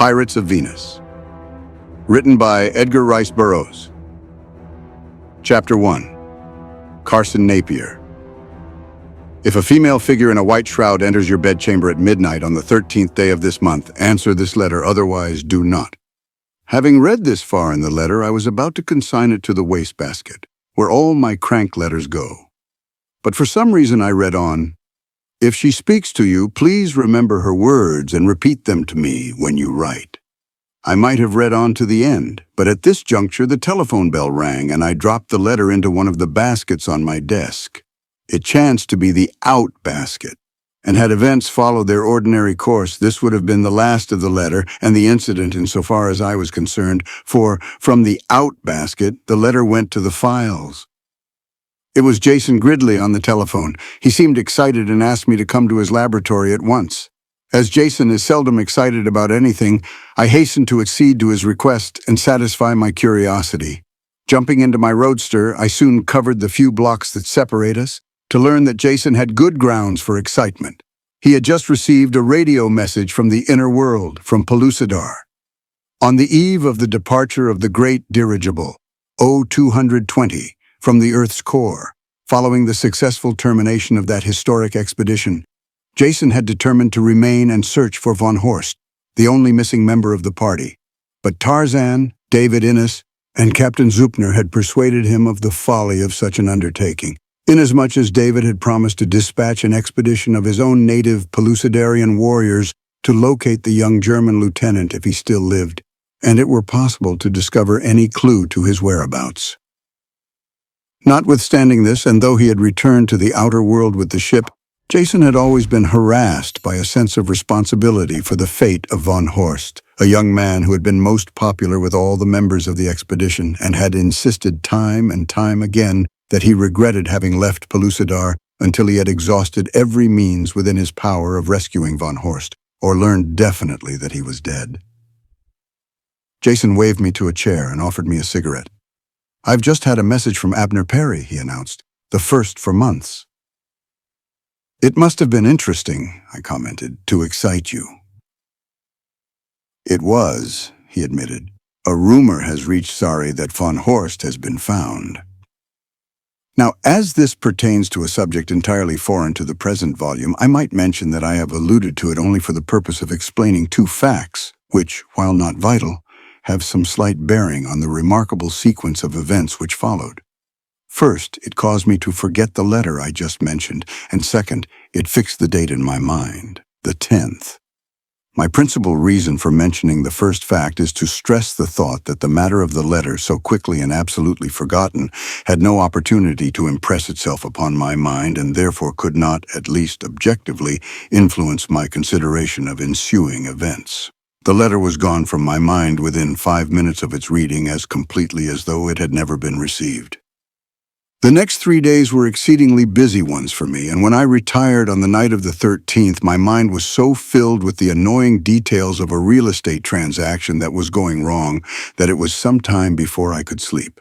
Pirates of Venus. Written by Edgar Rice Burroughs. Chapter 1. Carson Napier. If a female figure in a white shroud enters your bedchamber at midnight on the 13th day of this month, answer this letter, otherwise do not. Having read this far in the letter, I was about to consign it to the wastebasket, where all my crank letters go. But for some reason I read on, "If she speaks to you, please remember her words and repeat them to me when you write." I might have read on to the end, but at this juncture the telephone bell rang and I dropped the letter into one of the baskets on my desk. It chanced to be the out basket, and had events followed their ordinary course, this would have been the last of the letter and the incident insofar as I was concerned, for from the out basket the letter went to the files. It was Jason Gridley on the telephone. He seemed excited and asked me to come to his laboratory at once. As Jason is seldom excited about anything, I hastened to accede to his request and satisfy my curiosity. Jumping into my roadster, I soon covered the few blocks that separate us, to learn that Jason had good grounds for excitement. He had just received a radio message from the inner world, from Pellucidar. On the eve of the departure of the great dirigible, O-220, from the Earth's core, following the successful termination of that historic expedition, Jason had determined to remain and search for von Horst, the only missing member of the party. But Tarzan, David Innes, and Captain Zupner had persuaded him of the folly of such an undertaking, inasmuch as David had promised to dispatch an expedition of his own native Pellucidarian warriors to locate the young German lieutenant if he still lived, and it were possible to discover any clue to his whereabouts. Notwithstanding this, and though he had returned to the outer world with the ship, Jason had always been harassed by a sense of responsibility for the fate of von Horst, a young man who had been most popular with all the members of the expedition and had insisted time and time again that he regretted having left Pellucidar until he had exhausted every means within his power of rescuing von Horst, or learned definitely that he was dead. Jason waved me to a chair and offered me a cigarette. "I've just had a message from Abner Perry," he announced, "the first for months." "It must have been interesting," I commented, "to excite you." "It was," he admitted. "A rumor has reached Sari that von Horst has been found." Now, as this pertains to a subject entirely foreign to the present volume, I might mention that I have alluded to it only for the purpose of explaining two facts, which, while not vital, have some slight bearing on the remarkable sequence of events which followed. First, it caused me to forget the letter I just mentioned, and second, it fixed the date in my mind, the 10th. My principal reason for mentioning the first fact is to stress the thought that the matter of the letter, so quickly and absolutely forgotten, had no opportunity to impress itself upon my mind and therefore could not, at least objectively, influence my consideration of ensuing events. The letter was gone from my mind within 5 minutes of its reading as completely as though it had never been received. The next 3 days were exceedingly busy ones for me, and when I retired on the night of the 13th, my mind was so filled with the annoying details of a real estate transaction that was going wrong that it was some time before I could sleep.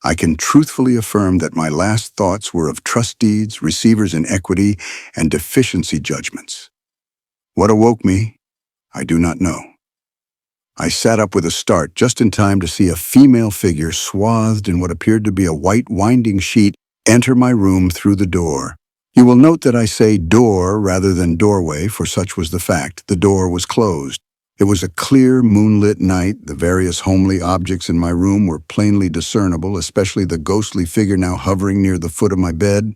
I can truthfully affirm that my last thoughts were of trust deeds, receivers in equity, and deficiency judgments. What awoke me? I do not know. I sat up with a start just in time to see a female figure swathed in what appeared to be a white winding sheet enter my room through the door. You will note that I say door rather than doorway, for such was the fact. The door was closed. It was a clear, moonlit night. The various homely objects in my room were plainly discernible, especially the ghostly figure now hovering near the foot of my bed.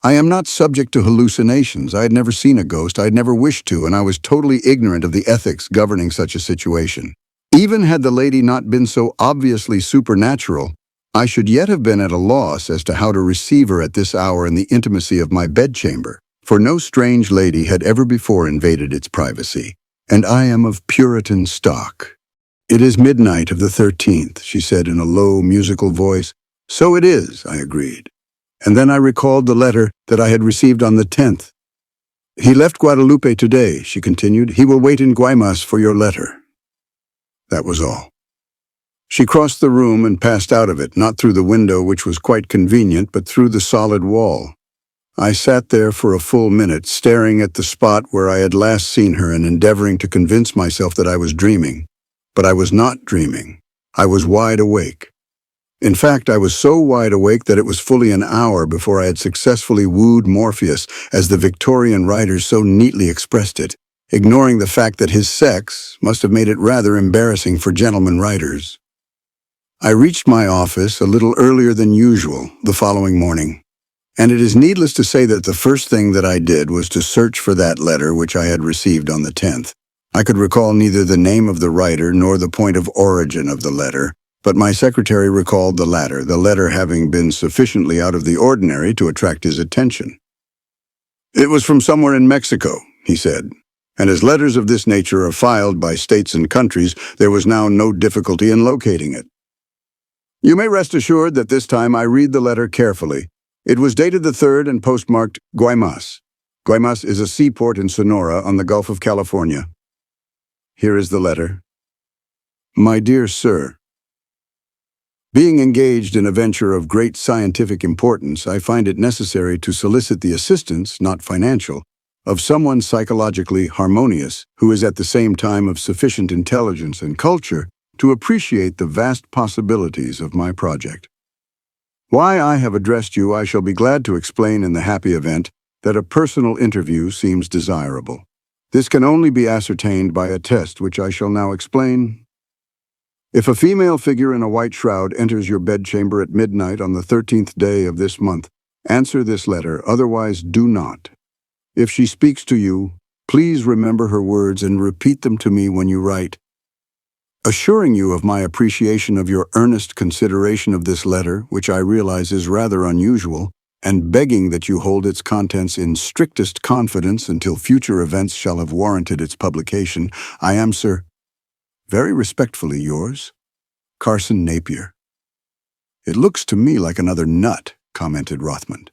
I am not subject to hallucinations. I had never seen a ghost. I had never wished to, and I was totally ignorant of the ethics governing such a situation. Even had the lady not been so obviously supernatural, I should yet have been at a loss as to how to receive her at this hour in the intimacy of my bedchamber, for no strange lady had ever before invaded its privacy, and I am of Puritan stock. "It is midnight of the 13th, she said in a low, musical voice. "So it is," I agreed. And then I recalled the letter that I had received on the 10th. "He left Guadalupe today," she continued. "He will wait in Guaymas for your letter." That was all. She crossed the room and passed out of it, not through the window, which was quite convenient, but through the solid wall. I sat there for a full minute, staring at the spot where I had last seen her and endeavoring to convince myself that I was dreaming. But I was not dreaming. I was wide awake. In fact, I was so wide awake that it was fully an hour before I had successfully wooed Morpheus, as the Victorian writers so neatly expressed it, ignoring the fact that his sex must have made it rather embarrassing for gentlemen writers. I reached my office a little earlier than usual the following morning, and it is needless to say that the first thing that I did was to search for that letter which I had received on the 10th. I could recall neither the name of the writer nor the point of origin of the letter, but my secretary recalled the letter having been sufficiently out of the ordinary to attract his attention. "It was from somewhere in Mexico," he said, "and as letters of this nature are filed by states and countries, there was now no difficulty in locating it. You may rest assured that this time I read the letter carefully. It was dated the 3rd and postmarked Guaymas. Guaymas is a seaport in Sonora on the Gulf of California. Here is the letter. My dear sir, being engaged in a venture of great scientific importance, I find it necessary to solicit the assistance, not financial, of someone psychologically harmonious who is at the same time of sufficient intelligence and culture to appreciate the vast possibilities of my project. Why I have addressed you I shall be glad to explain in the happy event that a personal interview seems desirable. This can only be ascertained by a test which I shall now explain. If a female figure in a white shroud enters your bedchamber at midnight on the 13th day of this month, answer this letter, otherwise do not. If she speaks to you, please remember her words and repeat them to me when you write. Assuring you of my appreciation of your earnest consideration of this letter, which I realize is rather unusual, and begging that you hold its contents in strictest confidence until future events shall have warranted its publication, I am, sir, very respectfully yours, Carson Napier. It looks to me like another nut, commented Rothmund.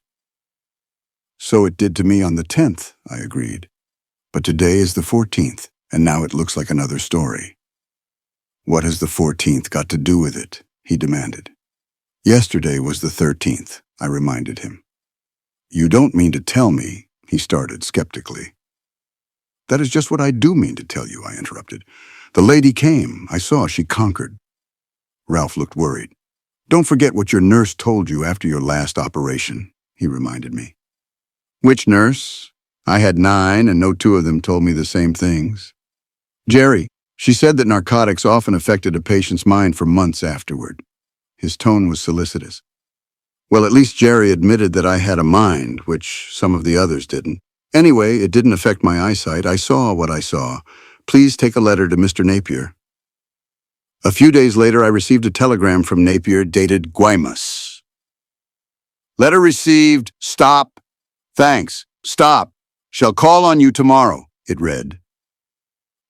So it did to me on the 10th, I agreed. But today is the 14th, and now it looks like another story. What has the 14th got to do with it? He demanded. Yesterday was the 13th, I reminded him. You don't mean to tell me, he started skeptically. That is just what I do mean to tell you, I interrupted. The lady came. I saw she conquered. Ralph looked worried. Don't forget what your nurse told you after your last operation, he reminded me. Which nurse? I had 9, and no 2 of them told me the same things. Jerry. She said that narcotics often affected a patient's mind for months afterward. His tone was solicitous. Well, at least Jerry admitted that I had a mind, which some of the others didn't. Anyway, it didn't affect my eyesight. I saw what I saw. Please take a letter to Mr. Napier. A few days later, I received a telegram from Napier dated Guaymas. Letter received. Stop. Thanks. Stop. Shall call on you tomorrow, it read.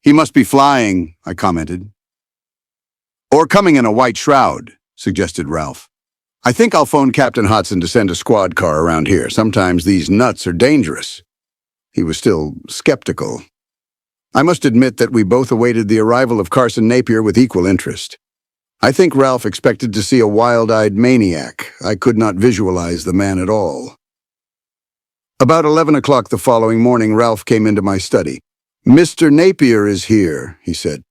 He must be flying, I commented. Or coming in a white shroud, suggested Ralph. I think I'll phone Captain Hodson to send a squad car around here. Sometimes these nuts are dangerous. He was still skeptical. I must admit that we both awaited the arrival of Carson Napier with equal interest. I think Ralph expected to see a wild-eyed maniac. I could not visualize the man at all. About 11 o'clock the following morning, Ralph came into my study. Mr. Napier is here, he said.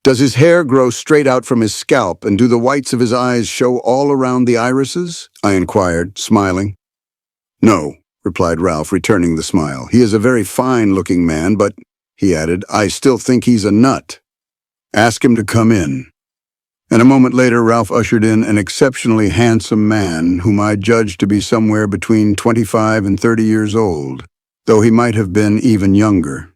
Does his hair grow straight out from his scalp, and do the whites of his eyes show all around the irises? I inquired, smiling. No, replied Ralph, returning the smile. He is a very fine-looking man, but, he added, I still think he's a nut. Ask him to come in. And a moment later, Ralph ushered in an exceptionally handsome man whom I judged to be somewhere between 25 and 30 years old, though he might have been even younger.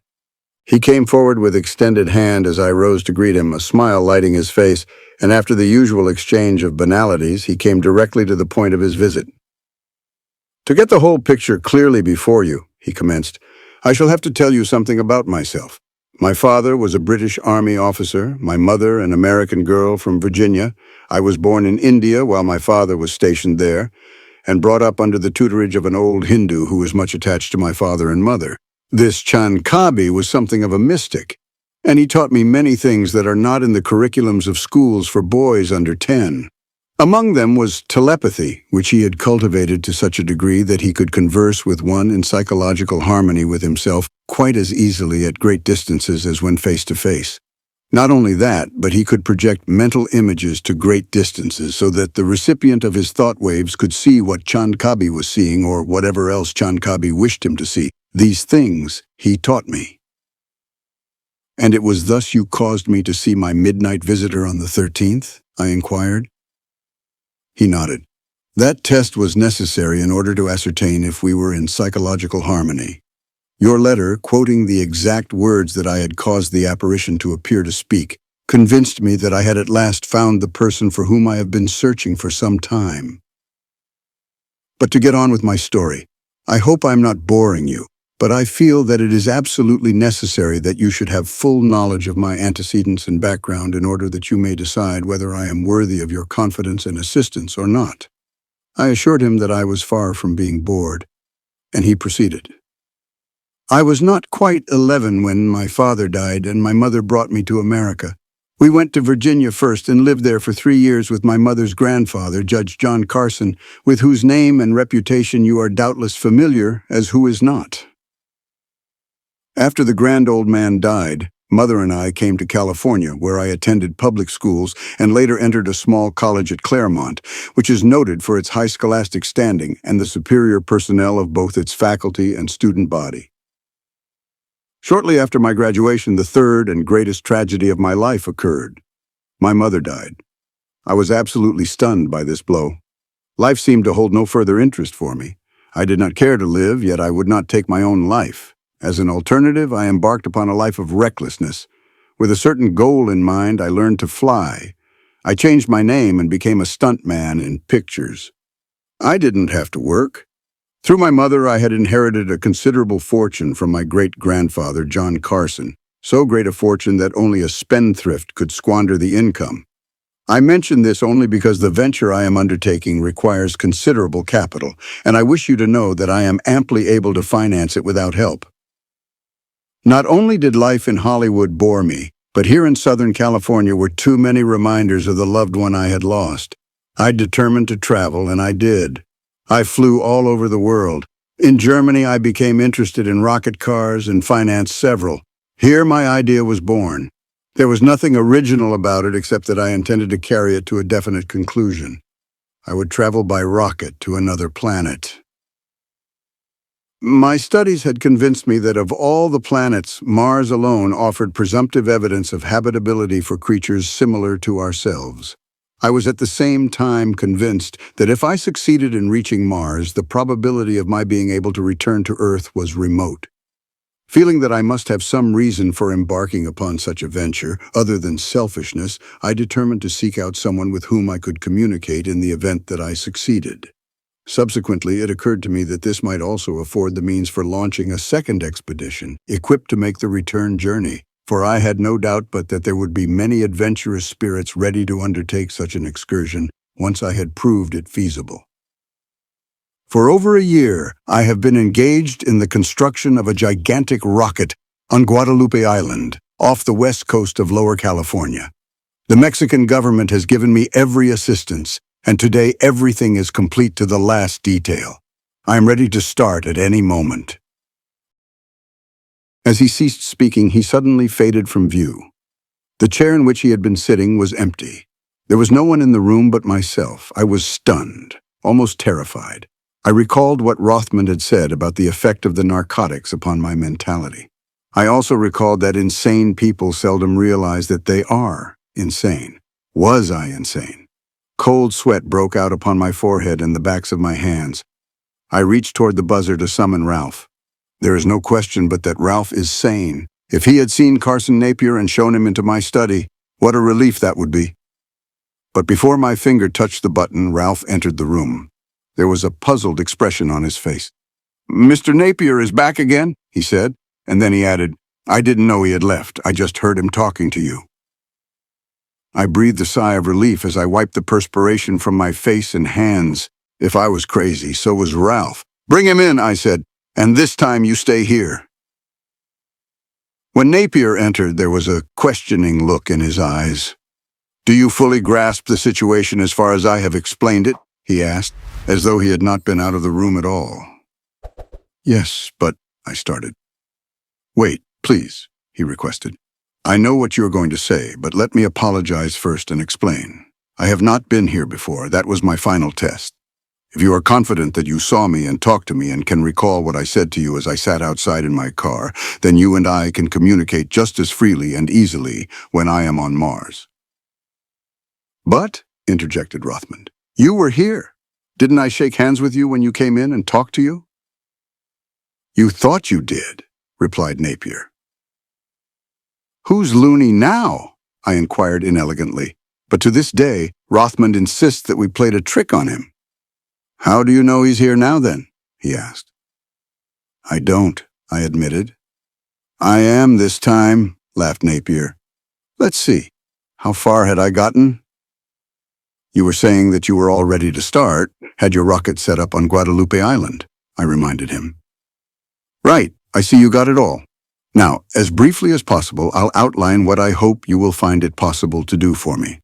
He came forward with extended hand as I rose to greet him, a smile lighting his face, and after the usual exchange of banalities, he came directly to the point of his visit. To get the whole picture clearly before you, he commenced, I shall have to tell you something about myself. My father was a British Army officer, my mother an American girl from Virginia. I was born in India while my father was stationed there, and brought up under the tutorage of an old Hindu who was much attached to my father and mother. This Chankabi was something of a mystic, and he taught me many things that are not in the curriculums of schools for boys under 10. Among them was telepathy, which he had cultivated to such a degree that he could converse with one in psychological harmony with himself quite as easily at great distances as when face to face. Not only that, but he could project mental images to great distances so that the recipient of his thought waves could see what Chandkabi was seeing or whatever else Chandkabi wished him to see. These things he taught me. "And it was thus you caused me to see my midnight visitor on the 13th?" I inquired. He nodded. "That test was necessary in order to ascertain if we were in psychological harmony. Your letter, quoting the exact words that I had caused the apparition to appear to speak, convinced me that I had at last found the person for whom I have been searching for some time. But to get on with my story, I hope I'm not boring you, but I feel that it is absolutely necessary that you should have full knowledge of my antecedents and background in order that you may decide whether I am worthy of your confidence and assistance or not." I assured him that I was far from being bored, and he proceeded. "I was not quite 11 when my father died and my mother brought me to America. We went to Virginia first and lived there for 3 years with my mother's grandfather, Judge John Carson, with whose name and reputation you are doubtless familiar, as who is not. After the grand old man died, Mother and I came to California, where I attended public schools and later entered a small college at Claremont, which is noted for its high scholastic standing and the superior personnel of both its faculty and student body. Shortly after my graduation, the third and greatest tragedy of my life occurred. My mother died. I was absolutely stunned by this blow. Life seemed to hold no further interest for me. I did not care to live, yet I would not take my own life. As an alternative, I embarked upon a life of recklessness. With a certain goal in mind, I learned to fly. I changed my name and became a stuntman in pictures. I didn't have to work. Through my mother, I had inherited a considerable fortune from my great-grandfather, John Carson, so great a fortune that only a spendthrift could squander the income. I mention this only because the venture I am undertaking requires considerable capital, and I wish you to know that I am amply able to finance it without help. Not only did life in Hollywood bore me, but here in Southern California were too many reminders of the loved one I had lost. I determined to travel, and I did. I flew all over the world. In Germany, I became interested in rocket cars and financed several. Here, my idea was born. There was nothing original about it except that I intended to carry it to a definite conclusion. I would travel by rocket to another planet. My studies had convinced me that of all the planets, Mars alone offered presumptive evidence of habitability for creatures similar to ourselves. I was at the same time convinced that if I succeeded in reaching Mars, the probability of my being able to return to Earth was remote. Feeling that I must have some reason for embarking upon such a venture, other than selfishness, I determined to seek out someone with whom I could communicate in the event that I succeeded. Subsequently, it occurred to me that this might also afford the means for launching a second expedition, equipped to make the return journey, for I had no doubt but that there would be many adventurous spirits ready to undertake such an excursion once I had proved it feasible. For over a year, I have been engaged in the construction of a gigantic rocket on Guadalupe Island, off the west coast of Lower California. The Mexican government has given me every assistance, and today everything is complete to the last detail. I am ready to start at any moment. As he ceased speaking, he suddenly faded from view. The chair in which he had been sitting was empty. There was no one in the room but myself. I was stunned, almost terrified. I recalled what Rothman had said about the effect of the narcotics upon my mentality. I also recalled that insane people seldom realize that they are insane. Was I insane? Cold sweat broke out upon my forehead and the backs of my hands. I reached toward the buzzer to summon Ralph. There is no question but that Ralph is sane. If he had seen Carson Napier and shown him into my study, what a relief that would be. But before my finger touched the button, Ralph entered the room. There was a puzzled expression on his face. "Mr. Napier is back again," he said, and then he added, "I didn't know he had left. I just heard him talking to you." I breathed a sigh of relief as I wiped the perspiration from my face and hands. If I was crazy, so was Ralph. "Bring him in," I said, "and this time you stay here." When Napier entered, there was a questioning look in his eyes. Do you fully grasp the situation as far as I have explained it? He asked, as though he had not been out of the room at all. Yes, but I started. Wait, please, he requested. I know what you are going to say, but let me apologize first and explain. I have not been here before. That was my final test. If you are confident that you saw me and talked to me and can recall what I said to you as I sat outside in my car, then you and I can communicate just as freely and easily when I am on Mars. But, interjected Rothman, you were here. Didn't I shake hands with you when you came in and talked to you? You thought you did, replied Napier. Who's loony now? I inquired inelegantly, but to this day, Rothman insists that we played a trick on him. How do you know he's here now, then? He asked. I don't, I admitted. I am this time, laughed Napier. Let's see. How far had I gotten? You were saying that you were all ready to start, had your rocket set up on Guadalupe Island, I reminded him. Right, I see you got it all. Now, as briefly as possible, I'll outline what I hope you will find it possible to do for me.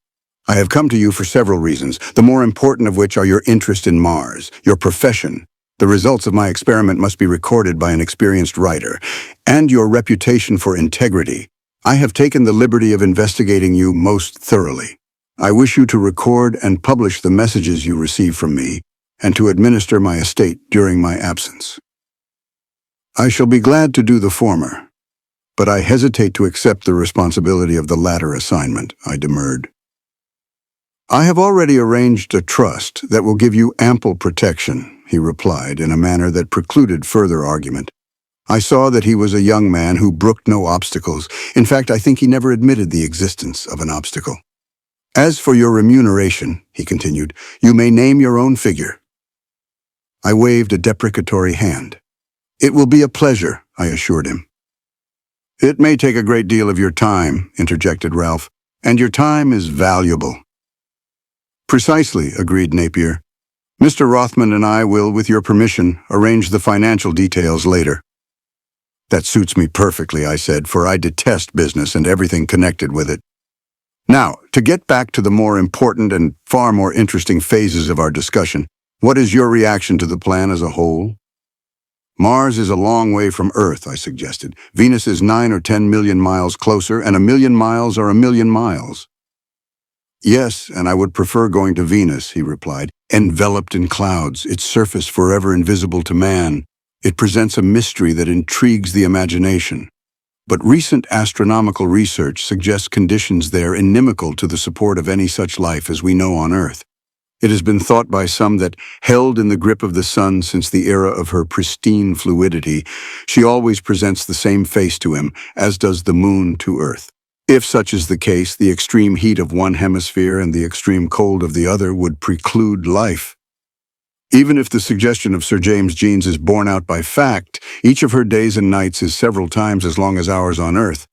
I have come to you for several reasons, the more important of which are your interest in Mars, your profession. The results of my experiment must be recorded by an experienced writer, and your reputation for integrity. I have taken the liberty of investigating you most thoroughly. I wish you to record and publish the messages you receive from me, and to administer my estate during my absence. I shall be glad to do the former, but I hesitate to accept the responsibility of the latter assignment, I demurred. I have already arranged a trust that will give you ample protection, he replied in a manner that precluded further argument. I saw that he was a young man who brooked no obstacles. In fact, I think he never admitted the existence of an obstacle. As for your remuneration, he continued, you may name your own figure. I waved a deprecatory hand. It will be a pleasure, I assured him. It may take a great deal of your time, interjected Ralph, and your time is valuable. Precisely, agreed Napier. Mr. Rothman and I will, with your permission, arrange the financial details later. That suits me perfectly, I said, for I detest business and everything connected with it. Now, to get back to the more important and far more interesting phases of our discussion, what is your reaction to the plan as a whole? Mars is a long way from Earth, I suggested. Venus is 9 or 10 million miles closer, and 1,000,000 miles are 1,000,000 miles. Yes, and I would prefer going to Venus, he replied, enveloped in clouds, its surface forever invisible to man. It presents a mystery that intrigues the imagination. But recent astronomical research suggests conditions there inimical to the support of any such life as we know on Earth. It has been thought by some that, held in the grip of the sun since the era of her pristine fluidity, she always presents the same face to him, as does the moon to Earth. If such is the case, the extreme heat of one hemisphere and the extreme cold of the other would preclude life. Even if the suggestion of Sir James Jeans is borne out by fact, each of her days and nights is several times as long as ours on Earth.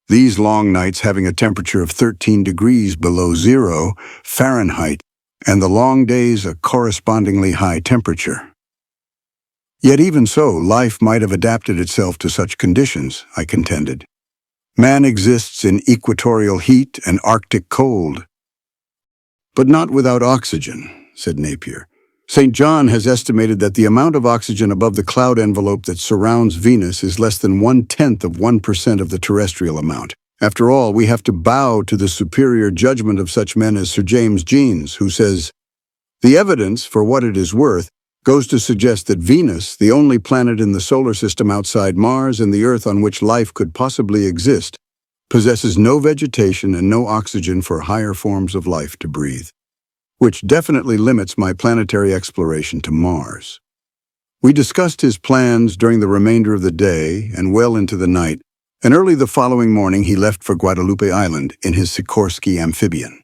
These long nights having a temperature of 13 degrees below zero Fahrenheit, and the long days a correspondingly high temperature. Yet even so, life might have adapted itself to such conditions, I contended. Man exists in equatorial heat and Arctic cold. But not without oxygen, said Napier. St. John has estimated that the amount of oxygen above the cloud envelope that surrounds Venus is less than 1/10 of the terrestrial amount. After all, we have to bow to the superior judgment of such men as Sir James Jeans, who says, the evidence, for what it is worth, goes to suggest that Venus, the only planet in the solar system outside Mars and the Earth on which life could possibly exist, possesses no vegetation and no oxygen for higher forms of life to breathe, which definitely limits my planetary exploration to Mars. We discussed his plans during the remainder of the day and well into the night, and early the following morning he left for Guadalupe Island in his Sikorsky amphibian.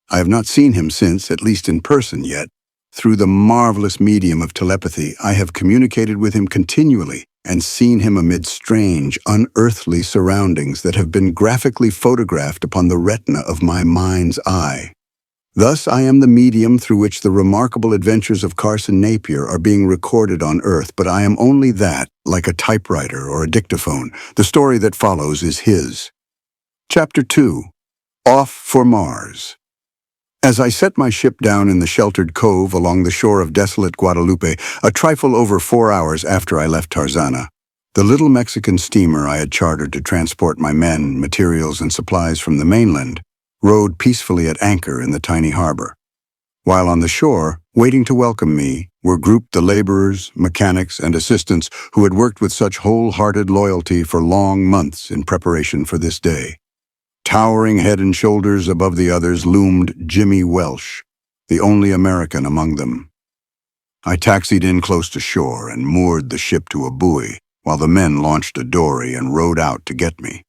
I have not seen him since, at least in person yet. Through the marvelous medium of telepathy, I have communicated with him continually and seen him amid strange, unearthly surroundings that have been graphically photographed upon the retina of my mind's eye. Thus, I am the medium through which the remarkable adventures of Carson Napier are being recorded on Earth, but I am only that, like a typewriter or a dictaphone. The story that follows is his. Chapter 2. Off for Mars. As I set my ship down in the sheltered cove along the shore of desolate Guadalupe, a trifle over 4 hours after I left Tarzana, the little Mexican steamer I had chartered to transport my men, materials, and supplies from the mainland rode peacefully at anchor in the tiny harbor. While on the shore, waiting to welcome me, were grouped the laborers, mechanics, and assistants who had worked with such wholehearted loyalty for long months in preparation for this day. Towering head and shoulders above the others loomed Jimmy Welsh, the only American among them. I taxied in close to shore and moored the ship to a buoy, while the men launched a dory and rowed out to get me.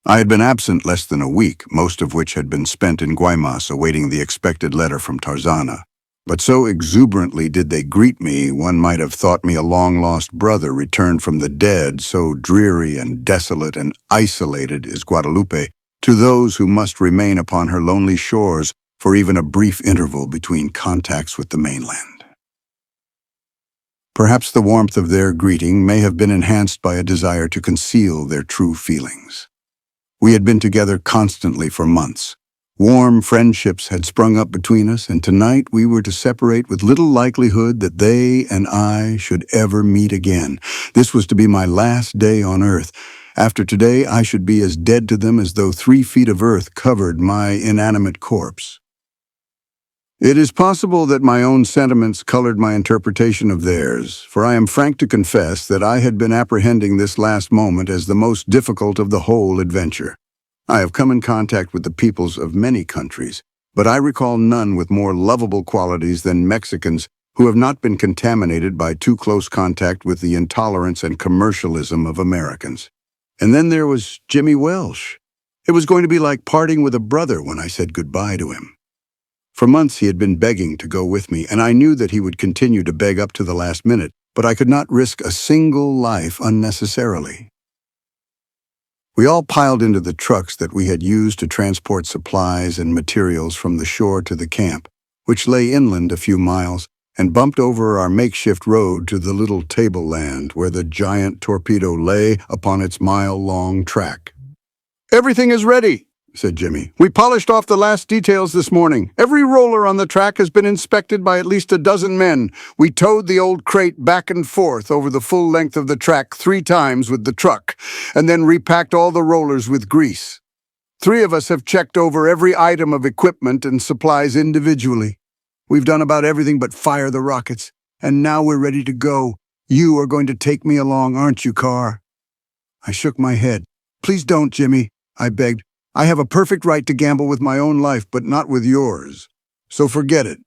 I had been absent less than a week, most of which had been spent in Guaymas awaiting the expected letter from Tarzana. But so exuberantly did they greet me, one might have thought me a long-lost brother returned from the dead, so dreary and desolate and isolated is Guadalupe, to those who must remain upon her lonely shores for even a brief interval between contacts with the mainland. Perhaps the warmth of their greeting may have been enhanced by a desire to conceal their true feelings. We had been together constantly for months. Warm friendships had sprung up between us, and tonight we were to separate with little likelihood that they and I should ever meet again. This was to be my last day on Earth. After today, I should be as dead to them as though 3 feet of earth covered my inanimate corpse. It is possible that my own sentiments colored my interpretation of theirs, for I am frank to confess that I had been apprehending this last moment as the most difficult of the whole adventure. I have come in contact with the peoples of many countries, but I recall none with more lovable qualities than Mexicans who have not been contaminated by too close contact with the intolerance and commercialism of Americans. And then there was Jimmy Welsh. It was going to be like parting with a brother when I said goodbye to him. For months he had been begging to go with me, and I knew that he would continue to beg up to the last minute, but I could not risk a single life unnecessarily. We all piled into the trucks that we had used to transport supplies and materials from the shore to the camp, which lay inland a few miles, and bumped over our makeshift road to the little tableland where the giant torpedo lay upon its mile-long track. "Everything is ready," said Jimmy. "We polished off the last details this morning. Every roller on the track has been inspected by at least a dozen men. We towed the old crate back and forth over the full length of the track 3 times with the truck, and then repacked all the rollers with grease. 3 of us have checked over every item of equipment and supplies individually. We've done about everything but fire the rockets, and now we're ready to go. You are going to take me along, aren't you, Carr?" I shook my head. "Please don't, Jimmy," I begged. "I have a perfect right to gamble with my own life, but not with yours. So forget it.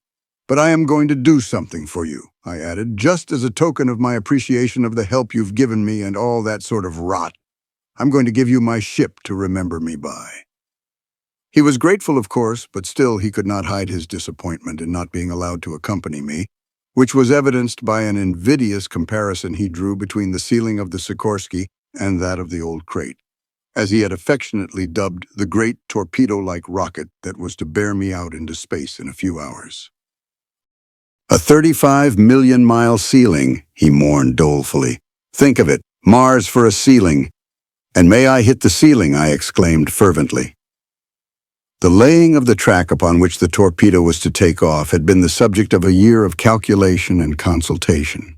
But I am going to do something for you," I added, "just as a token of my appreciation of the help you've given me and all that sort of rot. I'm going to give you my ship to remember me by." He was grateful, of course, but still he could not hide his disappointment in not being allowed to accompany me, which was evidenced by an invidious comparison he drew between the ceiling of the Sikorsky and that of the old crate, as he had affectionately dubbed the great torpedo-like rocket that was to bear me out into space in a few hours. "A 35-million-mile ceiling," he mourned dolefully. "Think of it, Mars for a ceiling." "And may I hit the ceiling," I exclaimed fervently. The laying of the track upon which the torpedo was to take off had been the subject of a year of calculation and consultation.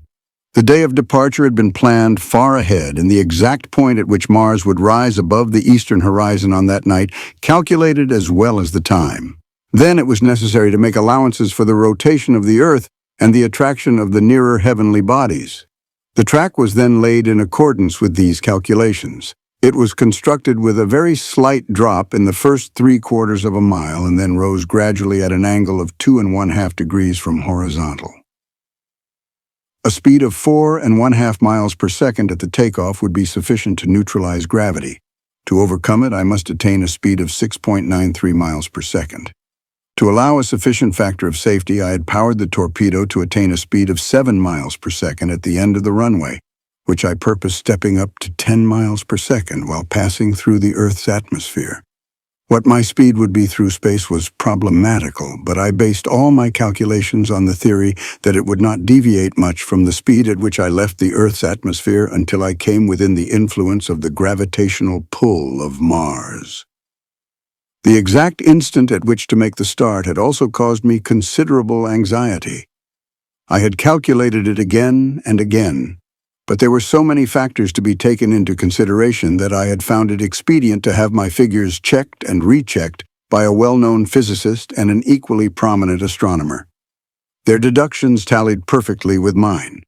The day of departure had been planned far ahead, and the exact point at which Mars would rise above the eastern horizon on that night calculated as well as the time. Then it was necessary to make allowances for the rotation of the Earth and the attraction of the nearer heavenly bodies. The track was then laid in accordance with these calculations. It was constructed with a very slight drop in the first 3/4 of a mile and then rose gradually at an angle of 2½ degrees from horizontal. A speed of 4½ miles per second at the takeoff would be sufficient to neutralize gravity. To overcome it, I must attain a speed of 6.93 miles per second. To allow a sufficient factor of safety, I had powered the torpedo to attain a speed of 7 miles per second at the end of the runway, which I purposed stepping up to 10 miles per second while passing through the Earth's atmosphere. What my speed would be through space was problematical, but I based all my calculations on the theory that it would not deviate much from the speed at which I left the Earth's atmosphere until I came within the influence of the gravitational pull of Mars. The exact instant at which to make the start had also caused me considerable anxiety. I had calculated it again and again, but there were so many factors to be taken into consideration that I had found it expedient to have my figures checked and rechecked by a well-known physicist and an equally prominent astronomer. Their deductions tallied perfectly with mine.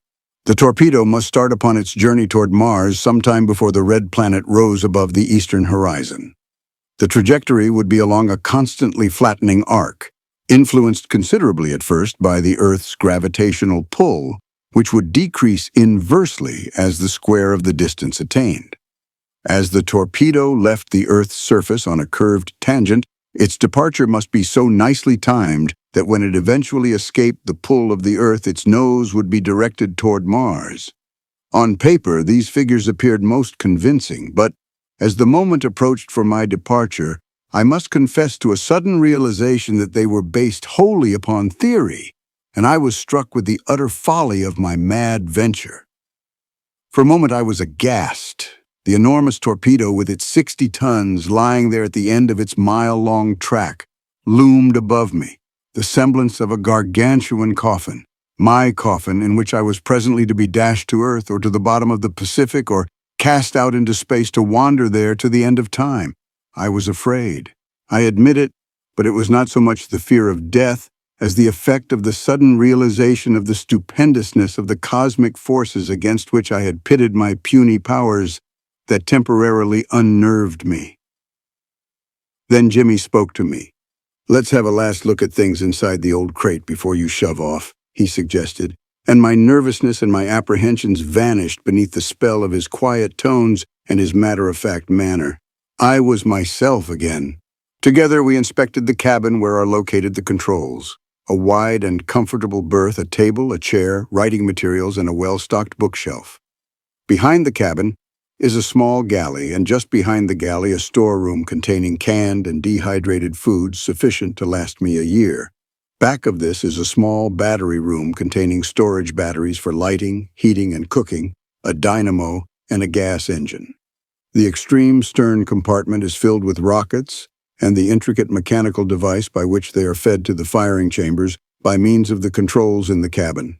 The torpedo must start upon its journey toward Mars sometime before the red planet rose above the eastern horizon. The trajectory would be along a constantly flattening arc, influenced considerably at first by the Earth's gravitational pull, which would decrease inversely as the square of the distance attained. As the torpedo left the Earth's surface on a curved tangent, its departure must be so nicely timed that when it eventually escaped the pull of the Earth, its nose would be directed toward Mars. On paper, these figures appeared most convincing, but as the moment approached for my departure, I must confess to a sudden realization that they were based wholly upon theory, and I was struck with the utter folly of my mad venture. For a moment I was aghast. The enormous torpedo, with its 60 tons lying there at the end of its mile-long track, loomed above me, the semblance of a gargantuan coffin, my coffin in which I was presently to be dashed to Earth or to the bottom of the Pacific or cast out into space to wander there to the end of time. I was afraid. I admit it, but it was not so much the fear of death as the effect of the sudden realization of the stupendousness of the cosmic forces against which I had pitted my puny powers that temporarily unnerved me. Then Jimmy spoke to me. "Let's have a last look at things inside the old crate before you shove off," he suggested, and my nervousness and my apprehensions vanished beneath the spell of his quiet tones and his matter-of-fact manner. I was myself again. Together we inspected the cabin where are located the controls. A wide and comfortable berth, a table, a chair, writing materials, and a well-stocked bookshelf. Behind the cabin is a small galley, and just behind the galley a storeroom containing canned and dehydrated foods sufficient to last me a year. Back of this is a small battery room containing storage batteries for lighting, heating, and cooking, a dynamo, and a gas engine. The extreme stern compartment is filled with rockets and the intricate mechanical device by which they are fed to the firing chambers by means of the controls in the cabin.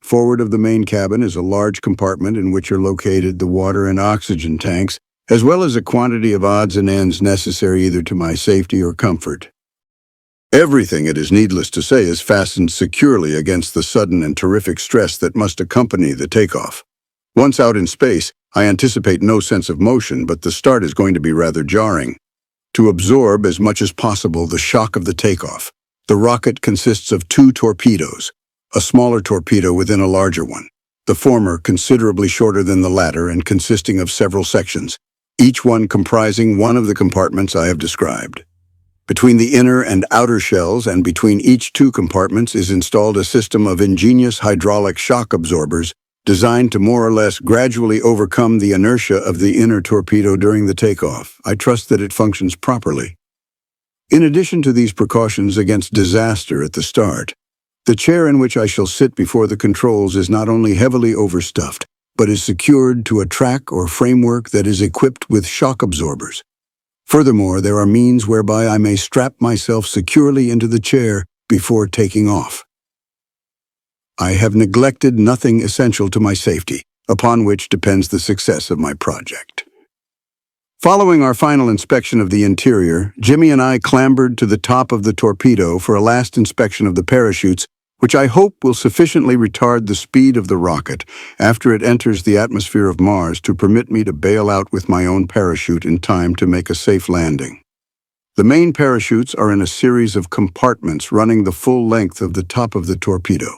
Forward of the main cabin is a large compartment in which are located the water and oxygen tanks, as well as a quantity of odds and ends necessary either to my safety or comfort. Everything, it is needless to say, is fastened securely against the sudden and terrific stress that must accompany the takeoff. Once out in space, I anticipate no sense of motion, but the start is going to be rather jarring. To absorb as much as possible the shock of the takeoff, the rocket consists of 2 torpedoes, a smaller torpedo within a larger one, the former considerably shorter than the latter and consisting of several sections, each one comprising one of the compartments I have described. Between the inner and outer shells and between each 2 compartments is installed a system of ingenious hydraulic shock absorbers designed to more or less gradually overcome the inertia of the inner torpedo during the takeoff. I trust that it functions properly. In addition to these precautions against disaster at the start, the chair in which I shall sit before the controls is not only heavily overstuffed, but is secured to a track or framework that is equipped with shock absorbers. Furthermore, there are means whereby I may strap myself securely into the chair before taking off. I have neglected nothing essential to my safety, upon which depends the success of my project. Following our final inspection of the interior, Jimmy and I clambered to the top of the torpedo for a last inspection of the parachutes, which I hope will sufficiently retard the speed of the rocket after it enters the atmosphere of Mars to permit me to bail out with my own parachute in time to make a safe landing. The main parachutes are in a series of compartments running the full length of the top of the torpedo.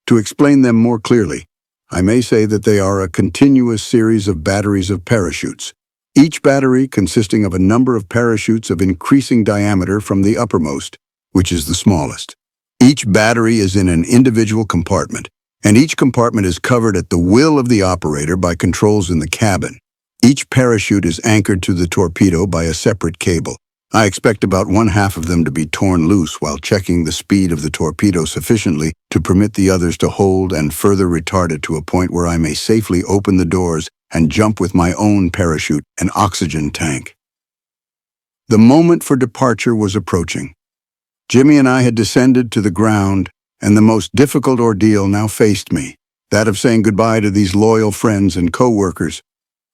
To explain them more clearly, I may say that they are a continuous series of batteries of parachutes, each battery consisting of a number of parachutes of increasing diameter from the uppermost, which is the smallest. Each battery is in an individual compartment, and each compartment is covered at the will of the operator by controls in the cabin. Each parachute is anchored to the torpedo by a separate cable. I expect about 1/2 of them to be torn loose while checking the speed of the torpedo sufficiently to permit the others to hold and further retard it to a point where I may safely open the doors and jump with my own parachute and oxygen tank. The moment for departure was approaching. Jimmy and I had descended to the ground, and the most difficult ordeal now faced me, that of saying goodbye to these loyal friends and co-workers.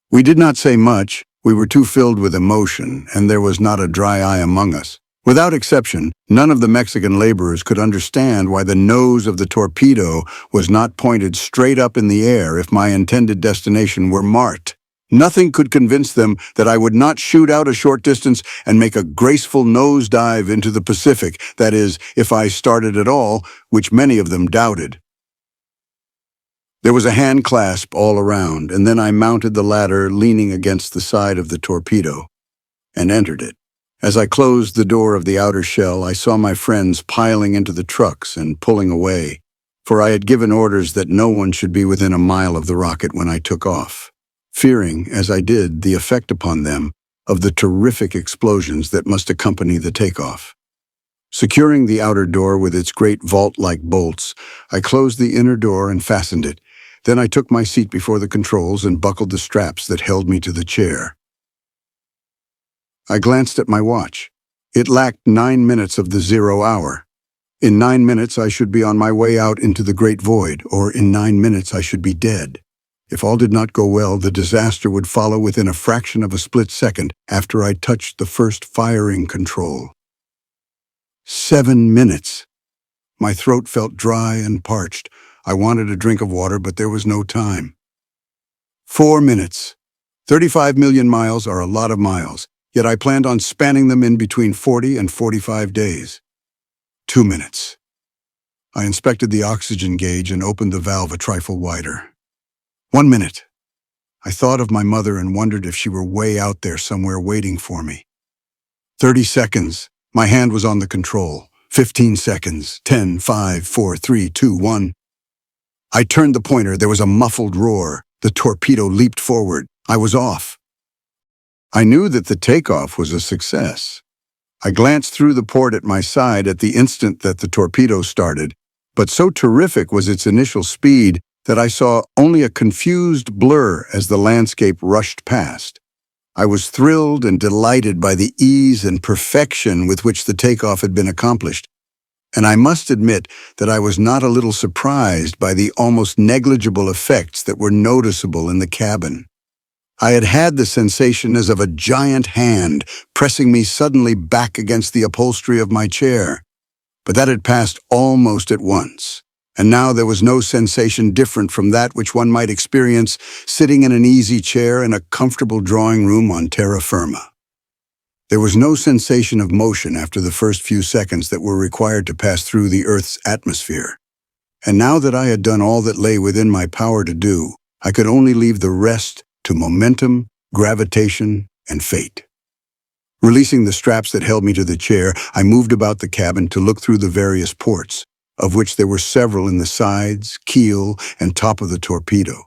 We did not say much. We were too filled with emotion, and there was not a dry eye among us. Without exception, none of the Mexican laborers could understand why the nose of the torpedo was not pointed straight up in the air if my intended destination were marked. Nothing could convince them that I would not shoot out a short distance and make a graceful nosedive into the Pacific, that is, if I started at all, which many of them doubted. There was a hand clasp all around, and then I mounted the ladder leaning against the side of the torpedo and entered it. As I closed the door of the outer shell, I saw my friends piling into the trucks and pulling away, for I had given orders that no one should be within a mile of the rocket when I took off, fearing, as I did, the effect upon them of the terrific explosions that must accompany the takeoff. Securing the outer door with its great vault-like bolts, I closed the inner door and fastened it. Then I took my seat before the controls and buckled the straps that held me to the chair. I glanced at my watch. It lacked 9 minutes of the 0 hour. In 9 minutes, I should be on my way out into the great void, or in 9 minutes, I should be dead. If all did not go well, the disaster would follow within a fraction of a split second after I touched the first firing control. 7 minutes. My throat felt dry and parched. I wanted a drink of water, but there was no time. 4 minutes. 35 million miles are a lot of miles, yet I planned on spanning them in between 40 and 45 days. 2 minutes. I inspected the oxygen gauge and opened the valve a trifle wider. 1 minute. I thought of my mother and wondered if she were way out there somewhere waiting for me. 30 seconds. My hand was on the control. 15 seconds. 10, 5, 4, 3, 2, 1. I turned the pointer. There was a muffled roar. The torpedo leaped forward. I was off. I knew that the takeoff was a success. I glanced through the port at my side at the instant that the torpedo started, but so terrific was its initial speed that I saw only a confused blur as the landscape rushed past. I was thrilled and delighted by the ease and perfection with which the takeoff had been accomplished, and I must admit that I was not a little surprised by the almost negligible effects that were noticeable in the cabin. I had had the sensation as of a giant hand pressing me suddenly back against the upholstery of my chair, but that had passed almost at once, and now there was no sensation different from that which one might experience sitting in an easy chair in a comfortable drawing room on terra firma. There was no sensation of motion after the first few seconds that were required to pass through the Earth's atmosphere. And now that I had done all that lay within my power to do, I could only leave the rest to momentum, gravitation, and fate. Releasing the straps that held me to the chair, I moved about the cabin to look through the various ports, of which there were several in the sides, keel, and top of the torpedo.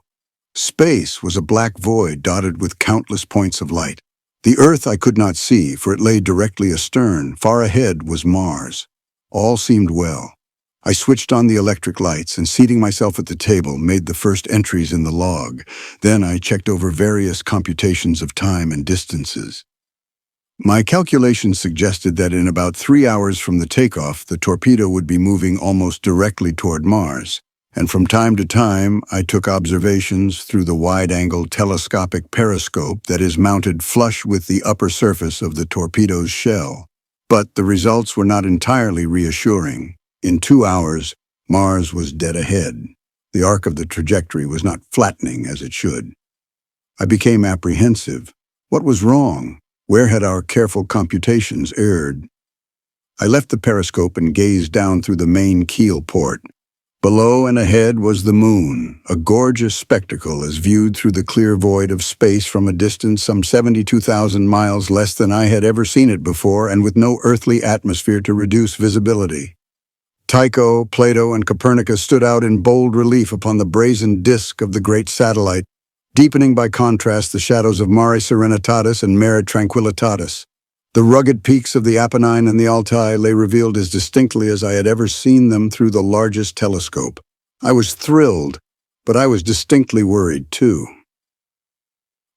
Space was a black void dotted with countless points of light. The Earth I could not see, for it lay directly astern. Far ahead was Mars. All seemed well. I switched on the electric lights and, seating myself at the table, made the first entries in the log. Then I checked over various computations of time and distances. My calculations suggested that in about 3 hours from the takeoff, the torpedo would be moving almost directly toward Mars, and from time to time I took observations through the wide-angle telescopic periscope that is mounted flush with the upper surface of the torpedo's shell. But the results were not entirely reassuring. In 2 hours, Mars was dead ahead. The arc of the trajectory was not flattening as it should. I became apprehensive. What was wrong? Where had our careful computations erred? I left the periscope and gazed down through the main keel port. Below and ahead was the moon, a gorgeous spectacle as viewed through the clear void of space from a distance some 72,000 miles less than I had ever seen it before, and with no earthly atmosphere to reduce visibility. Tycho, Plato, and Copernicus stood out in bold relief upon the brazen disk of the great satellite, deepening by contrast the shadows of Mare Serenitatis and Mare Tranquillitatis. The rugged peaks of the Apennine and the Altai lay revealed as distinctly as I had ever seen them through the largest telescope. I was thrilled, but I was distinctly worried too.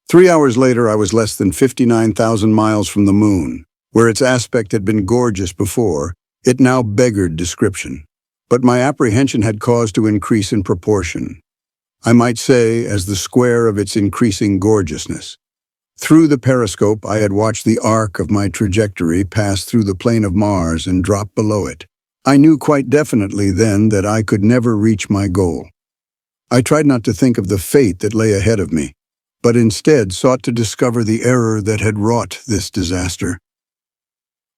3 hours later, I was less than 59,000 miles from the moon. Where its aspect had been gorgeous before, it now beggared description. But my apprehension had cause to increase in proportion. I might say, as the square of its increasing gorgeousness. Through the periscope, I had watched the arc of my trajectory pass through the plane of Mars and drop below it. I knew quite definitely then that I could never reach my goal. I tried not to think of the fate that lay ahead of me, but instead sought to discover the error that had wrought this disaster.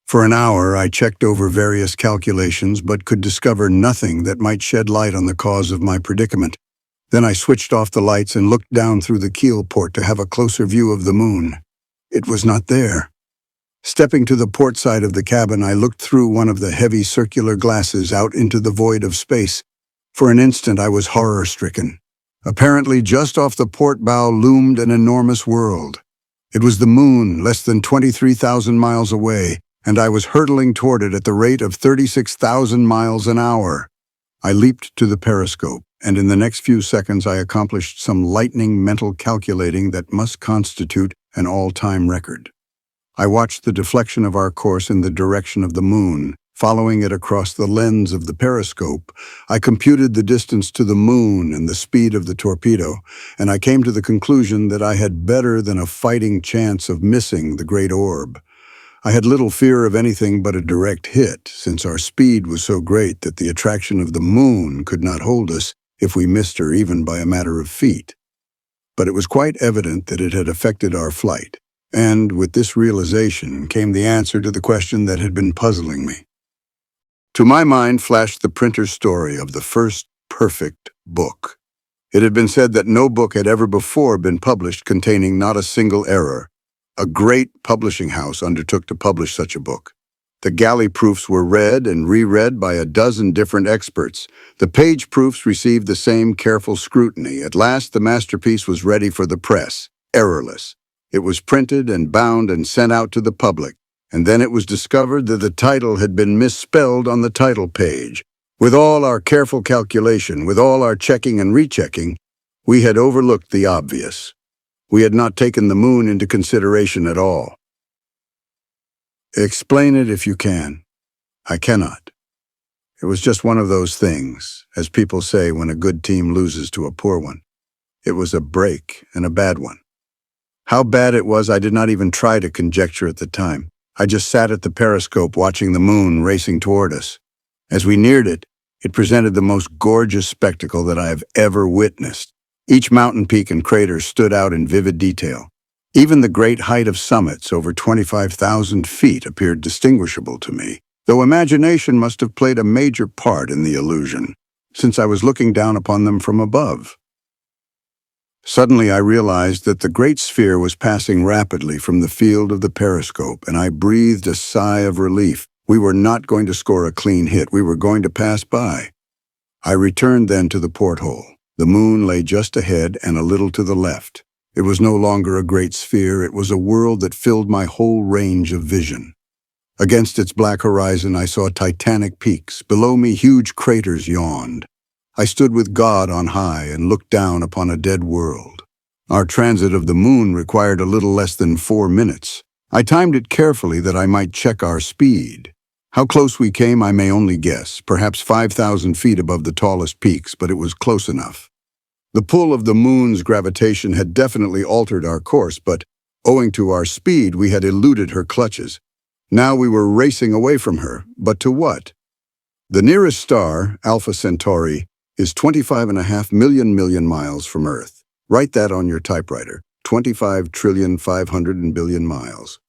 For an hour, I checked over various calculations, but could discover nothing that might shed light on the cause of my predicament. Then I switched off the lights and looked down through the keel port to have a closer view of the moon. It was not there. Stepping to the port side of the cabin, I looked through one of the heavy circular glasses out into the void of space. For an instant, I was horror-stricken. Apparently, just off the port bow loomed an enormous world. It was the moon, less than 23,000 miles away, and I was hurtling toward it at the rate of 36,000 miles an hour. I leaped to the periscope, and in the next few seconds I accomplished some lightning mental calculating that must constitute an all-time record. I watched the deflection of our course in the direction of the moon. Following it across the lens of the periscope, I computed the distance to the moon and the speed of the torpedo, and I came to the conclusion that I had better than a fighting chance of missing the great orb. I had little fear of anything but a direct hit, since our speed was so great that the attraction of the moon could not hold us if we missed her even by a matter of feet. But it was quite evident that it had affected our flight, and with this realization came the answer to the question that had been puzzling me. To my mind flashed the printer's story of the first perfect book. It had been said that no book had ever before been published containing not a single error. A great publishing house undertook to publish such a book. The galley proofs were read and reread by a dozen different experts. The page proofs received the same careful scrutiny. At last, the masterpiece was ready for the press, errorless. It was printed and bound and sent out to the public, and then it was discovered that the title had been misspelled on the title page. With all our careful calculation, with all our checking and rechecking, we had overlooked the obvious. We had not taken the moon into consideration at all. Explain it if you can. I cannot. It was just one of those things, as people say when a good team loses to a poor one. It was a break, and a bad one. How bad it was, I did not even try to conjecture at the time. I just sat at the periscope watching the moon racing toward us. As we neared it, it presented the most gorgeous spectacle that I have ever witnessed. Each mountain peak and crater stood out in vivid detail. Even the great height of summits, over 25,000 feet, appeared distinguishable to me, though imagination must have played a major part in the illusion, since I was looking down upon them from above. Suddenly I realized that the great sphere was passing rapidly from the field of the periscope, and I breathed a sigh of relief. We were not going to score a clean hit. We were going to pass by. I returned then to the porthole. The moon lay just ahead and a little to the left. It was no longer a great sphere. It was a world that filled my whole range of vision. Against its black horizon, I saw titanic peaks. Below me, huge craters yawned. I stood with God on high and looked down upon a dead world. Our transit of the moon required a little less than 4 minutes. I timed it carefully that I might check our speed. How close we came, I may only guess, perhaps 5,000 feet above the tallest peaks, but it was close enough. The pull of the moon's gravitation had definitely altered our course, but owing to our speed, we had eluded her clutches. Now we were racing away from her, but to what? The nearest star, Alpha Centauri, is 25.5 million miles from Earth. Write that on your typewriter, 25,500,000,000,000,000 miles.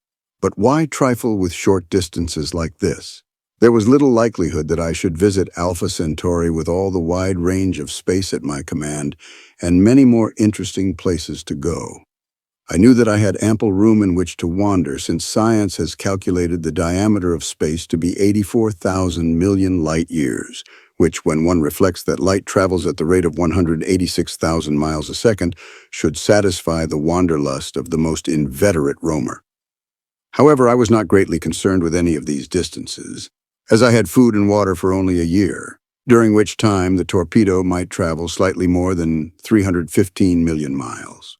But why trifle with short distances like this? There was little likelihood that I should visit Alpha Centauri with all the wide range of space at my command and many more interesting places to go. I knew that I had ample room in which to wander, since science has calculated the diameter of space to be 84,000 million light years, which, when one reflects that light travels at the rate of 186,000 miles a second, should satisfy the wanderlust of the most inveterate roamer. However, I was not greatly concerned with any of these distances, as I had food and water for only a year, during which time the torpedo might travel slightly more than 315 million miles.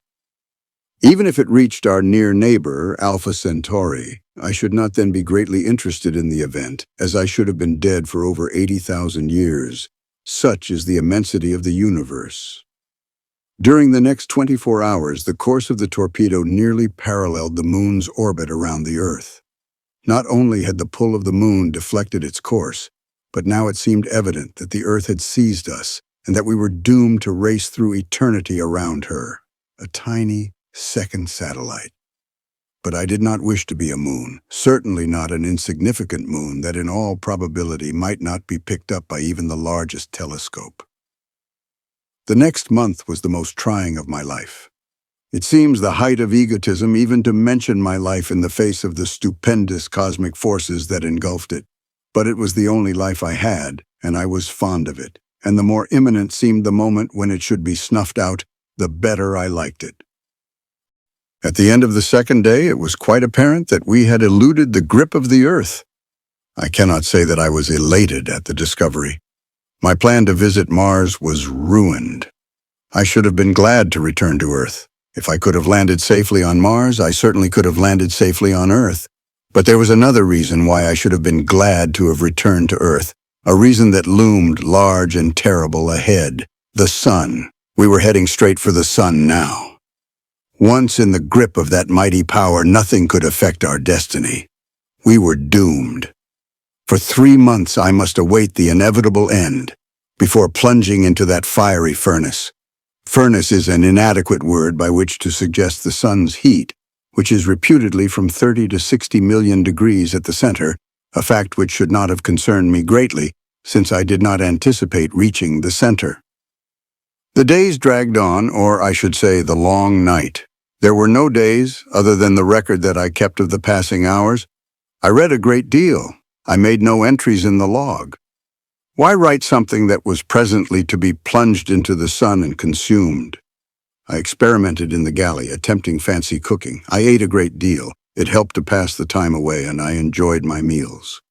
Even if it reached our near neighbor, Alpha Centauri, I should not then be greatly interested in the event, as I should have been dead for over 80,000 years. Such is the immensity of the universe. During the next 24 hours, the course of the torpedo nearly paralleled the moon's orbit around the Earth. Not only had the pull of the moon deflected its course, but now it seemed evident that the Earth had seized us and that we were doomed to race through eternity around her, a tiny second satellite. But I did not wish to be a moon, certainly not an insignificant moon that in all probability might not be picked up by even the largest telescope. The next month was the most trying of my life. It seems the height of egotism even to mention my life in the face of the stupendous cosmic forces that engulfed it. But it was the only life I had, and I was fond of it, and the more imminent seemed the moment when it should be snuffed out, the better I liked it. At the end of the second day, it was quite apparent that we had eluded the grip of the Earth. I cannot say that I was elated at the discovery. My plan to visit Mars was ruined. I should have been glad to return to Earth. If I could have landed safely on Mars, I certainly could have landed safely on Earth. But there was another reason why I should have been glad to have returned to Earth, a reason that loomed large and terrible ahead. The sun. We were heading straight for the sun now. Once in the grip of that mighty power, nothing could affect our destiny. We were doomed. For 3 months I must await the inevitable end before plunging into that fiery furnace. Furnace is an inadequate word by which to suggest the sun's heat, which is reputedly from 30 to 60 million degrees at the center, a fact which should not have concerned me greatly, since I did not anticipate reaching the center. The days dragged on, or I should say the long night. There were no days, other than the record that I kept of the passing hours. I read a great deal. I made no entries in the log. Why write something that was presently to be plunged into the sun and consumed? I experimented in the galley, attempting fancy cooking. I ate a great deal. It helped to pass the time away, and I enjoyed my meals.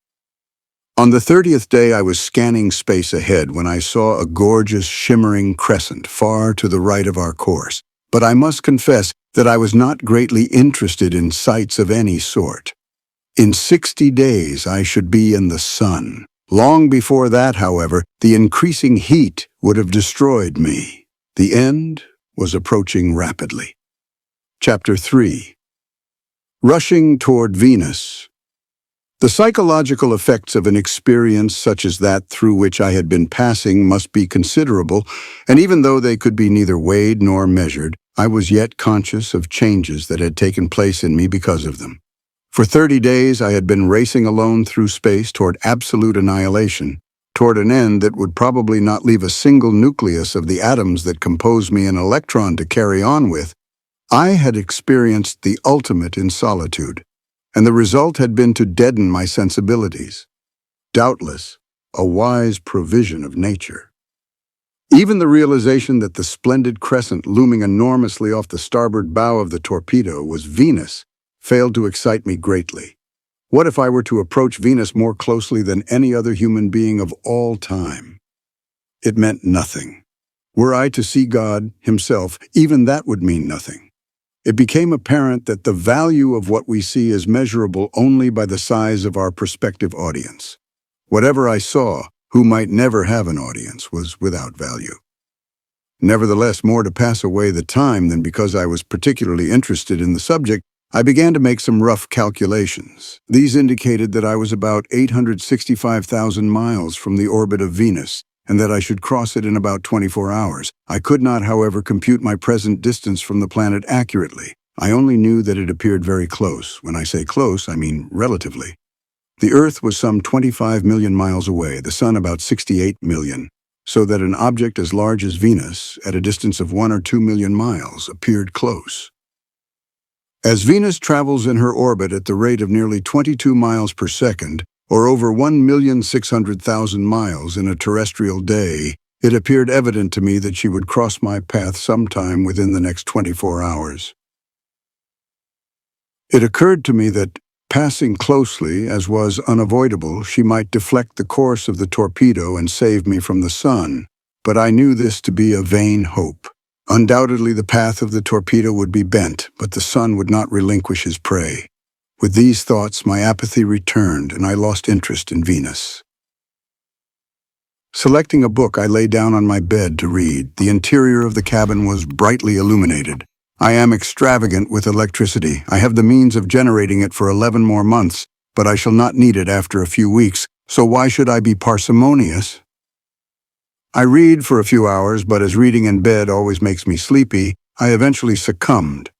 On the 30th day, I was scanning space ahead when I saw a gorgeous, shimmering crescent far to the right of our course. But I must confess that I was not greatly interested in sights of any sort. In 60 days, I should be in the sun. Long before that, however, the increasing heat would have destroyed me. The end was approaching rapidly. Chapter 3. Rushing toward Venus. The psychological effects of an experience such as that through which I had been passing must be considerable, and even though they could be neither weighed nor measured, I was yet conscious of changes that had taken place in me because of them. For 30 days I had been racing alone through space toward absolute annihilation, toward an end that would probably not leave a single nucleus of the atoms that compose me an electron to carry on with. I had experienced the ultimate in solitude, and the result had been to deaden my sensibilities. Doubtless, a wise provision of nature. Even the realization that the splendid crescent looming enormously off the starboard bow of the torpedo was Venus failed to excite me greatly. What if I were to approach Venus more closely than any other human being of all time? It meant nothing. Were I to see God himself, even that would mean nothing. It became apparent that the value of what we see is measurable only by the size of our prospective audience. Whatever I saw, who might never have an audience, was without value. Nevertheless, more to pass away the time than because I was particularly interested in the subject, I began to make some rough calculations. These indicated that I was about 865,000 miles from the orbit of Venus, and that I should cross it in about 24 hours. I could not, however, compute my present distance from the planet accurately. I only knew that it appeared very close. When I say close, I mean relatively. The Earth was some 25 million miles away, the Sun about 68 million, so that an object as large as Venus, at a distance of 1 or 2 million miles, appeared close. As Venus travels in her orbit at the rate of nearly 22 miles per second, or over 1,600,000 miles in a terrestrial day, it appeared evident to me that she would cross my path sometime within the next 24 hours. It occurred to me that, passing closely, as was unavoidable, she might deflect the course of the torpedo and save me from the sun, but I knew this to be a vain hope. Undoubtedly the path of the torpedo would be bent, but the sun would not relinquish his prey. With these thoughts, my apathy returned and I lost interest in Venus. Selecting a book, I lay down on my bed to read. The interior of the cabin was brightly illuminated. I am extravagant with electricity. I have the means of generating it for 11 more months, but I shall not need it after a few weeks, so why should I be parsimonious? I read for a few hours, but as reading in bed always makes me sleepy, I eventually succumbed.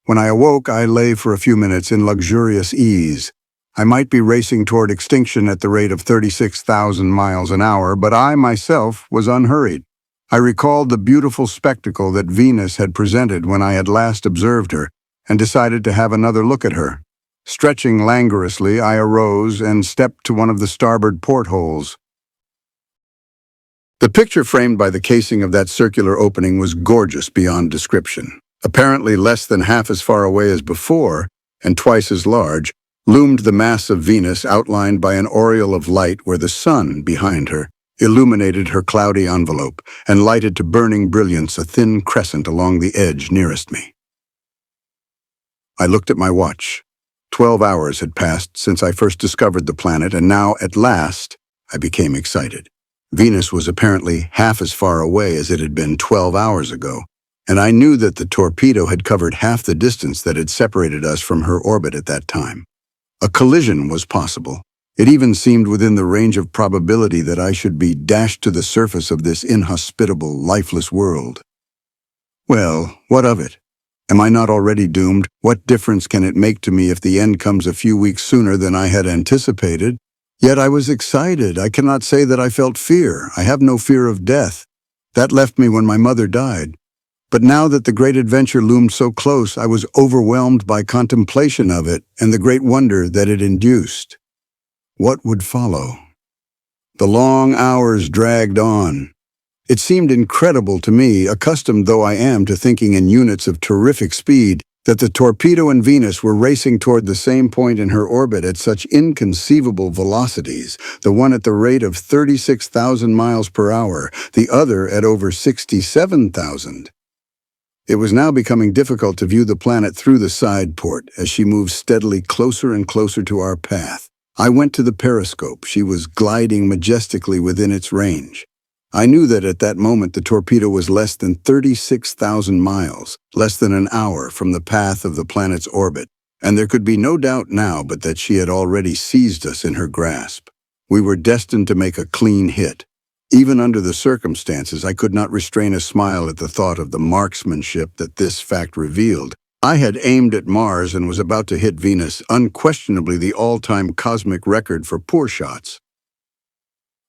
When I awoke, I lay for a few minutes in luxurious ease. I might be racing toward extinction at the rate of 36,000 miles an hour, but I myself was unhurried. I recalled the beautiful spectacle that Venus had presented when I had last observed her, and decided to have another look at her. Stretching languorously, I arose and stepped to one of the starboard portholes. The picture framed by the casing of that circular opening was gorgeous beyond description. Apparently less than half as far away as before, and twice as large, loomed the mass of Venus outlined by an aureole of light where the sun, behind her, illuminated her cloudy envelope and lighted to burning brilliance a thin crescent along the edge nearest me. I looked at my watch. 12 hours had passed since I first discovered the planet, and now, at last, I became excited. Venus was apparently half as far away as it had been 12 hours ago, and I knew that the torpedo had covered half the distance that had separated us from her orbit at that time. A collision was possible. It even seemed within the range of probability that I should be dashed to the surface of this inhospitable, lifeless world. Well, what of it? Am I not already doomed? What difference can it make to me if the end comes a few weeks sooner than I had anticipated? Yet I was excited. I cannot say that I felt fear. I have no fear of death. That left me when my mother died. But now that the great adventure loomed so close, I was overwhelmed by contemplation of it and the great wonder that it induced. What would follow? The long hours dragged on. It seemed incredible to me, accustomed though I am to thinking in units of terrific speed, that the torpedo and Venus were racing toward the same point in her orbit at such inconceivable velocities, the one at the rate of 36,000 miles per hour, the other at over 67,000. It was now becoming difficult to view the planet through the side port as she moved steadily closer and closer to our path. I went to the periscope. She was gliding majestically within its range. I knew that at that moment the torpedo was less than 36,000 miles, less than an hour from the path of the planet's orbit, and there could be no doubt now but that she had already seized us in her grasp. We were destined to make a clean hit. Even under the circumstances, I could not restrain a smile at the thought of the marksmanship that this fact revealed. I had aimed at Mars and was about to hit Venus, unquestionably the all-time cosmic record for poor shots.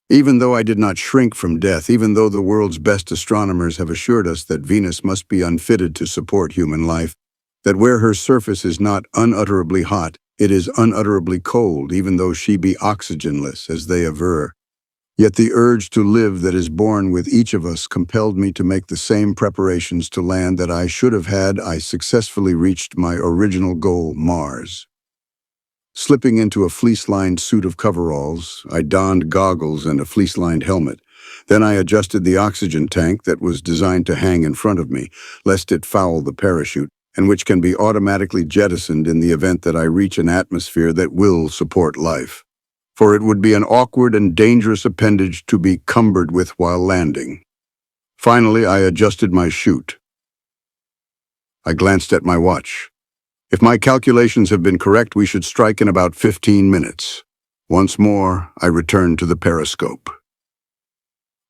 Even though I did not shrink from death, even though the world's best astronomers have assured us that Venus must be unfitted to support human life, that where her surface is not unutterably hot, it is unutterably cold, even though she be oxygenless, as they aver. Yet the urge to live that is born with each of us compelled me to make the same preparations to land that I should have had I successfully reached my original goal, Mars. Slipping into a fleece-lined suit of coveralls, I donned goggles and a fleece-lined helmet. Then I adjusted the oxygen tank that was designed to hang in front of me, lest it foul the parachute, and which can be automatically jettisoned in the event that I reach an atmosphere that will support life. For it would be an awkward and dangerous appendage to be cumbered with while landing. Finally, I adjusted my chute. I glanced at my watch. If my calculations have been correct, we should strike in about 15 minutes. Once more, I returned to the periscope.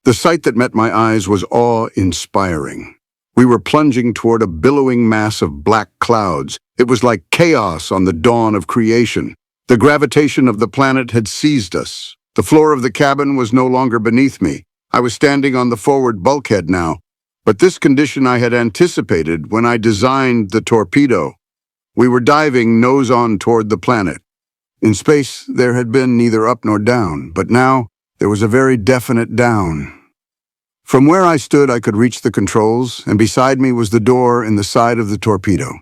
The sight that met my eyes was awe-inspiring. We were plunging toward a billowing mass of black clouds. It was like chaos on the dawn of creation. The gravitation of the planet had seized us. The floor of the cabin was no longer beneath me. I was standing on the forward bulkhead now. But this condition I had anticipated when I designed the torpedo. We were diving nose-on toward the planet. In space, there had been neither up nor down, but now there was a very definite down. From where I stood, I could reach the controls, and beside me was the door in the side of the torpedo.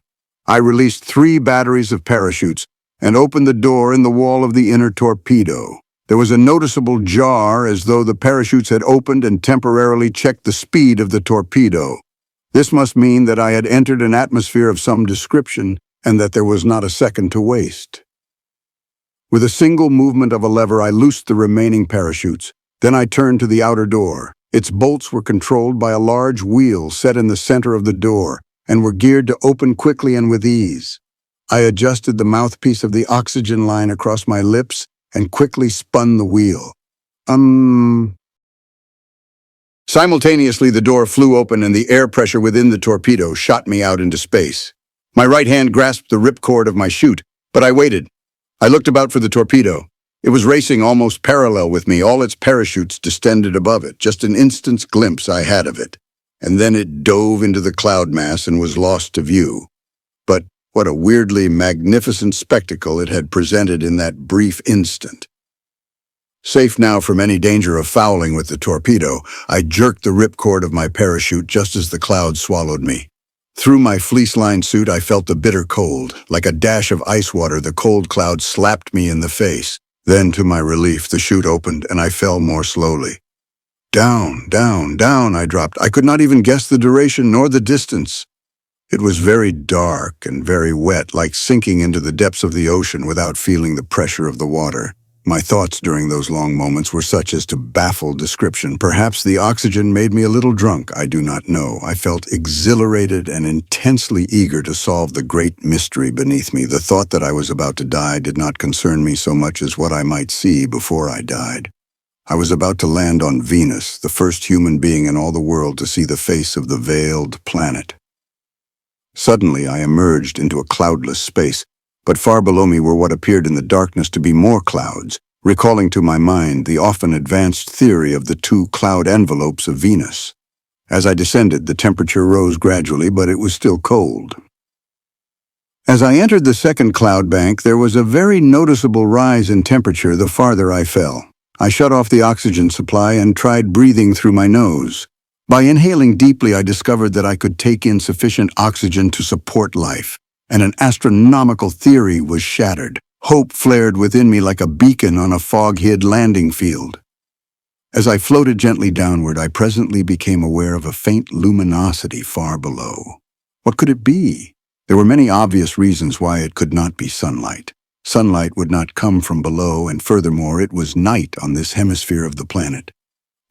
I released 3 batteries of parachutes and opened the door in the wall of the inner torpedo. There was a noticeable jar as though the parachutes had opened and temporarily checked the speed of the torpedo. This must mean that I had entered an atmosphere of some description, and that there was not a second to waste. With a single movement of a lever, I loosed the remaining parachutes. Then I turned to the outer door. Its bolts were controlled by a large wheel set in the center of the door and were geared to open quickly and with ease. I adjusted the mouthpiece of the oxygen line across my lips and quickly spun the wheel. Simultaneously, the door flew open and the air pressure within the torpedo shot me out into space. My right hand grasped the ripcord of my chute, but I waited. I looked about for the torpedo. It was racing almost parallel with me, all its parachutes distended above it. Just an instant's glimpse I had of it. And then it dove into the cloud mass and was lost to view. But what a weirdly magnificent spectacle it had presented in that brief instant. Safe now from any danger of fouling with the torpedo, I jerked the ripcord of my parachute just as the cloud swallowed me. Through my fleece-lined suit, I felt the bitter cold. Like a dash of ice water, the cold cloud slapped me in the face. Then, to my relief, the chute opened and I fell more slowly. Down, down, down I dropped. I could not even guess the duration nor the distance. It was very dark and very wet, like sinking into the depths of the ocean without feeling the pressure of the water. My thoughts during those long moments were such as to baffle description. Perhaps the oxygen made me a little drunk, I do not know. I felt exhilarated and intensely eager to solve the great mystery beneath me. The thought that I was about to die did not concern me so much as what I might see before I died. I was about to land on Venus, the first human being in all the world to see the face of the veiled planet. Suddenly, I emerged into a cloudless space, but far below me were what appeared in the darkness to be more clouds, recalling to my mind the often advanced theory of the two cloud envelopes of Venus. As I descended, the temperature rose gradually, but it was still cold. As I entered the second cloud bank, there was a very noticeable rise in temperature the farther I fell. I shut off the oxygen supply and tried breathing through my nose. By inhaling deeply, I discovered that I could take in sufficient oxygen to support life, and an astronomical theory was shattered. Hope flared within me like a beacon on a fog-hid landing field. As I floated gently downward, I presently became aware of a faint luminosity far below. What could it be? There were many obvious reasons why it could not be sunlight. Sunlight would not come from below, and furthermore, it was night on this hemisphere of the planet.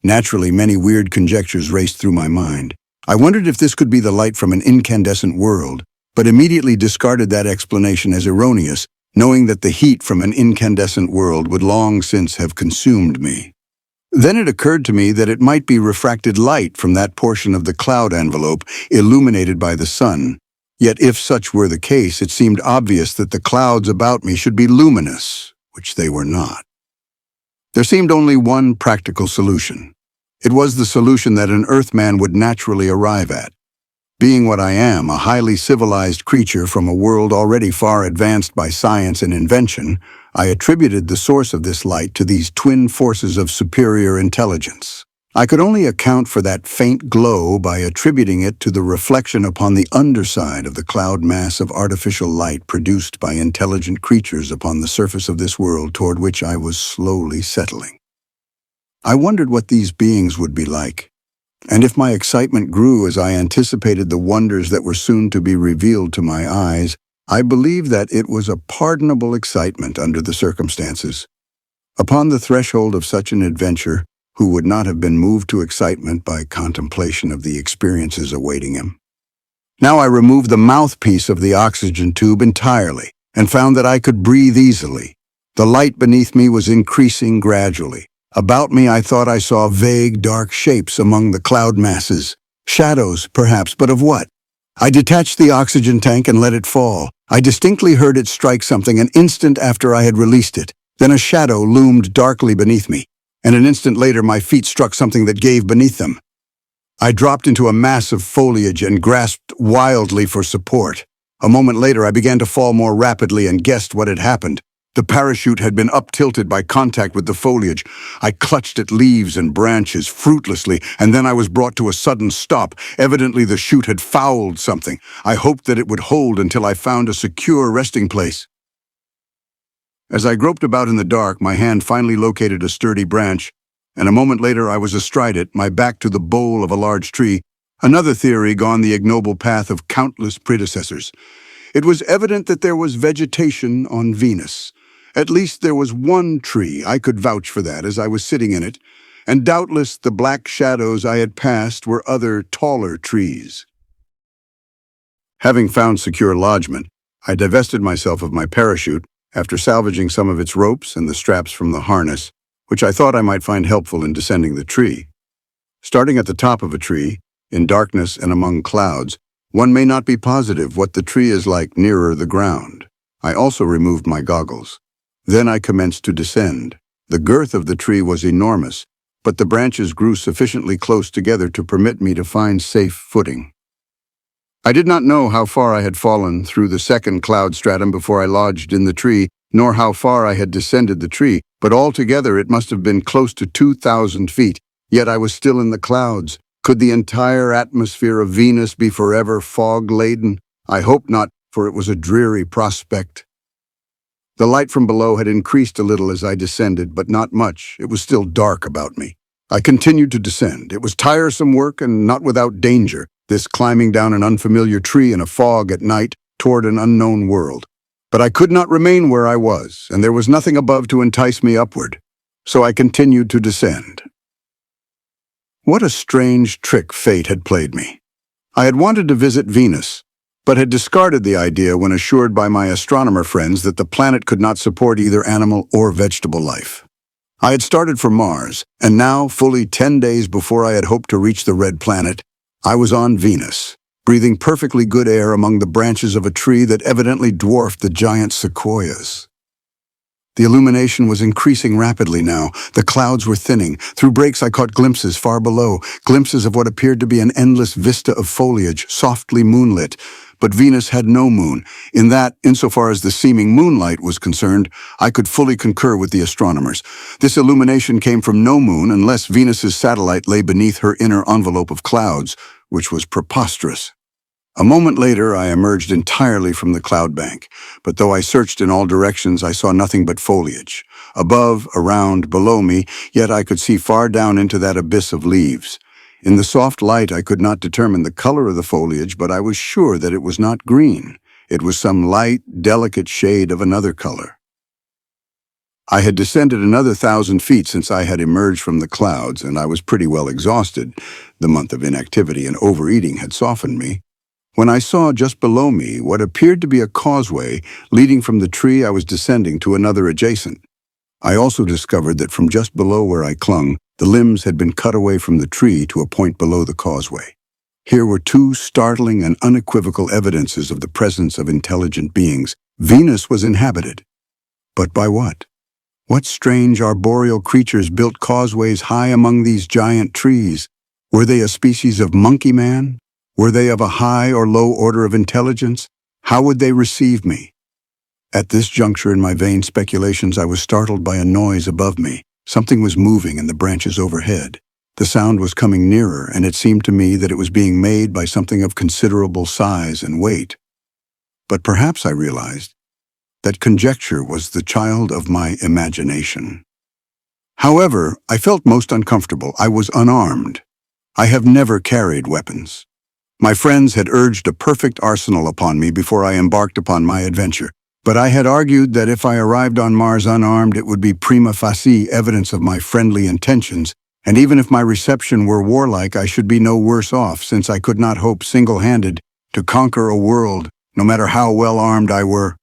Naturally, many weird conjectures raced through my mind. I wondered if this could be the light from an incandescent world, but immediately discarded that explanation as erroneous, knowing that the heat from an incandescent world would long since have consumed me. Then it occurred to me that it might be refracted light from that portion of the cloud envelope illuminated by the sun. Yet if such were the case, it seemed obvious that the clouds about me should be luminous, which they were not. There seemed only one practical solution. It was the solution that an Earthman would naturally arrive at. Being what I am, a highly civilized creature from a world already far advanced by science and invention, I attributed the source of this light to these twin forces of superior intelligence. I could only account for that faint glow by attributing it to the reflection upon the underside of the cloud mass of artificial light produced by intelligent creatures upon the surface of this world toward which I was slowly settling. I wondered what these beings would be like. And if my excitement grew as I anticipated the wonders that were soon to be revealed to my eyes, I believe that it was a pardonable excitement under the circumstances. Upon the threshold of such an adventure, who would not have been moved to excitement by contemplation of the experiences awaiting him? Now I removed the mouthpiece of the oxygen tube entirely and found that I could breathe easily. The light beneath me was increasing gradually. About me, I thought I saw vague, dark shapes among the cloud masses. Shadows, perhaps, but of what? I detached the oxygen tank and let it fall. I distinctly heard it strike something an instant after I had released it. Then a shadow loomed darkly beneath me, and an instant later my feet struck something that gave beneath them. I dropped into a mass of foliage and grasped wildly for support. A moment later, I began to fall more rapidly and guessed what had happened. The parachute had been up-tilted by contact with the foliage. I clutched at leaves and branches fruitlessly, and then I was brought to a sudden stop. Evidently, the chute had fouled something. I hoped that it would hold until I found a secure resting place. As I groped about in the dark, my hand finally located a sturdy branch, and a moment later I was astride it, my back to the bole of a large tree, another theory gone the ignoble path of countless predecessors. It was evident that there was vegetation on Venus. At least there was one tree, I could vouch for that as I was sitting in it, and doubtless the black shadows I had passed were other taller trees. Having found secure lodgment, I divested myself of my parachute after salvaging some of its ropes and the straps from the harness, which I thought I might find helpful in descending the tree. Starting at the top of a tree, in darkness and among clouds, one may not be positive what the tree is like nearer the ground. I also removed my goggles. Then I commenced to descend. The girth of the tree was enormous, but the branches grew sufficiently close together to permit me to find safe footing. I did not know how far I had fallen through the second cloud stratum before I lodged in the tree, nor how far I had descended the tree, but altogether it must have been close to 2,000 feet, yet I was still in the clouds. Could the entire atmosphere of Venus be forever fog-laden? I hope not, for it was a dreary prospect. The light from below had increased a little as I descended, but not much. It was still dark about me. I continued to descend. It was tiresome work and not without danger, this climbing down an unfamiliar tree in a fog at night toward an unknown world. But I could not remain where I was, and there was nothing above to entice me upward. So I continued to descend. What a strange trick fate had played me. I had wanted to visit Venus, but had discarded the idea when assured by my astronomer friends that the planet could not support either animal or vegetable life. I had started for Mars, and now, fully 10 days before I had hoped to reach the red planet, I was on Venus, breathing perfectly good air among the branches of a tree that evidently dwarfed the giant sequoias. The illumination was increasing rapidly now. The clouds were thinning. Through breaks I caught glimpses far below, glimpses of what appeared to be an endless vista of foliage, softly moonlit. But Venus had no moon. In that, insofar as the seeming moonlight was concerned, I could fully concur with the astronomers. This illumination came from no moon unless Venus's satellite lay beneath her inner envelope of clouds, which was preposterous. A moment later, I emerged entirely from the cloud bank, but though I searched in all directions, I saw nothing but foliage. Above, around, below me, yet I could see far down into that abyss of leaves. In the soft light, I could not determine the color of the foliage, but I was sure that it was not green. It was some light, delicate shade of another color. I had descended another 1,000 feet since I had emerged from the clouds, and I was pretty well exhausted. The month of inactivity and overeating had softened me. When I saw just below me what appeared to be a causeway leading from the tree I was descending to another adjacent. I also discovered that from just below where I clung, the limbs had been cut away from the tree to a point below the causeway. Here were two startling and unequivocal evidences of the presence of intelligent beings. Venus was inhabited. But by what? What strange arboreal creatures built causeways high among these giant trees? Were they a species of monkey man? Were they of a high or low order of intelligence? How would they receive me? At this juncture in my vain speculations, I was startled by a noise above me. Something was moving in the branches overhead. The sound was coming nearer, and it seemed to me that it was being made by something of considerable size and weight. But perhaps I realized that conjecture was the child of my imagination. However, I felt most uncomfortable. I was unarmed. I have never carried weapons. My friends had urged a perfect arsenal upon me before I embarked upon my adventure, but I had argued that if I arrived on Mars unarmed, it would be prima facie evidence of my friendly intentions, and even if my reception were warlike, I should be no worse off, since I could not hope single-handed to conquer a world, no matter how well armed I were.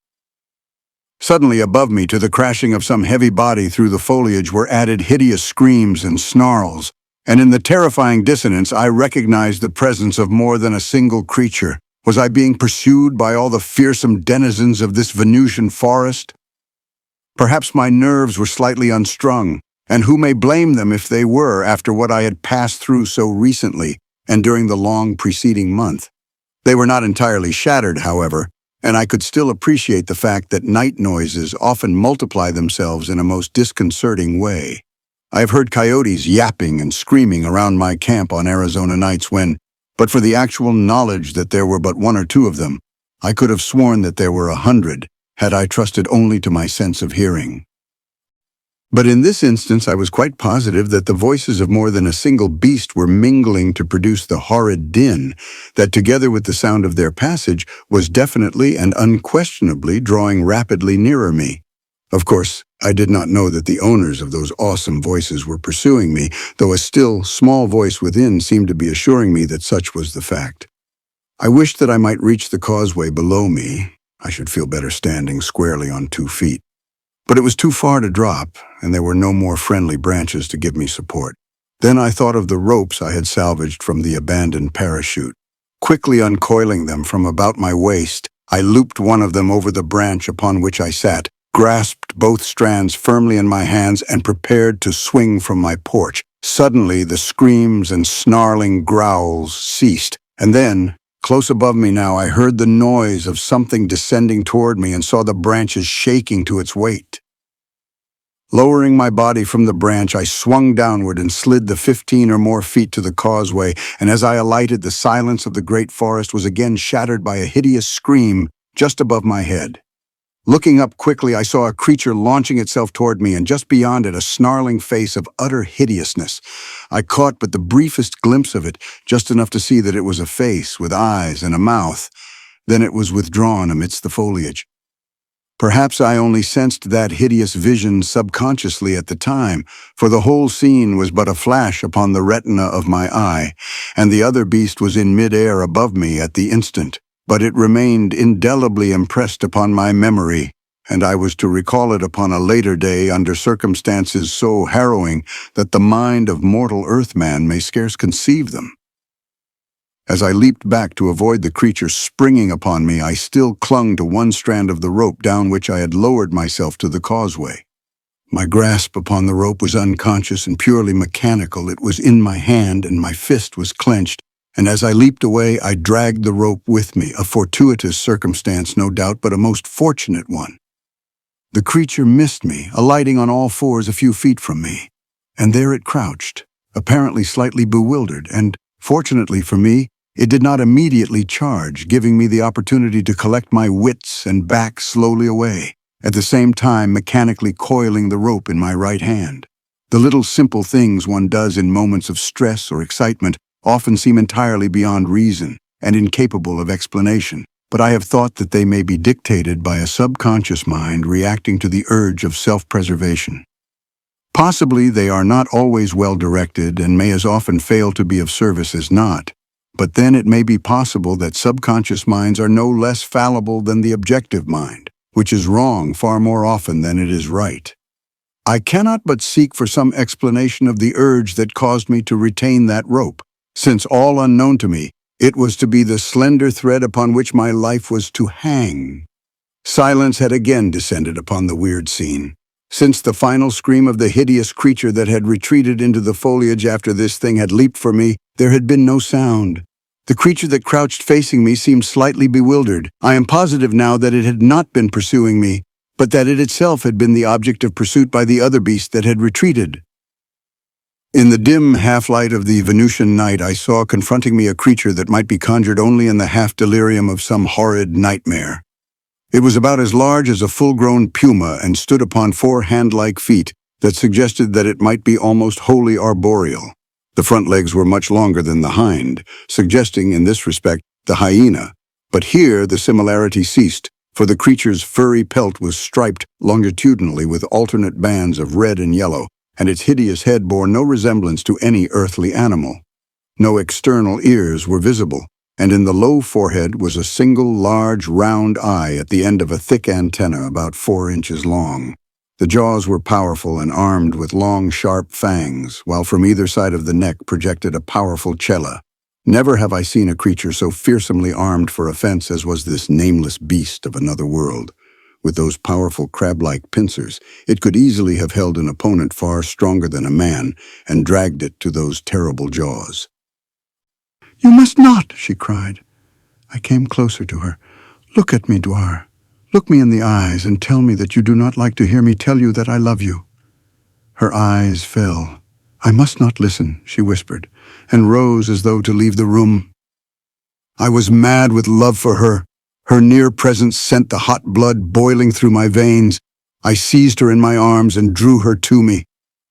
Suddenly above me, to the crashing of some heavy body through the foliage, were added hideous screams and snarls, and in the terrifying dissonance I recognized the presence of more than a single creature. Was I being pursued by all the fearsome denizens of this Venusian forest? Perhaps my nerves were slightly unstrung, and who may blame them if they were after what I had passed through so recently and during the long preceding month. They were not entirely shattered, however, and I could still appreciate the fact that night noises often multiply themselves in a most disconcerting way. I have heard coyotes yapping and screaming around my camp on Arizona nights when, but for the actual knowledge that there were but one or two of them, I could have sworn that there were 100, had I trusted only to my sense of hearing. But in this instance, I was quite positive that the voices of more than a single beast were mingling to produce the horrid din that, together with the sound of their passage, was definitely and unquestionably drawing rapidly nearer me. Of course, I did not know that the owners of those awesome voices were pursuing me, though a still, small voice within seemed to be assuring me that such was the fact. I wished that I might reach the causeway below me. I should feel better standing squarely on 2 feet. But it was too far to drop, and there were no more friendly branches to give me support. Then I thought of the ropes I had salvaged from the abandoned parachute. Quickly uncoiling them from about my waist, I looped one of them over the branch upon which I sat, grasped both strands firmly in my hands, and prepared to swing from my porch. Suddenly, the screams and snarling growls ceased, and then, close above me now, I heard the noise of something descending toward me and saw the branches shaking to its weight. Lowering my body from the branch, I swung downward and slid the 15 or more feet to the causeway, and as I alighted, the silence of the great forest was again shattered by a hideous scream just above my head. Looking up quickly, I saw a creature launching itself toward me, and just beyond it, a snarling face of utter hideousness. I caught but the briefest glimpse of it, just enough to see that it was a face with eyes and a mouth. Then it was withdrawn amidst the foliage. Perhaps I only sensed that hideous vision subconsciously at the time, for the whole scene was but a flash upon the retina of my eye, and the other beast was in mid-air above me at the instant. But it remained indelibly impressed upon my memory, and I was to recall it upon a later day under circumstances so harrowing that the mind of mortal earthman may scarce conceive them. As I leaped back to avoid the creature springing upon me, I still clung to one strand of the rope down which I had lowered myself to the causeway. My grasp upon the rope was unconscious and purely mechanical. It was in my hand, and my fist was clenched, and as I leaped away, I dragged the rope with me, a fortuitous circumstance, no doubt, but a most fortunate one. The creature missed me, alighting on all fours a few feet from me, and there it crouched, apparently slightly bewildered, and, fortunately for me, it did not immediately charge, giving me the opportunity to collect my wits and back slowly away, at the same time mechanically coiling the rope in my right hand. The little simple things one does in moments of stress or excitement often seem entirely beyond reason and incapable of explanation, but I have thought that they may be dictated by a subconscious mind reacting to the urge of self-preservation. Possibly they are not always well-directed and may as often fail to be of service as not, but then it may be possible that subconscious minds are no less fallible than the objective mind, which is wrong far more often than it is right. I cannot but seek for some explanation of the urge that caused me to retain that rope, since all unknown to me, it was to be the slender thread upon which my life was to hang. Silence had again descended upon the weird scene. Since the final scream of the hideous creature that had retreated into the foliage after this thing had leaped for me, there had been no sound. The creature that crouched facing me seemed slightly bewildered. I am positive now that it had not been pursuing me, but that it itself had been the object of pursuit by the other beast that had retreated. In the dim half-light of the Venusian night, I saw confronting me a creature that might be conjured only in the half-delirium of some horrid nightmare. It was about as large as a full-grown puma and stood upon 4 hand-like feet that suggested that it might be almost wholly arboreal. The front legs were much longer than the hind, suggesting, in this respect, the hyena. But here the similarity ceased, for the creature's furry pelt was striped longitudinally with alternate bands of red and yellow, and its hideous head bore no resemblance to any earthly animal. No external ears were visible, and in the low forehead was a single large round eye at the end of a thick antenna about 4 inches long. The jaws were powerful and armed with long, sharp fangs, while from either side of the neck projected a powerful chela. Never have I seen a creature so fearsomely armed for offense as was this nameless beast of another world. With those powerful crab-like pincers, it could easily have held an opponent far stronger than a man and dragged it to those terrible jaws. "You must not," she cried. I came closer to her. "Look at me, Dwar. Look me in the eyes and tell me that you do not like to hear me tell you that I love you." Her eyes fell. "I must not listen," she whispered, and rose as though to leave the room. I was mad with love for her. Her near presence sent the hot blood boiling through my veins. I seized her in my arms and drew her to me.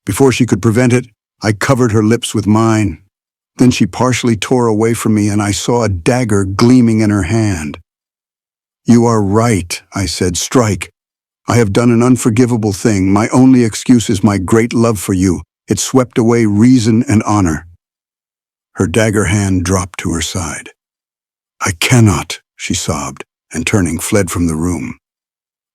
Before she could prevent it, I covered her lips with mine. Then she partially tore away from me, and I saw a dagger gleaming in her hand. "You are right," I said. "Strike. I have done an unforgivable thing. My only excuse is my great love for you. It swept away reason and honor." Her dagger hand dropped to her side. "I cannot," she sobbed, and turning, fled from the room.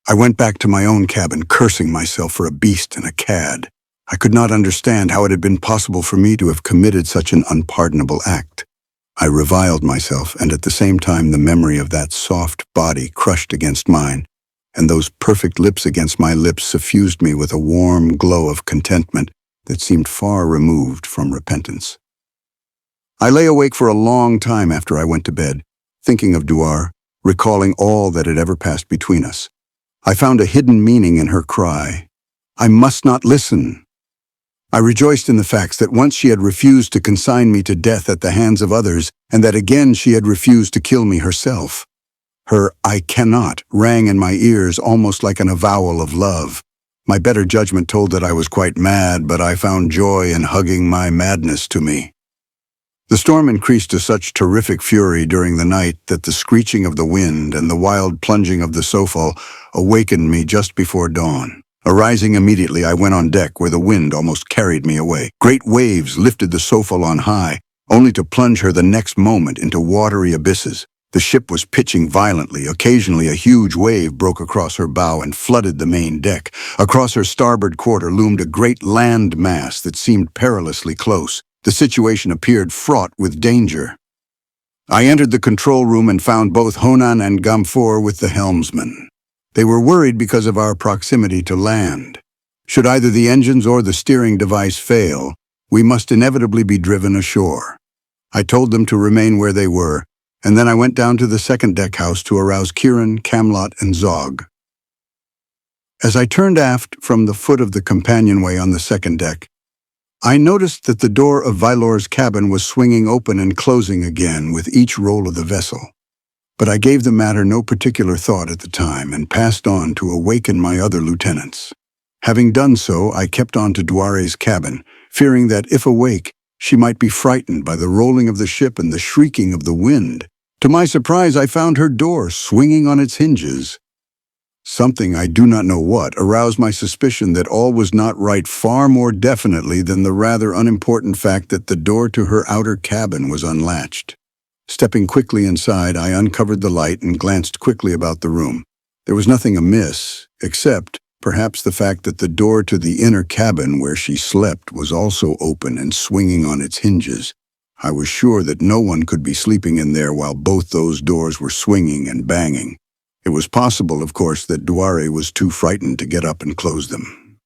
I went back to my own cabin, cursing myself for a beast and a cad. I could not understand how it had been possible for me to have committed such an unpardonable act. I reviled myself, and at the same time the memory of that soft body crushed against mine, and those perfect lips against my lips suffused me with a warm glow of contentment that seemed far removed from repentance. I lay awake for a long time after I went to bed, thinking of Duar, recalling all that had ever passed between us. I found a hidden meaning in her cry, "I must not listen." I rejoiced in the facts that once she had refused to consign me to death at the hands of others, and that again she had refused to kill me herself. Her "I cannot" rang in my ears almost like an avowal of love. My better judgment told that I was quite mad, but I found joy in hugging my madness to me. The storm increased to such terrific fury during the night that the screeching of the wind and the wild plunging of the Sofal awakened me just before dawn. Arising immediately, I went on deck where the wind almost carried me away. Great waves lifted the Sofal on high, only to plunge her the next moment into watery abysses. The ship was pitching violently. Occasionally, a huge wave broke across her bow and flooded the main deck. Across her starboard quarter loomed a great land mass that seemed perilously close. The situation appeared fraught with danger. I entered the control room and found both Honan and Gamfor with the helmsman. They were worried because of our proximity to land. Should either the engines or the steering device fail, we must inevitably be driven ashore. I told them to remain where they were, and then I went down to the second deck house to arouse Kieran, Camlot, and Zog. As I turned aft from the foot of the companionway on the second deck, I noticed that the door of Vylor's cabin was swinging open and closing again with each roll of the vessel. But I gave the matter no particular thought at the time and passed on to awaken my other lieutenants. Having done so, I kept on to Duare's cabin, fearing that if awake, she might be frightened by the rolling of the ship and the shrieking of the wind. To my surprise, I found her door swinging on its hinges. Something, I do not know what, aroused my suspicion that all was not right far more definitely than the rather unimportant fact that the door to her outer cabin was unlatched. Stepping quickly inside, I uncovered the light and glanced quickly about the room. There was nothing amiss, except perhaps the fact that the door to the inner cabin where she slept was also open and swinging on its hinges. I was sure that no one could be sleeping in there while both those doors were swinging and banging. It was possible, of course, that Duare was too frightened to get up and close them.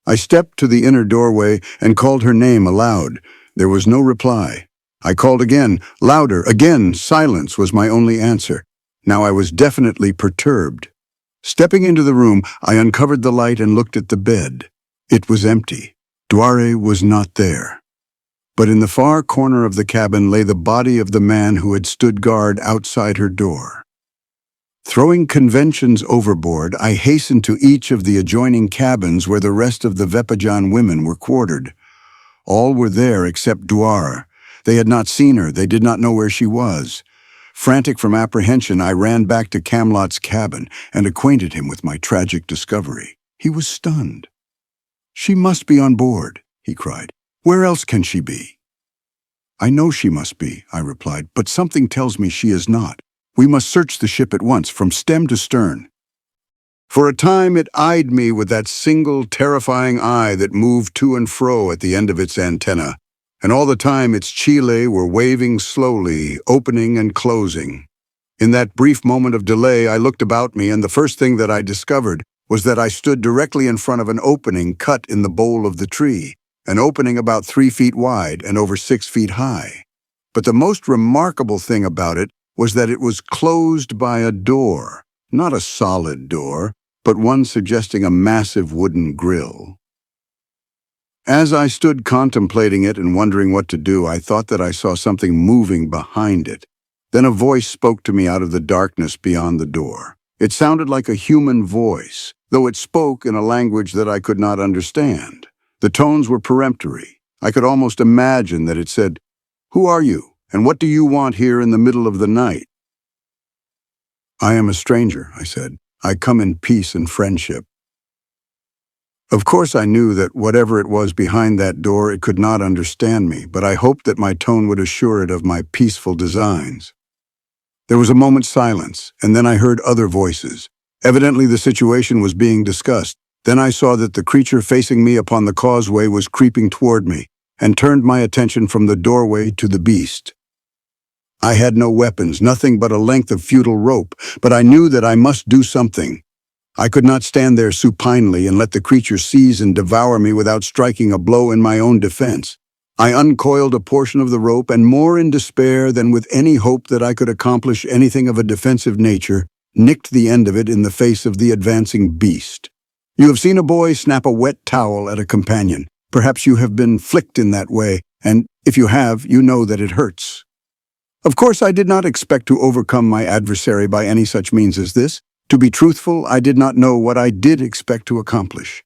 I stepped to the inner doorway and called her name aloud. There was no reply. I called again, louder, again. Silence was my only answer. Now I was definitely perturbed. Stepping into the room, I uncovered the light and looked at the bed. It was empty. Duare was not there. But in the far corner of the cabin lay the body of the man who had stood guard outside her door. Throwing conventions overboard, I hastened to each of the adjoining cabins where the rest of the Vepajan women were quartered. All were there except Duar. They had not seen her. They did not know where she was. Frantic from apprehension, I ran back to Camlot's cabin and acquainted him with my tragic discovery. He was stunned. "She must be on board," he cried. "Where else can she be?" "I know she must be," I replied, "but something tells me she is not. We must search the ship at once, from stem to stern." For a time it eyed me with that single terrifying eye that moved to and fro at the end of its antenna, and all the time its chelae were waving slowly, opening and closing. In that brief moment of delay, I looked about me, and the first thing that I discovered was that I stood directly in front of an opening cut in the bole of the tree, an opening about 3 feet wide and over 6 feet high. But the most remarkable thing about it was that it was closed by a door, not a solid door, but one suggesting a massive wooden grill. As I stood contemplating it and wondering what to do, I thought that I saw something moving behind it. Then a voice spoke to me out of the darkness beyond the door. It sounded like a human voice, though it spoke in a language that I could not understand. The tones were peremptory. I could almost imagine that it said, "Who are you, and what do you want here in the middle of the night?" "I am a stranger," I said. "I come in peace and friendship." Of course I knew that whatever it was behind that door, it could not understand me, but I hoped that my tone would assure it of my peaceful designs. There was a moment's silence, and then I heard other voices. Evidently the situation was being discussed. Then I saw that the creature facing me upon the causeway was creeping toward me, and turned my attention from the doorway to the beast. I had no weapons, nothing but a length of futile rope, but I knew that I must do something. I could not stand there supinely and let the creature seize and devour me without striking a blow in my own defense. I uncoiled a portion of the rope, and more in despair than with any hope that I could accomplish anything of a defensive nature, nicked the end of it in the face of the advancing beast. You have seen a boy snap a wet towel at a companion. Perhaps you have been flicked in that way, and if you have, you know that it hurts. Of course, I did not expect to overcome my adversary by any such means as this. To be truthful, I did not know what I did expect to accomplish.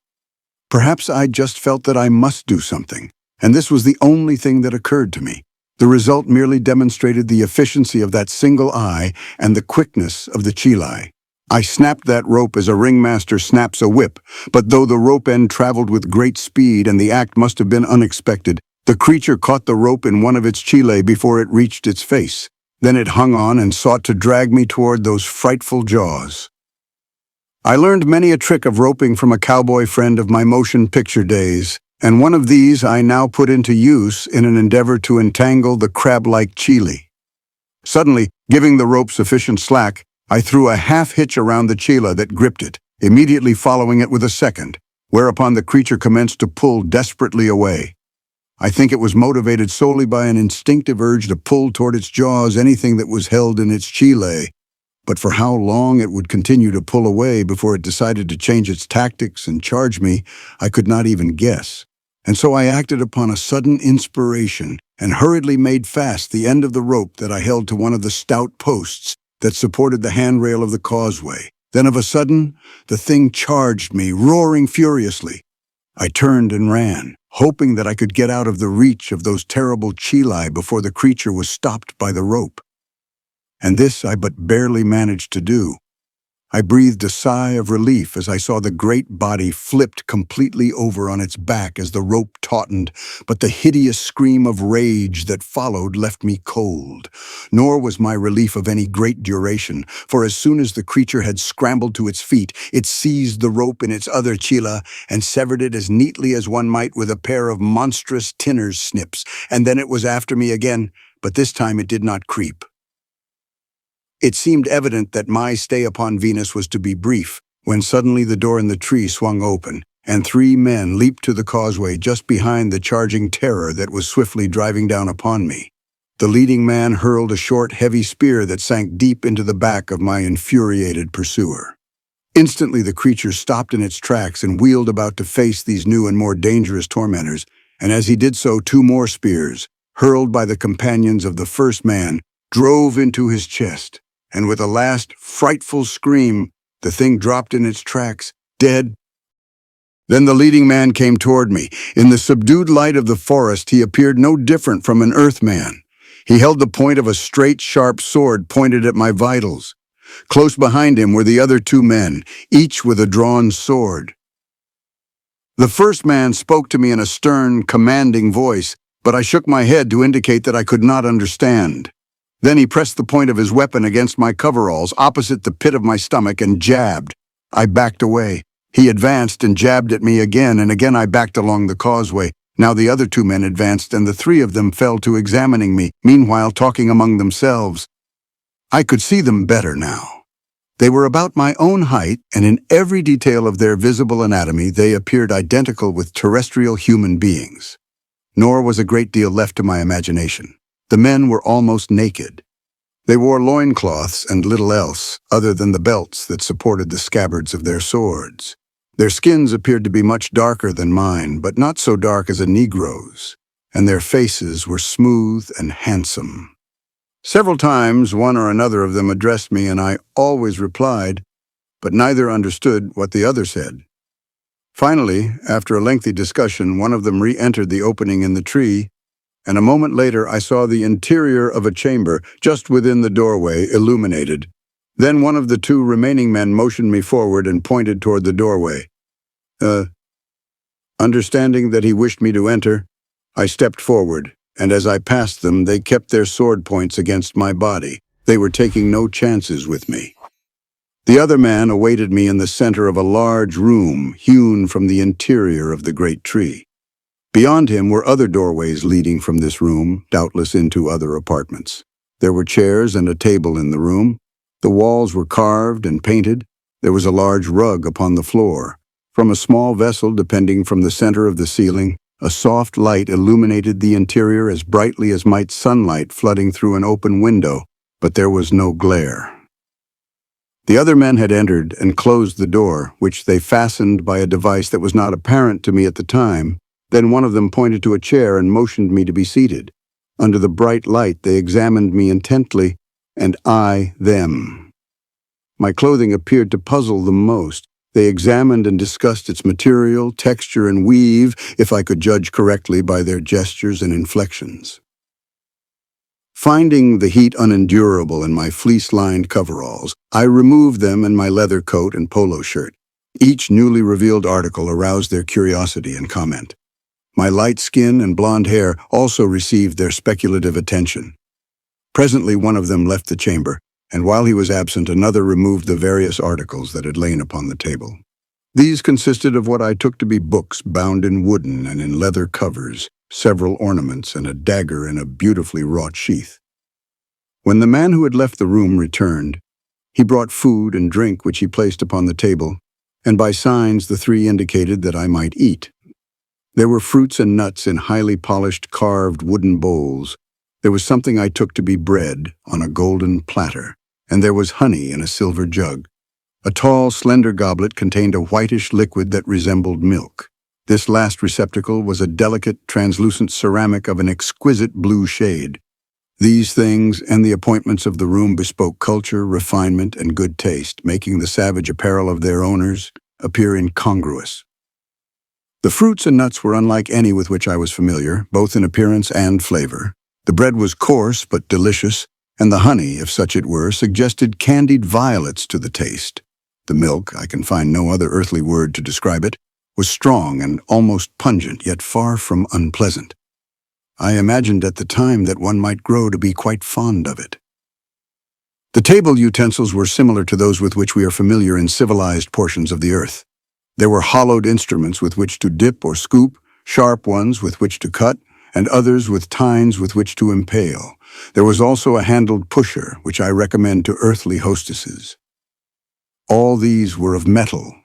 Perhaps I just felt that I must do something, and this was the only thing that occurred to me. The result merely demonstrated the efficiency of that single eye and the quickness of the chili. I snapped that rope as a ringmaster snaps a whip, but though the rope end traveled with great speed and the act must have been unexpected, the creature caught the rope in one of its chili before it reached its face. Then it hung on and sought to drag me toward those frightful jaws. I learned many a trick of roping from a cowboy friend of my motion picture days, and one of these I now put into use in an endeavor to entangle the crab-like chili. Suddenly, giving the rope sufficient slack, I threw a half-hitch around the chili that gripped it, immediately following it with a second, whereupon the creature commenced to pull desperately away. I think it was motivated solely by an instinctive urge to pull toward its jaws anything that was held in its chili. But for how long it would continue to pull away before it decided to change its tactics and charge me, I could not even guess. And so I acted upon a sudden inspiration and hurriedly made fast the end of the rope that I held to one of the stout posts that supported the handrail of the causeway. Then of a sudden, the thing charged me, roaring furiously. I turned and ran, hoping that I could get out of the reach of those terrible chili before the creature was stopped by the rope. And this I but barely managed to do. I breathed a sigh of relief as I saw the great body flipped completely over on its back as the rope tautened, but the hideous scream of rage that followed left me cold. Nor was my relief of any great duration, for as soon as the creature had scrambled to its feet, it seized the rope in its other chila and severed it as neatly as one might with a pair of monstrous tinner's snips, and then it was after me again, but this time it did not creep. It seemed evident that my stay upon Venus was to be brief, when suddenly the door in the tree swung open, and 3 men leaped to the causeway just behind the charging terror that was swiftly driving down upon me. The leading man hurled a short, heavy spear that sank deep into the back of my infuriated pursuer. Instantly the creature stopped in its tracks and wheeled about to face these new and more dangerous tormentors, and as he did so 2 more spears, hurled by the companions of the first man, drove into his chest. And with a last frightful scream, the thing dropped in its tracks, dead. Then the leading man came toward me. In the subdued light of the forest, he appeared no different from an earthman. He held the point of a straight, sharp sword pointed at my vitals. Close behind him were the other 2 men, each with a drawn sword. The first man spoke to me in a stern, commanding voice, but I shook my head to indicate that I could not understand. Then he pressed the point of his weapon against my coveralls, opposite the pit of my stomach, and jabbed. I backed away. He advanced and jabbed at me again, and again I backed along the causeway. Now the other 2 men advanced, and the 3 of them fell to examining me, meanwhile talking among themselves. I could see them better now. They were about my own height, and in every detail of their visible anatomy they appeared identical with terrestrial human beings. Nor was a great deal left to my imagination. The men were almost naked. They wore loincloths and little else, other than the belts that supported the scabbards of their swords. Their skins appeared to be much darker than mine, but not so dark as a Negro's, and their faces were smooth and handsome. Several times one or another of them addressed me, and I always replied, but neither understood what the other said. Finally, after a lengthy discussion, one of them re-entered the opening in the tree, and a moment later I saw the interior of a chamber just within the doorway illuminated. Then one of the two remaining men motioned me forward and pointed toward the doorway. Understanding that he wished me to enter, I stepped forward, and as I passed them, they kept their sword points against my body. They were taking no chances with me. The other man awaited me in the center of a large room hewn from the interior of the great tree. Beyond him were other doorways leading from this room, doubtless into other apartments. There were chairs and a table in the room. The walls were carved and painted. There was a large rug upon the floor. From a small vessel depending from the center of the ceiling, a soft light illuminated the interior as brightly as might sunlight flooding through an open window, but there was no glare. The other men had entered and closed the door, which they fastened by a device that was not apparent to me at the time. Then one of them pointed to a chair and motioned me to be seated. Under the bright light, they examined me intently, and I them. My clothing appeared to puzzle them most. They examined and discussed its material, texture, and weave, if I could judge correctly by their gestures and inflections. Finding the heat unendurable in my fleece-lined coveralls, I removed them and my leather coat and polo shirt. Each newly revealed article aroused their curiosity and comment. My light skin and blonde hair also received their speculative attention. Presently one of them left the chamber, and while he was absent, another removed the various articles that had lain upon the table. These consisted of what I took to be books bound in wooden and in leather covers, several ornaments, and a dagger in a beautifully wrought sheath. When the man who had left the room returned, he brought food and drink which he placed upon the table, and by signs the three indicated that I might eat. There were fruits and nuts in highly polished carved wooden bowls. There was something I took to be bread on a golden platter, and there was honey in a silver jug. A tall, slender goblet contained a whitish liquid that resembled milk. This last receptacle was a delicate, translucent ceramic of an exquisite blue shade. These things and the appointments of the room bespoke culture, refinement, and good taste, making the savage apparel of their owners appear incongruous. The fruits and nuts were unlike any with which I was familiar, both in appearance and flavor. The bread was coarse but delicious, and the honey, if such it were, suggested candied violets to the taste. The milk, I can find no other earthly word to describe it, was strong and almost pungent, yet far from unpleasant. I imagined at the time that one might grow to be quite fond of it. The table utensils were similar to those with which we are familiar in civilized portions of the earth. There were hollowed instruments with which to dip or scoop, sharp ones with which to cut, and others with tines with which to impale. There was also a handled pusher, which I recommend to earthly hostesses. All these were of metal.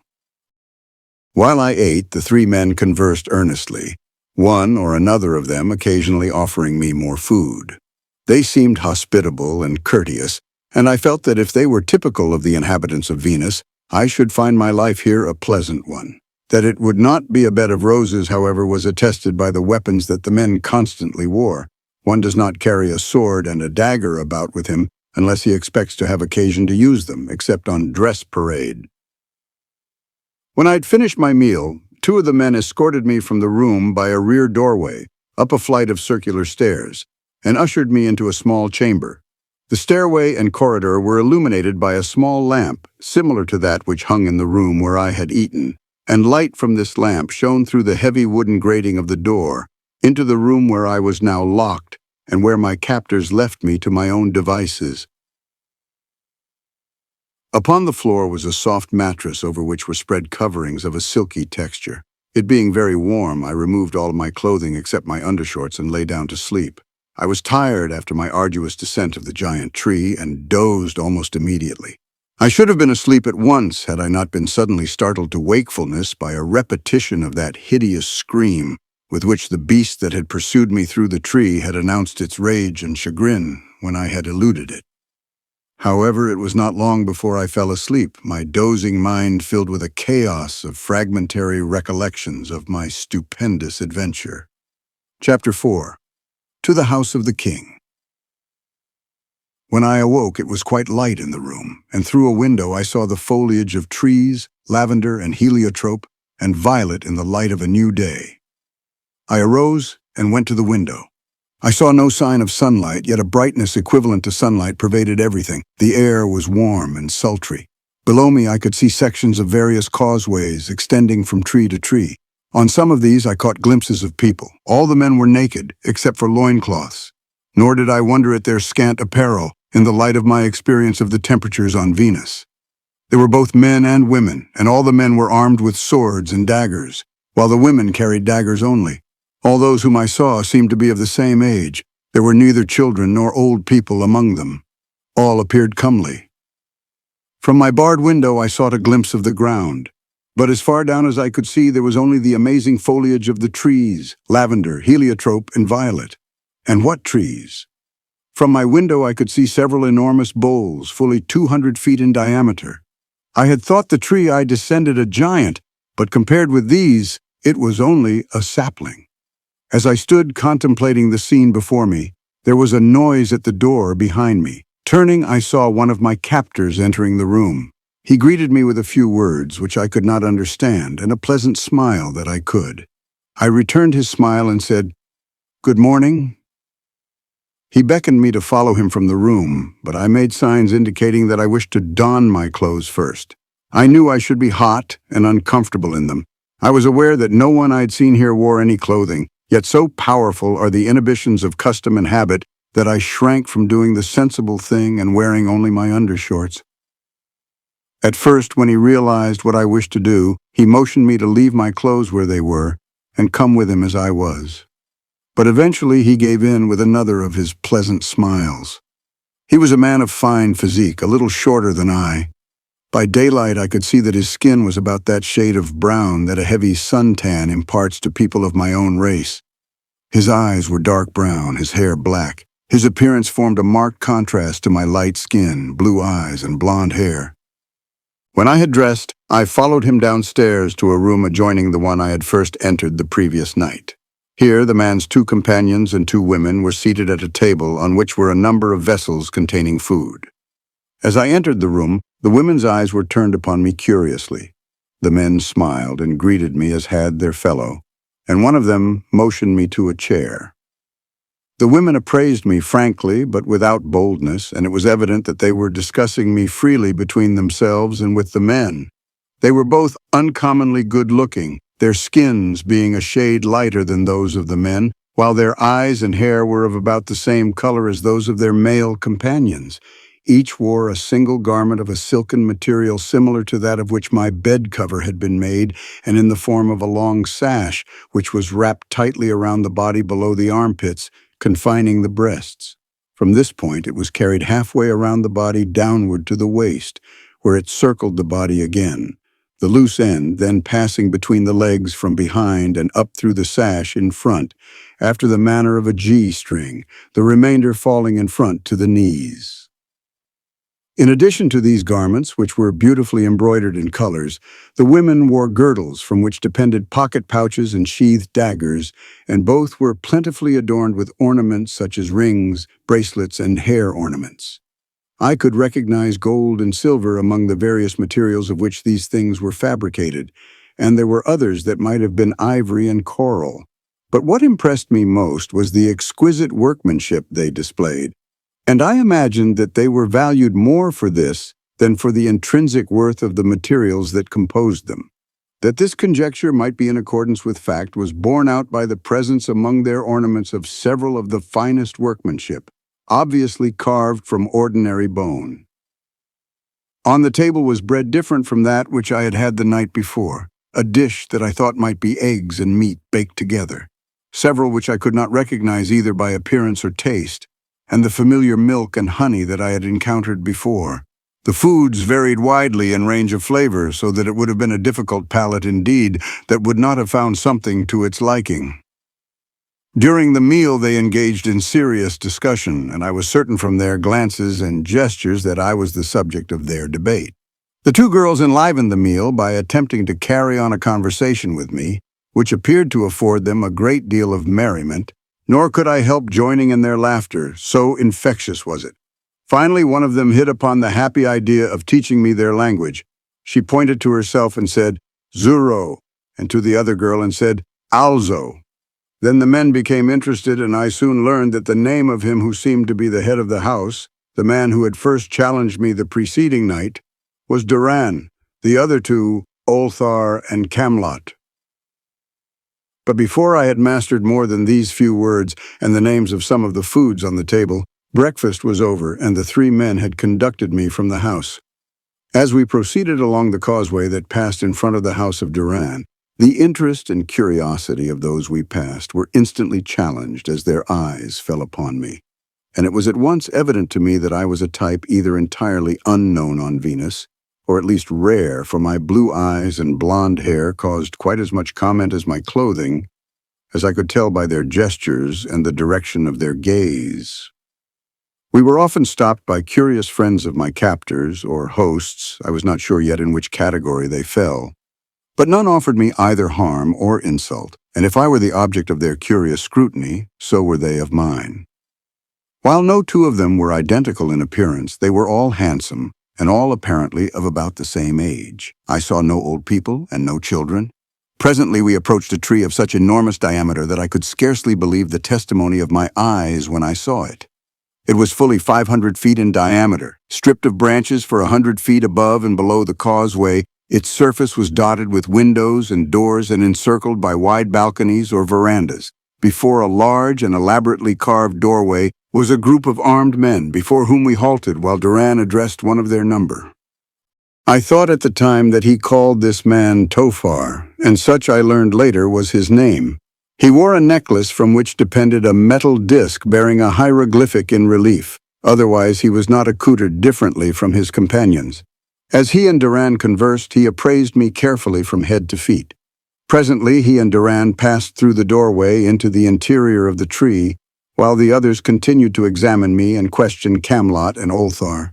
While I ate, the three men conversed earnestly, one or another of them occasionally offering me more food. They seemed hospitable and courteous, and I felt that if they were typical of the inhabitants of Venus, I should find my life here a pleasant one. That it would not be a bed of roses, however, was attested by the weapons that the men constantly wore. One does not carry a sword and a dagger about with him unless he expects to have occasion to use them, except on dress parade. When I'd finished my meal, two of the men escorted me from the room by a rear doorway, up a flight of circular stairs, and ushered me into a small chamber. The stairway and corridor were illuminated by a small lamp, similar to that which hung in the room where I had eaten, and light from this lamp shone through the heavy wooden grating of the door into the room where I was now locked and where my captors left me to my own devices. Upon the floor was a soft mattress over which were spread coverings of a silky texture. It being very warm, I removed all of my clothing except my undershorts and lay down to sleep. I was tired after my arduous descent of the giant tree and dozed almost immediately. I should have been asleep at once had I not been suddenly startled to wakefulness by a repetition of that hideous scream with which the beast that had pursued me through the tree had announced its rage and chagrin when I had eluded it. However, it was not long before I fell asleep, my dozing mind filled with a chaos of fragmentary recollections of my stupendous adventure. Chapter 4. To the House of the King. When I awoke, it was quite light in the room, and through a window I saw the foliage of trees, lavender and heliotrope, and violet in the light of a new day. I arose and went to the window. I saw no sign of sunlight, yet a brightness equivalent to sunlight pervaded everything. The air was warm and sultry. Below me I could see sections of various causeways extending from tree to tree. On some of these I caught glimpses of people. All the men were naked, except for loincloths. Nor did I wonder at their scant apparel, in the light of my experience of the temperatures on Venus. There were both men and women, and all the men were armed with swords and daggers, while the women carried daggers only. All those whom I saw seemed to be of the same age. There were neither children nor old people among them. All appeared comely. From my barred window I sought a glimpse of the ground, but as far down as I could see there was only the amazing foliage of the trees, lavender, heliotrope, and violet. And what trees! From my window I could see several enormous boles, fully 200 feet in diameter. I had thought the tree I descended a giant, but compared with these, it was only a sapling. As I stood contemplating the scene before me, there was a noise at the door behind me. Turning, I saw one of my captors entering the room. He greeted me with a few words which I could not understand, and a pleasant smile that I could. I returned his smile and said, "Good morning." He beckoned me to follow him from the room, but I made signs indicating that I wished to don my clothes first. I knew I should be hot and uncomfortable in them. I was aware that no one I'd seen here wore any clothing, yet so powerful are the inhibitions of custom and habit that I shrank from doing the sensible thing and wearing only my undershorts. At first, when he realized what I wished to do, he motioned me to leave my clothes where they were and come with him as I was. But eventually he gave in with another of his pleasant smiles. He was a man of fine physique, a little shorter than I. By daylight I could see that his skin was about that shade of brown that a heavy suntan imparts to people of my own race. His eyes were dark brown, his hair black. His appearance formed a marked contrast to my light skin, blue eyes, and blonde hair. When I had dressed, I followed him downstairs to a room adjoining the one I had first entered the previous night. Here, the man's 2 companions and 2 women were seated at a table on which were a number of vessels containing food. As I entered the room, the women's eyes were turned upon me curiously. The men smiled and greeted me as had their fellow, and one of them motioned me to a chair. The women appraised me frankly, but without boldness, and it was evident that they were discussing me freely between themselves and with the men. They were both uncommonly good-looking, their skins being a shade lighter than those of the men, while their eyes and hair were of about the same color as those of their male companions. Each wore a single garment of a silken material similar to that of which my bed cover had been made, and in the form of a long sash, which was wrapped tightly around the body below the armpits, confining the breasts. From this point it was carried halfway around the body downward to the waist, where it circled the body again, the loose end then passing between the legs from behind and up through the sash in front, after the manner of a G-string, the remainder falling in front to the knees. In addition to these garments, which were beautifully embroidered in colors, the women wore girdles from which depended pocket pouches and sheathed daggers, and both were plentifully adorned with ornaments such as rings, bracelets, and hair ornaments. I could recognize gold and silver among the various materials of which these things were fabricated, and there were others that might have been ivory and coral. But what impressed me most was the exquisite workmanship they displayed, and I imagined that they were valued more for this than for the intrinsic worth of the materials that composed them. That this conjecture might be in accordance with fact was borne out by the presence among their ornaments of several of the finest workmanship, obviously carved from ordinary bone. On the table was bread different from that which I had had the night before, a dish that I thought might be eggs and meat baked together, several which I could not recognize either by appearance or taste, and the familiar milk and honey that I had encountered before. The foods varied widely in range of flavor, so that it would have been a difficult palate indeed that would not have found something to its liking. During the meal they engaged in serious discussion, and I was certain from their glances and gestures that I was the subject of their debate. The 2 girls enlivened the meal by attempting to carry on a conversation with me, which appeared to afford them a great deal of merriment, nor could I help joining in their laughter, so infectious was it. Finally, one of them hit upon the happy idea of teaching me their language. She pointed to herself and said, Zuro, and to the other girl and said, Alzo. Then the men became interested, and I soon learned that the name of him who seemed to be the head of the house, the man who had first challenged me the preceding night, was Duran, the other two, Olthar and Camlot. But before I had mastered more than these few words and the names of some of the foods on the table, breakfast was over, and the three men had conducted me from the house. As we proceeded along the causeway that passed in front of the house of Duran, the interest and curiosity of those we passed were instantly challenged as their eyes fell upon me, and it was at once evident to me that I was a type either entirely unknown on Venus, or at least rare, for my blue eyes and blonde hair caused quite as much comment as my clothing, as I could tell by their gestures and the direction of their gaze. We were often stopped by curious friends of my captors, or hosts, I was not sure yet in which category they fell. But none offered me either harm or insult, and if I were the object of their curious scrutiny, so were they of mine. While no two of them were identical in appearance, they were all handsome, and all apparently of about the same age. I saw no old people and no children. Presently we approached a tree of such enormous diameter that I could scarcely believe the testimony of my eyes when I saw it. It was fully 500 feet in diameter, stripped of branches for 100 feet above and below the causeway. Its surface was dotted with windows and doors and encircled by wide balconies or verandas. Before a large and elaborately carved doorway was a group of armed men before whom we halted while Duran addressed one of their number. I thought at the time that he called this man Tofar, and such I learned later was his name. He wore a necklace from which depended a metal disc bearing a hieroglyphic in relief. Otherwise, he was not accoutred differently from his companions. As he and Duran conversed, he appraised me carefully from head to feet. Presently, he and Duran passed through the doorway into the interior of the tree, while the others continued to examine me and question Camlot and Olthar.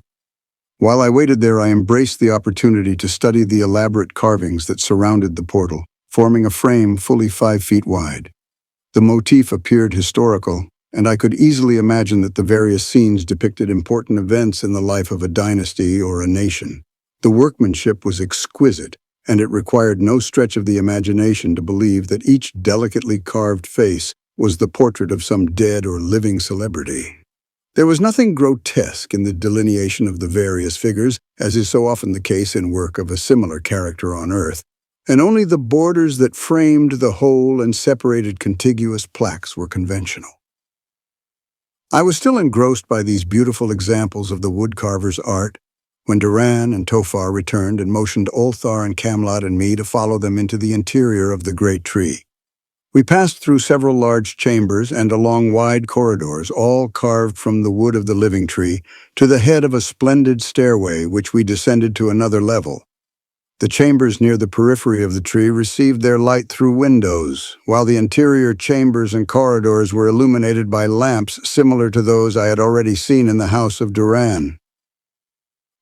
While I waited there, I embraced the opportunity to study the elaborate carvings that surrounded the portal, forming a frame fully 5 feet wide. The motif appeared historical, and I could easily imagine that the various scenes depicted important events in the life of a dynasty or a nation. The workmanship was exquisite, and it required no stretch of the imagination to believe that each delicately carved face was the portrait of some dead or living celebrity. There was nothing grotesque in the delineation of the various figures, as is so often the case in work of a similar character on Earth, and only the borders that framed the whole and separated contiguous plaques were conventional. I was still engrossed by these beautiful examples of the woodcarver's art when Duran and Tofar returned and motioned Olthar and Camlot and me to follow them into the interior of the great tree. We passed through several large chambers and along wide corridors, all carved from the wood of the living tree, to the head of a splendid stairway which we descended to another level. The chambers near the periphery of the tree received their light through windows, while the interior chambers and corridors were illuminated by lamps similar to those I had already seen in the house of Duran.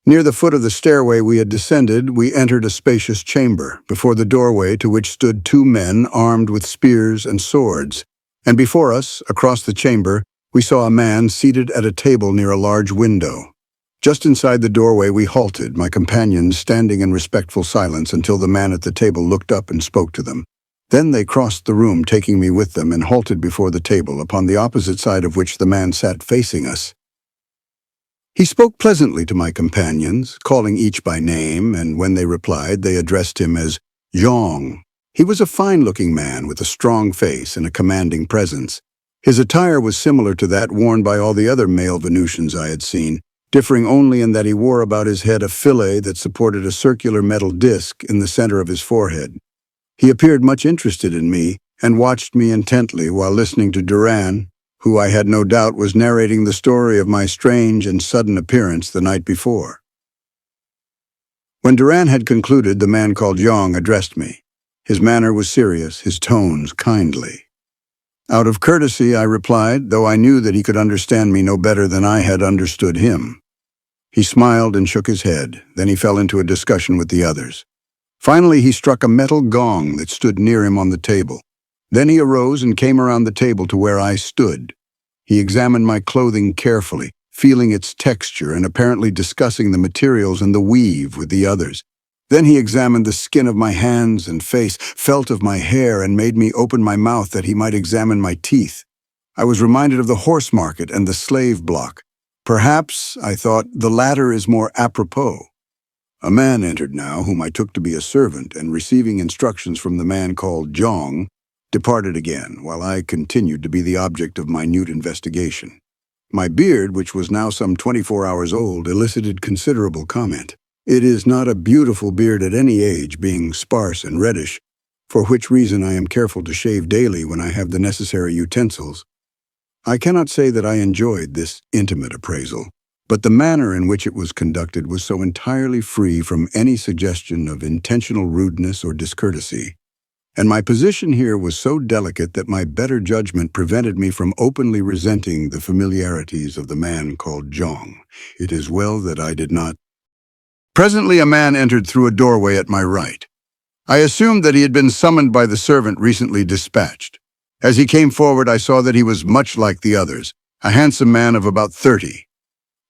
Near the foot of the stairway we had descended, we entered a spacious chamber, before the doorway to which stood 2 men armed with spears and swords, and before us, across the chamber, we saw a man seated at a table near a large window. Just inside the doorway we halted, my companions standing in respectful silence until the man at the table looked up and spoke to them. Then they crossed the room, taking me with them, and halted before the table, upon the opposite side of which the man sat facing us. He spoke pleasantly to my companions, calling each by name, and when they replied, they addressed him as Zhang. He was a fine-looking man with a strong face and a commanding presence. His attire was similar to that worn by all the other male Venusians I had seen, differing only in that he wore about his head a fillet that supported a circular metal disc in the center of his forehead. He appeared much interested in me and watched me intently while listening to Duran, who I had no doubt was narrating the story of my strange and sudden appearance the night before. When Duran had concluded, the man called Zhang addressed me. His manner was serious, his tones kindly. Out of courtesy, I replied, though I knew that he could understand me no better than I had understood him. He smiled and shook his head. Then he fell into a discussion with the others. Finally, he struck a metal gong that stood near him on the table. Then he arose and came around the table to where I stood. He examined my clothing carefully, feeling its texture and apparently discussing the materials and the weave with the others. Then he examined the skin of my hands and face, felt of my hair, and made me open my mouth that he might examine my teeth. I was reminded of the horse market and the slave block. Perhaps, I thought, the latter is more apropos. A man entered now, whom I took to be a servant, and receiving instructions from the man called Jong, departed again, while I continued to be the object of minute investigation. My beard, which was now some 24 hours old, elicited considerable comment. It is not a beautiful beard at any age, being sparse and reddish, for which reason I am careful to shave daily when I have the necessary utensils. I cannot say that I enjoyed this intimate appraisal, but the manner in which it was conducted was so entirely free from any suggestion of intentional rudeness or discourtesy, and my position here was so delicate that my better judgment prevented me from openly resenting the familiarities of the man called Jong. It is well that I did not. Presently a man entered through a doorway at my right. I assumed that he had been summoned by the servant recently dispatched. As he came forward, I saw that he was much like the others, a handsome man of about 30.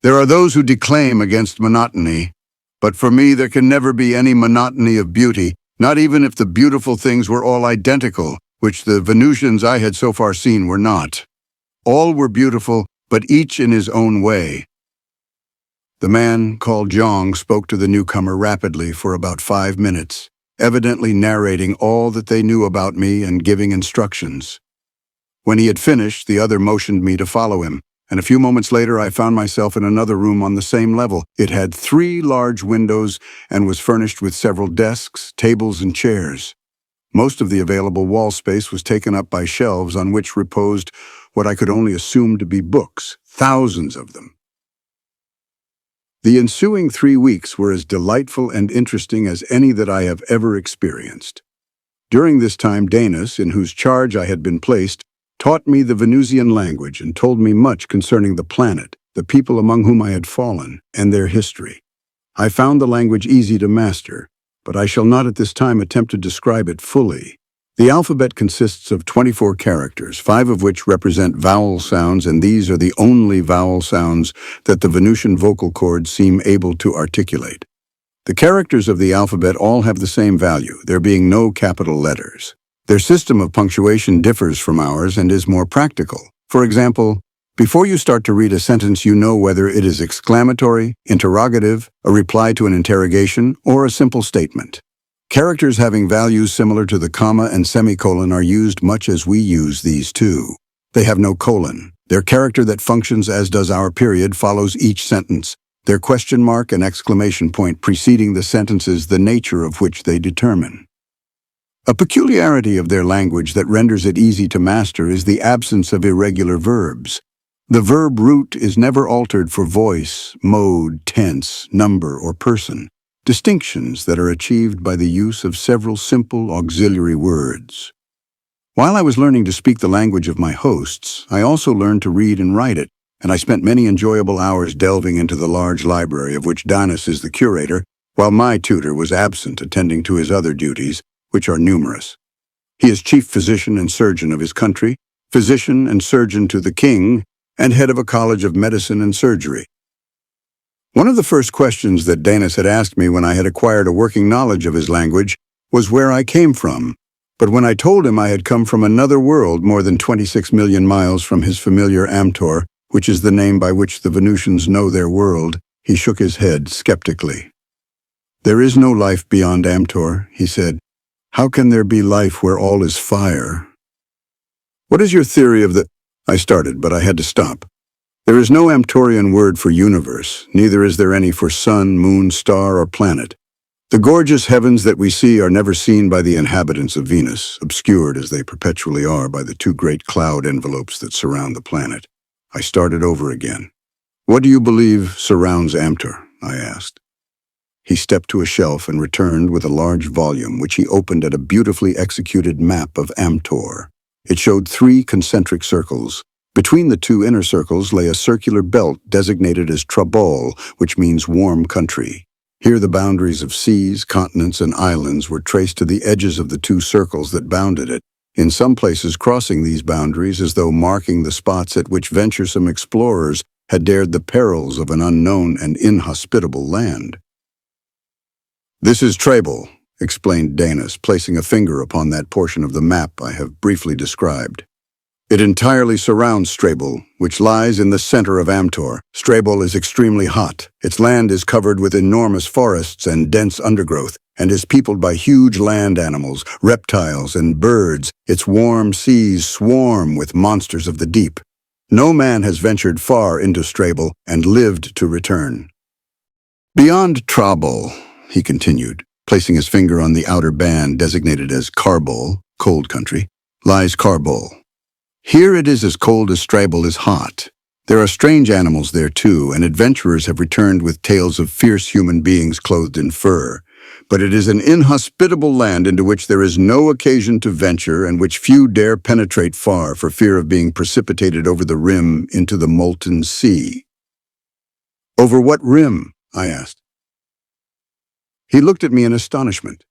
There are those who declaim against monotony, but for me there can never be any monotony of beauty, not even if the beautiful things were all identical, which the Venusians I had so far seen were not. All were beautiful, but each in his own way. The man called Jong spoke to the newcomer rapidly for about 5 minutes, evidently narrating all that they knew about me and giving instructions. When he had finished, the other motioned me to follow him, and a few moments later I found myself in another room on the same level. It had 3 large windows and was furnished with several desks, tables, and chairs. Most of the available wall space was taken up by shelves on which reposed what I could only assume to be books, thousands of them. The ensuing 3 weeks were as delightful and interesting as any that I have ever experienced. During this time, Danis, in whose charge I had been placed, taught me the Venusian language and told me much concerning the planet, the people among whom I had fallen, and their history. I found the language easy to master, but I shall not at this time attempt to describe it fully. The alphabet consists of 24 characters, 5 of which represent vowel sounds, and these are the only vowel sounds that the Venusian vocal cords seem able to articulate. The characters of the alphabet all have the same value, there being no capital letters. Their system of punctuation differs from ours and is more practical. For example, before you start to read a sentence, you know whether it is exclamatory, interrogative, a reply to an interrogation, or a simple statement. Characters having values similar to the comma and semicolon are used much as we use these too. They have no colon. Their character that functions as does our period follows each sentence. Their question mark and exclamation point preceding the sentences, the nature of which they determine. A peculiarity of their language that renders it easy to master is the absence of irregular verbs. The verb root is never altered for voice, mode, tense, number, or person, distinctions that are achieved by the use of several simple auxiliary words. While I was learning to speak the language of my hosts, I also learned to read and write it, and I spent many enjoyable hours delving into the large library of which Danis is the curator, while my tutor was absent attending to his other duties, which are numerous. He is chief physician and surgeon of his country, physician and surgeon to the king, and head of a college of medicine and surgery. One of the first questions that Danis had asked me when I had acquired a working knowledge of his language was where I came from, but when I told him I had come from another world more than 26 million miles from his familiar Amtor, which is the name by which the Venusians know their world, he shook his head skeptically. "There is no life beyond Amtor," he said. "How can there be life where all is fire?" "What is your theory of the—" I started, but I had to stop. There is no Amtorian word for universe, neither is there any for sun, moon, star, or planet. The gorgeous heavens that we see are never seen by the inhabitants of Venus, obscured as they perpetually are by the 2 great cloud envelopes that surround the planet. I started over again. "What do you believe surrounds Amtor?" I asked. He stepped to a shelf and returned with a large volume, which he opened at a beautifully executed map of Amtor. It showed 3 concentric circles. Between the 2 inner circles lay a circular belt designated as Trabol, which means warm country. Here the boundaries of seas, continents, and islands were traced to the edges of the 2 circles that bounded it, in some places crossing these boundaries as though marking the spots at which venturesome explorers had dared the perils of an unknown and inhospitable land. "This is Trable," explained Danis, placing a finger upon that portion of the map I have briefly described. "It entirely surrounds Strable, which lies in the center of Amtor. Strable is extremely hot. Its land is covered with enormous forests and dense undergrowth, and is peopled by huge land animals, reptiles, and birds. Its warm seas swarm with monsters of the deep. No man has ventured far into Strable and lived to return." "Beyond Trable," he continued, placing his finger on the outer band designated as Carbol, cold country, "lies Carbol. Here it is as cold as Strable is hot. There are strange animals there too, and adventurers have returned with tales of fierce human beings clothed in fur. But it is an inhospitable land into which there is no occasion to venture and which few dare penetrate far for fear of being precipitated over the rim into the molten sea." "Over what rim?" I asked. He looked at me in astonishment.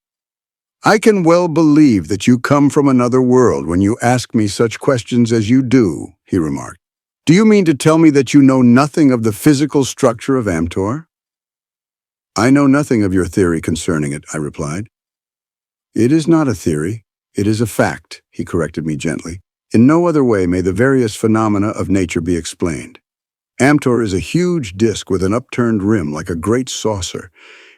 "I can well believe that you come from another world when you ask me such questions as you do," he remarked. "Do you mean to tell me that you know nothing of the physical structure of Amtor?" "I know nothing of your theory concerning it," I replied. "It is not a theory. It is a fact," he corrected me gently. "In no other way may the various phenomena of nature be explained. Amtor is a huge disk with an upturned rim like a great saucer.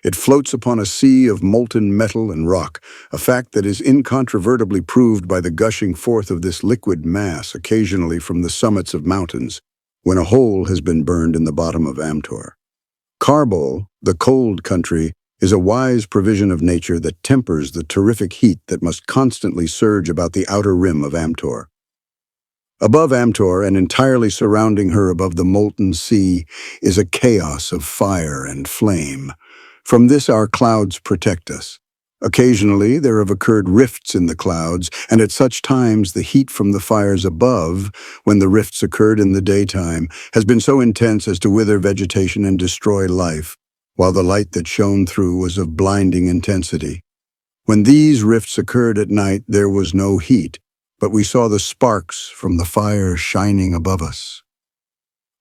It floats upon a sea of molten metal and rock, a fact that is incontrovertibly proved by the gushing forth of this liquid mass occasionally from the summits of mountains, when a hole has been burned in the bottom of Amtor. Carbol, the cold country, is a wise provision of nature that tempers the terrific heat that must constantly surge about the outer rim of Amtor. Above Amtor, and entirely surrounding her above the molten sea, is a chaos of fire and flame. From this our clouds protect us. Occasionally there have occurred rifts in the clouds, and at such times the heat from the fires above, when the rifts occurred in the daytime, has been so intense as to wither vegetation and destroy life, while the light that shone through was of blinding intensity. When these rifts occurred at night, there was no heat, but we saw the sparks from the fire shining above us.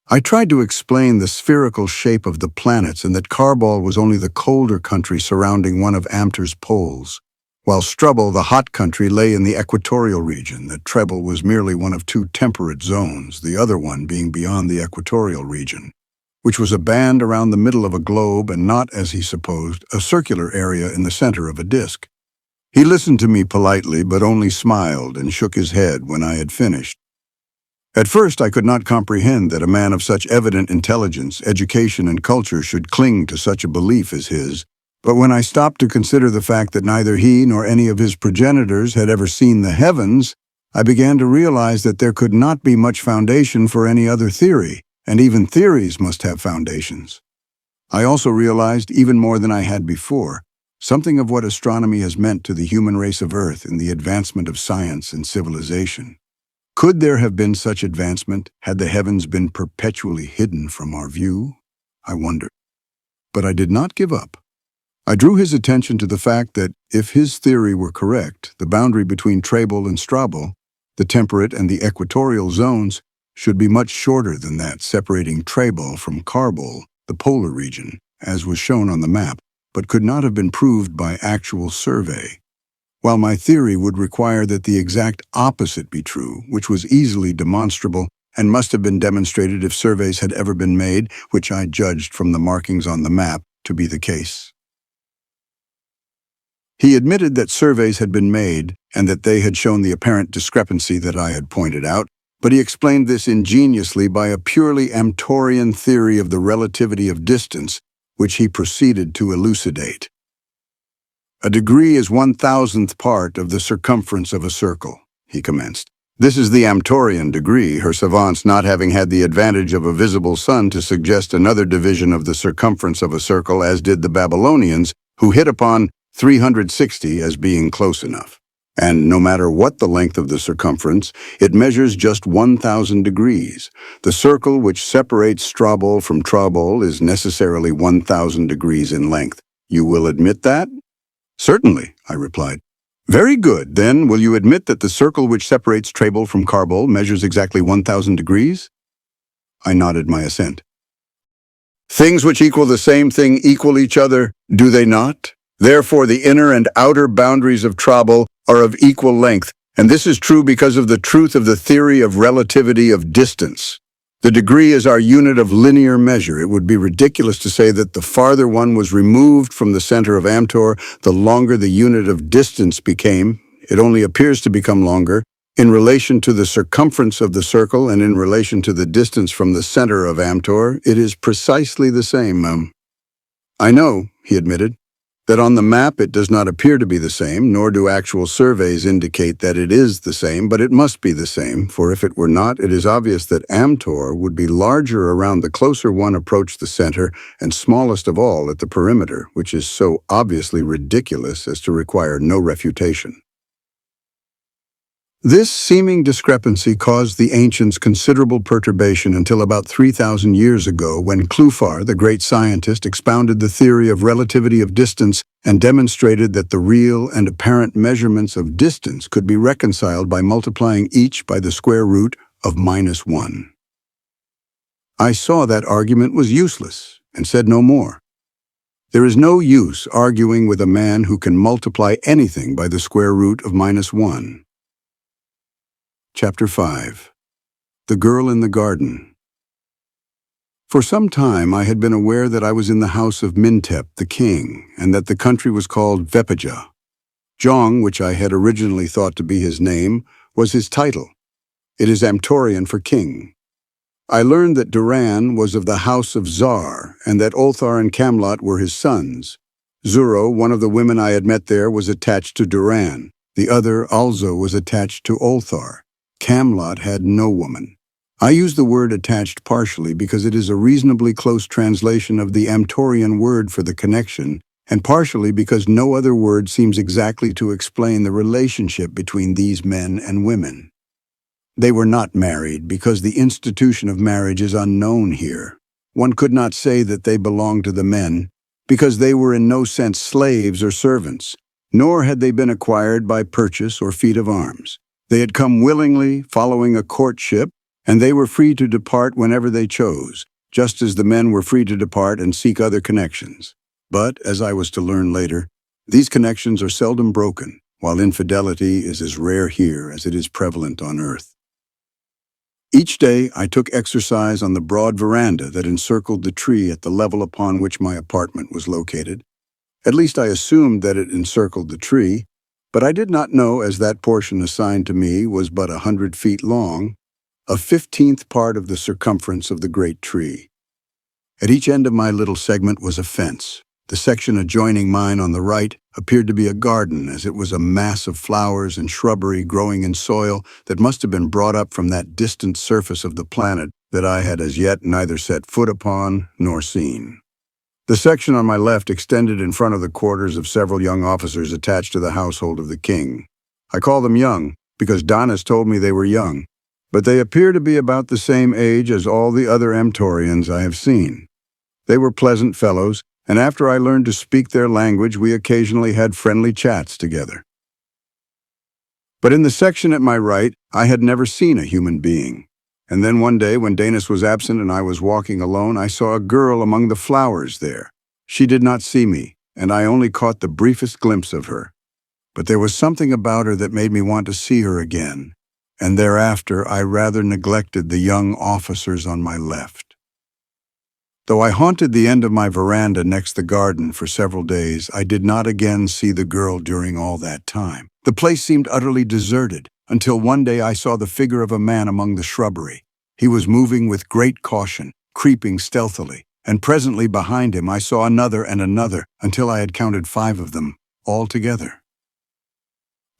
I tried to explain the spherical shape of the planets and that Carbol was only the colder country surrounding one of Amtor's poles, while Strubble, the hot country, lay in the equatorial region, that Treble was merely one of two temperate zones, the other one being beyond the equatorial region, which was a band around the middle of a globe and not, as he supposed, a circular area in the center of a disk. He listened to me politely, but only smiled and shook his head when I had finished. At first, I could not comprehend that a man of such evident intelligence, education, and culture should cling to such a belief as his, but when I stopped to consider the fact that neither he nor any of his progenitors had ever seen the heavens, I began to realize that there could not be much foundation for any other theory, and even theories must have foundations. I also realized, even more than I had before, something of what astronomy has meant to the human race of Earth in the advancement of science and civilization. Could there have been such advancement had the heavens been perpetually hidden from our view? I wondered. But I did not give up. I drew his attention to the fact that, if his theory were correct, the boundary between Trable and Strabo, the temperate and the equatorial zones, should be much shorter than that separating Trable from Carbol, the polar region, as was shown on the map, but could not have been proved by actual survey. While my theory would require that the exact opposite be true, which was easily demonstrable and must have been demonstrated if surveys had ever been made, which I judged from the markings on the map to be the case. He admitted that surveys had been made and that they had shown the apparent discrepancy that I had pointed out, but he explained this ingeniously by a purely Amtorian theory of the relativity of distance, which he proceeded to elucidate. "A degree is 1,000th part of the circumference of a circle," he commenced. "This is the Amtorian degree, her savants not having had the advantage of a visible sun to suggest another division of the circumference of a circle, as did the Babylonians, who hit upon 360 as being close enough. And no matter what the length of the circumference, it measures just 1,000 degrees. The circle which separates Strabo from Trabol is necessarily 1,000 degrees in length. You will admit that?" "Certainly," I replied. "Very good. Then will you admit that the circle which separates Trable from Carbol measures exactly 1,000 degrees?" I nodded my assent. Things which equal the same thing equal each other, do they not? Therefore, the inner and outer boundaries of trouble are of equal length, and this is true because of the truth of the theory of relativity of distance. The degree is our unit of linear measure. It would be ridiculous to say that the farther one was removed from the center of Amtor, the longer the unit of distance became. It only appears to become longer. In relation to the circumference of the circle and in relation to the distance from the center of Amtor, it is precisely the same. I know, he admitted, that on the map it does not appear to be the same, nor do actual surveys indicate that it is the same, but it must be the same, for if it were not, it is obvious that Amtor would be larger around the closer one approached the center and smallest of all at the perimeter, which is so obviously ridiculous as to require no refutation. This seeming discrepancy caused the ancients considerable perturbation until about 3,000 years ago when Clufar, the great scientist, expounded the theory of relativity of distance and demonstrated that the real and apparent measurements of distance could be reconciled by multiplying each by the square root of -1. I saw that argument was useless and said no more. There is no use arguing with a man who can multiply anything by the square root of -1. Chapter 5. The Girl in the Garden. For some time I had been aware that I was in the house of Mintep, the king, and that the country was called Vepaja. Jong, which I had originally thought to be his name, was his title. It is Amtorian for king. I learned that Duran was of the house of Zar, and that Ulthar and Camlot were his sons. Zuro, one of the women I had met there, was attached to Duran. The other, also, was attached to Ulthar. Camlot had no woman. I use the word attached partially because it is a reasonably close translation of the Amtorian word for the connection, and partially because no other word seems exactly to explain the relationship between these men and women. They were not married because the institution of marriage is unknown here. One could not say that they belonged to the men because they were in no sense slaves or servants, nor had they been acquired by purchase or feat of arms. They had come willingly, following a courtship, and they were free to depart whenever they chose, just as the men were free to depart and seek other connections. But, as I was to learn later, these connections are seldom broken, while infidelity is as rare here as it is prevalent on earth. Each day I took exercise on the broad veranda that encircled the tree at the level upon which my apartment was located. At least I assumed that it encircled the tree, but I did not know, as that portion assigned to me was but 100 feet long, a 15th part of the circumference of the great tree. At each end of my little segment was a fence. The section adjoining mine on the right appeared to be a garden, as it was a mass of flowers and shrubbery growing in soil that must have been brought up from that distant surface of the planet that I had as yet neither set foot upon nor seen. The section on my left extended in front of the quarters of several young officers attached to the household of the king. I call them young because Donis told me they were young, but they appear to be about the same age as all the other Amtorians I have seen. They were pleasant fellows, and after I learned to speak their language, we occasionally had friendly chats together. But in the section at my right, I had never seen a human being. And then one day, when Danis was absent and I was walking alone, I saw a girl among the flowers there. She did not see me, and I only caught the briefest glimpse of her. But there was something about her that made me want to see her again, and thereafter I rather neglected the young officers on my left. Though I haunted the end of my veranda next the garden for several days, I did not again see the girl during all that time. The place seemed utterly deserted, until one day I saw the figure of a man among the shrubbery. He was moving with great caution, creeping stealthily, and presently behind him I saw another and another, until I had counted 5 of them, all together.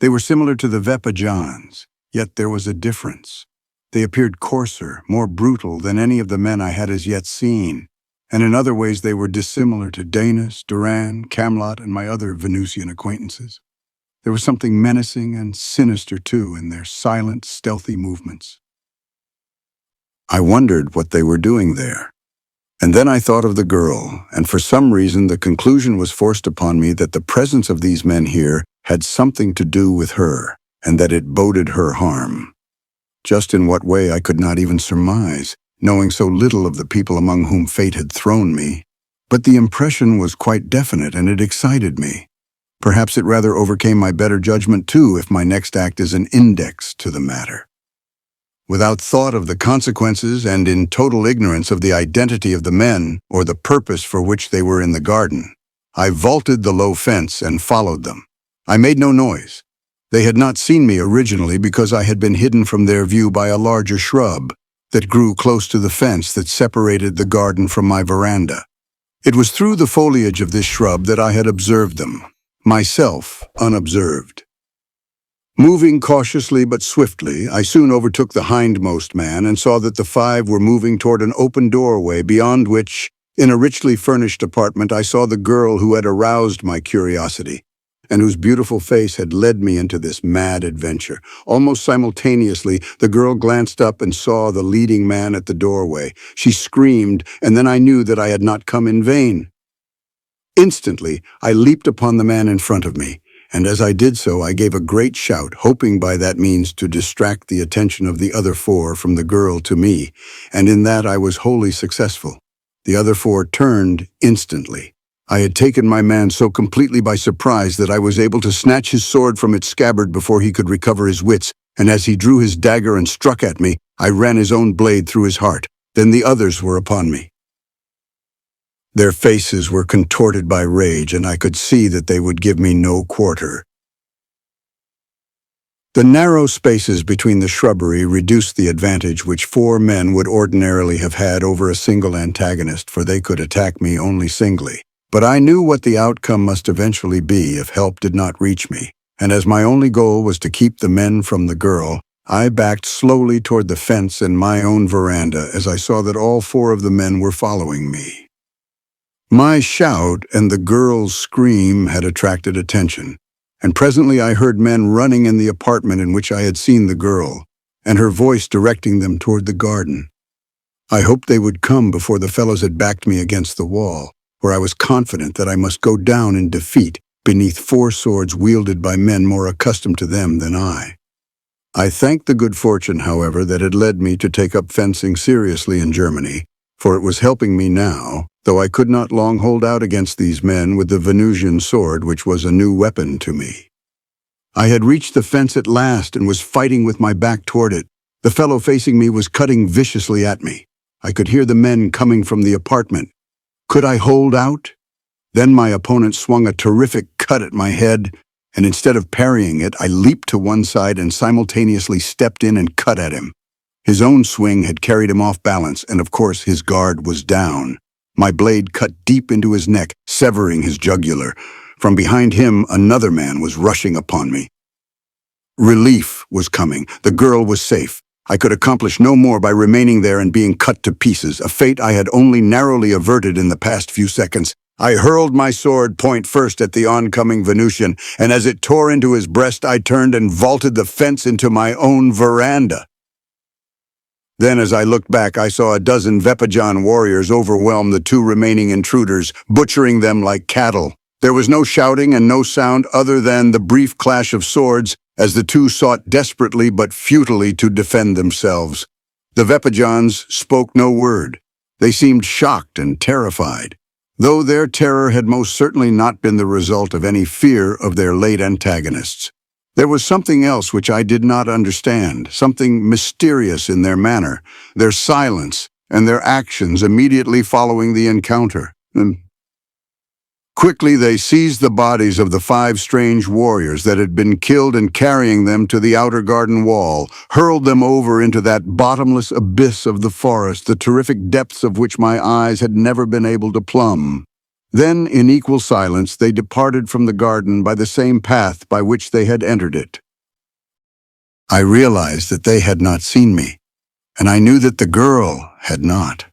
They were similar to the Vepajans, yet there was a difference. They appeared coarser, more brutal than any of the men I had as yet seen, and in other ways they were dissimilar to Danis, Duran, Camlot, and my other Venusian acquaintances. There was something menacing and sinister, too, in their silent, stealthy movements. I wondered what they were doing there. And then I thought of the girl, and for some reason the conclusion was forced upon me that the presence of these men here had something to do with her, and that it boded her harm. Just in what way I could not even surmise, knowing so little of the people among whom fate had thrown me. But the impression was quite definite, and it excited me. Perhaps it rather overcame my better judgment, too, if my next act is an index to the matter. Without thought of the consequences and in total ignorance of the identity of the men or the purpose for which they were in the garden, I vaulted the low fence and followed them. I made no noise. They had not seen me originally because I had been hidden from their view by a larger shrub that grew close to the fence that separated the garden from my veranda. It was through the foliage of this shrub that I had observed them, myself unobserved. Moving cautiously but swiftly, I soon overtook the hindmost man and saw that the five were moving toward an open doorway beyond which, in a richly furnished apartment, I saw the girl who had aroused my curiosity and whose beautiful face had led me into this mad adventure. Almost simultaneously, the girl glanced up and saw the leading man at the doorway. She screamed, and then I knew that I had not come in vain. Instantly, I leaped upon the man in front of me, and as I did so, I gave a great shout, hoping by that means to distract the attention of the other four from the girl to me, and in that I was wholly successful. The other four turned instantly. I had taken my man so completely by surprise that I was able to snatch his sword from its scabbard before he could recover his wits, and as he drew his dagger and struck at me, I ran his own blade through his heart. Then the others were upon me. Their faces were contorted by rage, and I could see that they would give me no quarter. The narrow spaces between the shrubbery reduced the advantage which four men would ordinarily have had over a single antagonist, for they could attack me only singly. But I knew what the outcome must eventually be if help did not reach me, and as my only goal was to keep the men from the girl, I backed slowly toward the fence and my own veranda as I saw that all four of the men were following me. My shout and the girl's scream had attracted attention, and presently I heard men running in the apartment in which I had seen the girl, and her voice directing them toward the garden. I hoped they would come before the fellows had backed me against the wall, for I was confident that I must go down in defeat beneath four swords wielded by men more accustomed to them than I. I thanked the good fortune, however, that had led me to take up fencing seriously in Germany, for it was helping me now, though I could not long hold out against these men with the Venusian sword, which was a new weapon to me. I had reached the fence at last and was fighting with my back toward it. The fellow facing me was cutting viciously at me. I could hear the men coming from the apartment. Could I hold out? Then my opponent swung a terrific cut at my head, and instead of parrying it, I leaped to one side and simultaneously stepped in and cut at him. His own swing had carried him off balance, and of course his guard was down. My blade cut deep into his neck, severing his jugular. From behind him, another man was rushing upon me. Relief was coming. The girl was safe. I could accomplish no more by remaining there and being cut to pieces, a fate I had only narrowly averted in the past few seconds. I hurled my sword point first at the oncoming Venusian, and as it tore into his breast, I turned and vaulted the fence into my own veranda. Then, as I looked back, I saw a dozen Vepajan warriors overwhelm the two remaining intruders, butchering them like cattle. There was no shouting and no sound other than the brief clash of swords as the two sought desperately but futilely to defend themselves. The Vepajans spoke no word. They seemed shocked and terrified, though their terror had most certainly not been the result of any fear of their late antagonists. There was something else which I did not understand, something mysterious in their manner, their silence, and their actions immediately following the encounter. Quickly they seized the bodies of the five strange warriors that had been killed and carrying them to the outer garden wall, hurled them over into that bottomless abyss of the forest, the terrific depths of which my eyes had never been able to plumb. Then, in equal silence, they departed from the garden by the same path by which they had entered it. I realized that they had not seen me, and I knew that the girl had not.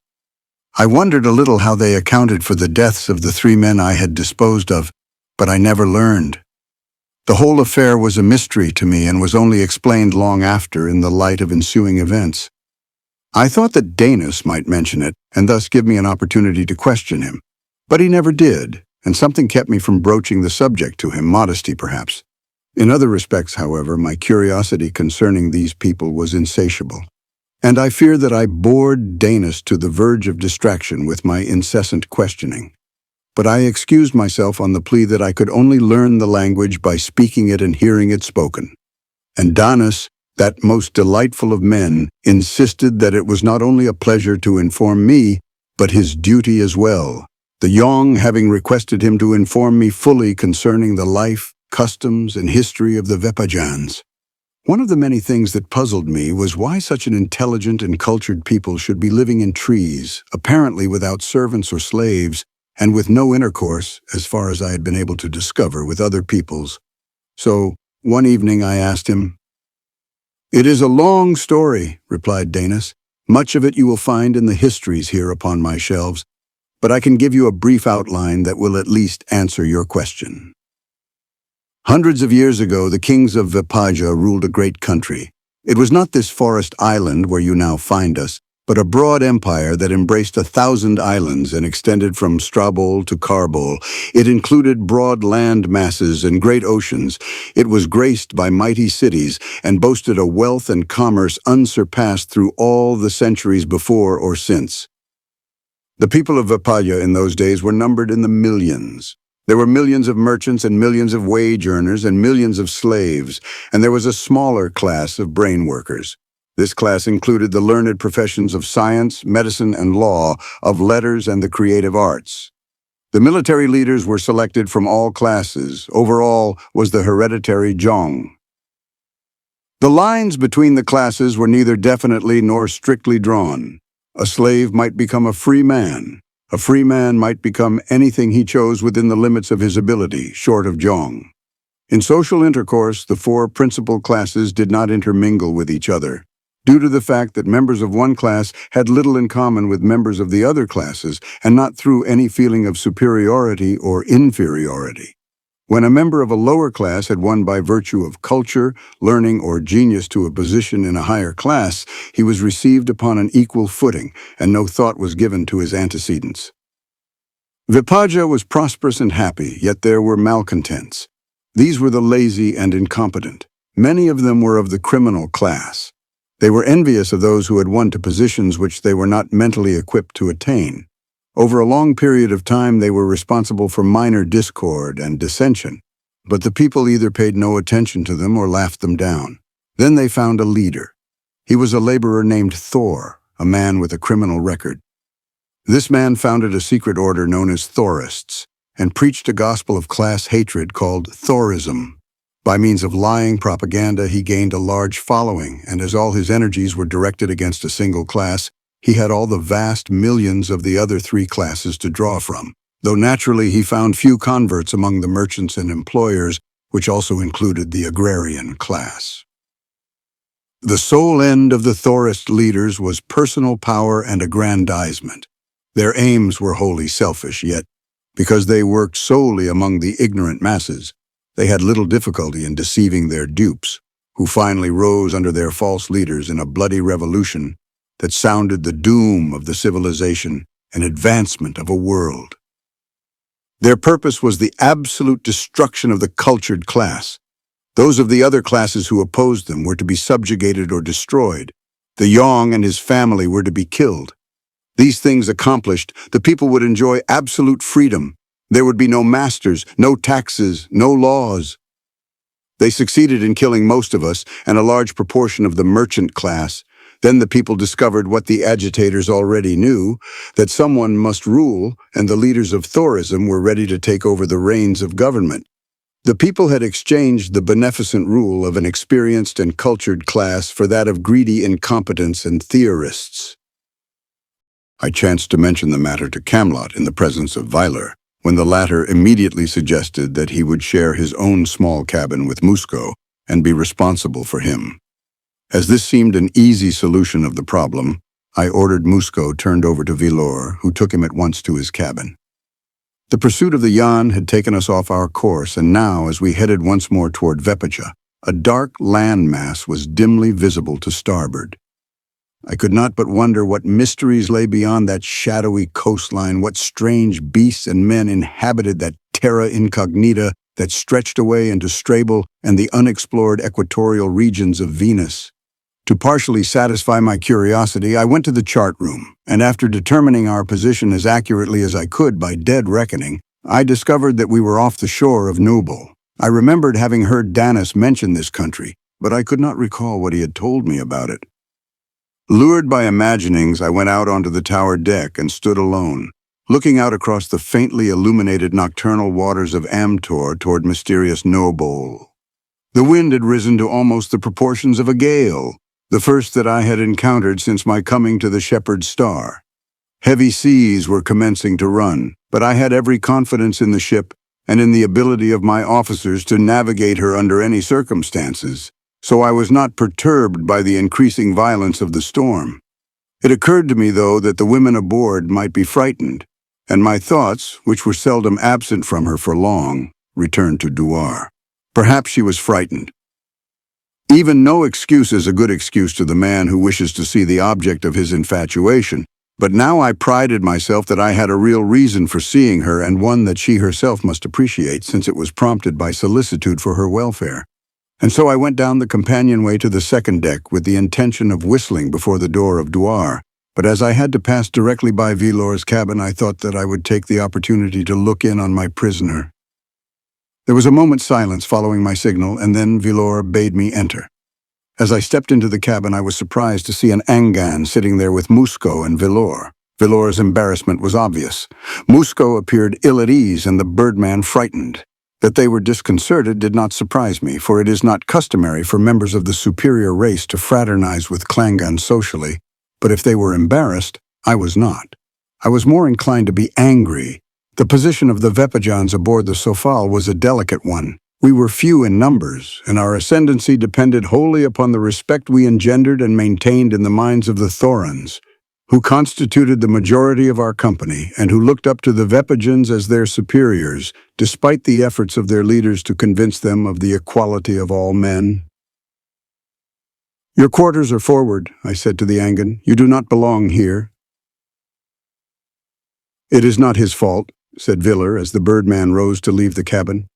I wondered a little how they accounted for the deaths of the three men I had disposed of, but I never learned. The whole affair was a mystery to me and was only explained long after in the light of ensuing events. I thought that Danis might mention it and thus give me an opportunity to question him. But he never did, and something kept me from broaching the subject to him, modesty perhaps. In other respects, however, my curiosity concerning these people was insatiable. And I fear that I bored Danis to the verge of distraction with my incessant questioning. But I excused myself on the plea that I could only learn the language by speaking it and hearing it spoken. And Danis, that most delightful of men, insisted that it was not only a pleasure to inform me, but his duty as well, the Yong having requested him to inform me fully concerning the life, customs, and history of the Vepajans. One of the many things that puzzled me was why such an intelligent and cultured people should be living in trees, apparently without servants or slaves, and with no intercourse, as far as I had been able to discover, with other peoples. So, one evening I asked him, "It is a long story," replied Danis. "Much of it you will find in the histories here upon my shelves, but I can give you a brief outline that will at least answer your question. Hundreds of years ago, the kings of Vepaja ruled a great country. It was not this forest island where you now find us, but a broad empire that embraced 1,000 islands and extended from Strabol to Karbol. It included broad land masses and great oceans. It was graced by mighty cities and boasted a wealth and commerce unsurpassed through all the centuries before or since. The people of Vepaja in those days were numbered in the millions. There were millions of merchants and millions of wage earners and millions of slaves, and there was a smaller class of brain workers. This class included the learned professions of science, medicine, and law, of letters and the creative arts. The military leaders were selected from all classes. Overall was the hereditary Zhong. The lines between the classes were neither definitely nor strictly drawn. A slave might become a free man. A free man might become anything he chose within the limits of his ability, short of Zhong. In social intercourse, the four principal classes did not intermingle with each other, due to the fact that members of one class had little in common with members of the other classes, and not through any feeling of superiority or inferiority. When a member of a lower class had won by virtue of culture, learning, or genius to a position in a higher class, he was received upon an equal footing, and no thought was given to his antecedents. Vepaja was prosperous and happy, yet there were malcontents. These were the lazy and incompetent. Many of them were of the criminal class. They were envious of those who had won to positions which they were not mentally equipped to attain. Over a long period of time, they were responsible for minor discord and dissension, but the people either paid no attention to them or laughed them down. Then they found a leader. He was a laborer named Thor, a man with a criminal record. This man founded a secret order known as Thorists and preached a gospel of class hatred called Thorism. By means of lying propaganda, he gained a large following, and as all his energies were directed against a single class, he had all the vast millions of the other three classes to draw from, though naturally he found few converts among the merchants and employers, which also included the agrarian class. The sole end of the Thorist leaders was personal power and aggrandizement. Their aims were wholly selfish, yet, because they worked solely among the ignorant masses, they had little difficulty in deceiving their dupes, who finally rose under their false leaders in a bloody revolution that sounded the doom of the civilization and advancement of a world. Their purpose was the absolute destruction of the cultured class. Those of the other classes who opposed them were to be subjugated or destroyed. The Yong and his family were to be killed. These things accomplished, the people would enjoy absolute freedom. There would be no masters, no taxes, no laws. They succeeded in killing most of us and a large proportion of the merchant class. Then the people discovered what the agitators already knew, that someone must rule, and the leaders of Thorism were ready to take over the reins of government. The people had exchanged the beneficent rule of an experienced and cultured class for that of greedy incompetents and theorists. I chanced to mention the matter to Camelot in the presence of Vyler, when the latter immediately suggested that he would share his own small cabin with Musco and be responsible for him. As this seemed an easy solution of the problem, I ordered Musco turned over to Vylor, who took him at once to his cabin. The pursuit of the Yan had taken us off our course, and now, as we headed once more toward Vepaja, a dark land mass was dimly visible to starboard. I could not but wonder what mysteries lay beyond that shadowy coastline, what strange beasts and men inhabited that terra incognita that stretched away into Strabol and the unexplored equatorial regions of Venus. To partially satisfy my curiosity, I went to the chart room, and after determining our position as accurately as I could by dead reckoning, I discovered that we were off the shore of Noble. I remembered having heard Danis mention this country, but I could not recall what he had told me about it. Lured by imaginings, I went out onto the tower deck and stood alone, looking out across the faintly illuminated nocturnal waters of Amtor toward mysterious Noble. The wind had risen to almost the proportions of a gale, the first that I had encountered since my coming to the Shepherd's Star. Heavy seas were commencing to run, but I had every confidence in the ship and in the ability of my officers to navigate her under any circumstances, so I was not perturbed by the increasing violence of the storm. It occurred to me, though, that the women aboard might be frightened, and my thoughts, which were seldom absent from her for long, returned to Duar. Perhaps she was frightened. Even no excuse is a good excuse to the man who wishes to see the object of his infatuation, but now I prided myself that I had a real reason for seeing her, and one that she herself must appreciate, since it was prompted by solicitude for her welfare. And so I went down the companionway to the second deck with the intention of whistling before the door of Duar, but as I had to pass directly by Velor's cabin, I thought that I would take the opportunity to look in on my prisoner. There was a moment's silence following my signal, and then Velor bade me enter. As I stepped into the cabin, I was surprised to see an Angan sitting there with Musco and Velor. Velor's embarrassment was obvious. Musco appeared ill at ease and the birdman frightened. That they were disconcerted did not surprise me, for it is not customary for members of the superior race to fraternize with Klangan socially, but if they were embarrassed, I was not. I was more inclined to be angry. The position of the Vepajans aboard the Sofal was a delicate one. We were few in numbers, and our ascendancy depended wholly upon the respect we engendered and maintained in the minds of the Thorans, who constituted the majority of our company and who looked up to the Vepajans as their superiors, despite the efforts of their leaders to convince them of the equality of all men. "Your quarters are forward," I said to the Angan. "You do not belong here." "It is not his fault," said Viller as the birdman rose to leave the cabin.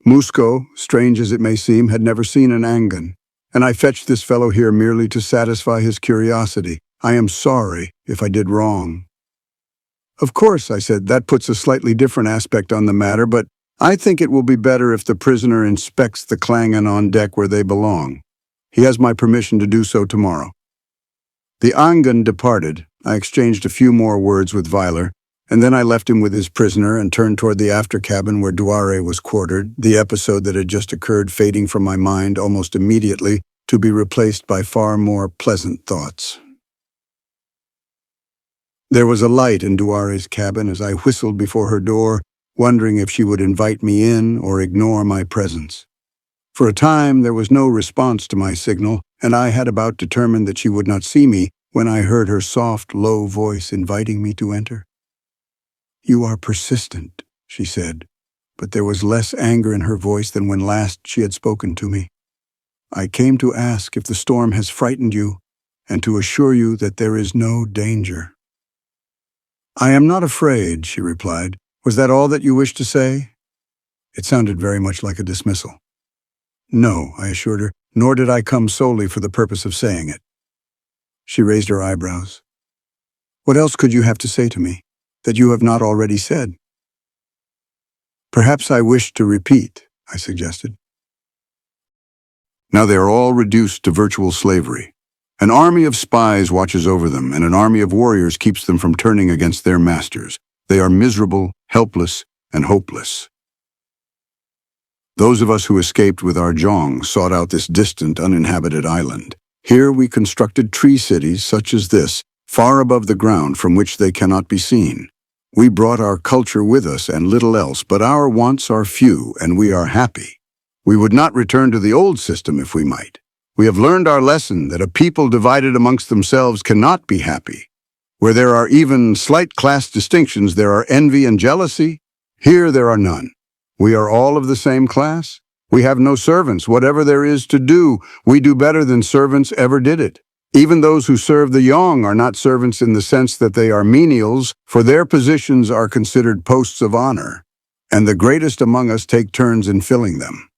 "Musco, strange as it may seem, had never seen an Angan, and I fetched this fellow here merely to satisfy his curiosity. I am sorry if I did wrong." "Of course," I said, "that puts a slightly different aspect on the matter, but I think it will be better if the prisoner inspects the Klangan on deck where they belong. He has my permission to do so tomorrow." The Angan departed. I exchanged a few more words with Viler, and then I left him with his prisoner and turned toward the after cabin where Duare was quartered, the episode that had just occurred fading from my mind almost immediately to be replaced by far more pleasant thoughts. There was a light in Duare's cabin as I whistled before her door, wondering if she would invite me in or ignore my presence. For a time there was no response to my signal, and I had about determined that she would not see me when I heard her soft, low voice inviting me to enter. "You are persistent," she said, but there was less anger in her voice than when last she had spoken to me. "I came to ask if the storm has frightened you, and to assure you that there is no danger." "I am not afraid," she replied. "Was that all that you wished to say?" It sounded very much like a dismissal. "No," I assured her, "nor did I come solely for the purpose of saying it." She raised her eyebrows. "What else could you have to say to me that you have not already said?" "Perhaps I wished to repeat," I suggested. Now they are all reduced to virtual slavery. An army of spies watches over them, and an army of warriors keeps them from turning against their masters. They are miserable, helpless, and hopeless. Those of us who escaped with our Jong sought out this distant, uninhabited island. Here we constructed tree cities such as this, far above the ground from which they cannot be seen. We brought our culture with us and little else, but our wants are few, and we are happy. We would not return to the old system if we might. We have learned our lesson that a people divided amongst themselves cannot be happy. Where there are even slight class distinctions, there are envy and jealousy. Here there are none. We are all of the same class. We have no servants. Whatever there is to do, we do better than servants ever did it. Even those who serve the young are not servants in the sense that they are menials, for their positions are considered posts of honor, and the greatest among us take turns in filling them.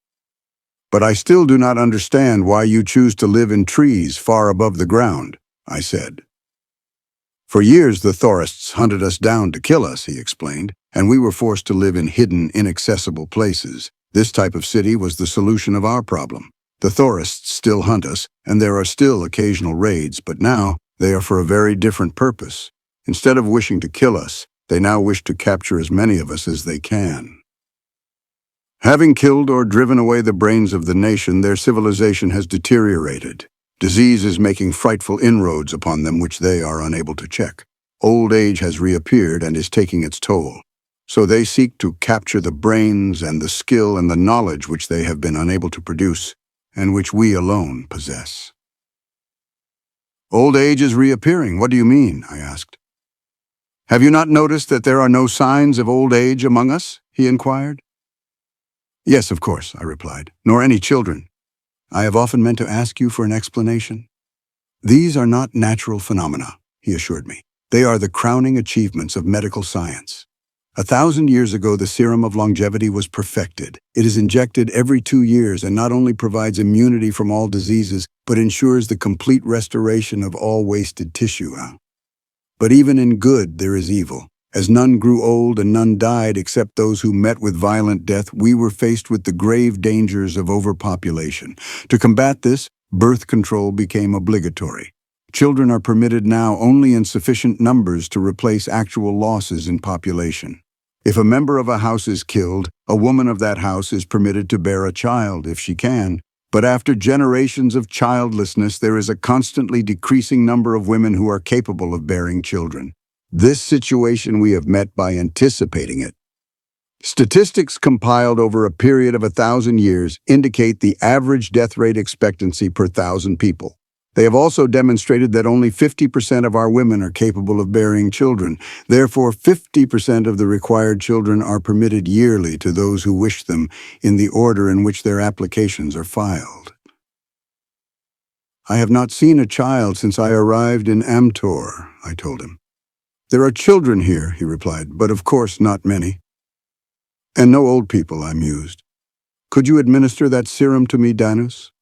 But I still do not understand why you choose to live in trees far above the ground, I said. For years the Thorists hunted us down to kill us, he explained, and we were forced to live in hidden, inaccessible places. This type of city was the solution of our problem. The Thorists still hunt us, and there are still occasional raids, but now they are for a very different purpose. Instead of wishing to kill us, they now wish to capture as many of us as they can. Having killed or driven away the brains of the nation, their civilization has deteriorated. Disease is making frightful inroads upon them which they are unable to check. Old age has reappeared and is taking its toll. So they seek to capture the brains and the skill and the knowledge which they have been unable to produce, and which we alone possess. Old age is reappearing. What do you mean? I asked. Have you not noticed that there are no signs of old age among us? He inquired. Yes, of course, I replied, nor any children. I have often meant to ask you for an explanation. These are not natural phenomena, he assured me. They are the crowning achievements of medical science. 1,000 years ago, the serum of longevity was perfected. It is injected every 2 years and not only provides immunity from all diseases, but ensures the complete restoration of all wasted tissue. But even in good, there is evil. As none grew old and none died except those who met with violent death, we were faced with the grave dangers of overpopulation. To combat this, birth control became obligatory. Children are permitted now only in sufficient numbers to replace actual losses in population. If a member of a house is killed, a woman of that house is permitted to bear a child if she can. But after generations of childlessness, there is a constantly decreasing number of women who are capable of bearing children. This situation we have met by anticipating it. Statistics compiled over a period of 1,000 years indicate the average death rate expectancy per 1,000 people. They have also demonstrated that only 50% of our women are capable of bearing children. Therefore, 50% of the required children are permitted yearly to those who wish them in the order in which their applications are filed. I have not seen a child since I arrived in Amtor, I told him. There are children here, he replied, but of course not many. And no old people, I mused. Could you administer that serum to me, Danus?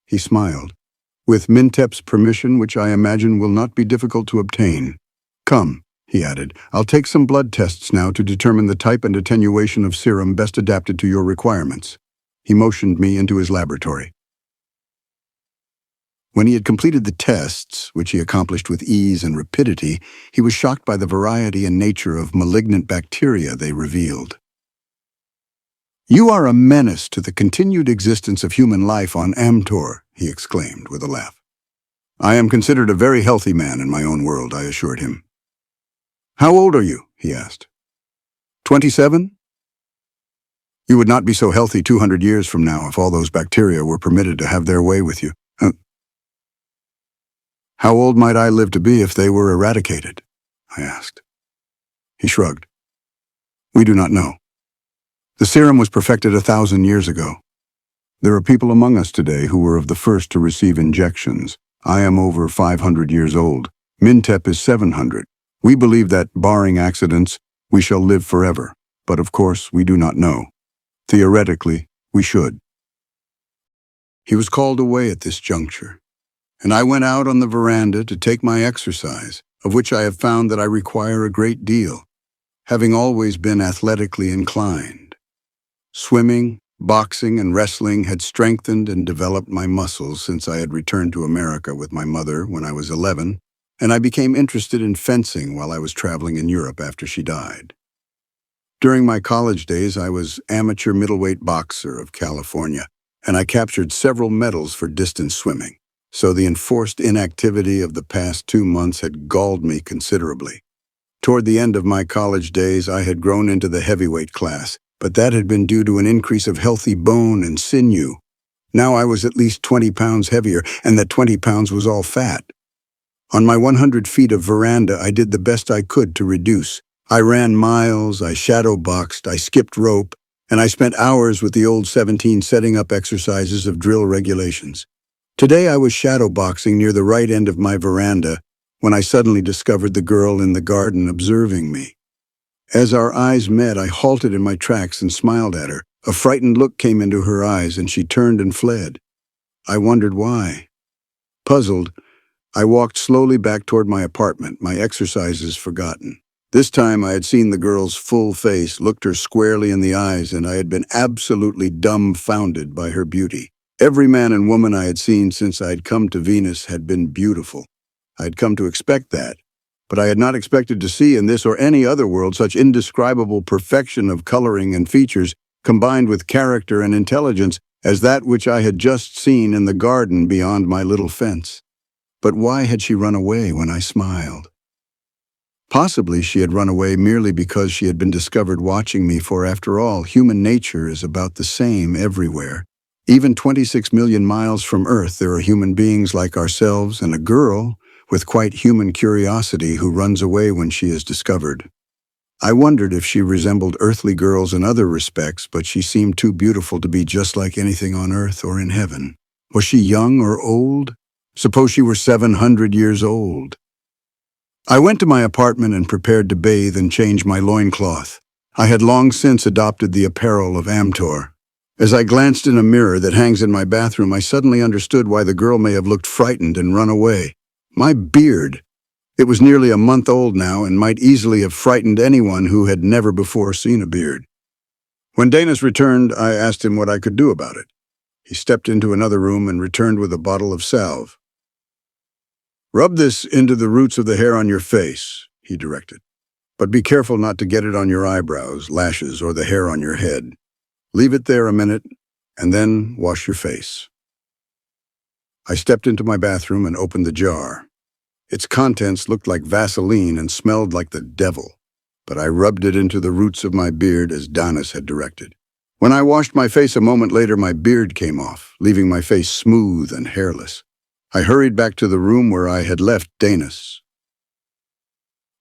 He smiled. With Mintep's permission, which I imagine will not be difficult to obtain. Come, he added, I'll take some blood tests now to determine the type and attenuation of serum best adapted to your requirements. He motioned me into his laboratory. When he had completed the tests, which he accomplished with ease and rapidity, he was shocked by the variety and nature of malignant bacteria they revealed. You are a menace to the continued existence of human life on Amtor, he exclaimed with a laugh. I am considered a very healthy man in my own world, I assured him. How old are you? He asked. 27? You would not be so healthy 200 years from now if all those bacteria were permitted to have their way with you. How old might I live to be if they were eradicated? I asked. He shrugged. We do not know. The serum was perfected 1,000 years ago. There are people among us today who were of the first to receive injections. I am over 500 years old. Mintep is 700. We believe that, barring accidents, we shall live forever. But of course, we do not know. Theoretically, we should. He was called away at this juncture, and I went out on the veranda to take my exercise, of which I have found that I require a great deal, having always been athletically inclined. Swimming, boxing, and wrestling had strengthened and developed my muscles since I had returned to America with my mother when I was 11, and I became interested in fencing while I was traveling in Europe after she died. During my college days, I was amateur middleweight boxer of California, and I captured several medals for distance swimming, so the enforced inactivity of the past 2 months had galled me considerably. Toward the end of my college days, I had grown into the heavyweight class, but that had been due to an increase of healthy bone and sinew. Now I was at least 20 pounds heavier, and that 20 pounds was all fat. On my 100 feet of veranda, I did the best I could to reduce. I ran miles, I shadow boxed, I skipped rope, and I spent hours with the old 17 setting up exercises of drill regulations. Today I was shadow boxing near the right end of my veranda when I suddenly discovered the girl in the garden observing me. As our eyes met, I halted in my tracks and smiled at her. A frightened look came into her eyes, and she turned and fled. I wondered why. Puzzled, I walked slowly back toward my apartment, my exercises forgotten. This time I had seen the girl's full face, looked her squarely in the eyes, and I had been absolutely dumbfounded by her beauty. Every man and woman I had seen since I had come to Venus had been beautiful. I had come to expect that, but I had not expected to see in this or any other world such indescribable perfection of coloring and features, combined with character and intelligence, as that which I had just seen in the garden beyond my little fence. But why had she run away when I smiled? Possibly she had run away merely because she had been discovered watching me, for after all, human nature is about the same everywhere. Even 26 million miles from Earth, there are human beings like ourselves and a girl with quite human curiosity who runs away when she is discovered. I wondered if she resembled earthly girls in other respects, but she seemed too beautiful to be just like anything on Earth or in heaven. Was she young or old? Suppose she were 700 years old. I went to my apartment and prepared to bathe and change my loincloth. I had long since adopted the apparel of Amtor. As I glanced in a mirror that hangs in my bathroom, I suddenly understood why the girl may have looked frightened and run away. My beard! It was nearly a month old now and might easily have frightened anyone who had never before seen a beard. When Danis returned, I asked him what I could do about it. He stepped into another room and returned with a bottle of salve. "Rub this into the roots of the hair on your face," he directed. "But be careful not to get it on your eyebrows, lashes, or the hair on your head. Leave it there a minute, and then wash your face." I stepped into my bathroom and opened the jar. Its contents looked like Vaseline and smelled like the devil, but I rubbed it into the roots of my beard as Danis had directed. When I washed my face a moment later, my beard came off, leaving my face smooth and hairless. I hurried back to the room where I had left Danis.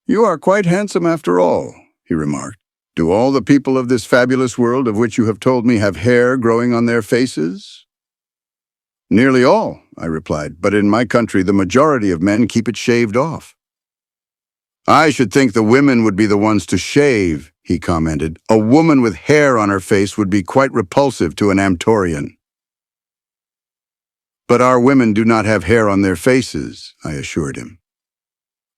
"You are quite handsome after all," he remarked. "Do all the people of this fabulous world of which you have told me have hair growing on their faces?" "Nearly all," I replied, "but in my country the majority of men keep it shaved off." "I should think the women would be the ones to shave," he commented. "A woman with hair on her face would be quite repulsive to an Amtorian." "But our women do not have hair on their faces," I assured him.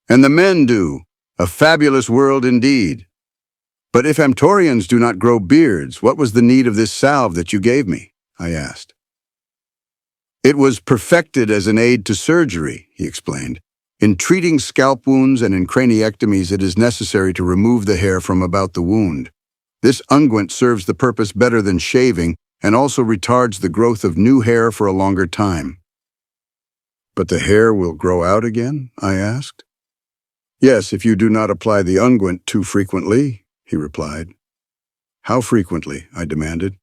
"And the men do. A fabulous world indeed. But if Amtorians do not grow beards, what was the need of this salve that you gave me?" I asked. "It was perfected as an aid to surgery," he explained. "In treating scalp wounds and in craniectomies, it is necessary to remove the hair from about the wound. This unguent serves the purpose better than shaving and also retards the growth of new hair for a longer time." "But the hair will grow out again?" I asked. "Yes, if you do not apply the unguent too frequently," he replied. "How frequently?" I demanded.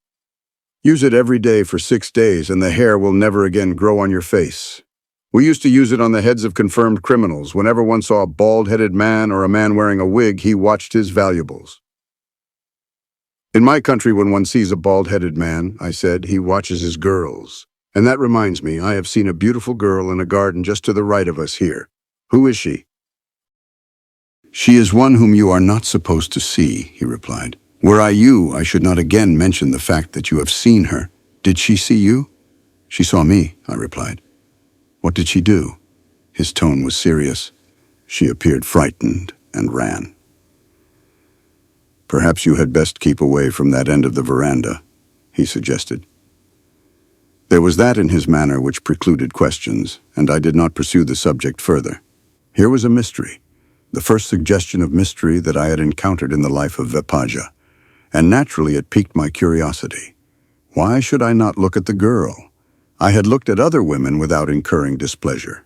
"Use it every day for 6 days and the hair will never again grow on your face. We used to use it on the heads of confirmed criminals. Whenever one saw a bald-headed man or a man wearing a wig, he watched his valuables." "In my country, when one sees a bald-headed man," I said, "he watches his girls. And that reminds me, I have seen a beautiful girl in a garden just to the right of us here. Who is she?" "She is one whom you are not supposed to see," he replied. "Were I you, I should not again mention the fact that you have seen her. Did she see you?" "She saw me," I replied. "What did she do?" His tone was serious. "She appeared frightened and ran." "Perhaps you had best keep away from that end of the veranda," he suggested. There was that in his manner which precluded questions, and I did not pursue the subject further. Here was a mystery, the first suggestion of mystery that I had encountered in the life of Vepaja, and naturally it piqued my curiosity. Why should I not look at the girl? I had looked at other women without incurring displeasure.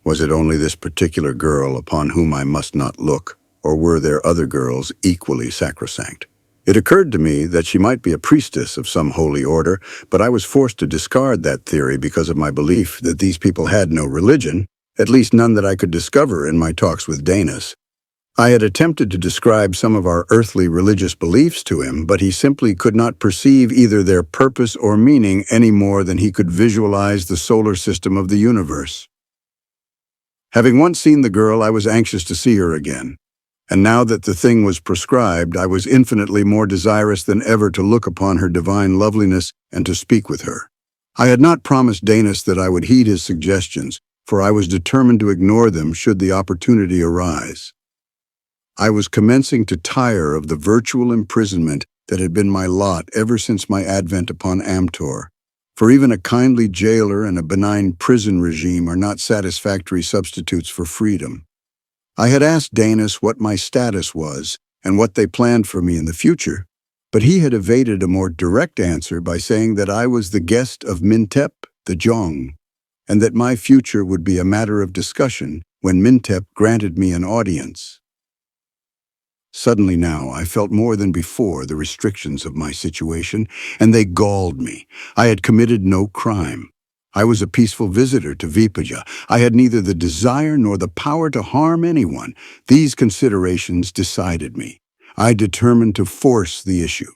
Was it only this particular girl upon whom I must not look, or were there other girls equally sacrosanct? It occurred to me that she might be a priestess of some holy order, but I was forced to discard that theory because of my belief that these people had no religion, at least none that I could discover in my talks with Danis. I had attempted to describe some of our earthly religious beliefs to him, but he simply could not perceive either their purpose or meaning any more than he could visualize the solar system of the universe. Having once seen the girl, I was anxious to see her again. And now that the thing was prescribed, I was infinitely more desirous than ever to look upon her divine loveliness and to speak with her. I had not promised Danis that I would heed his suggestions, for I was determined to ignore them should the opportunity arise. I was commencing to tire of the virtual imprisonment that had been my lot ever since my advent upon Amtor, for even a kindly jailer and a benign prison regime are not satisfactory substitutes for freedom. I had asked Danis what my status was and what they planned for me in the future, but he had evaded a more direct answer by saying that I was the guest of Mintep, the Jong, and that my future would be a matter of discussion when Mintep granted me an audience. Suddenly now, I felt more than before the restrictions of my situation, and they galled me. I had committed no crime. I was a peaceful visitor to Vepaja. I had neither the desire nor the power to harm anyone. These considerations decided me. I determined to force the issue.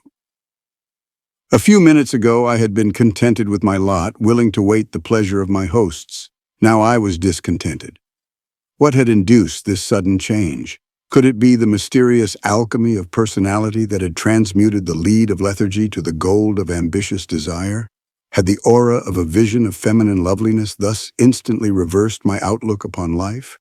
A few minutes ago, I had been contented with my lot, willing to wait the pleasure of my hosts. Now I was discontented. What had induced this sudden change? Could it be the mysterious alchemy of personality that had transmuted the lead of lethargy to the gold of ambitious desire? Had the aura of a vision of feminine loveliness thus instantly reversed my outlook upon life?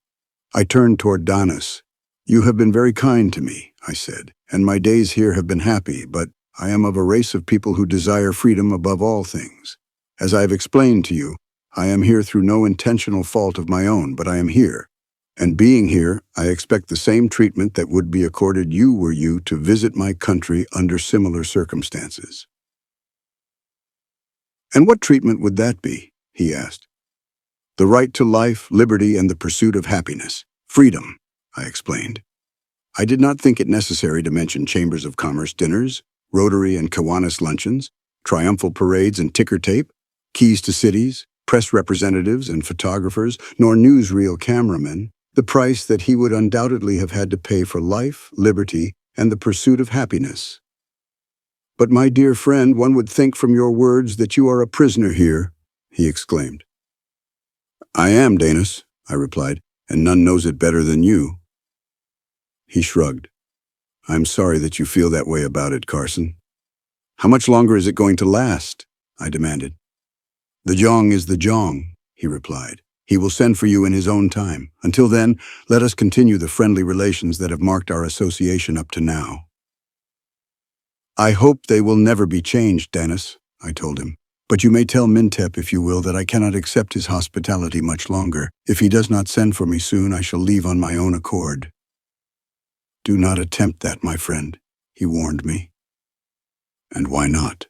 I turned toward Danis. "You have been very kind to me," I said, "and my days here have been happy, but I am of a race of people who desire freedom above all things. As I have explained to you, I am here through no intentional fault of my own, but I am here. And being here, I expect the same treatment that would be accorded you were you to visit my country under similar circumstances." "And what treatment would that be?" he asked. "The right to life, liberty, and the pursuit of happiness. Freedom," I explained. I did not think it necessary to mention chambers of commerce dinners, Rotary and Kiwanis luncheons, triumphal parades and ticker tape, keys to cities, press representatives and photographers, nor newsreel cameramen, the price that he would undoubtedly have had to pay for life, liberty, and the pursuit of happiness. "But my dear friend, one would think from your words that you are a prisoner here," he exclaimed. "I am, Danis," I replied, "and none knows it better than you." He shrugged. "I'm sorry that you feel that way about it, Carson." "How much longer is it going to last?" I demanded. "The Jong is the Jong," he replied. "He will send for you in his own time. Until then, let us continue the friendly relations that have marked our association up to now." "I hope they will never be changed, Danis," I told him. "But you may tell Mintep, if you will, that I cannot accept his hospitality much longer. If he does not send for me soon, I shall leave on my own accord." "Do not attempt that, my friend," he warned me. "And why not?"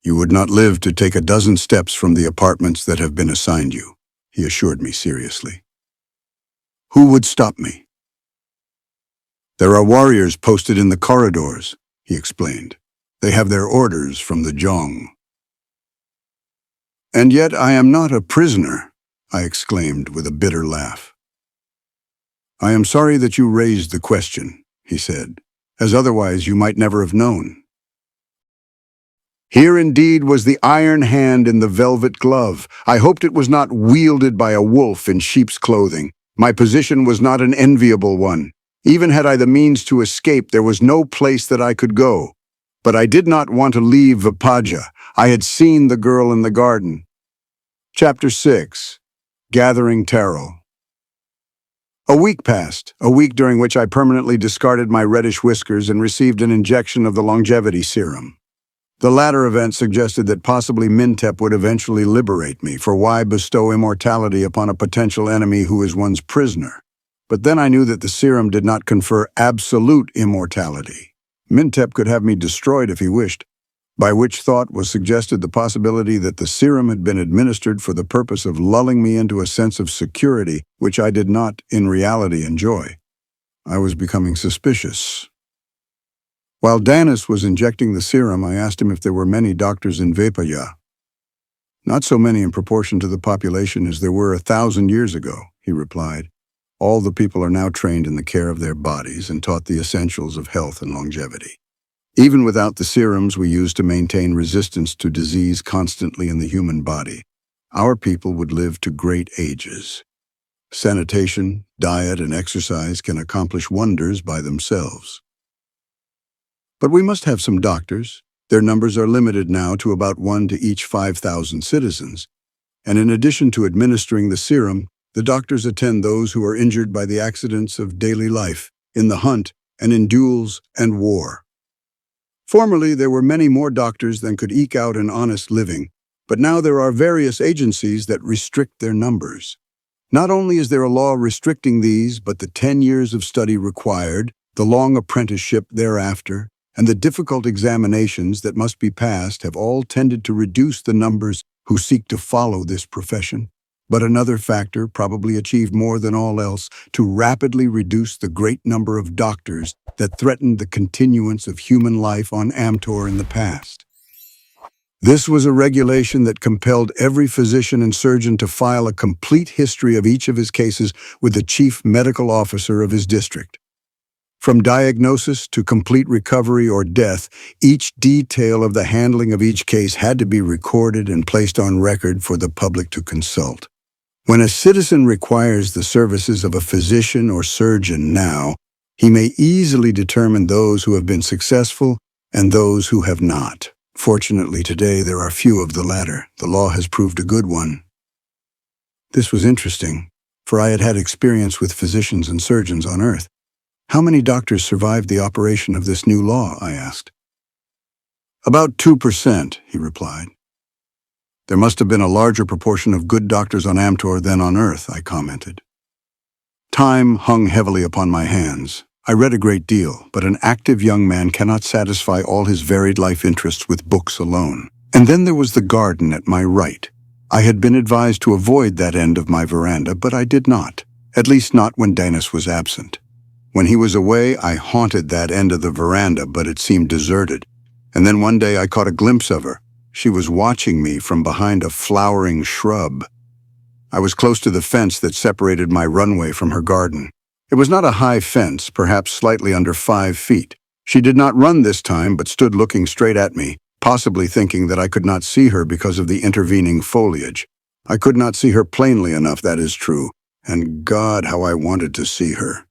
"You would not live to take a dozen steps from the apartments that have been assigned you," he assured me seriously. "Who would stop me?" "There are warriors posted in the corridors," he explained. "They have their orders from the Jong." "And yet I am not a prisoner," I exclaimed with a bitter laugh. "I am sorry that you raised the question," he said, "as otherwise you might never have known." Here indeed was the iron hand in the velvet glove. I hoped it was not wielded by a wolf in sheep's clothing. My position was not an enviable one. Even had I the means to escape, there was no place that I could go. But I did not want to leave Vepaja. I had seen the girl in the garden. Chapter 6. Gathering Taro. A week passed, a week during which I permanently discarded my reddish whiskers and received an injection of the longevity serum. The latter event suggested that possibly Mintep would eventually liberate me, for why bestow immortality upon a potential enemy who is one's prisoner? But then I knew that the serum did not confer absolute immortality. Mintep could have me destroyed if he wished, by which thought was suggested the possibility that the serum had been administered for the purpose of lulling me into a sense of security, which I did not, in reality, enjoy. I was becoming suspicious. While Danis was injecting the serum, I asked him if there were many doctors in Vepaja. "Not so many in proportion to the population as there were 1,000 years ago," he replied. "All the people are now trained in the care of their bodies and taught the essentials of health and longevity. Even without the serums we use to maintain resistance to disease constantly in the human body, our people would live to great ages. Sanitation, diet, and exercise can accomplish wonders by themselves. But we must have some doctors. Their numbers are limited now to about 1 to each 5,000 citizens. And in addition to administering the serum, the doctors attend those who are injured by the accidents of daily life, in the hunt, and in duels and war. Formerly, there were many more doctors than could eke out an honest living, but now there are various agencies that restrict their numbers. Not only is there a law restricting these, but the 10 years of study required, the long apprenticeship thereafter, and the difficult examinations that must be passed have all tended to reduce the numbers who seek to follow this profession. But another factor, probably achieved more than all else, to rapidly reduce the great number of doctors that threatened the continuance of human life on Amtor in the past. This was a regulation that compelled every physician and surgeon to file a complete history of each of his cases with the chief medical officer of his district. From diagnosis to complete recovery or death, each detail of the handling of each case had to be recorded and placed on record for the public to consult. When a citizen requires the services of a physician or surgeon now, he may easily determine those who have been successful and those who have not. Fortunately, today there are few of the latter. The law has proved a good one. This was interesting, for I had had experience with physicians and surgeons on Earth. How many doctors survived the operation of this new law? I asked. About 2%, he replied. There must have been a larger proportion of good doctors on Amtor than on Earth, I commented. Time hung heavily upon my hands. I read a great deal, but an active young man cannot satisfy all his varied life interests with books alone. And then there was the garden at my right. I had been advised to avoid that end of my veranda, but I did not, at least not when Dennis was absent. When he was away, I haunted that end of the veranda, but it seemed deserted. And then one day I caught a glimpse of her. She was watching me from behind a flowering shrub. I was close to the fence that separated my runway from her garden. It was not a high fence, perhaps slightly under 5 feet. She did not run this time, but stood looking straight at me, possibly thinking that I could not see her because of the intervening foliage. I could not see her plainly enough, that is true, and God, how I wanted to see her.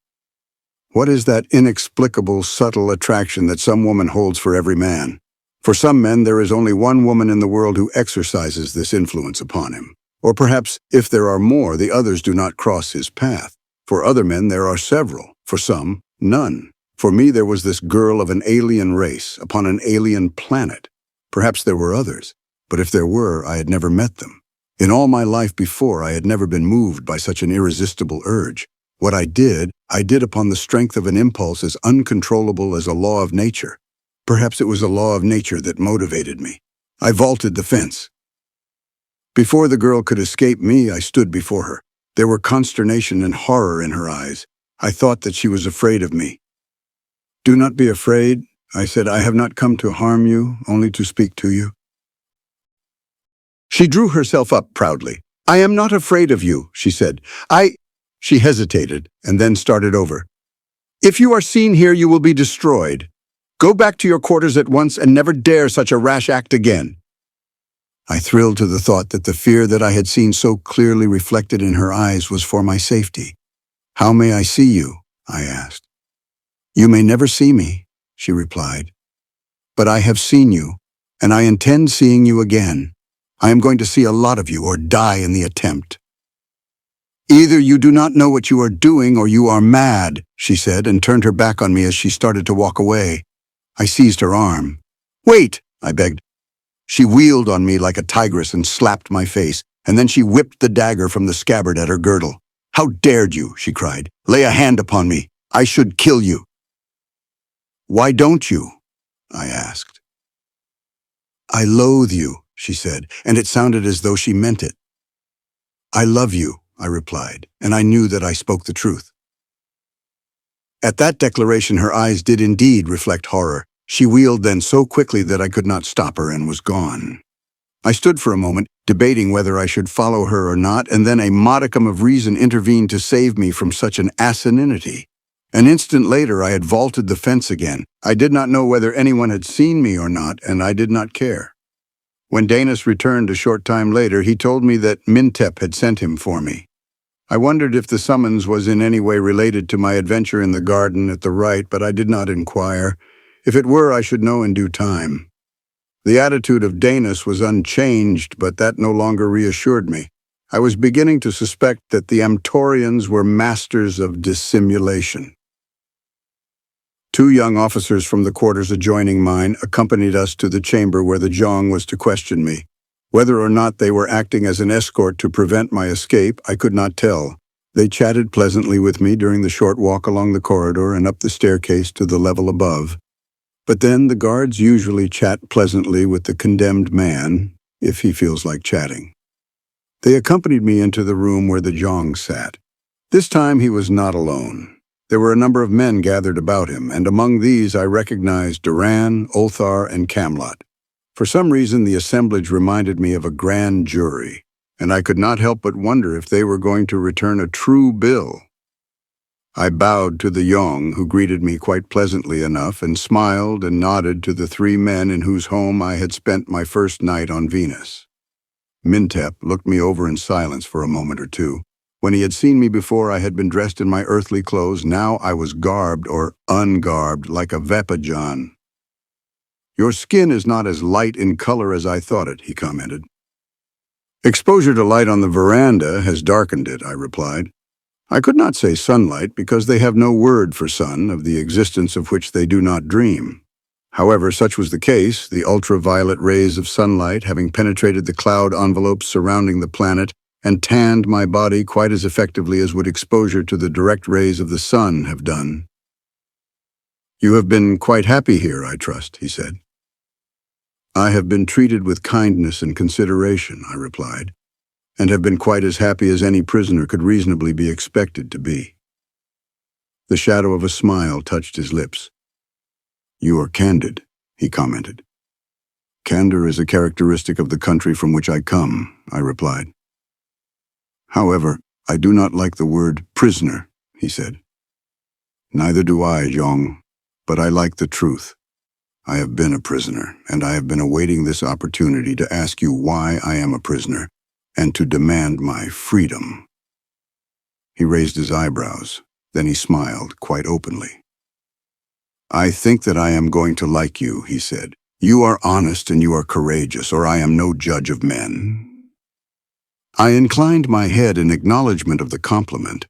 What is that inexplicable, subtle attraction that some woman holds for every man? For some men, there is only one woman in the world who exercises this influence upon him. Or perhaps, if there are more, the others do not cross his path. For other men, there are several. For some, none. For me, there was this girl of an alien race, upon an alien planet. Perhaps there were others, but if there were, I had never met them. In all my life before, I had never been moved by such an irresistible urge. What I did upon the strength of an impulse as uncontrollable as a law of nature. Perhaps it was a law of nature that motivated me. I vaulted the fence. Before the girl could escape me, I stood before her. There were consternation and horror in her eyes. I thought that she was afraid of me. "Do not be afraid," I said. "I have not come to harm you, only to speak to you." She drew herself up proudly. "I am not afraid of you," she said. She hesitated and then started over. "If you are seen here, you will be destroyed. Go back to your quarters at once and never dare such a rash act again." I thrilled to the thought that the fear that I had seen so clearly reflected in her eyes was for my safety. "How may I see you?" I asked. "You may never see me," she replied. "But I have seen you, and I intend seeing you again. I am going to see a lot of you or die in the attempt." "Either you do not know what you are doing or you are mad," she said, and turned her back on me as she started to walk away. I seized her arm. "Wait," I begged. She wheeled on me like a tigress and slapped my face, and then she whipped the dagger from the scabbard at her girdle. "How dared you," she cried, "lay a hand upon me? I should kill you." "Why don't you?" I asked. "I loathe you," she said, and it sounded as though she meant it. "I love you," I replied, and I knew that I spoke the truth. At that declaration, her eyes did indeed reflect horror. She wheeled then so quickly that I could not stop her and was gone. I stood for a moment, debating whether I should follow her or not, and then a modicum of reason intervened to save me from such an asininity. An instant later, I had vaulted the fence again. I did not know whether anyone had seen me or not, and I did not care. When Danis returned a short time later, he told me that Mintep had sent him for me. I wondered if the summons was in any way related to my adventure in the garden at the right, but I did not inquire. If it were, I should know in due time. The attitude of Danis was unchanged, but that no longer reassured me. I was beginning to suspect that the Amtorians were masters of dissimulation. Two young officers from the quarters adjoining mine accompanied us to the chamber where the Zhong was to question me. Whether or not they were acting as an escort to prevent my escape, I could not tell. They chatted pleasantly with me during the short walk along the corridor and up the staircase to the level above. But then the guards usually chat pleasantly with the condemned man, if he feels like chatting. They accompanied me into the room where the Zhong sat. This time he was not alone. There were a number of men gathered about him, and among these I recognized Duran, Ulthar, and Camlot. For some reason, the assemblage reminded me of a grand jury, and I could not help but wonder if they were going to return a true bill. I bowed to the Yong, who greeted me quite pleasantly enough, and smiled and nodded to the three men in whose home I had spent my first night on Venus. Mintep looked me over in silence for a moment or two. When he had seen me before, I had been dressed in my earthly clothes. Now I was garbed or ungarbed like a Vepaja. "Your skin is not as light in color as I thought it," he commented. "Exposure to light on the veranda has darkened it," I replied. "I could not say sunlight because they have no word for sun, of the existence of which they do not dream. However, such was the case, the ultraviolet rays of sunlight having penetrated the cloud envelopes surrounding the planet and tanned my body quite as effectively as would exposure to the direct rays of the sun have done." "You have been quite happy here, I trust," he said. "I have been treated with kindness and consideration," I replied, "and have been quite as happy as any prisoner could reasonably be expected to be." The shadow of a smile touched his lips. "You are candid," he commented. "Candor is a characteristic of the country from which I come," I replied. "However, I do not like the word prisoner," he said. "Neither do I, Zhong, but I like the truth. I have been a prisoner, and I have been awaiting this opportunity to ask you why I am a prisoner, and to demand my freedom." He raised his eyebrows, then he smiled quite openly. "I think that I am going to like you," he said. "You are honest and you are courageous, or I am no judge of men." I inclined my head in acknowledgement of the compliment.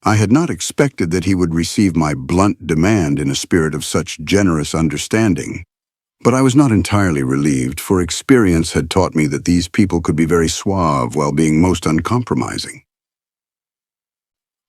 I had not expected that he would receive my blunt demand in a spirit of such generous understanding. But I was not entirely relieved, for experience had taught me that these people could be very suave while being most uncompromising.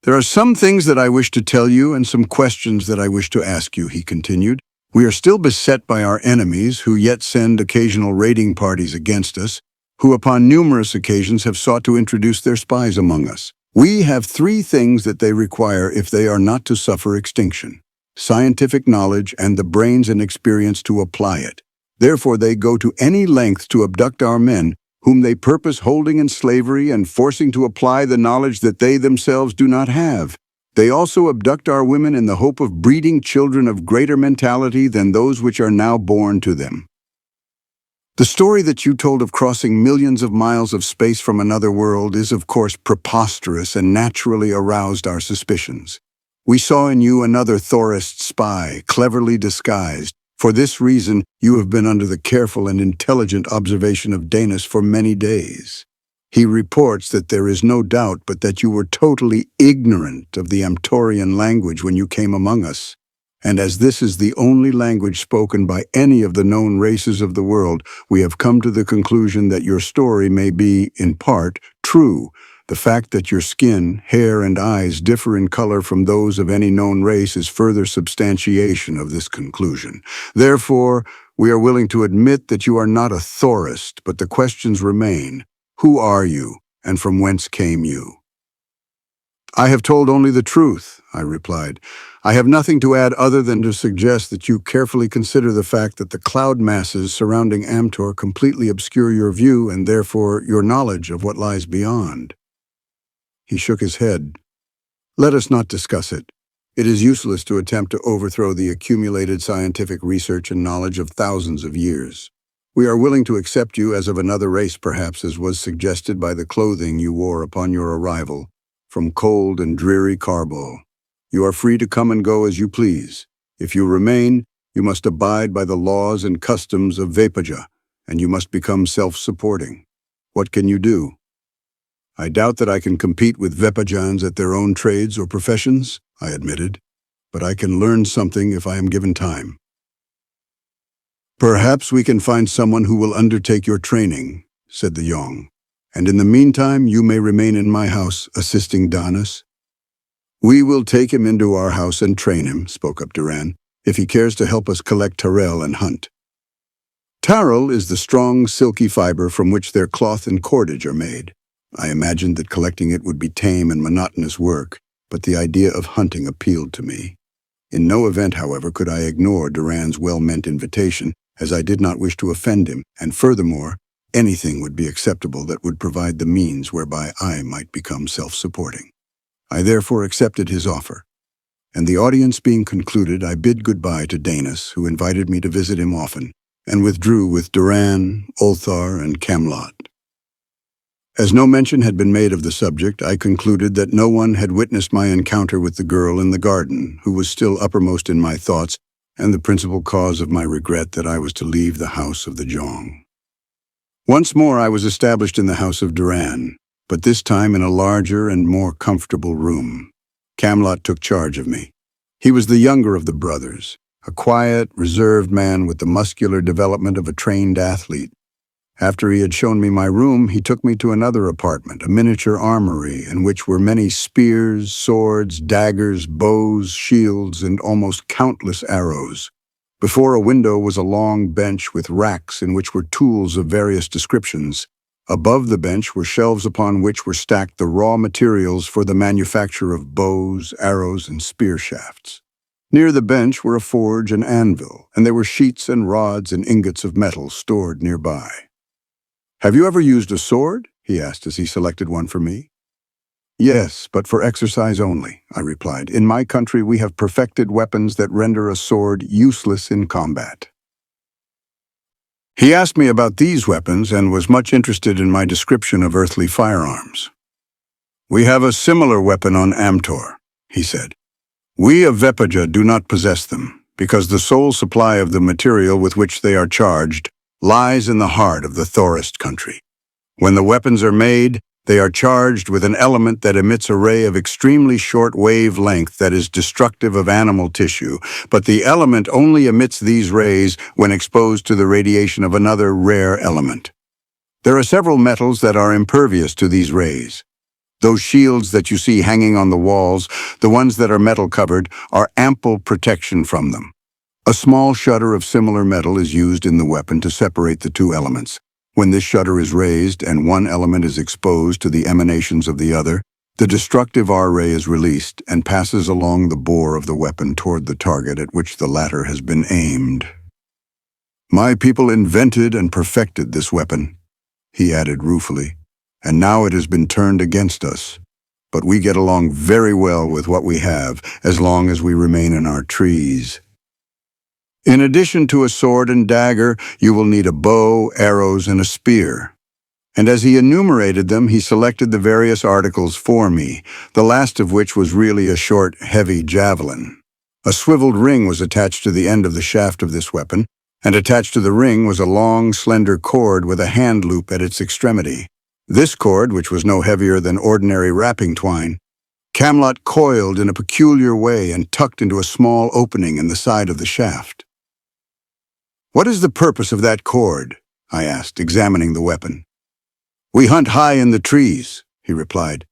"There are some things that I wish to tell you and some questions that I wish to ask you," he continued. "We are still beset by our enemies, who yet send occasional raiding parties against us, who upon numerous occasions have sought to introduce their spies among us. We have three things that they require if they are not to suffer extinction: scientific knowledge and the brains and experience to apply it. Therefore they go to any length to abduct our men, whom they purpose holding in slavery and forcing to apply the knowledge that they themselves do not have. They also abduct our women in the hope of breeding children of greater mentality than those which are now born to them. The story that you told of crossing millions of miles of space from another world is, of course, preposterous and naturally aroused our suspicions. We saw in you another Thorist spy, cleverly disguised. For this reason, you have been under the careful and intelligent observation of Danis for many days. He reports that there is no doubt but that you were totally ignorant of the Amtorian language when you came among us. And as this is the only language spoken by any of the known races of the world, we have come to the conclusion that your story may be, in part, true. The fact that your skin, hair, and eyes differ in color from those of any known race is further substantiation of this conclusion. Therefore, we are willing to admit that you are not a Thorist, but the questions remain. Who are you, and from whence came you? "I have told only the truth," I replied. "I have nothing to add other than to suggest that you carefully consider the fact that the cloud masses surrounding Amtor completely obscure your view and therefore your knowledge of what lies beyond." He shook his head. "Let us not discuss it. It is useless to attempt to overthrow the accumulated scientific research and knowledge of thousands of years. We are willing to accept you as of another race, perhaps, as was suggested by the clothing you wore upon your arrival. from cold and dreary Carbo. You are free to come and go as you please. If you remain, you must abide by the laws and customs of Vepaja, and you must become self-supporting. What can you do? I doubt that I can compete with Vepajans at their own trades or professions, I admitted, but I can learn something if I am given time. Perhaps we can find someone who will undertake your training, said the Yong, and in the meantime you may remain in my house assisting Danis. We will take him into our house and train him, spoke up Duran, if he cares to help us collect tarell and hunt. Tarell is the strong, silky fiber from which their cloth and cordage are made. I imagined that collecting it would be tame and monotonous work, but the idea of hunting appealed to me. In no event, however, could I ignore Duran's well-meant invitation, as I did not wish to offend him, and furthermore, anything would be acceptable that would provide the means whereby I might become self-supporting. I therefore accepted his offer, and the audience being concluded, I bid goodbye to Danis, who invited me to visit him often, and withdrew with Duran, Ulthar, and Camelot. As no mention had been made of the subject, I concluded that no one had witnessed my encounter with the girl in the garden, who was still uppermost in my thoughts, and the principal cause of my regret that I was to leave the house of the Jong. Once more I was established in the house of Duran, but this time in a larger and more comfortable room. Camelot took charge of me. He was the younger of the brothers, a quiet, reserved man with the muscular development of a trained athlete. After he had shown me my room, he took me to another apartment, a miniature armory, in which were many spears, swords, daggers, bows, shields, and almost countless arrows. Before a window was a long bench with racks in which were tools of various descriptions. Above the bench were shelves upon which were stacked the raw materials for the manufacture of bows, arrows, and spear shafts. Near the bench were a forge and anvil, and there were sheets and rods and ingots of metal stored nearby. "Have you ever used a sword?" he asked as he selected one for me. "Yes, but for exercise only," I replied. "In my country we have perfected weapons that render a sword useless in combat." He asked me about these weapons and was much interested in my description of earthly firearms. "We have a similar weapon on Amtor," he said. "We of Vepaja do not possess them, because the sole supply of the material with which they are charged lies in the heart of the Thorist country. When the weapons are made, they are charged with an element that emits a ray of extremely short wavelength that is destructive of animal tissue, but the element only emits these rays when exposed to the radiation of another rare element. There are several metals that are impervious to these rays. Those shields that you see hanging on the walls, the ones that are metal-covered, are ample protection from them. A small shutter of similar metal is used in the weapon to separate the two elements. When this shutter is raised and one element is exposed to the emanations of the other, the destructive R-ray is released and passes along the bore of the weapon toward the target at which the latter has been aimed. My people invented and perfected this weapon," he added ruefully, "and now it has been turned against us. But we get along very well with what we have, as long as we remain in our trees. In addition to a sword and dagger, you will need a bow, arrows, and a spear." And as he enumerated them, he selected the various articles for me, the last of which was really a short, heavy javelin. A swiveled ring was attached to the end of the shaft of this weapon, and attached to the ring was a long, slender cord with a hand loop at its extremity. This cord, which was no heavier than ordinary wrapping twine, Camelot coiled in a peculiar way and tucked into a small opening in the side of the shaft. "What is the purpose of that cord?" I asked, examining the weapon. "We hunt high in the trees," he replied,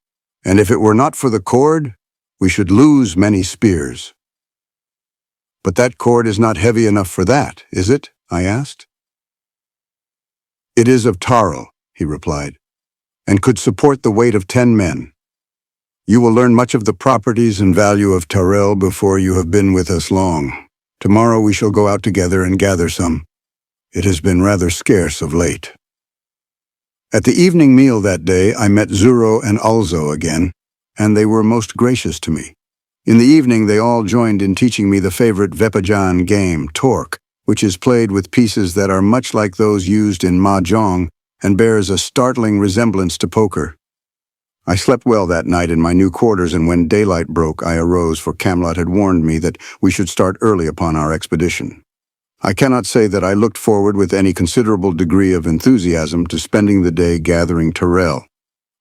"and if it were not for the cord, we should lose many spears." "But that cord is not heavy enough for that, is it?" I asked. "It is of tarell," he replied, "and could support the weight of 10 men. You will learn much of the properties and value of tarell before you have been with us long. Tomorrow we shall go out together and gather some. It has been rather scarce of late." At the evening meal that day, I met Zuro and Alzo again, and they were most gracious to me. In the evening, they all joined in teaching me the favorite Vepajan game, Torque, which is played with pieces that are much like those used in mahjong and bears a startling resemblance to poker. I slept well that night in my new quarters, and when daylight broke, I arose, for Camelot had warned me that we should start early upon our expedition. I cannot say that I looked forward with any considerable degree of enthusiasm to spending the day gathering Tyrell.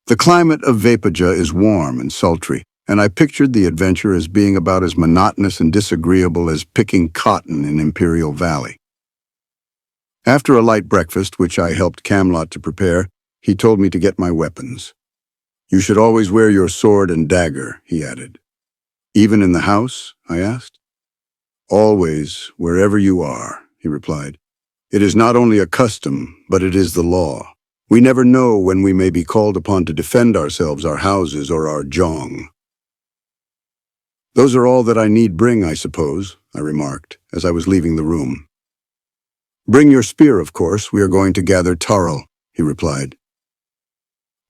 The climate of Vepaja is warm and sultry, and I pictured the adventure as being about as monotonous and disagreeable as picking cotton in Imperial Valley. After a light breakfast, which I helped Camelot to prepare, he told me to get my weapons. "You should always wear your sword and dagger," he added. "Even in the house?" I asked. "Always, wherever you are," he replied. "It is not only a custom, but it is the law. We never know when we may be called upon to defend ourselves, our houses, or our jong." "Those are all that I need bring, I suppose," I remarked, as I was leaving the room. "Bring your spear, of course. We are going to gather Tarl," he replied.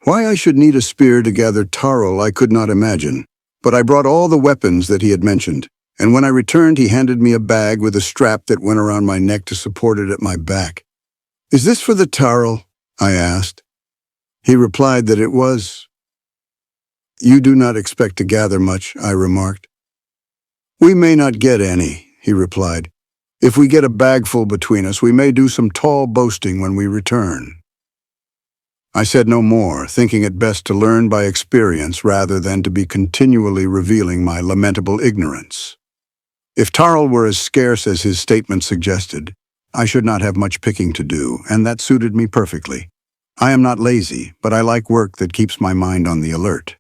Why I should need a spear to gather Tarl I could not imagine, but I brought all the weapons that he had mentioned, and when I returned he handed me a bag with a strap that went around my neck to support it at my back. "Is this for the Tarl?" I asked. He replied that it was. "You do not expect to gather much," I remarked. "We may not get any," he replied. "If we get a bagful between us, we may do some tall boasting when we return." I said no more, thinking it best to learn by experience rather than to be continually revealing my lamentable ignorance. If Tarl were as scarce as his statement suggested, I should not have much picking to do, and that suited me perfectly. I am not lazy, but I like work that keeps my mind on the alert.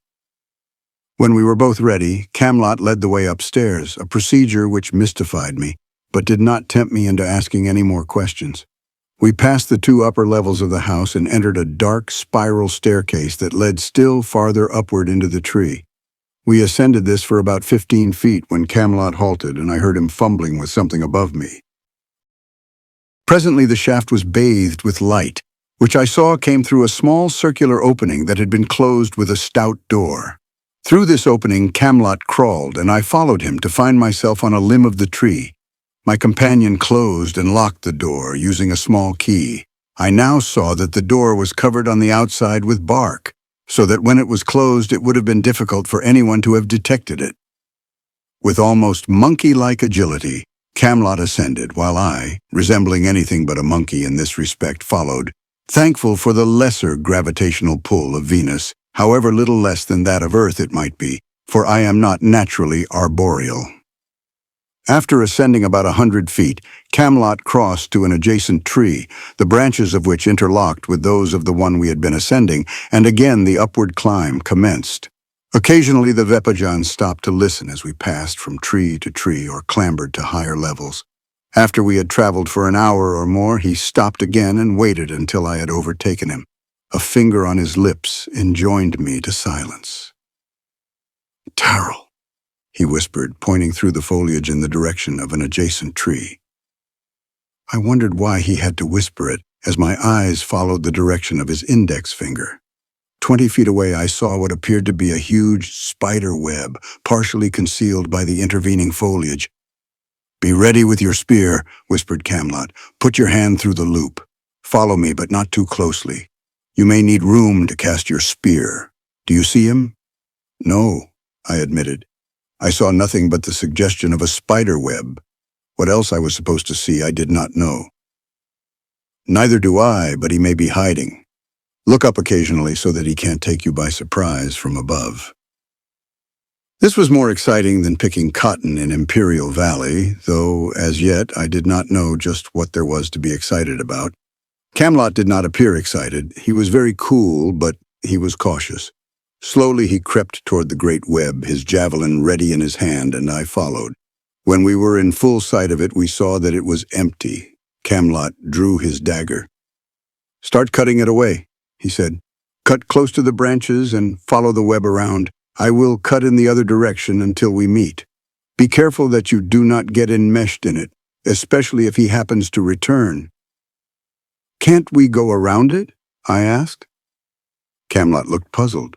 When we were both ready, Camelot led the way upstairs, a procedure which mystified me, but did not tempt me into asking any more questions. We passed the two upper levels of the house and entered a dark spiral staircase that led still farther upward into the tree. We ascended this for about 15 feet when Camelot halted, and I heard him fumbling with something above me. Presently the shaft was bathed with light, which I saw came through a small circular opening that had been closed with a stout door. Through this opening Camelot crawled, and I followed him to find myself on a limb of the tree. My companion closed and locked the door using a small key. I now saw that the door was covered on the outside with bark, so that when it was closed it would have been difficult for anyone to have detected it. With almost monkey-like agility, Camelot ascended, while I, resembling anything but a monkey in this respect, followed, thankful for the lesser gravitational pull of Venus, however little less than that of Earth it might be, for I am not naturally arboreal. After ascending about 100 feet, Camelot crossed to an adjacent tree, the branches of which interlocked with those of the one we had been ascending, and again the upward climb commenced. Occasionally the Vepajans stopped to listen as we passed from tree to tree or clambered to higher levels. After we had traveled for an hour or more, he stopped again and waited until I had overtaken him. A finger on his lips enjoined me to silence. "Tarl," he whispered, pointing through the foliage in the direction of an adjacent tree. I wondered why he had to whisper it, as my eyes followed the direction of his index finger. 20 feet away I saw what appeared to be a huge spider web, partially concealed by the intervening foliage. "Be ready with your spear," whispered Camelot. "Put your hand through the loop. Follow me, but not too closely. You may need room to cast your spear. Do you see him?" "No," I admitted. I saw nothing but the suggestion of a spider web. What else I was supposed to see I did not know. "Neither do I, but he may be hiding. Look up occasionally so that he can't take you by surprise from above." This was more exciting than picking cotton in Imperial Valley, though as yet I did not know just what there was to be excited about. Camelot did not appear excited. He was very cool, but he was cautious. Slowly he crept toward the great web, his javelin ready in his hand, and I followed. When we were in full sight of it, we saw that it was empty. Camelot drew his dagger. "Start cutting it away," he said. "Cut close to the branches and follow the web around. I will cut in the other direction until we meet. Be careful that you do not get enmeshed in it, especially if he happens to return." "Can't we go around it?" I asked. Camelot looked puzzled.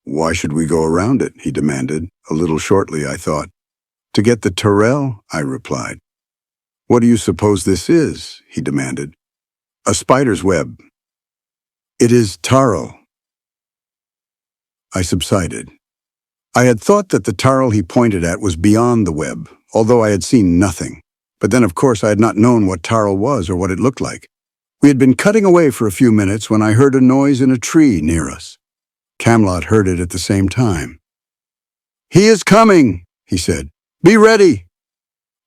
"Why should we go around it?" he demanded, a little shortly, I thought. "To get the Tyrell," I replied. "What do you suppose this is?" he demanded. "A spider's web." "It is Tarl." I subsided. I had thought that the tarl he pointed at was beyond the web, although I had seen nothing. But then, of course, I had not known what tarl was or what it looked like. We had been cutting away for a few minutes when I heard a noise in a tree near us. Camelot heard it at the same time. "He is coming," he said. "Be ready."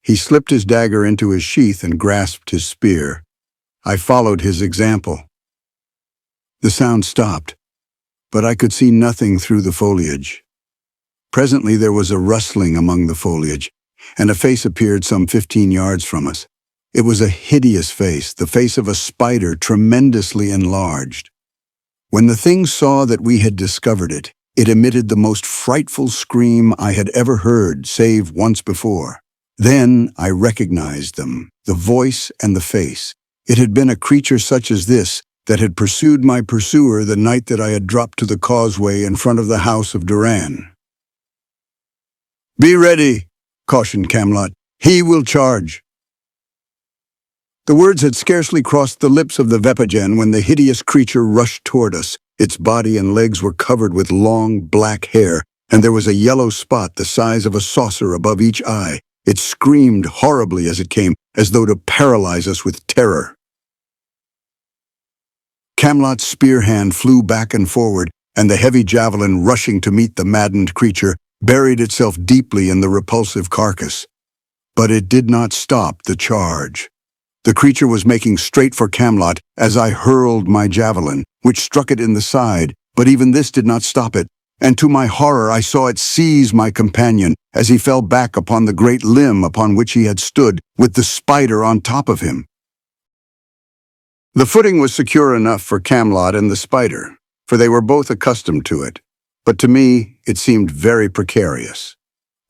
He slipped his dagger into his sheath and grasped his spear. I followed his example. The sound stopped, but I could see nothing through the foliage. Presently there was a rustling among the foliage, and a face appeared some 15 yards from us. It was a hideous face, the face of a spider tremendously enlarged. When the thing saw that we had discovered it, it emitted the most frightful scream I had ever heard, save once before. Then I recognized them, the voice and the face. It had been a creature such as this that had pursued my pursuer the night that I had dropped to the causeway in front of the house of Duran. "Be ready," cautioned Camelot. "He will charge." The words had scarcely crossed the lips of the Vepaja when the hideous creature rushed toward us. Its body and legs were covered with long, black hair, and there was a yellow spot the size of a saucer above each eye. It screamed horribly as it came, as though to paralyze us with terror. Camelot's spear hand flew back and forward, and the heavy javelin, rushing to meet the maddened creature, buried itself deeply in the repulsive carcass. But it did not stop the charge. The creature was making straight for Camelot as I hurled my javelin, which struck it in the side, but even this did not stop it, and to my horror I saw it seize my companion as he fell back upon the great limb upon which he had stood, with the spider on top of him. The footing was secure enough for Camelot and the spider, for they were both accustomed to it, but to me it seemed very precarious.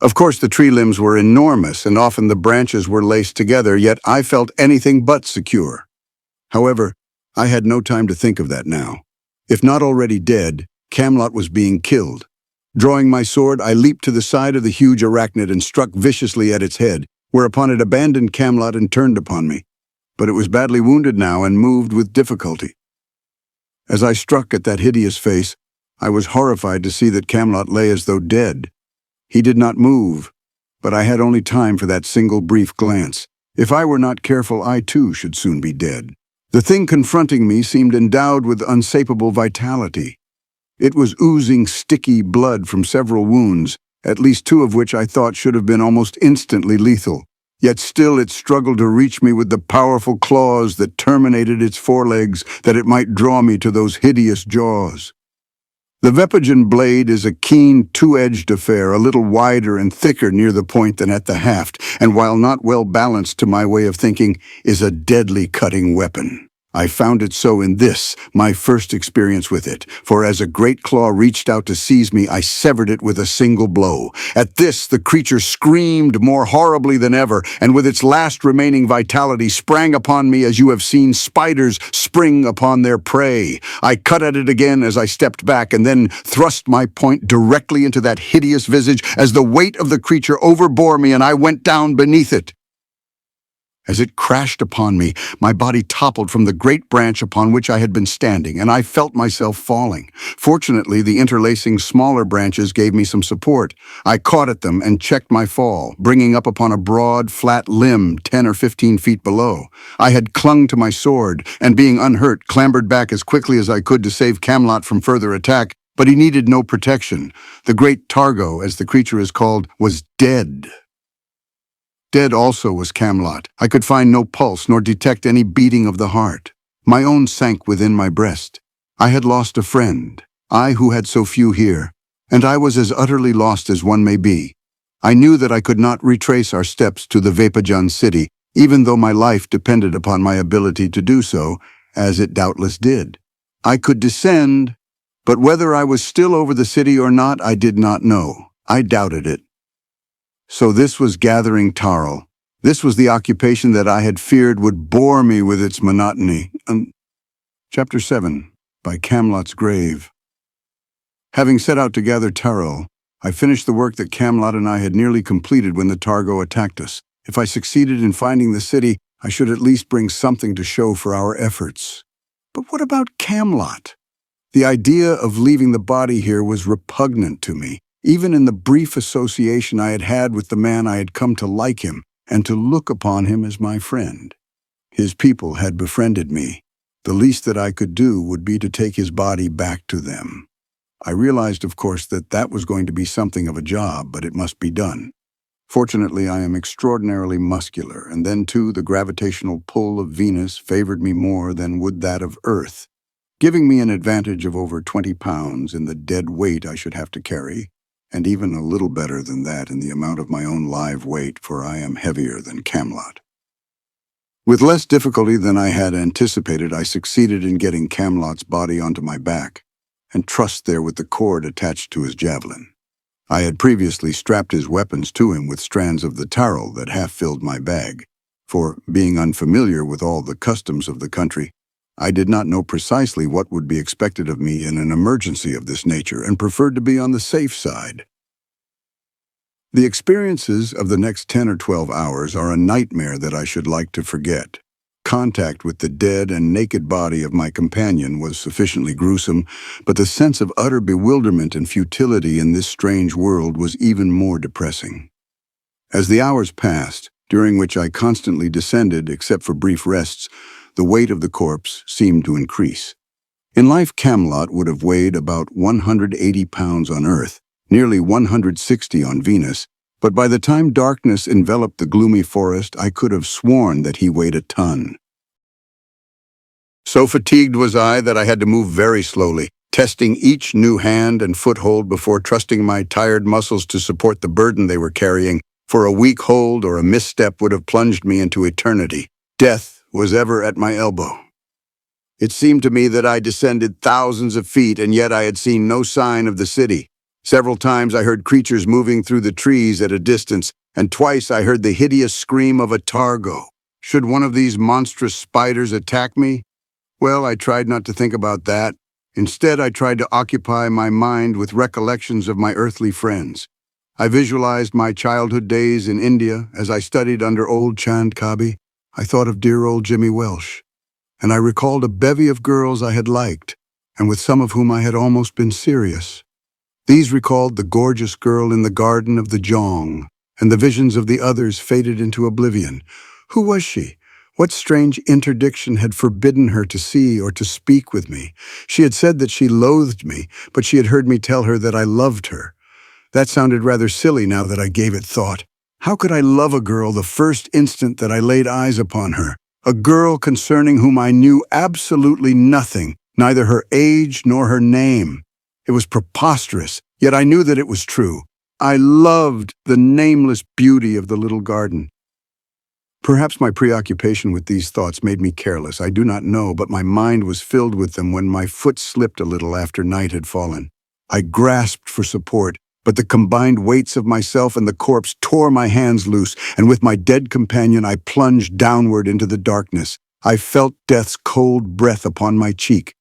Of course, the tree limbs were enormous, and often the branches were laced together, yet I felt anything but secure. However, I had no time to think of that now. If not already dead, Camelot was being killed. Drawing my sword, I leaped to the side of the huge arachnid and struck viciously at its head, whereupon it abandoned Camelot and turned upon me. But it was badly wounded now and moved with difficulty. As I struck at that hideous face, I was horrified to see that Camelot lay as though dead. He did not move, but I had only time for that single brief glance. If I were not careful, I too should soon be dead. The thing confronting me seemed endowed with unsapable vitality. It was oozing sticky blood from several wounds, at least two of which I thought should have been almost instantly lethal. Yet still it struggled to reach me with the powerful claws that terminated its forelegs, that it might draw me to those hideous jaws. The Vepajan blade is a keen, two-edged affair, a little wider and thicker near the point than at the haft, and while not well balanced to my way of thinking, is a deadly cutting weapon. I found it so in this, my first experience with it, for as a great claw reached out to seize me, I severed it with a single blow. At this, the creature screamed more horribly than ever, and with its last remaining vitality sprang upon me as you have seen spiders spring upon their prey. I cut at it again as I stepped back, and then thrust my point directly into that hideous visage as the weight of the creature overbore me and I went down beneath it. As it crashed upon me, my body toppled from the great branch upon which I had been standing, and I felt myself falling. Fortunately, the interlacing smaller branches gave me some support. I caught at them and checked my fall, bringing up upon a broad, flat limb 10 or 15 feet below. I had clung to my sword, and being unhurt, clambered back as quickly as I could to save Camelot from further attack, but he needed no protection. The great Targo, as the creature is called, was dead. Dead also was Camelot. I could find no pulse nor detect any beating of the heart. My own sank within my breast. I had lost a friend, I who had so few here, and I was as utterly lost as one may be. I knew that I could not retrace our steps to the Vepajan city, even though my life depended upon my ability to do so, as it doubtless did. I could descend, but whether I was still over the city or not, I did not know. I doubted it. So this was gathering tarl. This was the occupation that I had feared would bore me with its monotony. Chapter 7, by Camelot's Grave. Having set out to gather tarl, I finished the work that Camelot and I had nearly completed when the Targo attacked us. If I succeeded in finding the city, I should at least bring something to show for our efforts. But what about Camelot? The idea of leaving the body here was repugnant to me, even in the brief association I had had with the man. I had come to like him and to look upon him as my friend. His people had befriended me. The least that I could do would be to take his body back to them. I realized, of course, that that was going to be something of a job, but it must be done. Fortunately, I am extraordinarily muscular, and then, too, the gravitational pull of Venus favored me more than would that of Earth, giving me an advantage of over 20 pounds in the dead weight I should have to carry, and even a little better than that in the amount of my own live weight, for I am heavier than Camelot. With less difficulty than I had anticipated, I succeeded in getting Camelot's body onto my back, and trussed there with the cord attached to his javelin. I had previously strapped his weapons to him with strands of the tarl that half filled my bag, for, being unfamiliar with all the customs of the country, I did not know precisely what would be expected of me in an emergency of this nature and preferred to be on the safe side. The experiences of the next 10 or 12 hours are a nightmare that I should like to forget. Contact with the dead and naked body of my companion was sufficiently gruesome, but the sense of utter bewilderment and futility in this strange world was even more depressing. As the hours passed, during which I constantly descended except for brief rests, the weight of the corpse seemed to increase. In life, Camelot would have weighed about 180 pounds on Earth, nearly 160 on Venus, but by the time darkness enveloped the gloomy forest, I could have sworn that he weighed a ton. So fatigued was I that I had to move very slowly, testing each new hand and foothold before trusting my tired muscles to support the burden they were carrying, for a weak hold or a misstep would have plunged me into eternity. Death was ever at my elbow. It seemed to me that I descended thousands of feet, and yet I had seen no sign of the city. Several times I heard creatures moving through the trees at a distance, and twice I heard the hideous scream of a targo. Should one of these monstrous spiders attack me? Well, I tried not to think about that. Instead, I tried to occupy my mind with recollections of my earthly friends. I visualized my childhood days in India as I studied under old Chand Kabi. I thought of dear old Jimmy Welsh, and I recalled a bevy of girls I had liked, and with some of whom I had almost been serious. These recalled the gorgeous girl in the garden of the Jong, and the visions of the others faded into oblivion. Who was she? What strange interdiction had forbidden her to see or to speak with me? She had said that she loathed me, but she had heard me tell her that I loved her. That sounded rather silly now that I gave it thought. How could I love a girl the first instant that I laid eyes upon her? A girl concerning whom I knew absolutely nothing, neither her age nor her name. It was preposterous, yet I knew that it was true. I loved the nameless beauty of the little garden. Perhaps my preoccupation with these thoughts made me careless, I do not know, but my mind was filled with them when my foot slipped a little after night had fallen. I grasped for support, but the combined weights of myself and the corpse tore my hands loose, and with my dead companion I plunged downward into the darkness. I felt death's cold breath upon my cheek.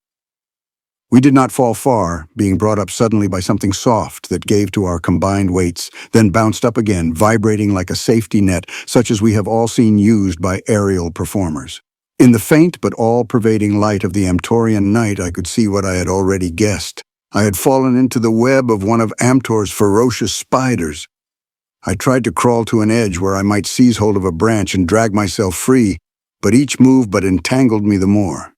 We did not fall far, being brought up suddenly by something soft that gave to our combined weights, then bounced up again, vibrating like a safety net, such as we have all seen used by aerial performers. In the faint but all-pervading light of the Amtorian night, I could see what I had already guessed. I had fallen into the web of one of Amtor's ferocious spiders. I tried to crawl to an edge where I might seize hold of a branch and drag myself free, but each move but entangled me the more.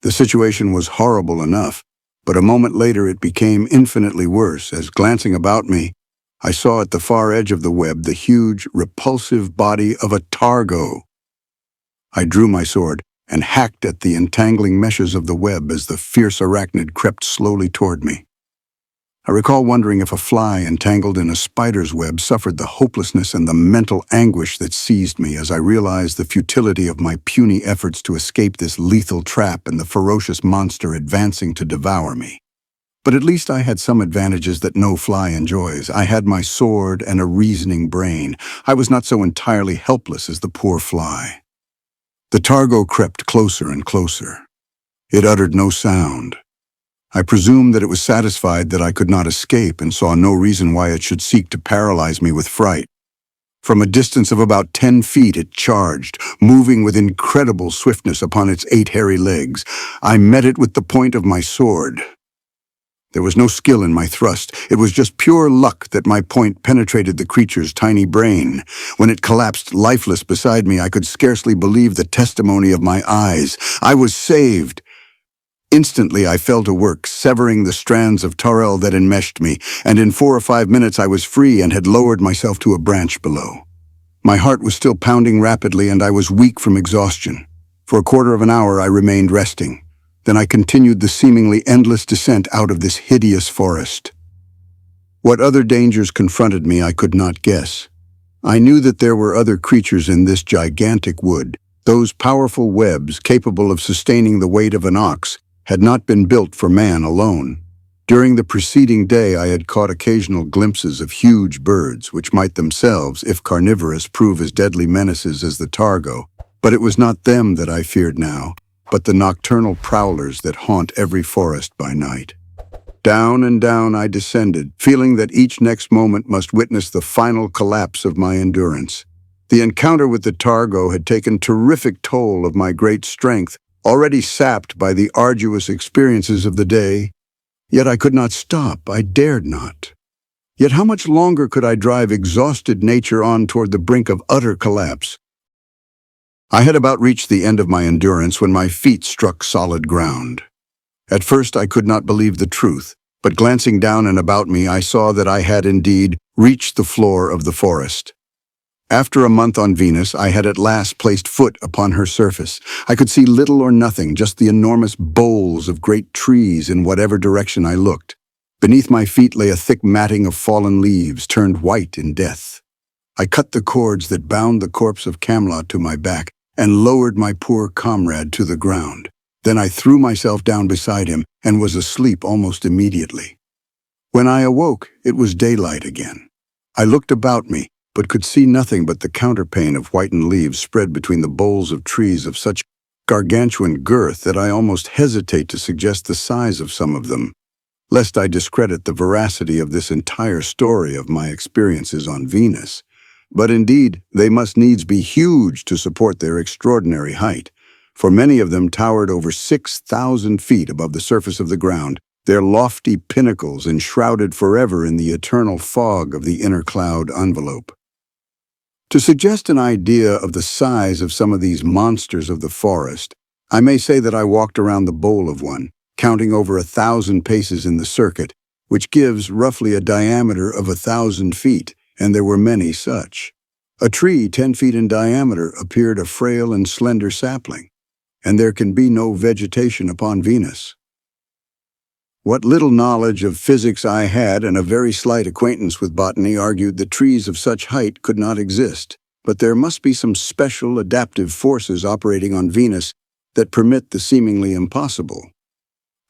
The situation was horrible enough, but a moment later it became infinitely worse as, glancing about me, I saw at the far edge of the web the huge, repulsive body of a targo. I drew my sword and hacked at the entangling meshes of the web as the fierce arachnid crept slowly toward me. I recall wondering if a fly entangled in a spider's web suffered the hopelessness and the mental anguish that seized me as I realized the futility of my puny efforts to escape this lethal trap and the ferocious monster advancing to devour me. But at least I had some advantages that no fly enjoys. I had my sword and a reasoning brain. I was not so entirely helpless as the poor fly. The targo crept closer and closer. It uttered no sound. I presumed that it was satisfied that I could not escape and saw no reason why it should seek to paralyze me with fright. From a distance of about 10 feet it charged, moving with incredible swiftness upon its 8 hairy legs. I met it with the point of my sword. There was no skill in my thrust. It was just pure luck that my point penetrated the creature's tiny brain. When it collapsed lifeless beside me, I could scarcely believe the testimony of my eyes. I was saved. Instantly, I fell to work, severing the strands of Taurel that enmeshed me, and in 4 or 5 minutes I was free and had lowered myself to a branch below. My heart was still pounding rapidly, and I was weak from exhaustion. For a quarter of an hour, I remained resting. Then I continued the seemingly endless descent out of this hideous forest. What other dangers confronted me, I could not guess. I knew that there were other creatures in this gigantic wood. Those powerful webs, capable of sustaining the weight of an ox, had not been built for man alone. During the preceding day, I had caught occasional glimpses of huge birds, which might themselves, if carnivorous, prove as deadly menaces as the targo. But it was not them that I feared now, but the nocturnal prowlers that haunt every forest by night. Down and down I descended, feeling that each next moment must witness the final collapse of my endurance. The encounter with the targo had taken terrific toll of my great strength, already sapped by the arduous experiences of the day. Yet I could not stop. I dared not. Yet how much longer could I drive exhausted nature on toward the brink of utter collapse? I had about reached the end of my endurance when my feet struck solid ground. At first I could not believe the truth, but glancing down and about me, I saw that I had indeed reached the floor of the forest. After a month on Venus, I had at last placed foot upon her surface. I could see little or nothing, just the enormous boles of great trees in whatever direction I looked. Beneath my feet lay a thick matting of fallen leaves, turned white in death. I cut the cords that bound the corpse of Camelot to my back, and lowered my poor comrade to the ground. Then I threw myself down beside him and was asleep almost immediately. When I awoke, it was daylight again. I looked about me, but could see nothing but the counterpane of whitened leaves spread between the boles of trees of such gargantuan girth that I almost hesitate to suggest the size of some of them, lest I discredit the veracity of this entire story of my experiences on Venus. But indeed, they must needs be huge to support their extraordinary height, for many of them towered over 6,000 feet above the surface of the ground, their lofty pinnacles enshrouded forever in the eternal fog of the inner cloud envelope. To suggest an idea of the size of some of these monsters of the forest, I may say that I walked around the bole of one, counting over 1,000 paces in the circuit, which gives roughly a diameter of 1,000 feet, and there were many such. A tree 10 feet in diameter appeared a frail and slender sapling, and there can be no vegetation upon Venus. What little knowledge of physics I had and a very slight acquaintance with botany argued that trees of such height could not exist, but there must be some special adaptive forces operating on Venus that permit the seemingly impossible.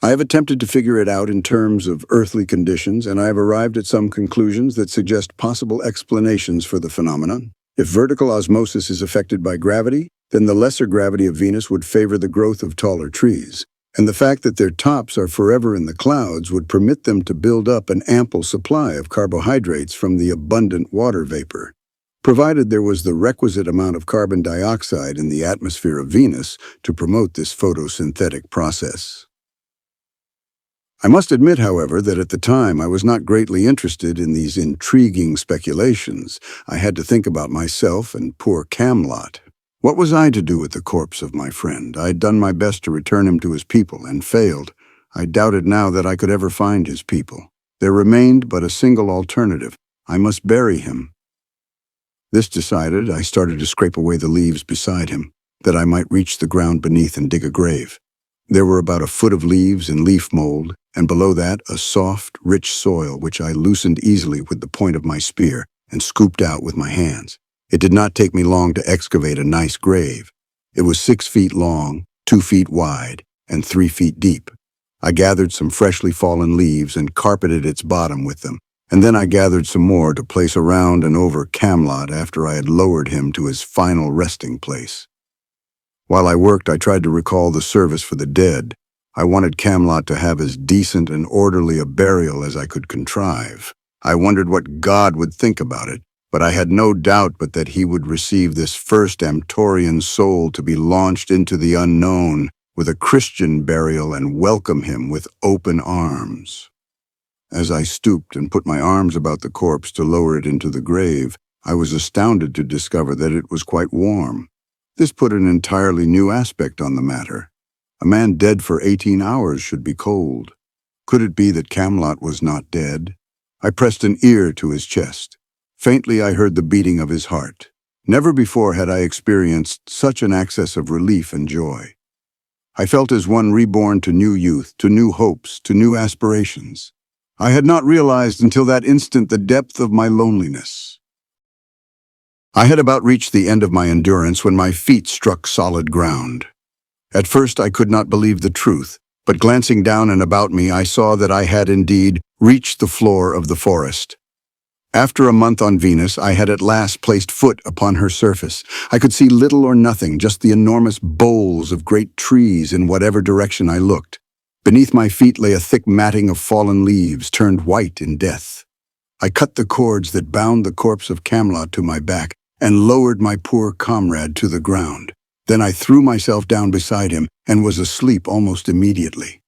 I have attempted to figure it out in terms of earthly conditions, and I have arrived at some conclusions that suggest possible explanations for the phenomenon. If vertical osmosis is affected by gravity, then the lesser gravity of Venus would favor the growth of taller trees, and the fact that their tops are forever in the clouds would permit them to build up an ample supply of carbohydrates from the abundant water vapor, provided there was the requisite amount of carbon dioxide in the atmosphere of Venus to promote this photosynthetic process. I must admit, however, that at the time I was not greatly interested in these intriguing speculations. I had to think about myself and poor Camelot. What was I to do with the corpse of my friend? I had done my best to return him to his people and failed. I doubted now that I could ever find his people. There remained but a single alternative. I must bury him. This decided, I started to scrape away the leaves beside him, that I might reach the ground beneath and dig a grave. There were about a foot of leaves and leaf mold, and below that a soft, rich soil which I loosened easily with the point of my spear and scooped out with my hands. It did not take me long to excavate a nice grave. It was 6 feet long, 2 feet wide, and 3 feet deep. I gathered some freshly fallen leaves and carpeted its bottom with them, and then I gathered some more to place around and over Camelot after I had lowered him to his final resting place. While I worked, I tried to recall the service for the dead. I wanted Camelot to have as decent and orderly a burial as I could contrive. I wondered what God would think about it, but I had no doubt but that he would receive this first Amtorian soul to be launched into the unknown with a Christian burial and welcome him with open arms. As I stooped and put my arms about the corpse to lower it into the grave, I was astounded to discover that it was quite warm. This put an entirely new aspect on the matter. A man dead for 18 hours should be cold. Could it be that Camelot was not dead? I pressed an ear to his chest. Faintly I heard the beating of his heart. Never before had I experienced such an access of relief and joy. I felt as one reborn to new youth, to new hopes, to new aspirations. I had not realized until that instant the depth of my loneliness. I had about reached the end of my endurance when my feet struck solid ground. At first I could not believe the truth, but glancing down and about me I saw that I had indeed reached the floor of the forest. After a month on Venus, I had at last placed foot upon her surface. I could see little or nothing, just the enormous boles of great trees in whatever direction I looked. Beneath my feet lay a thick matting of fallen leaves, turned white in death. I cut the cords that bound the corpse of Camelot to my back and lowered my poor comrade to the ground. Then I threw myself down beside him and was asleep almost immediately.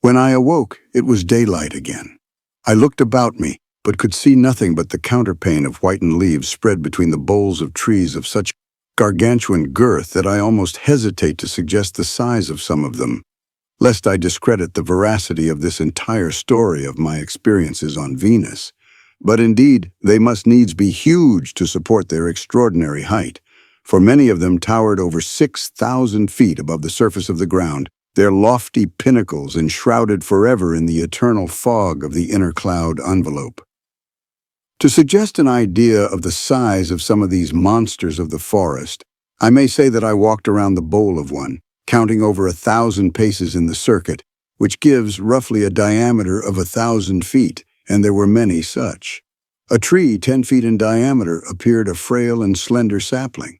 When I awoke, it was daylight again. I looked about me, but could see nothing but the counterpane of whitened leaves spread between the boles of trees of such gargantuan girth that I almost hesitate to suggest the size of some of them, lest I discredit the veracity of this entire story of my experiences on Venus. But indeed, they must needs be huge to support their extraordinary height, for many of them towered over 6,000 feet above the surface of the ground, their lofty pinnacles enshrouded forever in the eternal fog of the inner cloud envelope. To suggest an idea of the size of some of these monsters of the forest, I may say that I walked around the bole of one, counting over 1,000 paces in the circuit, which gives roughly a diameter of 1,000 feet, and there were many such. A tree 10 feet in diameter appeared a frail and slender sapling,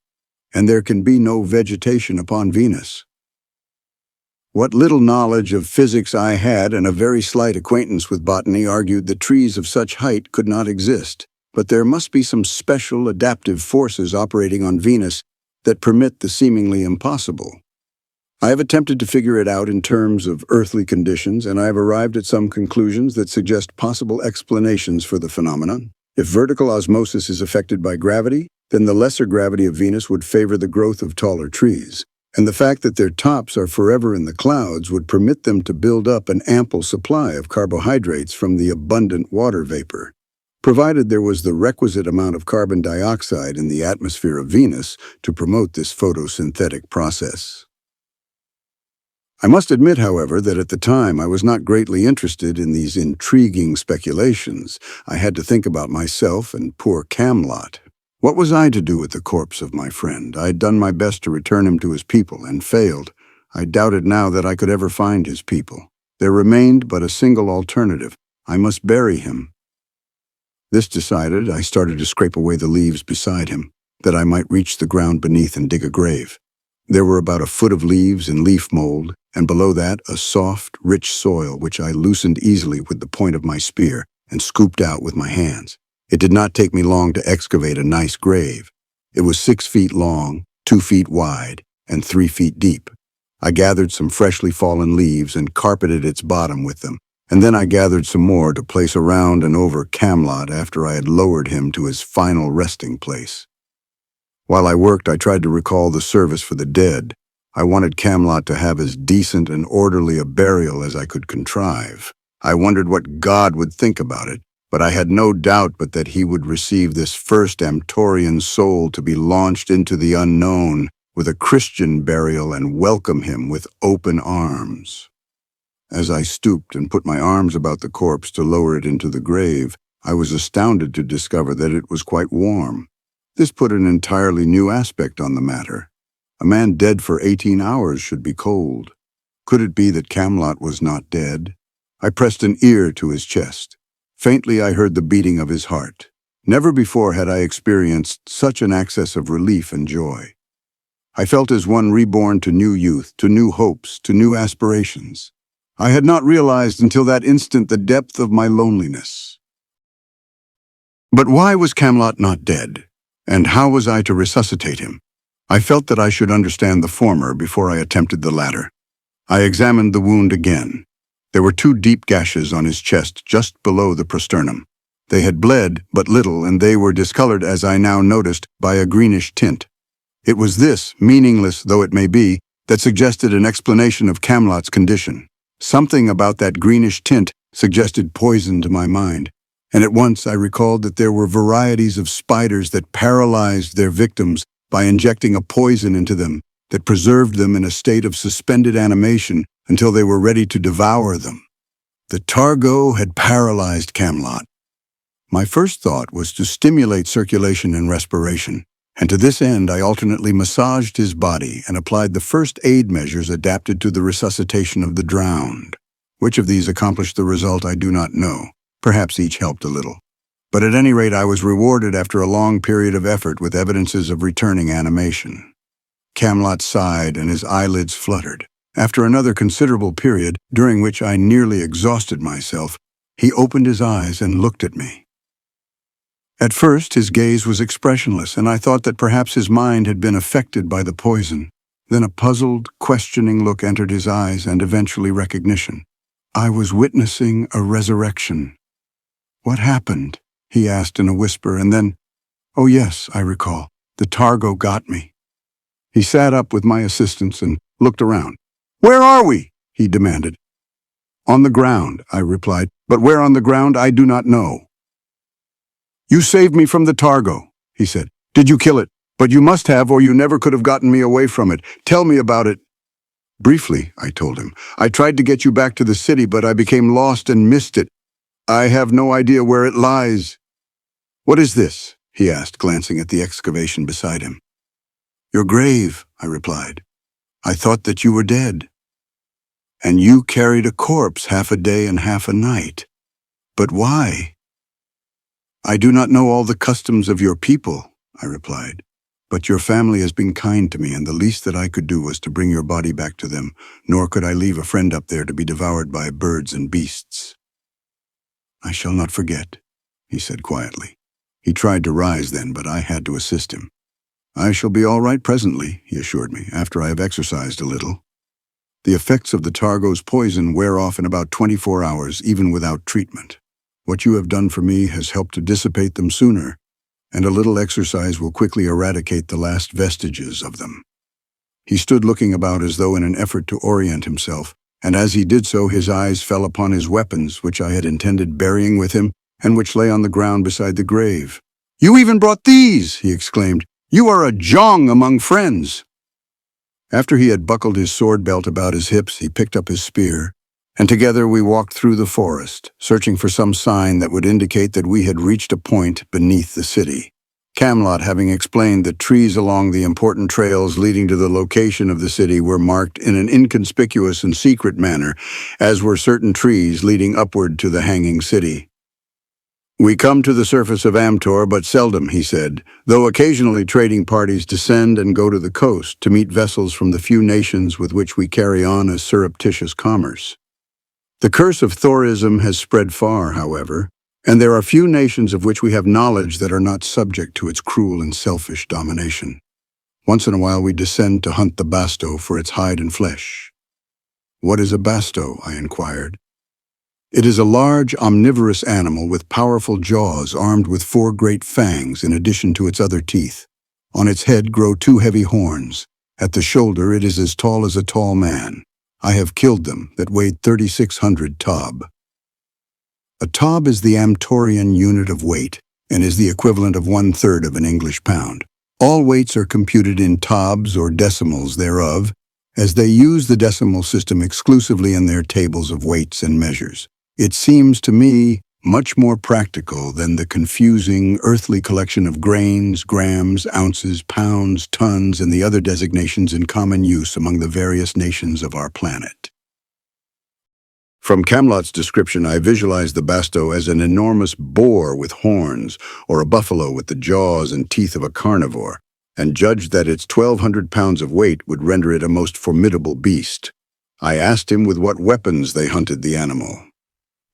and there can be no vegetation upon Venus. What little knowledge of physics I had and a very slight acquaintance with botany argued that trees of such height could not exist, but there must be some special adaptive forces operating on Venus that permit the seemingly impossible. I have attempted to figure it out in terms of earthly conditions, and I have arrived at some conclusions that suggest possible explanations for the phenomenon. If vertical osmosis is affected by gravity, then the lesser gravity of Venus would favor the growth of taller trees, and the fact that their tops are forever in the clouds would permit them to build up an ample supply of carbohydrates from the abundant water vapor. Provided there was the requisite amount of carbon dioxide in the atmosphere of Venus to promote this photosynthetic process. I must admit, however, that at the time I was not greatly interested in these intriguing speculations. I had to think about myself and poor Camelot. What was I to do with the corpse of my friend? I had done my best to return him to his people and failed. I doubted now that I could ever find his people. There remained but a single alternative. I must bury him. This decided, I started to scrape away the leaves beside him, that I might reach the ground beneath and dig a grave. There were about a foot of leaves and leaf mold, and below that a soft, rich soil which I loosened easily with the point of my spear and scooped out with my hands. It did not take me long to excavate a nice grave. It was 6 feet long, 2 feet wide, and 3 feet deep. I gathered some freshly fallen leaves and carpeted its bottom with them, and then I gathered some more to place around and over Camelot after I had lowered him to his final resting place. While I worked, I tried to recall the service for the dead. I wanted Camelot to have as decent and orderly a burial as I could contrive. I wondered what God would think about it, but I had no doubt but that he would receive this first Amtorian soul to be launched into the unknown with a Christian burial and welcome him with open arms. As I stooped and put my arms about the corpse to lower it into the grave, I was astounded to discover that it was quite warm. This put an entirely new aspect on the matter. A man dead for 18 hours should be cold. Could it be that Camelot was not dead? I pressed an ear to his chest. Faintly I heard the beating of his heart. Never before had I experienced such an access of relief and joy. I felt as one reborn to new youth, to new hopes, to new aspirations. I had not realized until that instant the depth of my loneliness. But why was Camelot not dead? And how was I to resuscitate him? I felt that I should understand the former before I attempted the latter. I examined the wound again. There were 2 deep gashes on his chest just below the prosternum. They had bled but little, and they were discolored, as I now noticed, by a greenish tint. It was this, meaningless though it may be, that suggested an explanation of Camelot's condition. Something about that greenish tint suggested poison to my mind, and at once I recalled that there were varieties of spiders that paralyzed their victims by injecting a poison into them that preserved them in a state of suspended animation until they were ready to devour them. The targo had paralyzed Camelot. My first thought was to stimulate circulation and respiration, and to this end I alternately massaged his body and applied the first aid measures adapted to the resuscitation of the drowned. Which of these accomplished the result I do not know. Perhaps each helped a little. But at any rate I was rewarded after a long period of effort with evidences of returning animation. Camelot sighed and his eyelids fluttered. After another considerable period, during which I nearly exhausted myself, he opened his eyes and looked at me. At first his gaze was expressionless, and I thought that perhaps his mind had been affected by the poison. Then a puzzled, questioning look entered his eyes and eventually recognition. I was witnessing a resurrection. "What happened?" he asked in a whisper, and then, "Oh yes, I recall. The targo got me." He sat up with my assistance and looked around. "Where are we?" he demanded. "On the ground," I replied, "but where on the ground I do not know." "You saved me from the targo," he said. "Did you kill it? But you must have, or you never could have gotten me away from it. Tell me about it." "Briefly," I told him. "I tried to get you back to the city, but I became lost and missed it. I have no idea where it lies." "What is this?" he asked, glancing at the excavation beside him. "Your grave," I replied. "I thought that you were dead." "And you carried a corpse half a day and half a night. But why?" "I do not know all the customs of your people," I replied. "But your family has been kind to me, and the least that I could do was to bring your body back to them, nor could I leave a friend up there to be devoured by birds and beasts." "I shall not forget," he said quietly. He tried to rise then, but I had to assist him. "I shall be all right presently," he assured me, "after I have exercised a little. The effects of the targo's poison wear off in about 24 hours, even without treatment. What you have done for me has helped to dissipate them sooner, and a little exercise will quickly eradicate the last vestiges of them." He stood looking about as though in an effort to orient himself, and as he did so his eyes fell upon his weapons, which I had intended burying with him, and which lay on the ground beside the grave. "You even brought these!" he exclaimed. "You are a jong among friends." After he had buckled his sword belt about his hips, he picked up his spear, and together we walked through the forest, searching for some sign that would indicate that we had reached a point beneath the city. Camelot having explained that trees along the important trails leading to the location of the city were marked in an inconspicuous and secret manner, as were certain trees leading upward to the hanging city. "We come to the surface of Amtor but seldom," he said, "though occasionally trading parties descend and go to the coast to meet vessels from the few nations with which we carry on a surreptitious commerce. The curse of Thorism has spread far, however, and there are few nations of which we have knowledge that are not subject to its cruel and selfish domination. Once in a while we descend to hunt the basto for its hide and flesh." "What is a basto?" I inquired. "It is a large, omnivorous animal with powerful jaws armed with 4 great fangs in addition to its other teeth. On its head grow 2 heavy horns. At the shoulder it is as tall as a tall man. I have killed them that weighed 3,600 tob." A tob is the Amtorian unit of weight and is the equivalent of 1/3 of an English pound. All weights are computed in tobs or decimals thereof, as they use the decimal system exclusively in their tables of weights and measures. It seems to me much more practical than the confusing, earthly collection of grains, grams, ounces, pounds, tons, and the other designations in common use among the various nations of our planet. From Camelot's description, I visualized the basto as an enormous boar with horns, or a buffalo with the jaws and teeth of a carnivore, and judged that its 1,200 pounds of weight would render it a most formidable beast. I asked him with what weapons they hunted the animal.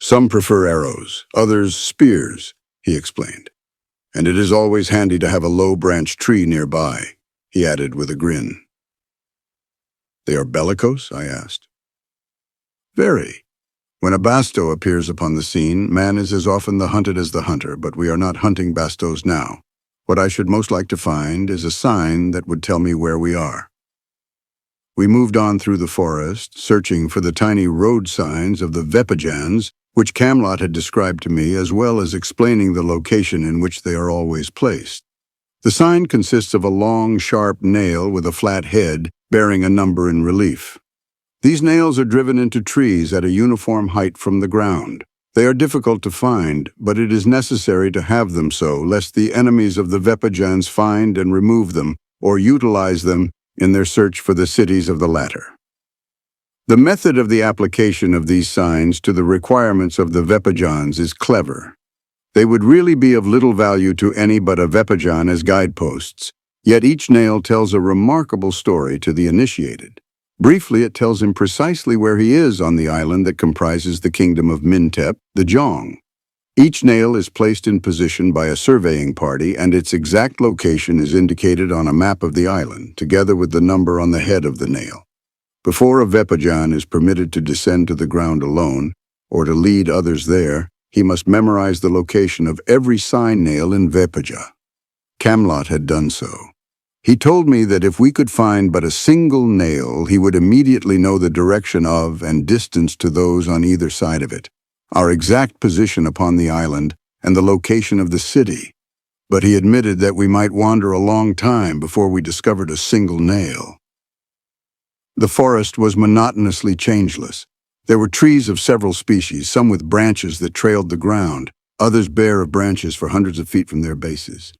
"Some prefer arrows, others spears," he explained. "And it is always handy to have a low-branched tree nearby," he added with a grin. "They are bellicose?" I asked. "Very. When a basto appears upon the scene, man is as often the hunted as the hunter, but we are not hunting bastos now. What I should most like to find is a sign that would tell me where we are. We moved on through the forest, searching for the tiny road signs of the Vepajans, which Camelot had described to me, as well as explaining the location in which they are always placed. The sign consists of a long, sharp nail with a flat head bearing a number in relief. These nails are driven into trees at a uniform height from the ground. They are difficult to find, but it is necessary to have them so, lest the enemies of the Vepajans find and remove them, or utilize them in their search for the cities of the latter. The method of the application of these signs to the requirements of the Vepajans is clever. They would really be of little value to any but a Vepajan as guideposts, yet each nail tells a remarkable story to the initiated. Briefly, it tells him precisely where he is on the island that comprises the kingdom of Mintep, the Jong. Each nail is placed in position by a surveying party, and its exact location is indicated on a map of the island, together with the number on the head of the nail. Before a Vepajan is permitted to descend to the ground alone, or to lead others there, he must memorize the location of every sign nail in Vepaja. Camelot had done so. He told me that if we could find but a single nail, he would immediately know the direction of and distance to those on either side of it, our exact position upon the island, and the location of the city. But he admitted that we might wander a long time before we discovered a single nail. The forest was monotonously changeless. There were trees of several species, some with branches that trailed the ground, others bare of branches for hundreds of feet from their bases.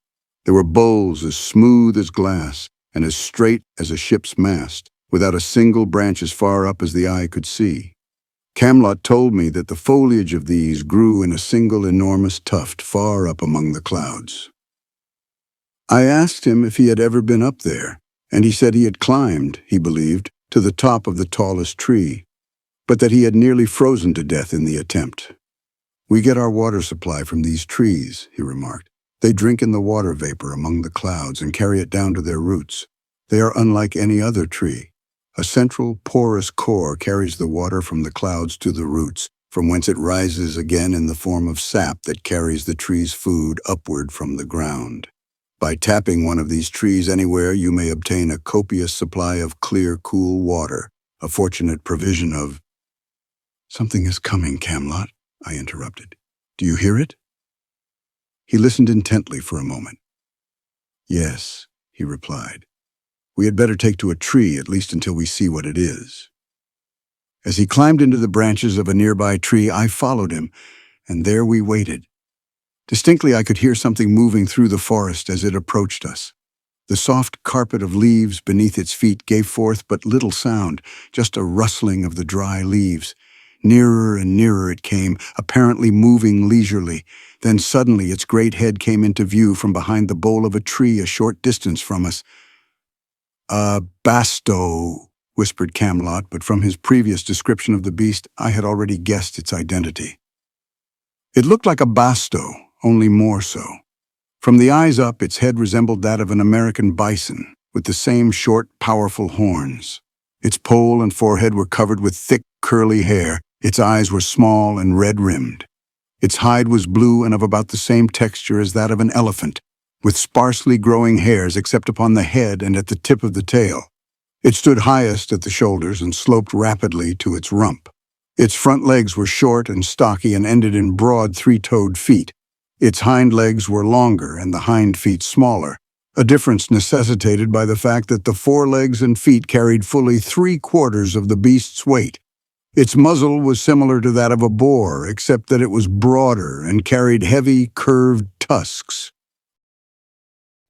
There were boles as smooth as glass and as straight as a ship's mast, without a single branch as far up as the eye could see. Camelot told me that the foliage of these grew in a single enormous tuft far up among the clouds. I asked him if he had ever been up there, and he said he had climbed, he believed, to the top of the tallest tree, but that he had nearly frozen to death in the attempt. "We get our water supply from these trees," he remarked. "They drink in the water vapor among the clouds and carry it down to their roots. They are unlike any other tree. A central, porous core carries the water from the clouds to the roots, from whence it rises again in the form of sap that carries the tree's food upward from the ground. By tapping one of these trees anywhere, you may obtain a copious supply of clear, cool water, a fortunate provision of—" "Something is coming, Camelot," I interrupted. "Do you hear it?" He listened intently for a moment. "Yes," he replied. "We had better take to a tree, at least until we see what it is." As he climbed into the branches of a nearby tree, I followed him, and there we waited. Distinctly, I could hear something moving through the forest as it approached us. The soft carpet of leaves beneath its feet gave forth but little sound, just a rustling of the dry leaves. Nearer and nearer it came, apparently moving leisurely. Then suddenly its great head came into view from behind the bole of a tree a short distance from us. "A basto," whispered Camelot, but from his previous description of the beast, I had already guessed its identity. It looked like a basto, only more so. From the eyes up, its head resembled that of an American bison, with the same short, powerful horns. Its poll and forehead were covered with thick, curly hair. Its eyes were small and red-rimmed. Its hide was blue and of about the same texture as that of an elephant, with sparsely growing hairs except upon the head and at the tip of the tail. It stood highest at the shoulders and sloped rapidly to its rump. Its front legs were short and stocky and ended in broad three-toed feet. Its hind legs were longer and the hind feet smaller, a difference necessitated by the fact that the forelegs and feet carried fully 3/4 of the beast's weight. Its muzzle was similar to that of a boar, except that it was broader and carried heavy, curved tusks.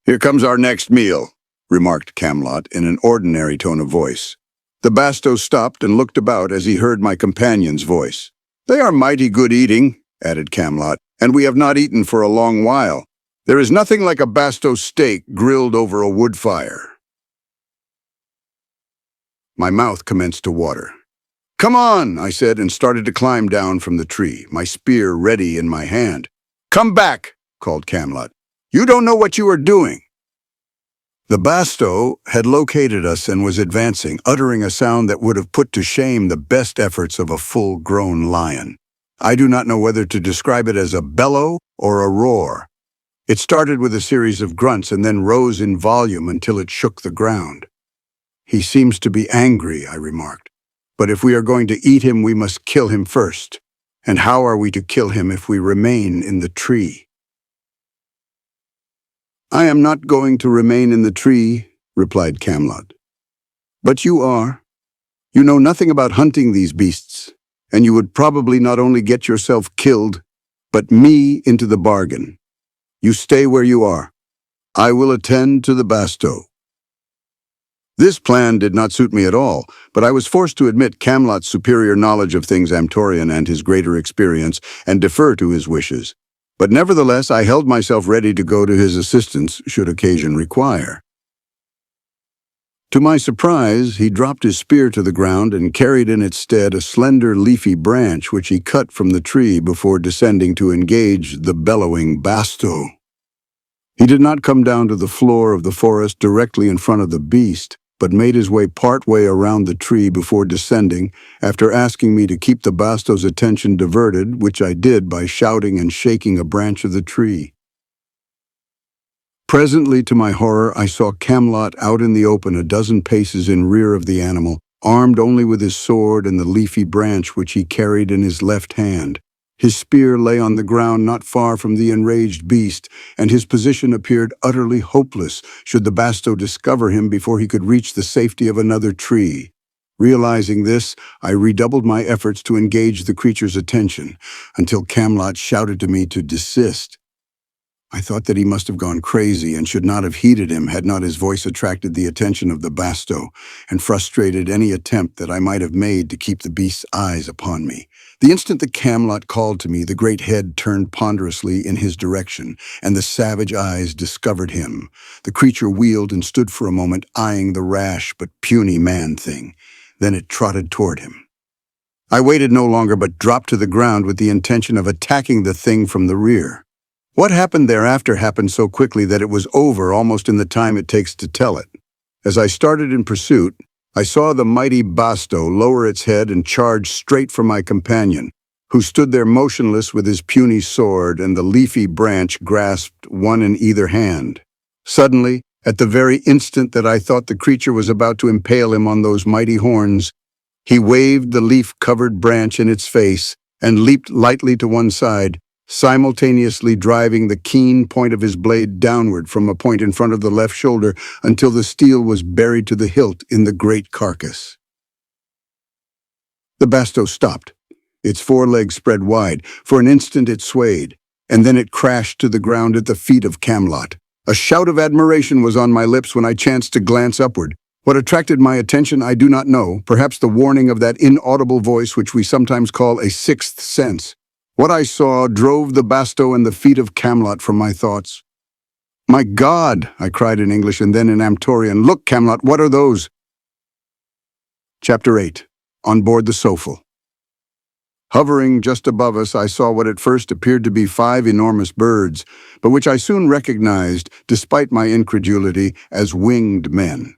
"Here comes our next meal," remarked Camelot in an ordinary tone of voice. The basto stopped and looked about as he heard my companion's voice. "They are mighty good eating," added Camelot, "and we have not eaten for a long while. There is nothing like a basto steak grilled over a wood fire." My mouth commenced to water. "Come on," I said, and started to climb down from the tree, my spear ready in my hand. "Come back," called Camelot. "You don't know what you are doing." The Basto had located us and was advancing, uttering a sound that would have put to shame the best efforts of a full-grown lion. I do not know whether to describe it as a bellow or a roar. It started with a series of grunts and then rose in volume until it shook the ground. "He seems to be angry," I remarked. "But if we are going to eat him, we must kill him first. And how are we to kill him if we remain in the tree?" "I am not going to remain in the tree," replied Camelot. "But you are. You know nothing about hunting these beasts, and you would probably not only get yourself killed, but me into the bargain. You stay where you are. I will attend to the Basto." This plan did not suit me at all, but I was forced to admit Camelot's superior knowledge of things Amtorian and his greater experience, and defer to his wishes. But nevertheless, I held myself ready to go to his assistance should occasion require. To my surprise, he dropped his spear to the ground and carried in its stead a slender leafy branch which he cut from the tree before descending to engage the bellowing Basto. He did not come down to the floor of the forest directly in front of the beast, but made his way part-way around the tree before descending, after asking me to keep the Basto's attention diverted, which I did by shouting and shaking a branch of the tree. Presently, to my horror, I saw Camelot out in the open a dozen paces in rear of the animal, armed only with his sword and the leafy branch which he carried in his left hand. His spear lay on the ground not far from the enraged beast, and his position appeared utterly hopeless should the Basto discover him before he could reach the safety of another tree. Realizing this, I redoubled my efforts to engage the creature's attention, until Camelot shouted to me to desist. I thought that he must have gone crazy and should not have heeded him had not his voice attracted the attention of the Basto and frustrated any attempt that I might have made to keep the beast's eyes upon me. The instant that Camelot called to me, the great head turned ponderously in his direction, and the savage eyes discovered him. The creature wheeled and stood for a moment, eyeing the rash but puny man-thing. Then it trotted toward him. I waited no longer but dropped to the ground with the intention of attacking the thing from the rear. What happened thereafter happened so quickly that it was over almost in the time it takes to tell it. As I started in pursuit, I saw the mighty Basto lower its head and charge straight for my companion, who stood there motionless with his puny sword and the leafy branch grasped one in either hand. Suddenly, at the very instant that I thought the creature was about to impale him on those mighty horns, he waved the leaf-covered branch in its face and leaped lightly to one side, simultaneously driving the keen point of his blade downward from a point in front of the left shoulder until the steel was buried to the hilt in the great carcass. The Basto stopped. Its forelegs spread wide. For an instant it swayed, and then it crashed to the ground at the feet of Camelot. A shout of admiration was on my lips when I chanced to glance upward. What attracted my attention I do not know, perhaps the warning of that inaudible voice which we sometimes call a sixth sense. What I saw drove the Basto and the feet of Camelot from my thoughts. "My God!" I cried in English and then in Amtorian. "Look, Camelot, what are those?" Chapter 8. On board the Sofal. Hovering just above us, I saw what at first appeared to be 5 enormous birds, but which I soon recognized, despite my incredulity, as winged men.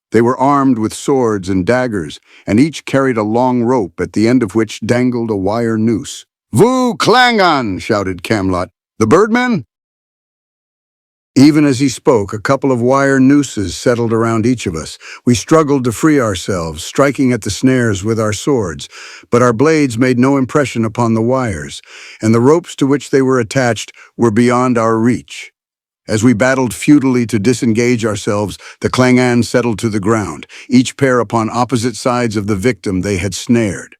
They were armed with swords and daggers, and each carried a long rope at the end of which dangled a wire noose. "Vu Klangan!" shouted Camelot. "The birdmen?" Even as he spoke, a couple of wire nooses settled around each of us. We struggled to free ourselves, striking at the snares with our swords, but our blades made no impression upon the wires, and the ropes to which they were attached were beyond our reach. As we battled futilely to disengage ourselves, the Klangan settled to the ground, each pair upon opposite sides of the victim they had snared.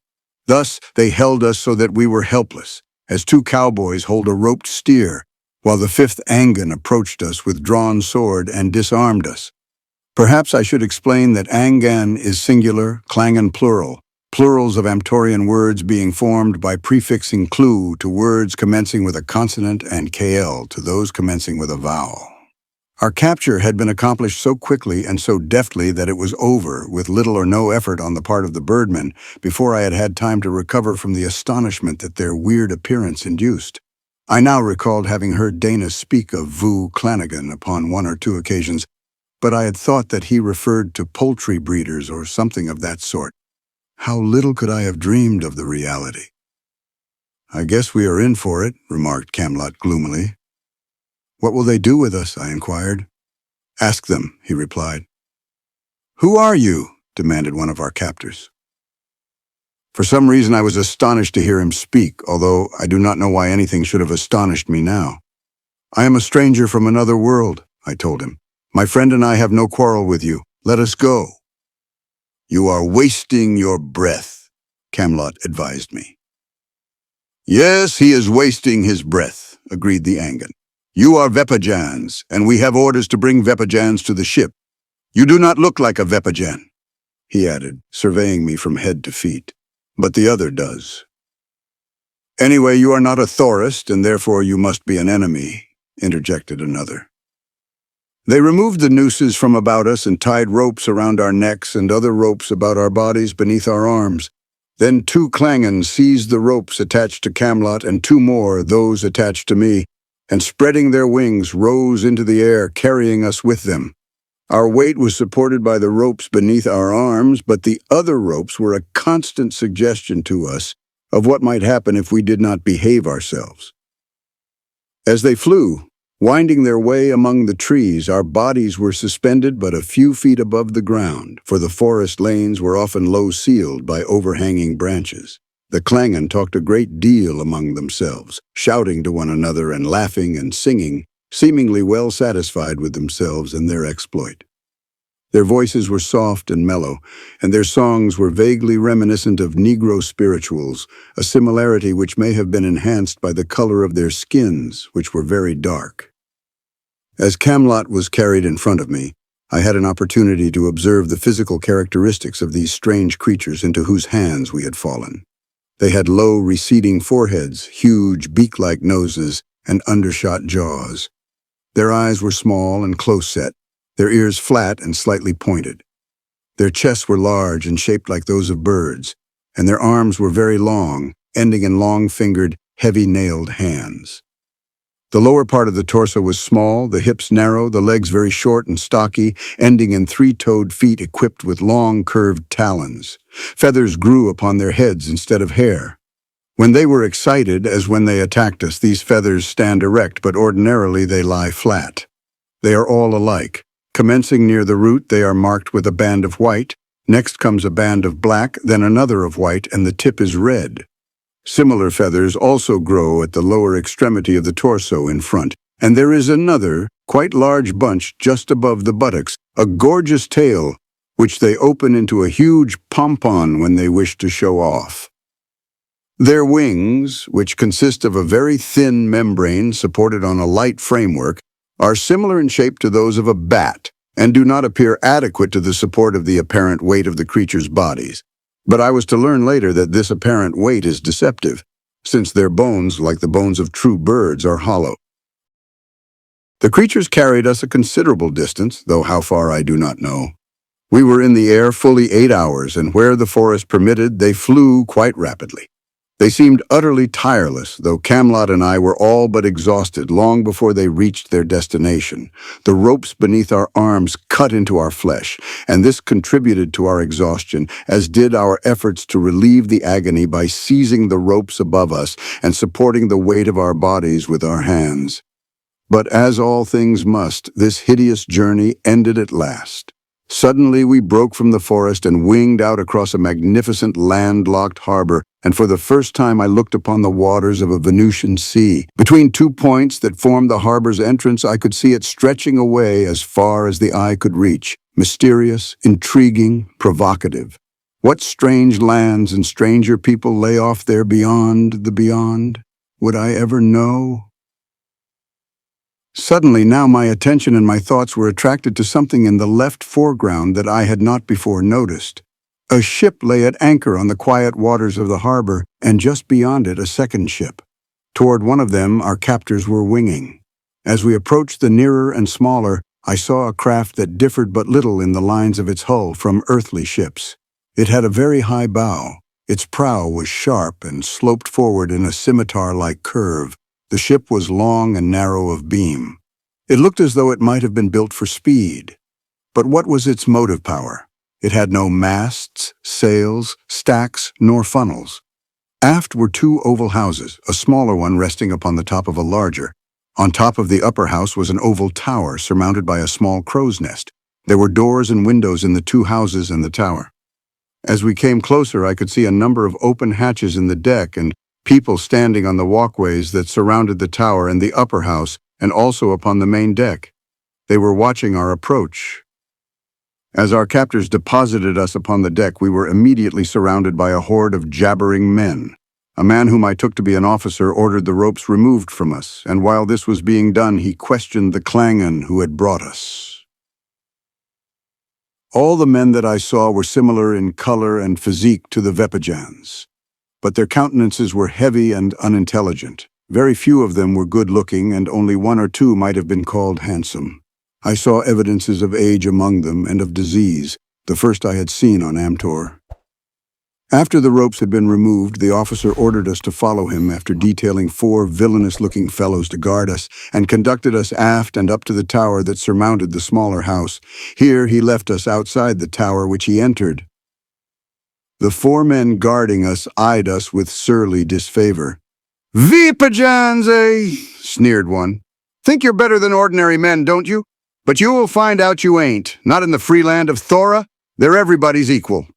Thus, they held us so that we were helpless, as 2 cowboys hold a roped steer, while the 5th Angan approached us with drawn sword and disarmed us. Perhaps I should explain that Angan is singular, Klangan plural, plurals of Amtorian words being formed by prefixing "klu" to words commencing with a consonant and "kl" to those commencing with a vowel. Our capture had been accomplished so quickly and so deftly that it was over, with little or no effort on the part of the birdmen, before I had had time to recover from the astonishment that their weird appearance induced. I now recalled having heard Dana speak of Vu Clanagan upon 1 or 2 occasions, but I had thought that he referred to poultry breeders or something of that sort. How little could I have dreamed of the reality? "I guess we are in for it," remarked Camelot gloomily. "What will they do with us?" I inquired. "Ask them," he replied. "Who are you?" demanded one of our captors. For some reason I was astonished to hear him speak, although I do not know why anything should have astonished me now. "I am a stranger from another world," I told him. "My friend and I have no quarrel with you. Let us go." "You are wasting your breath," Camelot advised me. "Yes, he is wasting his breath," agreed the Angan. "You are Vepajans, and we have orders to bring Vepajans to the ship. You do not look like a Vepajan," he added, surveying me from head to feet. "But the other does." "Anyway, you are not a Thorist, and therefore you must be an enemy," interjected another. They removed the nooses from about us and tied ropes around our necks and other ropes about our bodies beneath our arms. Then 2 Klangons seized the ropes attached to Camelot and 2 more, those attached to me, and spreading their wings rose into the air, carrying us with them. Our weight was supported by the ropes beneath our arms, but the other ropes were a constant suggestion to us of what might happen if we did not behave ourselves. As they flew, winding their way among the trees, our bodies were suspended but a few feet above the ground, for the forest lanes were often low-ceiled by overhanging branches. The Klangon talked a great deal among themselves, shouting to one another and laughing and singing, seemingly well satisfied with themselves and their exploit. Their voices were soft and mellow, and their songs were vaguely reminiscent of Negro spirituals, a similarity which may have been enhanced by the color of their skins, which were very dark. As Camelot was carried in front of me, I had an opportunity to observe the physical characteristics of these strange creatures into whose hands we had fallen. They had low, receding foreheads, huge, beak-like noses, and undershot jaws. Their eyes were small and close-set, their ears flat and slightly pointed. Their chests were large and shaped like those of birds, and their arms were very long, ending in long-fingered, heavy-nailed hands. The lower part of the torso was small, the hips narrow, the legs very short and stocky, ending in 3-toed feet equipped with long, curved talons. Feathers grew upon their heads instead of hair. When they were excited, as when they attacked us, these feathers stand erect, but ordinarily they lie flat. They are all alike. Commencing near the root, they are marked with a band of white. Next comes a band of black, then another of white, and the tip is red. Similar feathers also grow at the lower extremity of the torso in front, and there is another, quite large bunch just above the buttocks, a gorgeous tail, which they open into a huge pompon when they wish to show off. Their wings, which consist of a very thin membrane supported on a light framework, are similar in shape to those of a bat, and do not appear adequate to the support of the apparent weight of the creature's bodies. But I was to learn later that this apparent weight is deceptive, since their bones, like the bones of true birds, are hollow. The creatures carried us a considerable distance, though how far I do not know. We were in the air fully 8 hours, and where the forest permitted, they flew quite rapidly. They seemed utterly tireless, though Camelot and I were all but exhausted long before they reached their destination. The ropes beneath our arms cut into our flesh, and this contributed to our exhaustion, as did our efforts to relieve the agony by seizing the ropes above us and supporting the weight of our bodies with our hands. But as all things must, this hideous journey ended at last. Suddenly we broke from the forest and winged out across a magnificent landlocked harbor, and for the first time I looked upon the waters of a Venusian sea. Between 2 points that formed the harbor's entrance, I could see it stretching away as far as the eye could reach, mysterious, intriguing, provocative. What strange lands and stranger people lay off there beyond the beyond? Would I ever know? Suddenly, now my attention and my thoughts were attracted to something in the left foreground that I had not before noticed. A ship lay at anchor on the quiet waters of the harbor, and just beyond it a second ship. Toward one of them our captors were winging. As we approached the nearer and smaller, I saw a craft that differed but little in the lines of its hull from earthly ships. It had a very high bow. Its prow was sharp and sloped forward in a scimitar-like curve. The ship was long and narrow of beam. It looked as though it might have been built for speed. But what was its motive power? It had no masts, sails, stacks, nor funnels. Aft were two oval houses, a smaller one resting upon the top of a larger. On top of the upper house was an oval tower surmounted by a small crow's nest. There were doors and windows in the two houses and the tower. As we came closer, I could see a number of open hatches in the deck and people standing on the walkways that surrounded the tower and the upper house, and also upon the main deck. They were watching our approach. As our captors deposited us upon the deck, we were immediately surrounded by a horde of jabbering men. A man whom I took to be an officer ordered the ropes removed from us, and while this was being done, he questioned the Klangen who had brought us. All the men that I saw were similar in color and physique to the Vepajans, but their countenances were heavy and unintelligent. Very few of them were good-looking, and only one or two might have been called handsome. I saw evidences of age among them and of disease, the first I had seen on Amtor. After the ropes had been removed, the officer ordered us to follow him after detailing 4 villainous-looking fellows to guard us, and conducted us aft and up to the tower that surmounted the smaller house. Here he left us outside the tower, which he entered. The 4 men guarding us eyed us with surly disfavor. "Vepajans, eh?" sneered one. "Think you're better than ordinary men, don't you? But you will find out you ain't. Not in the free land of Thora. They're everybody's equal.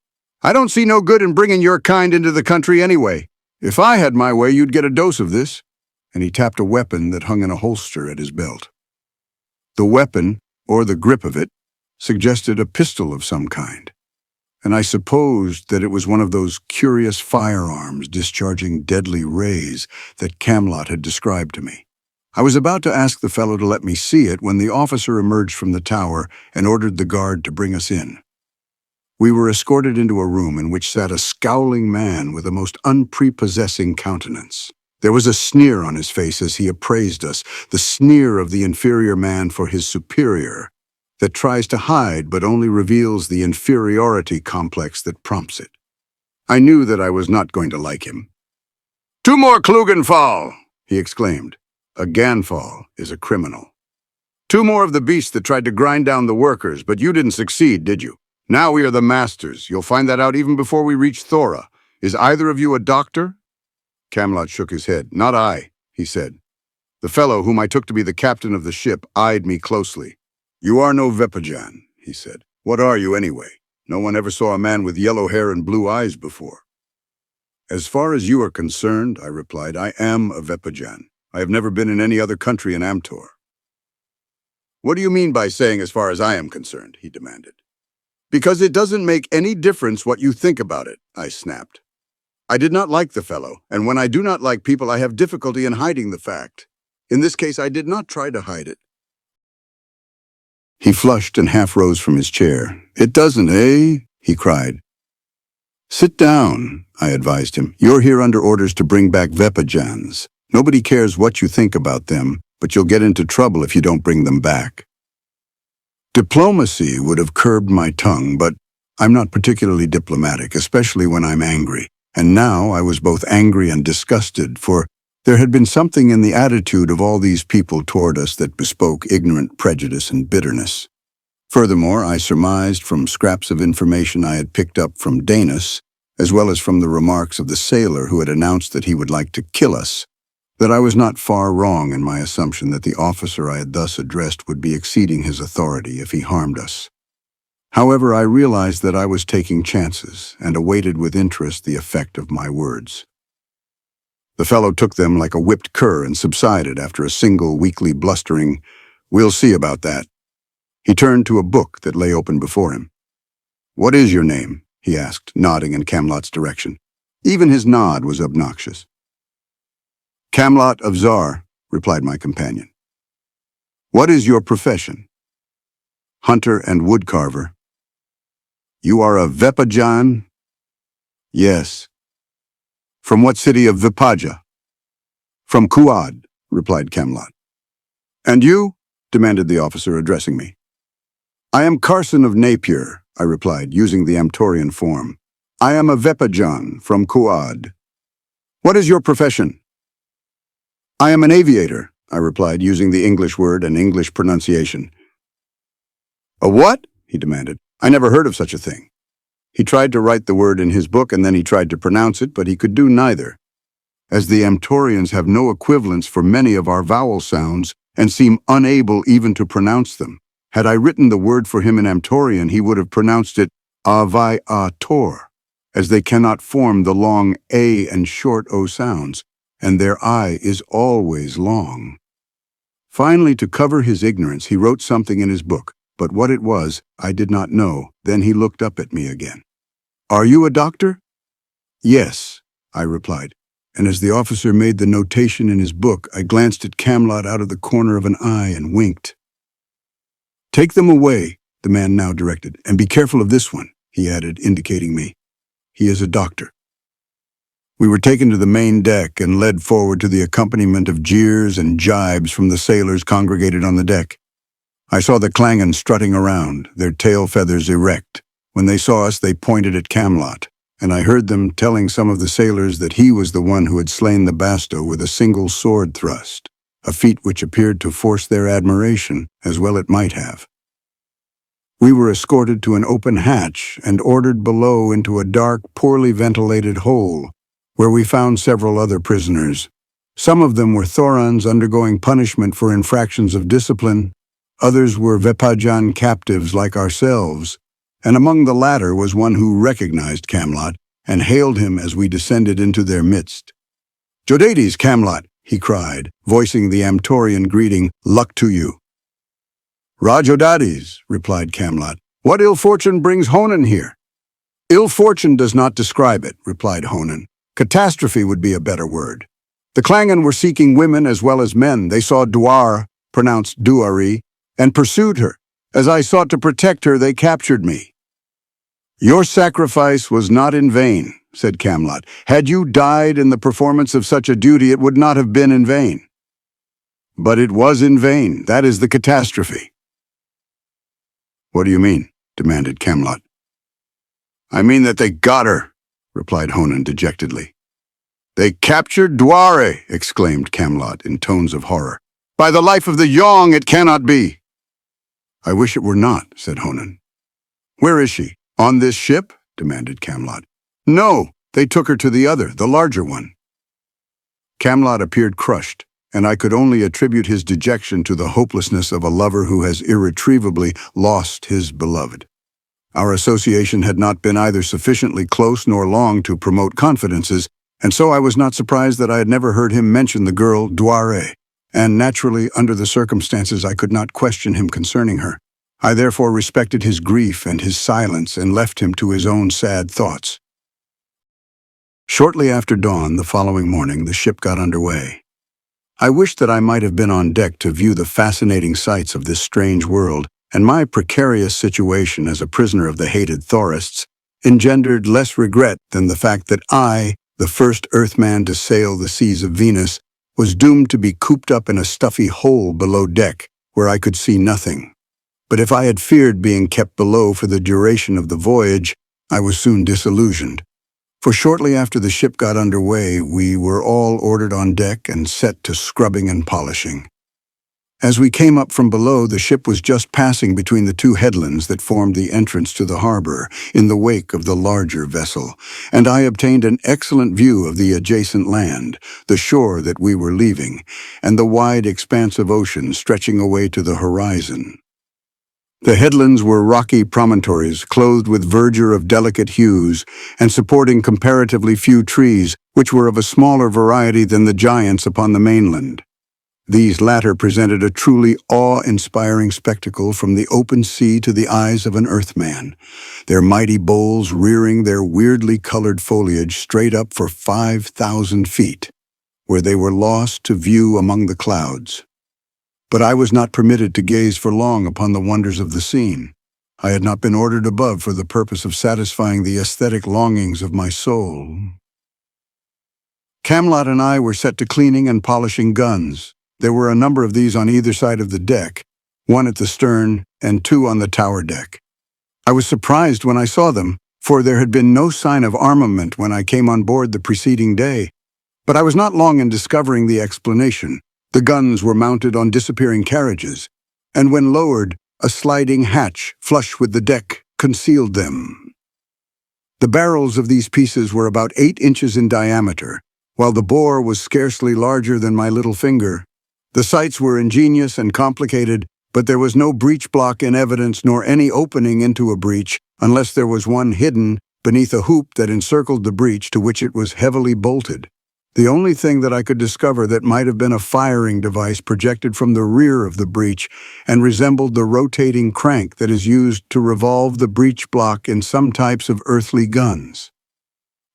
I don't see no good in bringing your kind into the country anyway. If I had my way, you'd get a dose of this." And he tapped a weapon that hung in a holster at his belt. The weapon, or the grip of it, suggested a pistol of some kind, and I supposed that it was one of those curious firearms discharging deadly rays that Camelot had described to me. I was about to ask the fellow to let me see it when the officer emerged from the tower and ordered the guard to bring us in. We were escorted into a room in which sat a scowling man with a most unprepossessing countenance. There was a sneer on his face as he appraised us, the sneer of the inferior man for his superior, that tries to hide but only reveals the inferiority complex that prompts it. I knew that I was not going to like him. "2 more Klugenfall!" he exclaimed. A Ganfall is a criminal. "2 more of the beasts that tried to grind down the workers, but you didn't succeed, did you? Now we are the masters. You'll find that out even before we reach Thora. Is either of you a doctor?" Camelot shook his head. "Not I," he said. The fellow, whom I took to be the captain of the ship, eyed me closely. "You are no Vepajan," he said. "What are you anyway? No one ever saw a man with yellow hair and blue eyes before." "As far as you are concerned," I replied, "I am a Vepajan. I have never been in any other country in Amtor." "What do you mean by saying as far as I am concerned?" he demanded. "Because it doesn't make any difference what you think about it," I snapped. I did not like the fellow, and when I do not like people, I have difficulty in hiding the fact. In this case, I did not try to hide it. He flushed and half rose from his chair. "It doesn't, eh?" he cried. "Sit down," I advised him. "You're here under orders to bring back Vepajans. Nobody cares what you think about them, but you'll get into trouble if you don't bring them back." Diplomacy would have curbed my tongue, but I'm not particularly diplomatic, especially when I'm angry. And now I was both angry and disgusted, for there had been something in the attitude of all these people toward us that bespoke ignorant prejudice and bitterness. Furthermore, I surmised from scraps of information I had picked up from Danis, as well as from the remarks of the sailor who had announced that he would like to kill us, that I was not far wrong in my assumption that the officer I had thus addressed would be exceeding his authority if he harmed us. However, I realized that I was taking chances and awaited with interest the effect of my words. The fellow took them like a whipped cur and subsided after a single weakly blustering, "We'll see about that." He turned to a book that lay open before him. "What is your name?" he asked, nodding in Camelot's direction. Even his nod was obnoxious. "Camelot of Zar," replied my companion. "What is your profession?" "Hunter and woodcarver." "You are a Vepajan?" "Yes." "From what city of Vepaja?" "From Kuad," replied Camelot. "And you?" demanded the officer, addressing me. "I am Carson of Napier," I replied, using the Amtorian form. "I am a Vepajan from Kuad." "What is your profession?" "I am an aviator," I replied, using the English word and English pronunciation. "A what?" he demanded. "I never heard of such a thing." He tried to write the word in his book, and then he tried to pronounce it, but he could do neither. As the Amtorians have no equivalents for many of our vowel sounds and seem unable even to pronounce them, had I written the word for him in Amtorian, he would have pronounced it avai-a-tor, as they cannot form the long A and short O sounds, and their I is always long. Finally, to cover his ignorance, he wrote something in his book, but what it was, I did not know. Then he looked up at me again. "Are you a doctor?" "Yes," I replied, and as the officer made the notation in his book, I glanced at Camelot out of the corner of an eye and winked. "Take them away," the man now directed, "and be careful of this one," he added, indicating me. "He is a doctor." We were taken to the main deck and led forward to the accompaniment of jeers and jibes from the sailors congregated on the deck. I saw the Klangen strutting around, their tail feathers erect. When they saw us, they pointed at Camelot, and I heard them telling some of the sailors that he was the one who had slain the Basto with a single sword thrust, a feat which appeared to force their admiration, as well it might have. We were escorted to an open hatch and ordered below into a dark, poorly ventilated hole, where we found several other prisoners. Some of them were Thorans undergoing punishment for infractions of discipline, others were Vepajan captives like ourselves, and among the latter was one who recognized Camelot and hailed him as we descended into their midst. "Jodades, Camelot," he cried, voicing the Amtorian greeting, "Luck to you." "Rajodades," replied Camelot. "What ill fortune brings Honan here?" "Ill fortune does not describe it," replied Honan. "Catastrophe would be a better word. The Klangen were seeking women as well as men. They saw Duar, pronounced Duari, and pursued her. As I sought to protect her, they captured me." "Your sacrifice was not in vain," said Camelot. "Had you died in the performance of such a duty, it would not have been in vain." "But it was in vain. That is the catastrophe." "What do you mean?" demanded Camelot. "I mean that they got her," replied Honan dejectedly. "They captured Duare," exclaimed Camelot in tones of horror. "By the life of the Yong, it cannot be." "I wish it were not," said Honan. "Where is she? On this ship?" demanded Camelot. "No, they took her to the other, the larger one." Camelot appeared crushed, and I could only attribute his dejection to the hopelessness of a lover who has irretrievably lost his beloved. Our association had not been either sufficiently close nor long to promote confidences, and so I was not surprised that I had never heard him mention the girl Duare, and naturally, under the circumstances, I could not question him concerning her. I therefore respected his grief and his silence and left him to his own sad thoughts. Shortly after dawn the following morning, the ship got under way. I wished that I might have been on deck to view the fascinating sights of this strange world, and my precarious situation as a prisoner of the hated Thorists engendered less regret than the fact that I, the first Earthman to sail the seas of Venus, was doomed to be cooped up in a stuffy hole below deck where I could see nothing. But if I had feared being kept below for the duration of the voyage, I was soon disillusioned. For shortly after the ship got under way, we were all ordered on deck and set to scrubbing and polishing. As we came up from below, the ship was just passing between the two headlands that formed the entrance to the harbor, in the wake of the larger vessel, and I obtained an excellent view of the adjacent land, the shore that we were leaving, and the wide expanse of ocean stretching away to the horizon. The headlands were rocky promontories clothed with verdure of delicate hues and supporting comparatively few trees, which were of a smaller variety than the giants upon the mainland. These latter presented a truly awe-inspiring spectacle from the open sea to the eyes of an Earthman, their mighty boles rearing their weirdly colored foliage straight up for 5,000 feet, where they were lost to view among the clouds. But I was not permitted to gaze for long upon the wonders of the scene. I had not been ordered above for the purpose of satisfying the aesthetic longings of my soul. Camelot and I were set to cleaning and polishing guns. There were a number of these on either side of the deck, one at the stern and two on the tower deck. I was surprised when I saw them, for there had been no sign of armament when I came on board the preceding day. But I was not long in discovering the explanation. The guns were mounted on disappearing carriages, and when lowered, A sliding hatch, flush with the deck, concealed them. The barrels of these pieces were about 8 inches in diameter, while the bore was scarcely larger than my little finger. The sights were ingenious and complicated, but there was no breech block in evidence nor any opening into a breech, unless there was one hidden beneath a hoop that encircled the breech to which it was heavily bolted. The only thing that I could discover that might have been a firing device projected from the rear of the breech and resembled the rotating crank that is used to revolve the breech block in some types of earthly guns.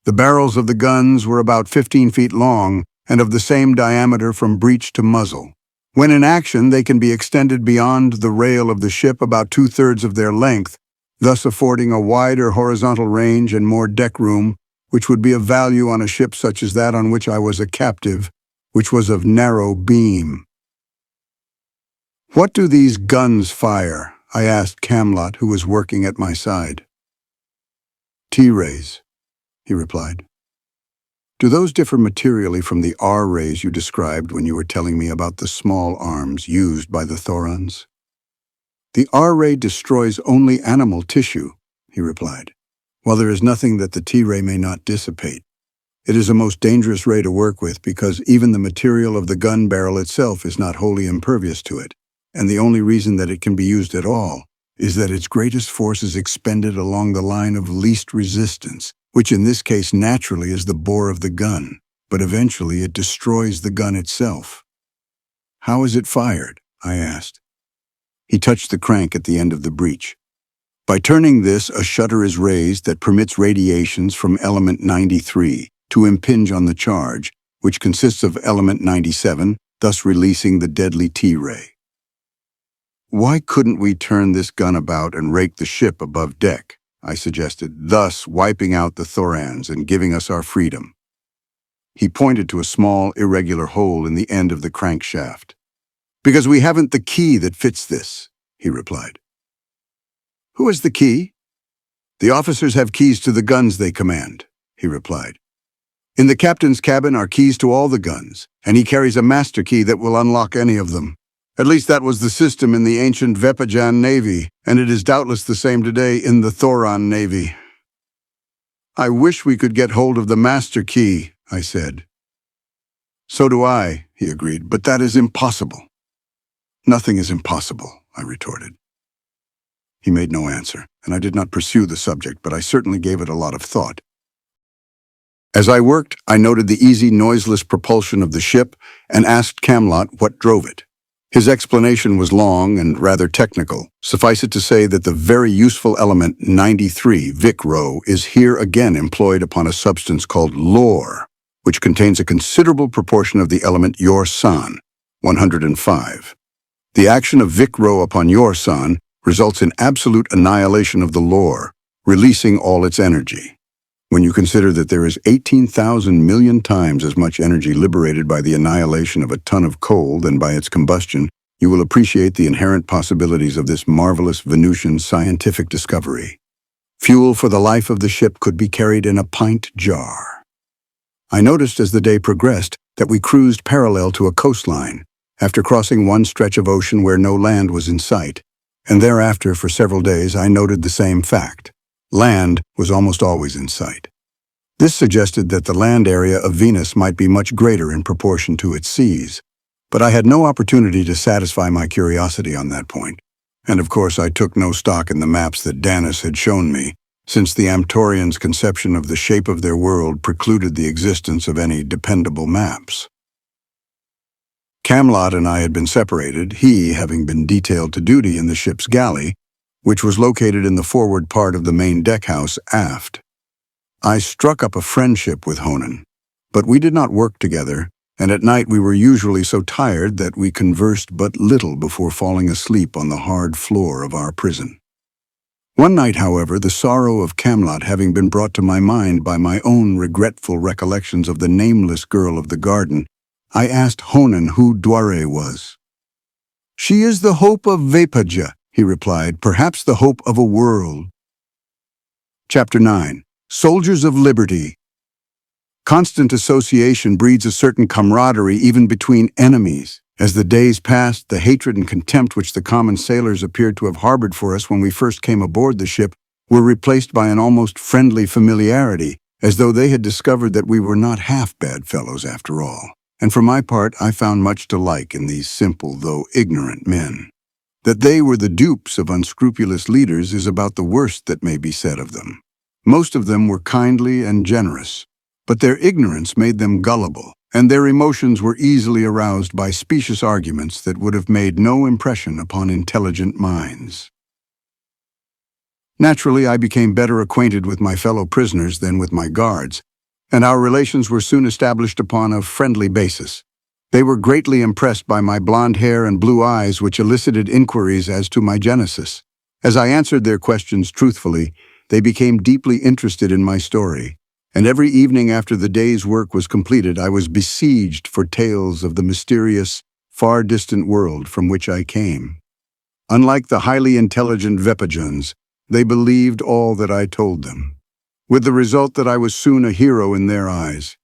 The barrels of the guns were about 15 feet long and of the same diameter from breech to muzzle. When in action, they can be extended beyond the rail of the ship about 2/3 of their length, thus affording a wider horizontal range and more deck room, which would be of value on a ship such as that on which I was a captive, which was of narrow beam. "What do these guns fire?" I asked Camlot, who was working at my side. "T-rays," he replied. "Do those differ materially from the R-rays you described when you were telling me about the small arms used by the Thorons?" "The R-ray destroys only animal tissue," he replied, "while there is nothing that the T-ray may not dissipate. It is a most dangerous ray to work with because even the material of the gun barrel itself is not wholly impervious to it, and the only reason that it can be used at all is that its greatest force is expended along the line of least resistance, which in this case naturally is the bore of the gun, but eventually it destroys the gun itself." "How is it fired?" I asked. He touched the crank at the end of the breech. "By turning this, a shutter is raised that permits radiations from element 93 to impinge on the charge, which consists of element 97, thus releasing the deadly T-ray." "Why couldn't we turn this gun about and rake the ship above deck?" I suggested, thus wiping out the Thorans and giving us our freedom. He pointed to a small, irregular hole in the end of the crankshaft. "Because we haven't the key that fits this," he replied. "Who has the key?" "The officers have keys to the guns they command," he replied. "In the captain's cabin are keys to all the guns, and he carries a master key that will unlock any of them. At least that was the system in the ancient Vepajan Navy, and it is doubtless the same today in the Thoron Navy." "I wish we could get hold of the master key," I said. "So do I," he agreed, "but that is impossible." "Nothing is impossible," I retorted. He made no answer, and I did not pursue the subject, but I certainly gave it a lot of thought. As I worked, I noted the easy, noiseless propulsion of the ship and asked Camlot what drove it. His explanation was long and rather technical. Suffice it to say that the very useful element 93, Vic-Rho, is here again employed upon a substance called lore, which contains a considerable proportion of the element Yor-San, 105. The action of Vic-Rho upon Yor-San results in absolute annihilation of the lore, releasing all its energy. When you consider that there is 18,000 million times as much energy liberated by the annihilation of a ton of coal than by its combustion, you will appreciate the inherent possibilities of this marvelous Venusian scientific discovery. Fuel for the life of the ship could be carried in a pint jar. I noticed as the day progressed that we cruised parallel to a coastline, after crossing one stretch of ocean where no land was in sight, and thereafter for several days I noted the same fact. Land was almost always in sight. This suggested that the land area of Venus might be much greater in proportion to its seas, but I had no opportunity to satisfy my curiosity on that point, and of course I took no stock in the maps that Danis had shown me, since the Amtorians' conception of the shape of their world precluded the existence of any dependable maps. Camlot and I had been separated, he having been detailed to duty in the ship's galley, which was located in the forward part of the main deckhouse aft. I struck up a friendship with Honan, but we did not work together, and at night we were usually so tired that we conversed but little before falling asleep on the hard floor of our prison. One night, however, the sorrow of Camlot having been brought to my mind by my own regretful recollections of the nameless girl of the garden, I asked Honan who Dware was. "She is the hope of Vepaja," he replied, "perhaps the hope of a world." Chapter 9. Soldiers of Liberty. Constant association breeds a certain camaraderie even between enemies. As the days passed, the hatred and contempt which the common sailors appeared to have harbored for us when we first came aboard the ship were replaced by an almost friendly familiarity, as though they had discovered that we were not half bad fellows after all. And for my part, I found much to like in these simple, though ignorant men. That they were the dupes of unscrupulous leaders is about the worst that may be said of them. Most of them were kindly and generous, but their ignorance made them gullible, and their emotions were easily aroused by specious arguments that would have made no impression upon intelligent minds. Naturally, I became better acquainted with my fellow prisoners than with my guards, and our relations were soon established upon a friendly basis. They were greatly impressed by my blonde hair and blue eyes, which elicited inquiries as to my genesis. As I answered their questions truthfully, they became deeply interested in my story, and every evening after the day's work was completed, I was besieged for tales of the mysterious, far-distant world from which I came. Unlike the highly intelligent Vepajans, they believed all that I told them, with the result that I was soon a hero in their eyes.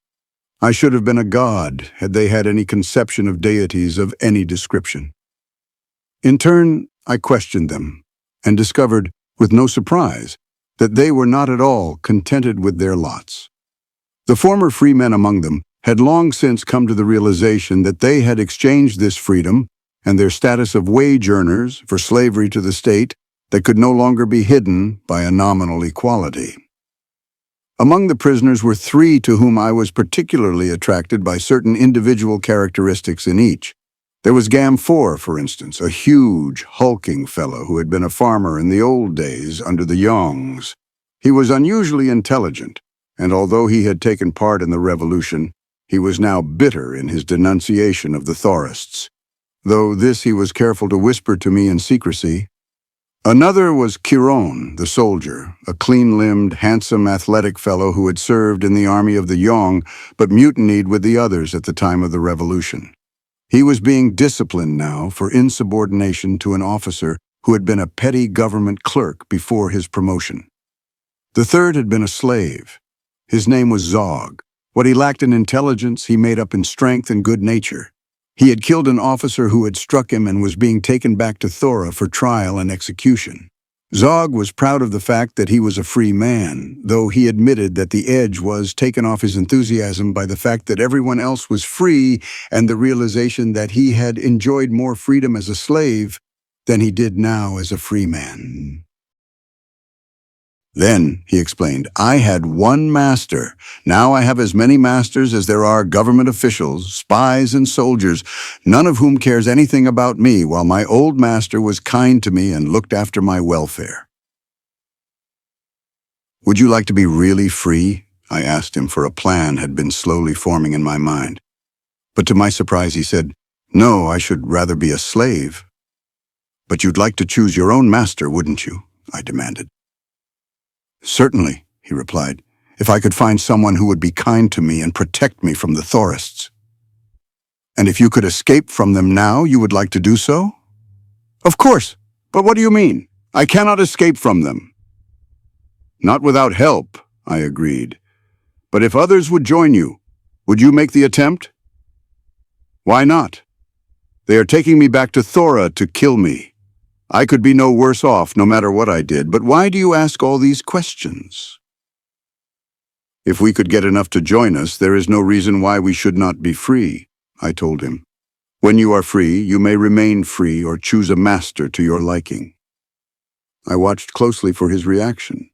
I should have been a god had they had any conception of deities of any description. In turn, I questioned them, and discovered, with no surprise, that they were not at all contented with their lots. The former free men among them had long since come to the realization that they had exchanged this freedom and their status of wage earners for slavery to the state that could no longer be hidden by a nominal equality. Among the prisoners were three to whom I was particularly attracted by certain individual characteristics in each. There was Amtor, for instance, a huge, hulking fellow who had been a farmer in the old days under the Yongs. He was unusually intelligent, and although he had taken part in the revolution, he was now bitter in his denunciation of the Thorists, though this he was careful to whisper to me in secrecy. Another was Chiron, the soldier, a clean-limbed, handsome, athletic fellow who had served in the army of the Yong but mutinied with the others at the time of the revolution. He was being disciplined now for insubordination to an officer who had been a petty government clerk before his promotion. The third had been a slave. His name was Zog. What he lacked in intelligence, he made up in strength and good nature. He had killed an officer who had struck him and was being taken back to Thora for trial and execution. Zog was proud of the fact that he was a free man, though he admitted that the edge was taken off his enthusiasm by the fact that everyone else was free and the realization that he had enjoyed more freedom as a slave than he did now as a free man. Then, he explained, I had one master. Now I have as many masters as there are government officials, spies, and soldiers, none of whom cares anything about me, while my old master was kind to me and looked after my welfare. Would you like to be really free? I asked him, for a plan had been slowly forming in my mind. But to my surprise, he said, No, I should rather be a slave. But you'd like to choose your own master, wouldn't you? I demanded. Certainly, he replied, if I could find someone who would be kind to me and protect me from the Thorists. And if you could escape from them now, you would like to do so? Of course, but what do you mean? I cannot escape from them. Not without help, I agreed. But if others would join you, would you make the attempt? Why not? They are taking me back to Thora to kill me. I could be no worse off no matter what I did, but why do you ask all these questions? If we could get enough to join us, there is no reason why we should not be free, I told him. When you are free, you may remain free or choose a master to your liking. I watched closely for his reaction.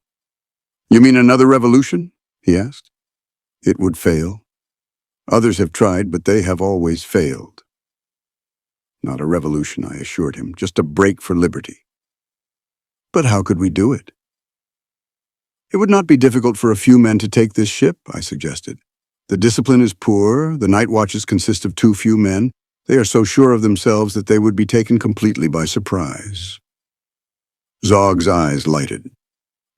You mean another revolution? He asked. It would fail. Others have tried, but they have always failed. Not a revolution, I assured him, just a break for liberty. But how could we do it? It would not be difficult for a few men to take this ship, I suggested. The discipline is poor, the night watches consist of too few men. They are so sure of themselves that they would be taken completely by surprise. Zog's eyes lighted.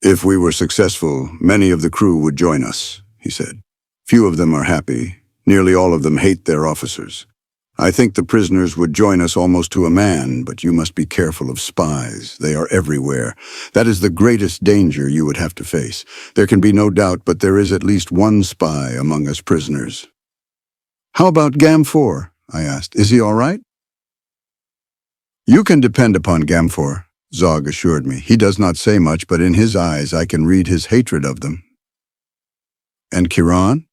If we were successful, many of the crew would join us, he said. Few of them are happy. Nearly all of them hate their officers. I think the prisoners would join us almost to a man, but you must be careful of spies. They are everywhere. That is the greatest danger you would have to face. There can be no doubt, but there is at least one spy among us prisoners. How about Amtor? I asked. Is he all right? You can depend upon Gamfor, Zog assured me. He does not say much, but in his eyes I can read his hatred of them. And Kiran?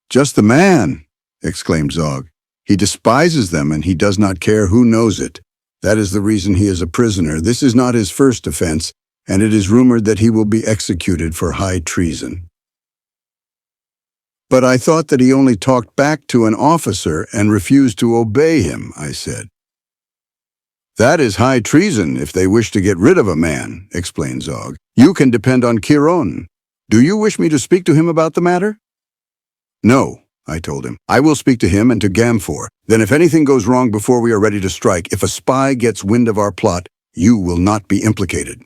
Just the man, exclaimed Zog. He despises them, and he does not care who knows it. That is the reason he is a prisoner. This is not his first offense, and it is rumored that he will be executed for high treason. But I thought that he only talked back to an officer and refused to obey him, I said. That is high treason if they wish to get rid of a man, explained Zog. You can depend on Kiran. Do you wish me to speak to him about the matter? No, I told him. I will speak to him and to Gamfor. Then if anything goes wrong before we are ready to strike, if a spy gets wind of our plot, you will not be implicated.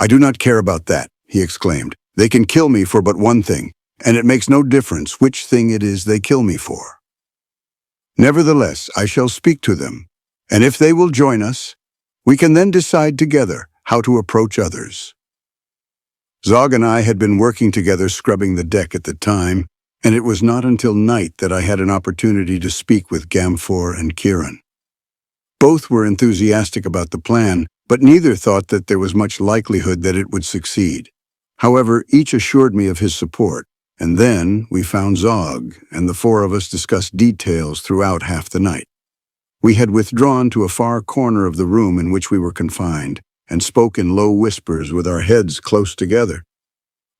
I do not care about that, he exclaimed. They can kill me for but one thing, and it makes no difference which thing it is they kill me for. Nevertheless, I shall speak to them, and if they will join us, we can then decide together how to approach others. Zog and I had been working together scrubbing the deck at the time, and it was not until night that I had an opportunity to speak with Gamfor and Kiran. Both were enthusiastic about the plan, but neither thought that there was much likelihood that it would succeed. However, each assured me of his support, and then we found Zog, and the four of us discussed details throughout half the night. We had withdrawn to a far corner of the room in which we were confined, and spoke in low whispers with our heads close together.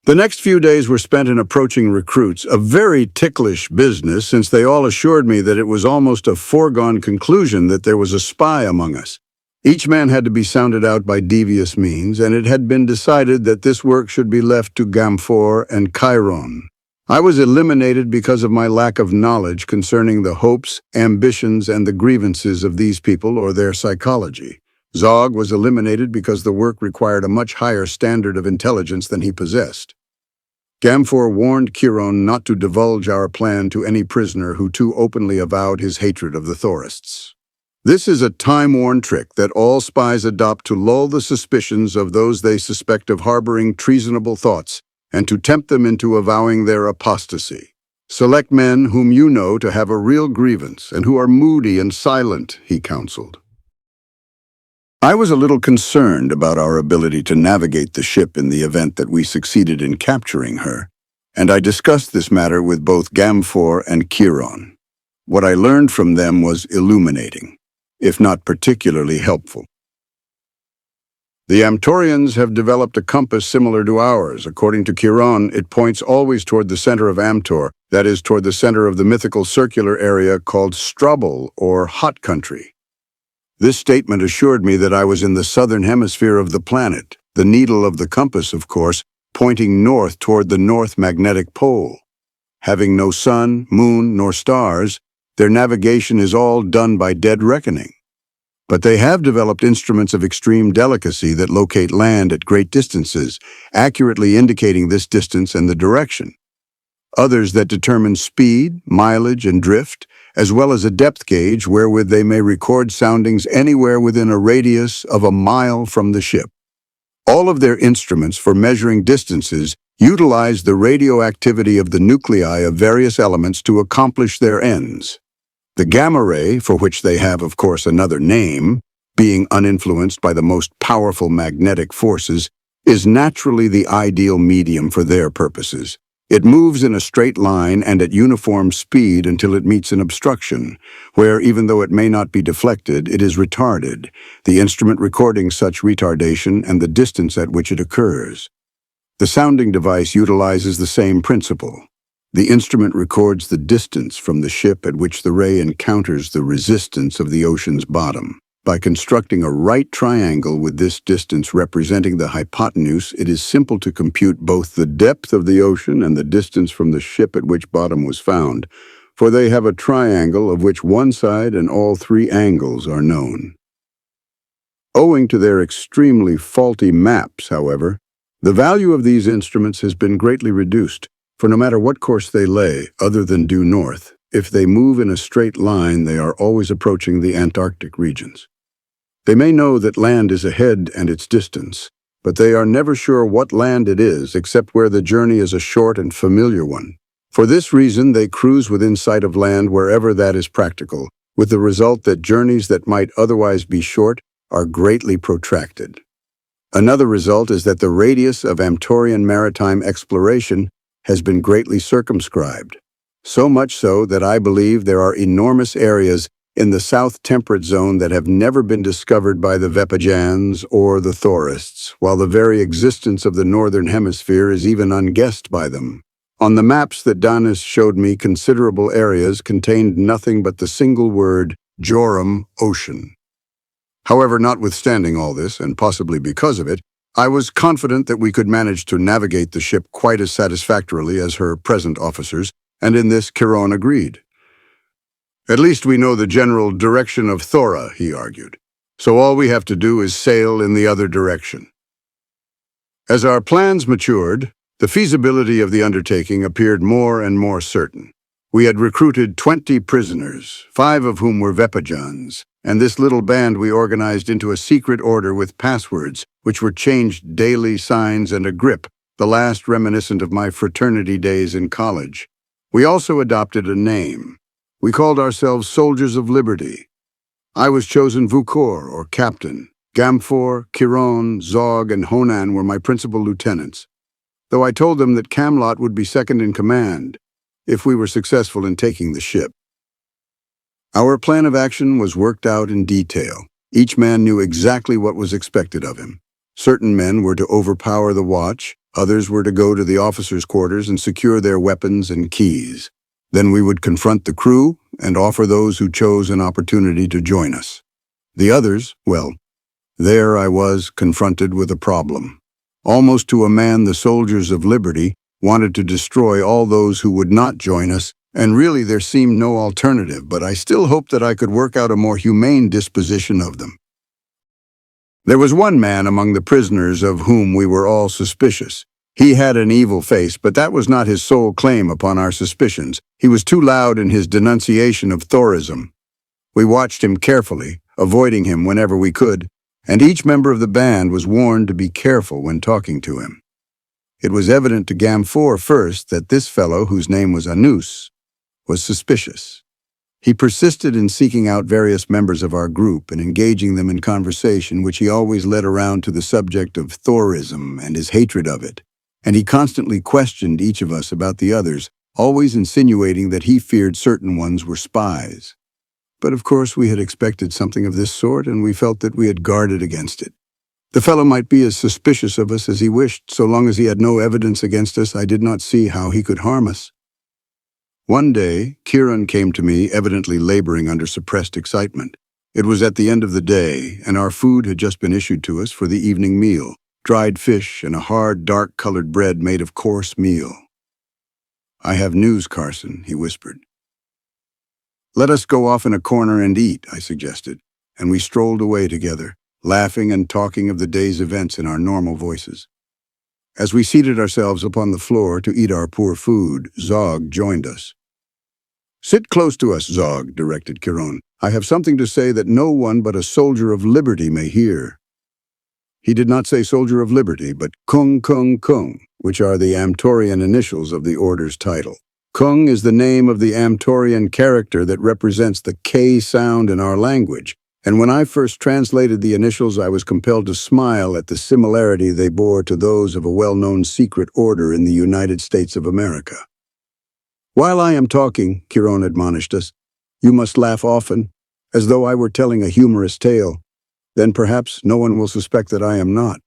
The next few days were spent in approaching recruits, a very ticklish business since they all assured me that it was almost a foregone conclusion that there was a spy among us. Each man had to be sounded out by devious means, and it had been decided that this work should be left to Gamfor and Chiron. I was eliminated because of my lack of knowledge concerning the hopes, ambitions, and the grievances of these people or their psychology. Zog was eliminated because the work required a much higher standard of intelligence than he possessed. Gamfor warned Chiron not to divulge our plan to any prisoner who too openly avowed his hatred of the Thorists. This is a time-worn trick that all spies adopt to lull the suspicions of those they suspect of harboring treasonable thoughts and to tempt them into avowing their apostasy. Select men whom you know to have a real grievance and who are moody and silent, he counseled. I was a little concerned about our ability to navigate the ship in the event that we succeeded in capturing her, and I discussed this matter with both Gamfor and Chiron. What I learned from them was illuminating, if not particularly helpful. The Amtorians have developed a compass similar to ours. According to Chiron, it points always toward the center of Amtor, that is, toward the center of the mythical circular area called Strubble, or Hot Country. This statement assured me that I was in the southern hemisphere of the planet, the needle of the compass, of course, pointing north toward the North Magnetic Pole. Having no sun, moon, nor stars, their navigation is all done by dead reckoning. But they have developed instruments of extreme delicacy that locate land at great distances, accurately indicating this distance and the direction. Others that determine speed, mileage, and drift, as well as a depth gauge wherewith they may record soundings anywhere within a radius of a mile from the ship. All of their instruments for measuring distances utilize the radioactivity of the nuclei of various elements to accomplish their ends. The gamma ray, for which they have, of course, another name, being uninfluenced by the most powerful magnetic forces, is naturally the ideal medium for their purposes. It moves in a straight line and at uniform speed until it meets an obstruction, where, even though it may not be deflected, it is retarded, the instrument recording such retardation and the distance at which it occurs. The sounding device utilizes the same principle. The instrument records the distance from the ship at which the ray encounters the resistance of the ocean's bottom. By constructing a right triangle with this distance representing the hypotenuse, it is simple to compute both the depth of the ocean and the distance from the ship at which bottom was found, for they have a triangle of which one side and all three angles are known. Owing to their extremely faulty maps, however, the value of these instruments has been greatly reduced, for no matter what course they lay, other than due north, if they move in a straight line, they are always approaching the Antarctic regions. They may know that land is ahead and its distance, but they are never sure what land it is except where the journey is a short and familiar one. For this reason, they cruise within sight of land wherever that is practical, with the result that journeys that might otherwise be short are greatly protracted. Another result is that the radius of Amtorian maritime exploration has been greatly circumscribed, so much so that I believe there are enormous areas in the South Temperate Zone that have never been discovered by the Vepajans or the Thorists, while the very existence of the Northern Hemisphere is even unguessed by them. On the maps that Danis showed me, considerable areas contained nothing but the single word, Jorum, ocean. However, notwithstanding all this, and possibly because of it, I was confident that we could manage to navigate the ship quite as satisfactorily as her present officers, and in this Chiron agreed. At least we know the general direction of Thora, he argued, so all we have to do is sail in the other direction. As our plans matured, the feasibility of the undertaking appeared more and more certain. We had recruited 20 prisoners, 5 of whom were Vepajans, and this little band we organized into a secret order with passwords, which were changed daily, signs, and a grip, the last reminiscent of my fraternity days in college. We also adopted a name. We called ourselves Soldiers of Liberty. I was chosen Vukor, or captain. Gamfor, Chiron, Zog, and Honan were my principal lieutenants, though I told them that Camlot would be second in command if we were successful in taking the ship. Our plan of action was worked out in detail. Each man knew exactly what was expected of him. Certain men were to overpower the watch, others were to go to the officers' quarters and secure their weapons and keys. Then we would confront the crew and offer those who chose an opportunity to join us. The others, well, there I was confronted with a problem. Almost to a man, the Soldiers of Liberty wanted to destroy all those who would not join us, and really there seemed no alternative, but I still hoped that I could work out a more humane disposition of them. There was one man among the prisoners of whom we were all suspicious. He had an evil face, but that was not his sole claim upon our suspicions. He was too loud in his denunciation of Thorism. We watched him carefully, avoiding him whenever we could, and each member of the band was warned to be careful when talking to him. It was evident to Gamfor first that this fellow, whose name was Anus, was suspicious. He persisted in seeking out various members of our group and engaging them in conversation, which he always led around to the subject of Thorism and his hatred of it, and he constantly questioned each of us about the others, always insinuating that he feared certain ones were spies. But of course we had expected something of this sort, and we felt that we had guarded against it. The fellow might be as suspicious of us as he wished. So long as he had no evidence against us, I did not see how he could harm us. One day, Kieran came to me, evidently laboring under suppressed excitement. It was at the end of the day, and our food had just been issued to us for the evening meal, dried fish and a hard, dark-colored bread made of coarse meal. "I have news, Carson," he whispered. "Let us go off in a corner and eat," I suggested, and we strolled away together, laughing and talking of the day's events in our normal voices. As we seated ourselves upon the floor to eat our poor food, Zog joined us. "Sit close to us, Zog," directed Chiron. "I have something to say that no one but a soldier of liberty may hear." He did not say Soldier of Liberty, but Kung Kung Kung, which are the Amtorian initials of the order's title. Kung is the name of the Amtorian character that represents the K sound in our language, and when I first translated the initials, I was compelled to smile at the similarity they bore to those of a well-known secret order in the United States of America. "While I am talking," Chiron admonished us, "you must laugh often, as though I were telling a humorous tale. Then perhaps no one will suspect that I am not."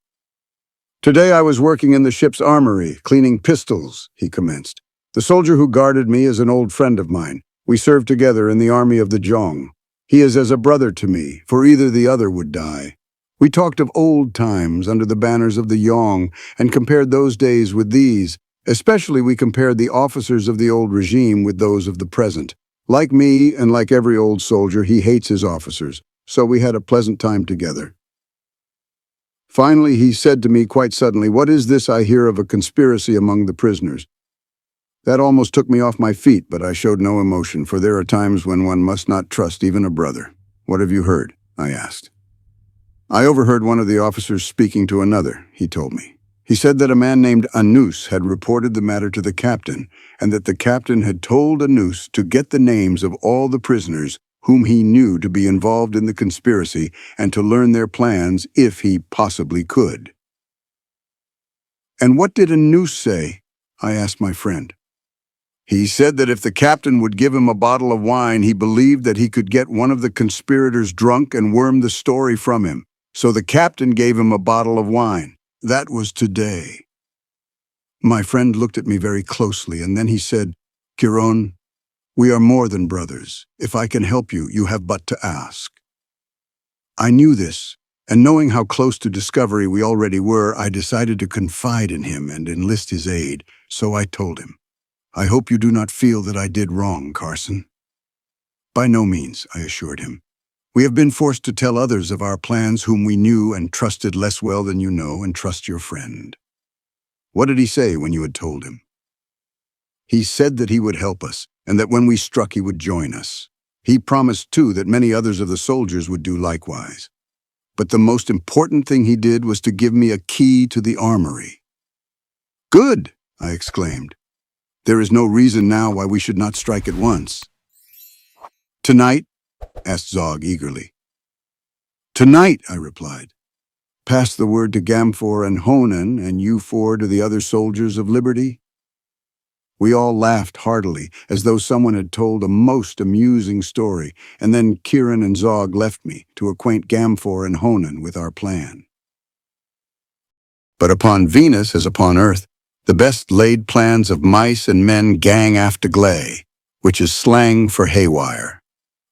"Today I was working in the ship's armory, cleaning pistols," he commenced. "The soldier who guarded me is an old friend of mine. We served together in the army of the Zhong. He is as a brother to me, for either the other would die. We talked of old times under the banners of the Yong and compared those days with these. Especially we compared the officers of the old regime with those of the present. Like me and like every old soldier, he hates his officers, so we had a pleasant time together. Finally, he said to me quite suddenly, 'What is this I hear of a conspiracy among the prisoners?' That almost took me off my feet, but I showed no emotion, for there are times when one must not trust even a brother. 'What have you heard?' I asked. 'I overheard one of the officers speaking to another,' he told me. He said that a man named Anus had reported the matter to the captain, and that the captain had told Anus to get the names of all the prisoners whom he knew to be involved in the conspiracy and to learn their plans if he possibly could. "And what did Anus say?" I asked my friend. "He said that if the captain would give him a bottle of wine, he believed that he could get one of the conspirators drunk and worm the story from him. So the captain gave him a bottle of wine. That was today." My friend looked at me very closely, and then he said, "Chiron, we are more than brothers. If I can help you, you have but to ask." I knew this, and knowing how close to discovery we already were, I decided to confide in him and enlist his aid, so I told him, "I hope you do not feel that I did wrong, Carson." "By no means," I assured him. "We have been forced to tell others of our plans whom we knew and trusted less well than you know and trust your friend." "What did he say when you had told him?" "He said that he would help us, and that when we struck he would join us. He promised, too, that many others of the soldiers would do likewise. But the most important thing he did was to give me a key to the armory." "Good!" I exclaimed. "There is no reason now why we should not strike at once." "Tonight?" asked Zog eagerly. "Tonight," I replied. "Pass the word to Gamfor and Honan, and you four to the other soldiers of liberty." We all laughed heartily, as though someone had told a most amusing story, and then Chiron and Zog left me to acquaint Gamfor and Honan with our plan. But upon Venus as upon Earth, the best laid plans of mice and men gang after glay, which is slang for haywire.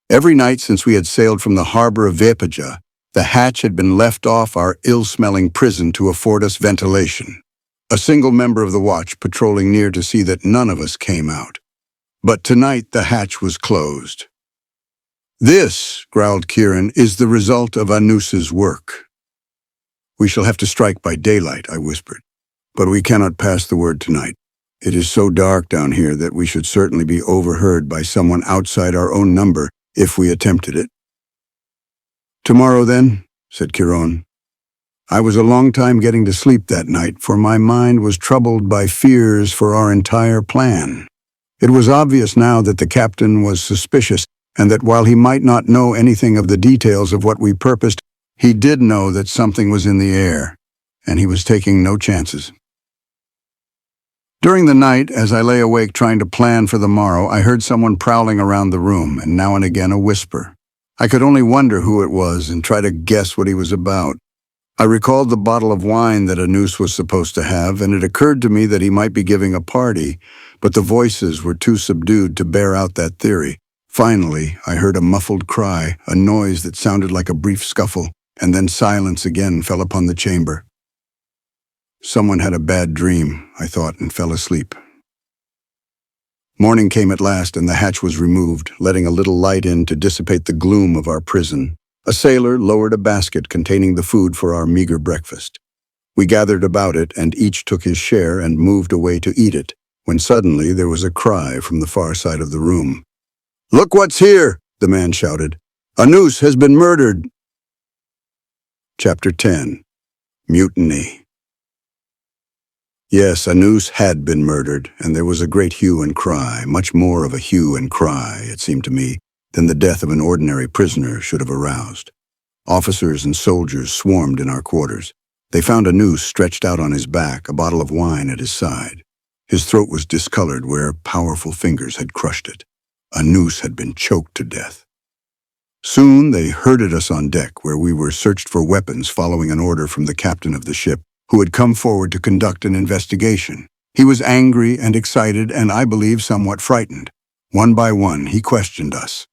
Every night since we had sailed from the harbor of Vepaja, the hatch had been left off our ill-smelling prison to afford us ventilation. A single member of the watch patrolling near to see that none of us came out. But tonight the hatch was closed. "This," growled Chiron, "is the result of Anus's work." "We shall have to strike by daylight," I whispered. "But we cannot pass the word tonight. It is so dark down here that we should certainly be overheard by someone outside our own number if we attempted it." "Tomorrow, then," said Chiron. I was a long time getting to sleep that night, for my mind was troubled by fears for our entire plan. It was obvious now that the captain was suspicious, and that while he might not know anything of the details of what we purposed, he did know that something was in the air, and he was taking no chances. During the night, as I lay awake trying to plan for the morrow, I heard someone prowling around the room, and now and again a whisper. I could only wonder who it was and try to guess what he was about. I recalled the bottle of wine that Anus was supposed to have, and it occurred to me that he might be giving a party, but the voices were too subdued to bear out that theory. Finally, I heard a muffled cry, a noise that sounded like a brief scuffle, and then silence again fell upon the chamber. Someone had a bad dream, I thought, and fell asleep. Morning came at last, and the hatch was removed, letting a little light in to dissipate the gloom of our prison. A sailor lowered a basket containing the food for our meager breakfast. We gathered about it, and each took his share and moved away to eat it, when suddenly there was a cry from the far side of the room. "Look what's here!" the man shouted. "Anus has been murdered!" Chapter 10. Mutiny. Yes, Anus had been murdered, and there was a great hue and cry, much more of a hue and cry, it seemed to me, than the death of an ordinary prisoner should have aroused. Officers and soldiers swarmed in our quarters. They found Anus stretched out on his back, a bottle of wine at his side. His throat was discolored where powerful fingers had crushed it. Anus had been choked to death. Soon they herded us on deck, where we were searched for weapons following an order from the captain of the ship, who had come forward to conduct an investigation. He was angry and excited, and I believe somewhat frightened. One by one, he questioned us.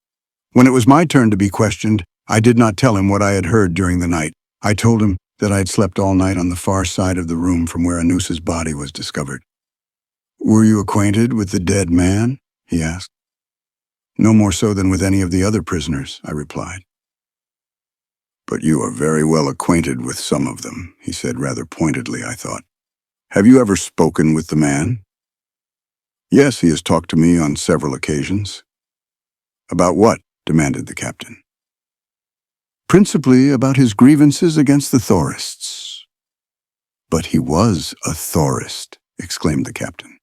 When it was my turn to be questioned, I did not tell him what I had heard during the night. I told him that I had slept all night on the far side of the room from where Anus's body was discovered. "Were you acquainted with the dead man?" he asked. "No more so than with any of the other prisoners," I replied. "But you are very well acquainted with some of them," he said rather pointedly, I thought. "Have you ever spoken with the man?" "Yes, he has talked to me on several occasions." "About what?" demanded the captain. "Principally about his grievances against the Thorists." "But he was a Thorist," exclaimed the captain.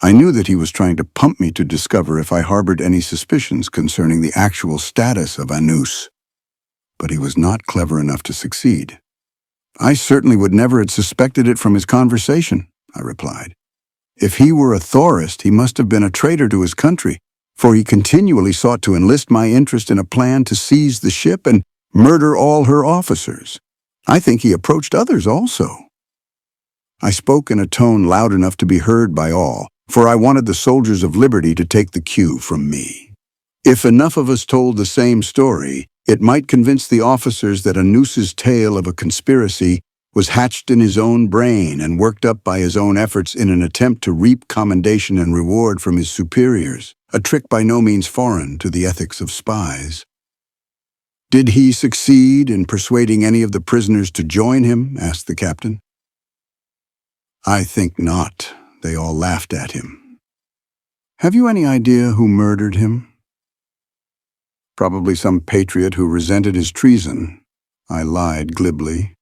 I knew that he was trying to pump me to discover if I harbored any suspicions concerning the actual status of Anus, but he was not clever enough to succeed. I certainly would never have suspected it from his conversation, I replied. If he were a Thorist, he must have been a traitor to his country, for he continually sought to enlist my interest in a plan to seize the ship and murder all her officers. I think he approached others also. I spoke in a tone loud enough to be heard by all, for I wanted the soldiers of liberty to take the cue from me. If enough of us told the same story, it might convince the officers that Anus's tale of a conspiracy was hatched in his own brain and worked up by his own efforts in an attempt to reap commendation and reward from his superiors, a trick by no means foreign to the ethics of spies. "Did he succeed in persuading any of the prisoners to join him?" asked the captain. "I think not. They all laughed at him." "Have you any idea who murdered him?" "Probably some patriot who resented his treason," I lied glibly.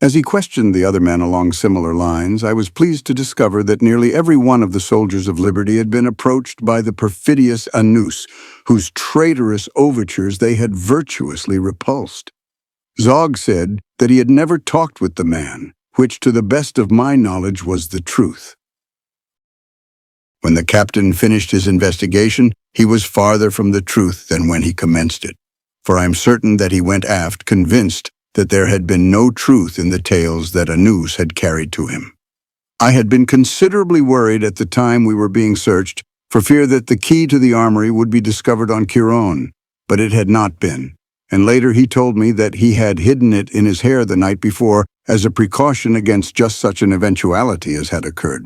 As he questioned the other men along similar lines, I was pleased to discover that nearly every one of the soldiers of liberty had been approached by the perfidious Anus, whose traitorous overtures they had virtuously repulsed. Zog said that he had never talked with the man, which to the best of my knowledge was the truth. When the captain finished his investigation, he was farther from the truth than when he commenced it, for I am certain that he went aft convinced that there had been no truth in the tales that Anus had carried to him. I had been considerably worried at the time we were being searched for fear that the key to the armory would be discovered on Chiron, but it had not been, and later he told me that he had hidden it in his hair the night before as a precaution against just such an eventuality as had occurred.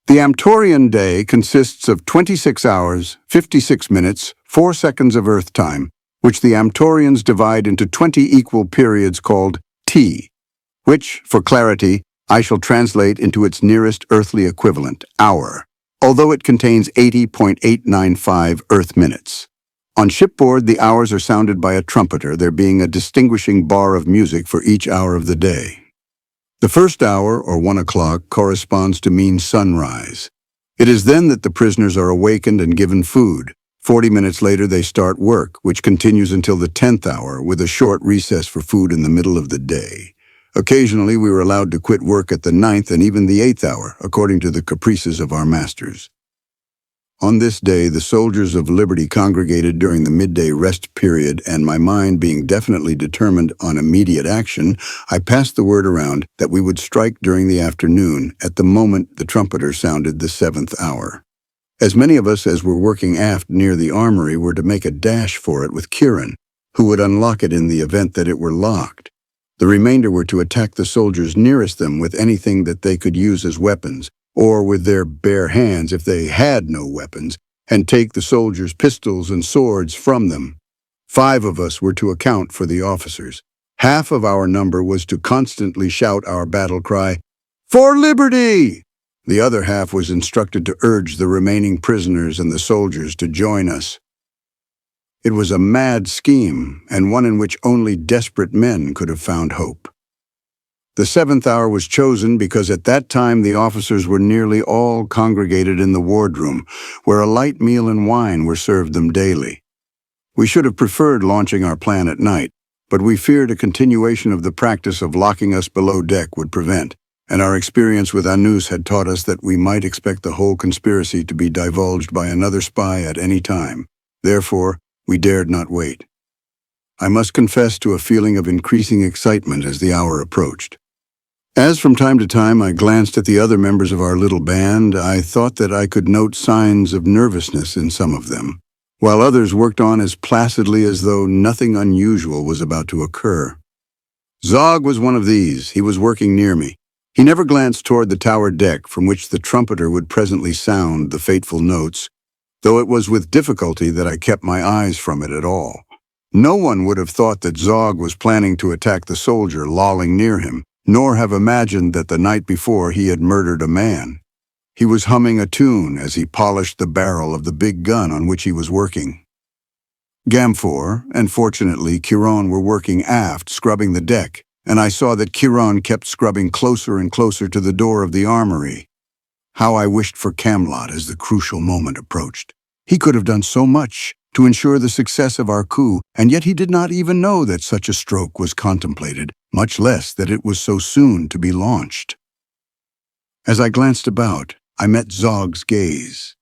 The Amtorian day consists of 26 hours, 56 minutes, 4 seconds of Earth time, which the Amtorians divide into 20 equal periods called T, which, for clarity, I shall translate into its nearest earthly equivalent, hour, although it contains 80.895 Earth minutes. On shipboard, the hours are sounded by a trumpeter, there being a distinguishing bar of music for each hour of the day. The first hour, or 1 o'clock, corresponds to mean sunrise. It is then that the prisoners are awakened and given food. 40 minutes later, they start work, which continues until the 10th hour, with a short recess for food in the middle of the day. Occasionally, we were allowed to quit work at the 9th and even the 8th hour, according to the caprices of our masters. On this day, the soldiers of liberty congregated during the midday rest period, and my mind being definitely determined on immediate action, I passed the word around that we would strike during the afternoon at the moment the trumpeter sounded the 7th hour. As many of us as were working aft near the armory were to make a dash for it with Kieran, who would unlock it in the event that it were locked. The remainder were to attack the soldiers nearest them with anything that they could use as weapons, or with their bare hands if they had no weapons, and take the soldiers' pistols and swords from them. 5 of us were to account for the officers. Half of our number was to constantly shout our battle cry, "For liberty!" The other half was instructed to urge the remaining prisoners and the soldiers to join us. It was a mad scheme, and one in which only desperate men could have found hope. The 7th hour was chosen because at that time the officers were nearly all congregated in the wardroom, where a light meal and wine were served them daily. We should have preferred launching our plan at night, but we feared a continuation of the practice of locking us below deck would prevent, and our experience with Anus had taught us that we might expect the whole conspiracy to be divulged by another spy at any time. Therefore, we dared not wait. I must confess to a feeling of increasing excitement as the hour approached. As from time to time I glanced at the other members of our little band, I thought that I could note signs of nervousness in some of them, while others worked on as placidly as though nothing unusual was about to occur. Zog was one of these. He was working near me. He never glanced toward the tower deck, from which the trumpeter would presently sound the fateful notes, though it was with difficulty that I kept my eyes from it at all. No one would have thought that Zog was planning to attack the soldier lolling near him, nor have imagined that the night before he had murdered a man. He was humming a tune as he polished the barrel of the big gun on which he was working. Gamfor and fortunately Chiron were working aft, scrubbing the deck, and I saw that Chiron kept scrubbing closer and closer to the door of the armory. How I wished for Camelot as the crucial moment approached. He could have done so much to ensure the success of our coup, and yet he did not even know that such a stroke was contemplated, much less that it was so soon to be launched. As I glanced about, I met Zog's gaze.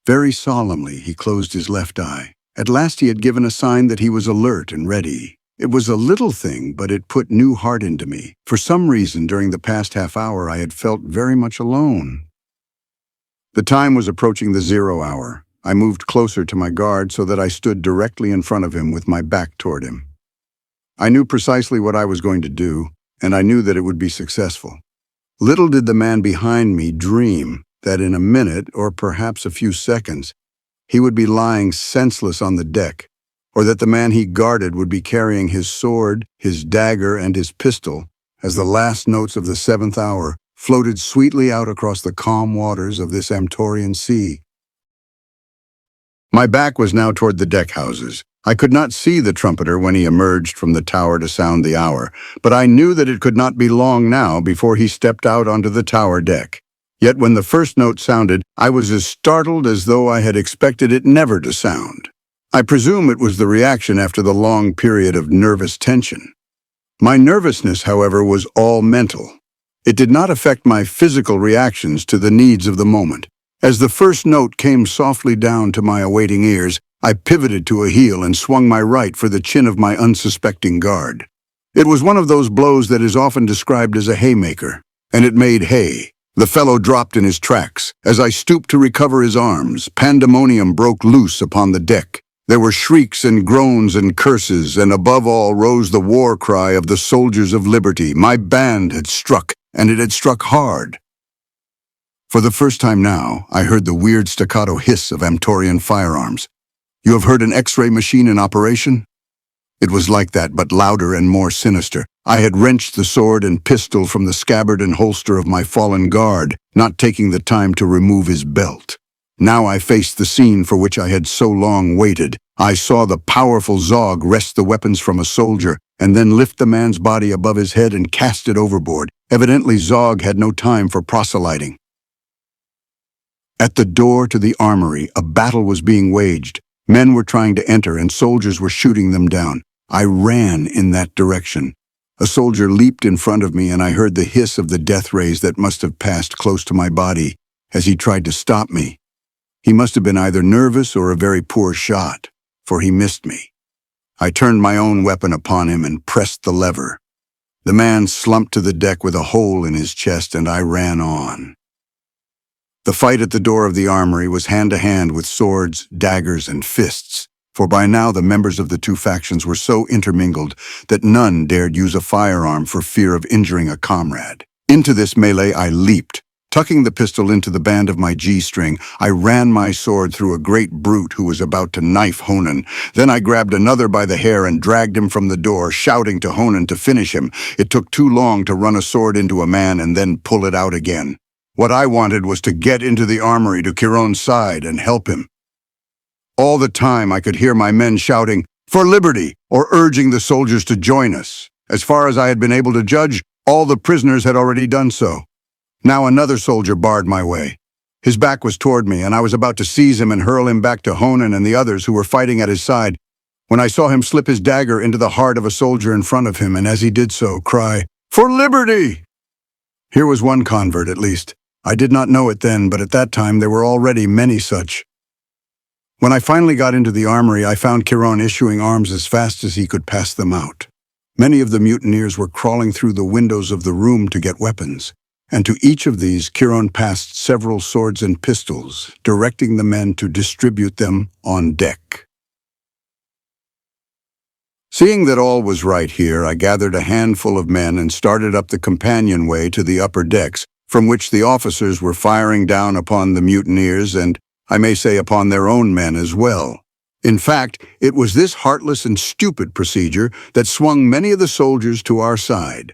Very solemnly, he closed his left eye. At last he had given a sign that he was alert and ready. It was a little thing, but it put new heart into me. For some reason, during the past half hour, I had felt very much alone. The time was approaching the 0 hour. I moved closer to my guard so that I stood directly in front of him with my back toward him. I knew precisely what I was going to do, and I knew that it would be successful. Little did the man behind me dream that in a minute, or perhaps a few seconds, he would be lying senseless on the deck, or that the man he guarded would be carrying his sword, his dagger, and his pistol as the last notes of the 7th hour floated sweetly out across the calm waters of this Amtorian sea. My back was now toward the deck houses. I could not see the trumpeter when he emerged from the tower to sound the hour, but I knew that it could not be long now before he stepped out onto the tower deck. Yet when the first note sounded, I was as startled as though I had expected it never to sound. I presume it was the reaction after the long period of nervous tension. My nervousness, however, was all mental. It did not affect my physical reactions to the needs of the moment. As the first note came softly down to my awaiting ears, I pivoted to a heel and swung my right for the chin of my unsuspecting guard. It was one of those blows that is often described as a haymaker, and it made hay. The fellow dropped in his tracks. As I stooped to recover his arms, pandemonium broke loose upon the deck. There were shrieks and groans and curses, and above all rose the war cry of the soldiers of liberty. My band had struck, and it had struck hard. For the first time now, I heard the weird staccato hiss of Amtorian firearms. "You have heard an X-ray machine in operation?" It was like that, but louder and more sinister. I had wrenched the sword and pistol from the scabbard and holster of my fallen guard, not taking the time to remove his belt. Now I faced the scene for which I had so long waited. I saw the powerful Zog wrest the weapons from a soldier, and then lift the man's body above his head and cast it overboard. Evidently, Zog had no time for proselyting. At the door to the armory, a battle was being waged. Men were trying to enter, and soldiers were shooting them down. I ran in that direction. A soldier leaped in front of me, and I heard the hiss of the death rays that must have passed close to my body as he tried to stop me. He must have been either nervous or a very poor shot, for he missed me. I turned my own weapon upon him and pressed the lever. The man slumped to the deck with a hole in his chest, and I ran on. The fight at the door of the armory was hand-to-hand with swords, daggers, and fists, for by now the members of the two factions were so intermingled that none dared use a firearm for fear of injuring a comrade. Into this melee I leaped. Tucking the pistol into the band of my G-string, I ran my sword through a great brute who was about to knife Honan. Then I grabbed another by the hair and dragged him from the door, shouting to Honan to finish him. It took too long to run a sword into a man and then pull it out again. What I wanted was to get into the armory to Chiron's side and help him. All the time I could hear my men shouting, "For liberty!" or urging the soldiers to join us. As far as I had been able to judge, all the prisoners had already done so. Now another soldier barred my way. His back was toward me, and I was about to seize him and hurl him back to Honan and the others who were fighting at his side, when I saw him slip his dagger into the heart of a soldier in front of him, and as he did so, cry, "For liberty!" Here was one convert, at least. I did not know it then, but at that time there were already many such. When I finally got into the armory, I found Chiron issuing arms as fast as he could pass them out. Many of the mutineers were crawling through the windows of the room to get weapons, and to each of these Chiron passed several swords and pistols, directing the men to distribute them on deck. Seeing that all was right here, I gathered a handful of men and started up the companionway to the upper decks, from which the officers were firing down upon the mutineers and, I may say, upon their own men as well. In fact, it was this heartless and stupid procedure that swung many of the soldiers to our side.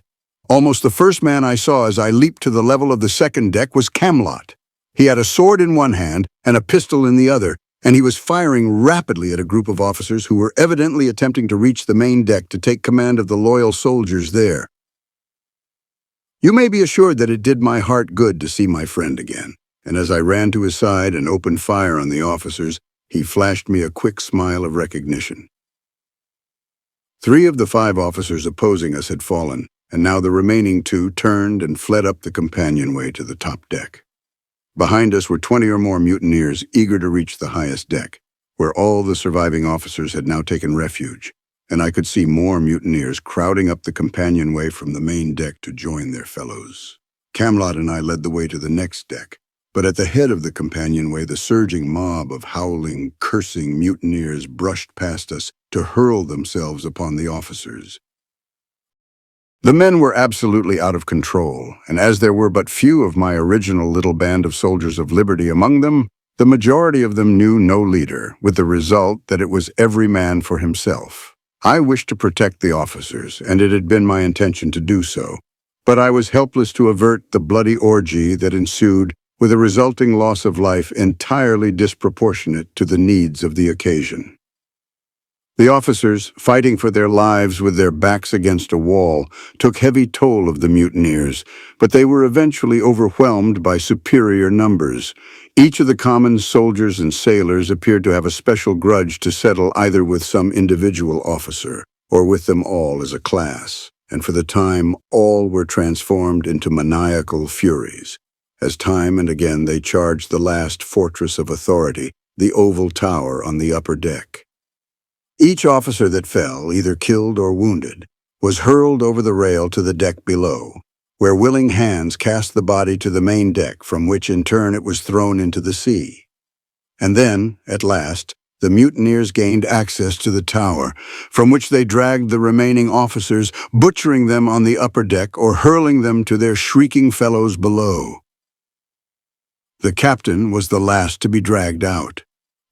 Almost the first man I saw as I leaped to the level of the second deck was Camelot. He had a sword in one hand and a pistol in the other, and he was firing rapidly at a group of officers who were evidently attempting to reach the main deck to take command of the loyal soldiers there. You may be assured that it did my heart good to see my friend again. and as I ran to his side and opened fire on the officers, he flashed me a quick smile of recognition. 3 of the 5 officers opposing us had fallen, and now the remaining 2 turned and fled up the companionway to the top deck. Behind us were 20 or more mutineers eager to reach the highest deck, where all the surviving officers had now taken refuge, and I could see more mutineers crowding up the companionway from the main deck to join their fellows. Camelot and I led the way to the next deck, but at the head of the companionway the surging mob of howling, cursing mutineers brushed past us to hurl themselves upon the officers. The men were absolutely out of control, and as there were but few of my original little band of soldiers of liberty among them, the majority of them knew no leader, with the result that it was every man for himself. I wished to protect the officers, and it had been my intention to do so, but I was helpless to avert the bloody orgy that ensued, with a resulting loss of life entirely disproportionate to the needs of the occasion. The officers, fighting for their lives with their backs against a wall, took heavy toll of the mutineers, but they were eventually overwhelmed by superior numbers. Each of the common soldiers and sailors appeared to have a special grudge to settle either with some individual officer or with them all as a class, and for the time all were transformed into maniacal furies, as time and again they charged the last fortress of authority, the Oval Tower on the upper deck. Each officer that fell, either killed or wounded, was hurled over the rail to the deck below, where willing hands cast the body to the main deck, from which in turn it was thrown into the sea. And then, at last, the mutineers gained access to the tower, from which they dragged the remaining officers, butchering them on the upper deck or hurling them to their shrieking fellows below. The captain was the last to be dragged out.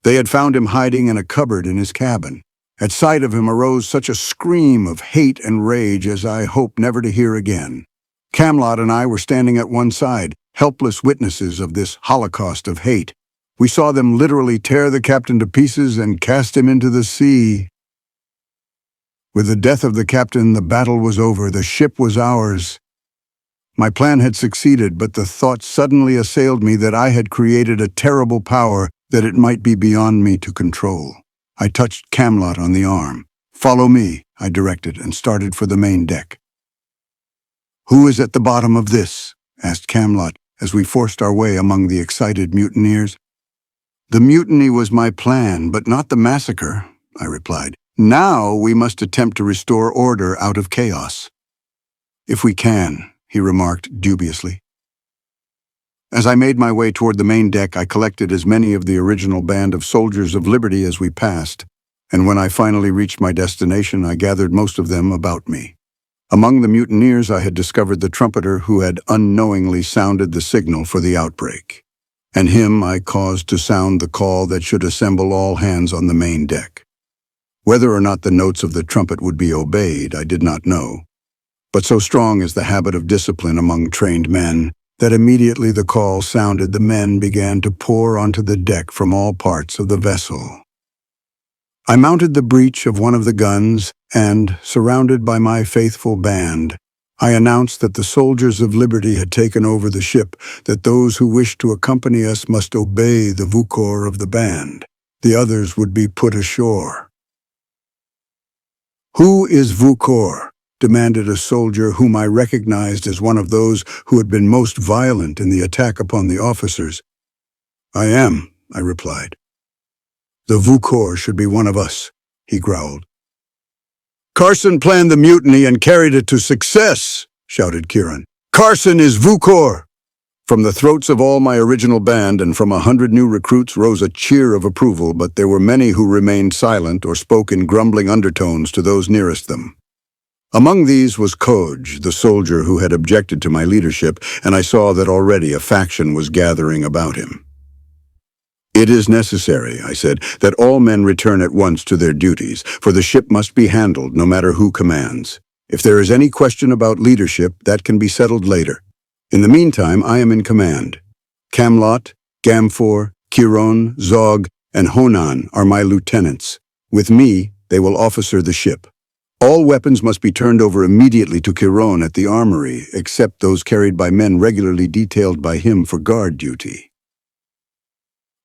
They had found him hiding in a cupboard in his cabin. At sight of him arose such a scream of hate and rage as I hope never to hear again. Camelot and I were standing at one side, helpless witnesses of this holocaust of hate. We saw them literally tear the captain to pieces and cast him into the sea. With the death of the captain, the battle was over. The ship was ours. My plan had succeeded, but the thought suddenly assailed me that I had created a terrible power that it might be beyond me to control. I touched Camelot on the arm. "Follow me," I directed, and started for the main deck. "Who is at the bottom of this?" asked Camelot as we forced our way among the excited mutineers. "The mutiny was my plan, but not the massacre," I replied. "Now we must attempt to restore order out of chaos." "If we can," he remarked dubiously. As I made my way toward the main deck, I collected as many of the original band of soldiers of liberty as we passed, and when I finally reached my destination, I gathered most of them about me. Among the mutineers, I had discovered the trumpeter who had unknowingly sounded the signal for the outbreak, and him I caused to sound the call that should assemble all hands on the main deck. Whether or not the notes of the trumpet would be obeyed, I did not know, but so strong is the habit of discipline among trained men that immediately the call sounded, the men began to pour onto the deck from all parts of the vessel. I mounted the breech of one of the guns and, surrounded by my faithful band, I announced that the soldiers of liberty had taken over the ship, that those who wished to accompany us must obey the vukor of the band. The others would be put ashore. "Who is vukor?" demanded a soldier whom I recognized as one of those who had been most violent in the attack upon the officers. "I am," I replied. "The vukor should be one of us," he growled. "Carson planned the mutiny and carried it to success," shouted Kieran. "Carson is vukor!" From the throats of all my original band and from 100 new recruits rose a cheer of approval, but there were many who remained silent or spoke in grumbling undertones to those nearest them. Among these was Koj, the soldier who had objected to my leadership, and I saw that already a faction was gathering about him. "It is necessary," I said, "that all men return at once to their duties, for the ship must be handled no matter who commands. If there is any question about leadership, that can be settled later. In the meantime, I am in command. Camelot, Gamfor, Chiron, Zog, and Honan are my lieutenants. With me, they will officer the ship. All weapons must be turned over immediately to Chiron at the armory, except those carried by men regularly detailed by him for guard duty.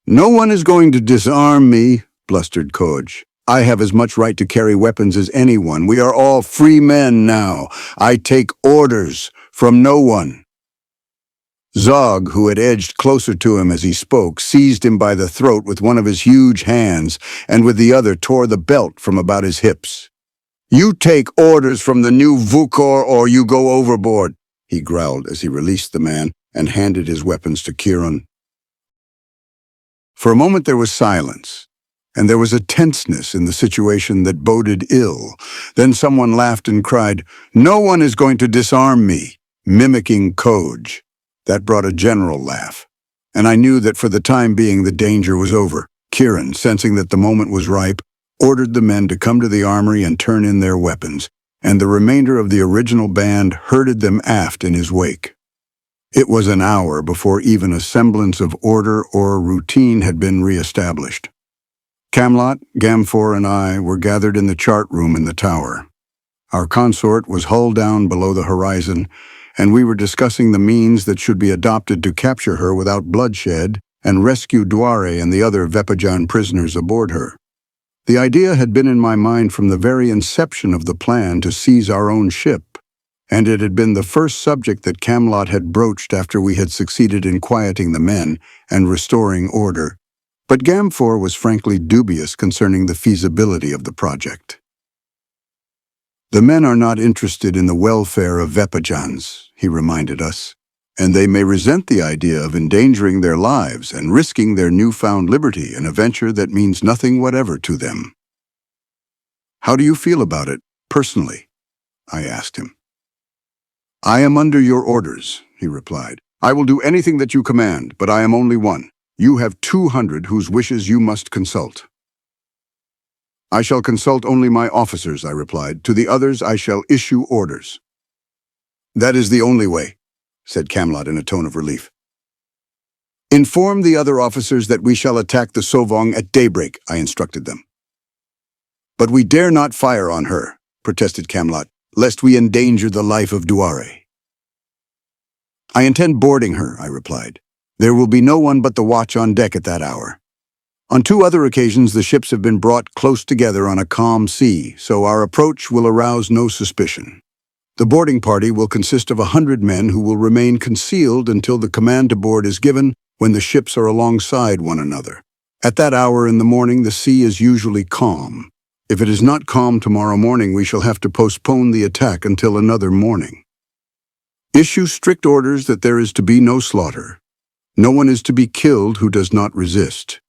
No one is going to disarm me, blustered Koj. I have as much right to carry weapons as anyone. We are all free men now. I take orders from no one. Zog, who had edged closer to him as he spoke, seized him by the throat with one of his huge hands and with the other tore the belt from about his hips. You take orders from the new Vukor or you go overboard, he growled as he released the man and handed his weapons to Kieran. For a moment there was silence, and there was a tenseness in the situation that boded ill. Then someone laughed and cried, "No one is going to disarm me," mimicking Koj. That brought a general laugh, and I knew that for the time being the danger was over. Kieran, sensing that the moment was ripe, ordered the men to come to the armory and turn in their weapons, and the remainder of the original band herded them aft in his wake. It was an hour before even a semblance of order or routine had been re-established. Camelot, Gamfor, and I were gathered in the chart room in the tower. Our consort was hull down below the horizon, and we were discussing the means that should be adopted to capture her without bloodshed and rescue Dware and the other Vepajan prisoners aboard her. The idea had been in my mind from the very inception of the plan to seize our own ship, and it had been the first subject that Camelot had broached after we had succeeded in quieting the men and restoring order. But Gamfor was frankly dubious concerning the feasibility of the project. The men are not interested in the welfare of Vepajans, he reminded us, and they may resent the idea of endangering their lives and risking their newfound liberty in a venture that means nothing whatever to them. How do you feel about it, personally? I asked him. I am under your orders, he replied. I will do anything that you command, but I am only one. You have 200 whose wishes you must consult. I shall consult only my officers, I replied. To the others I shall issue orders. That is the only way, said Camelot in a tone of relief. Inform the other officers that we shall attack the Sovong at daybreak, I instructed them. But we dare not fire on her, protested Camelot, lest we endanger the life of Dware. I intend boarding her, I replied. There will be no one but the watch on deck at that hour. On 2 other occasions the ships have been brought close together on a calm sea, so our approach will arouse no suspicion. The boarding party will consist of 100 men who will remain concealed until the command to board is given when the ships are alongside one another. At that hour in the morning the sea is usually calm. If it is not calm tomorrow morning, we shall have to postpone the attack until another morning. Issue strict orders that there is to be no slaughter. No one is to be killed who does not resist.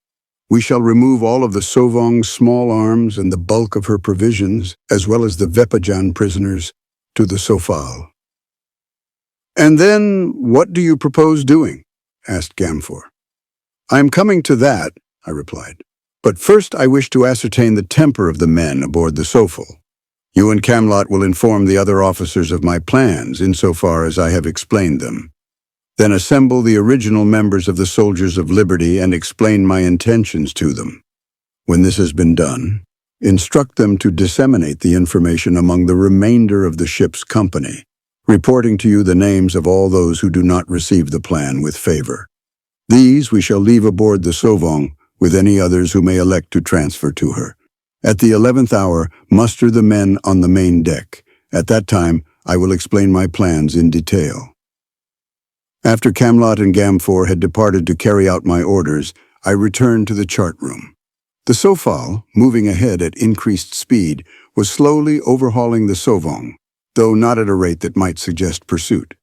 We shall remove all of the Sovong's small arms and the bulk of her provisions, as well as the Vepajan prisoners, to the Sofal. And then, what do you propose doing? Asked Gamfor. I am coming to that, I replied. But first I wish to ascertain the temper of the men aboard the Sofal. You and Camelot will inform the other officers of my plans insofar as I have explained them. Then assemble the original members of the Soldiers of Liberty and explain my intentions to them. When this has been done, instruct them to disseminate the information among the remainder of the ship's company, reporting to you the names of all those who do not receive the plan with favor. These we shall leave aboard the Sovong, with any others who may elect to transfer to her. At the 11th hour, muster the men on the main deck. At that time, I will explain my plans in detail. After Camelot and Gamfor had departed to carry out my orders, I returned to the chart room. The Sofal, moving ahead at increased speed, was slowly overhauling the Sovong, though not at a rate that might suggest pursuit.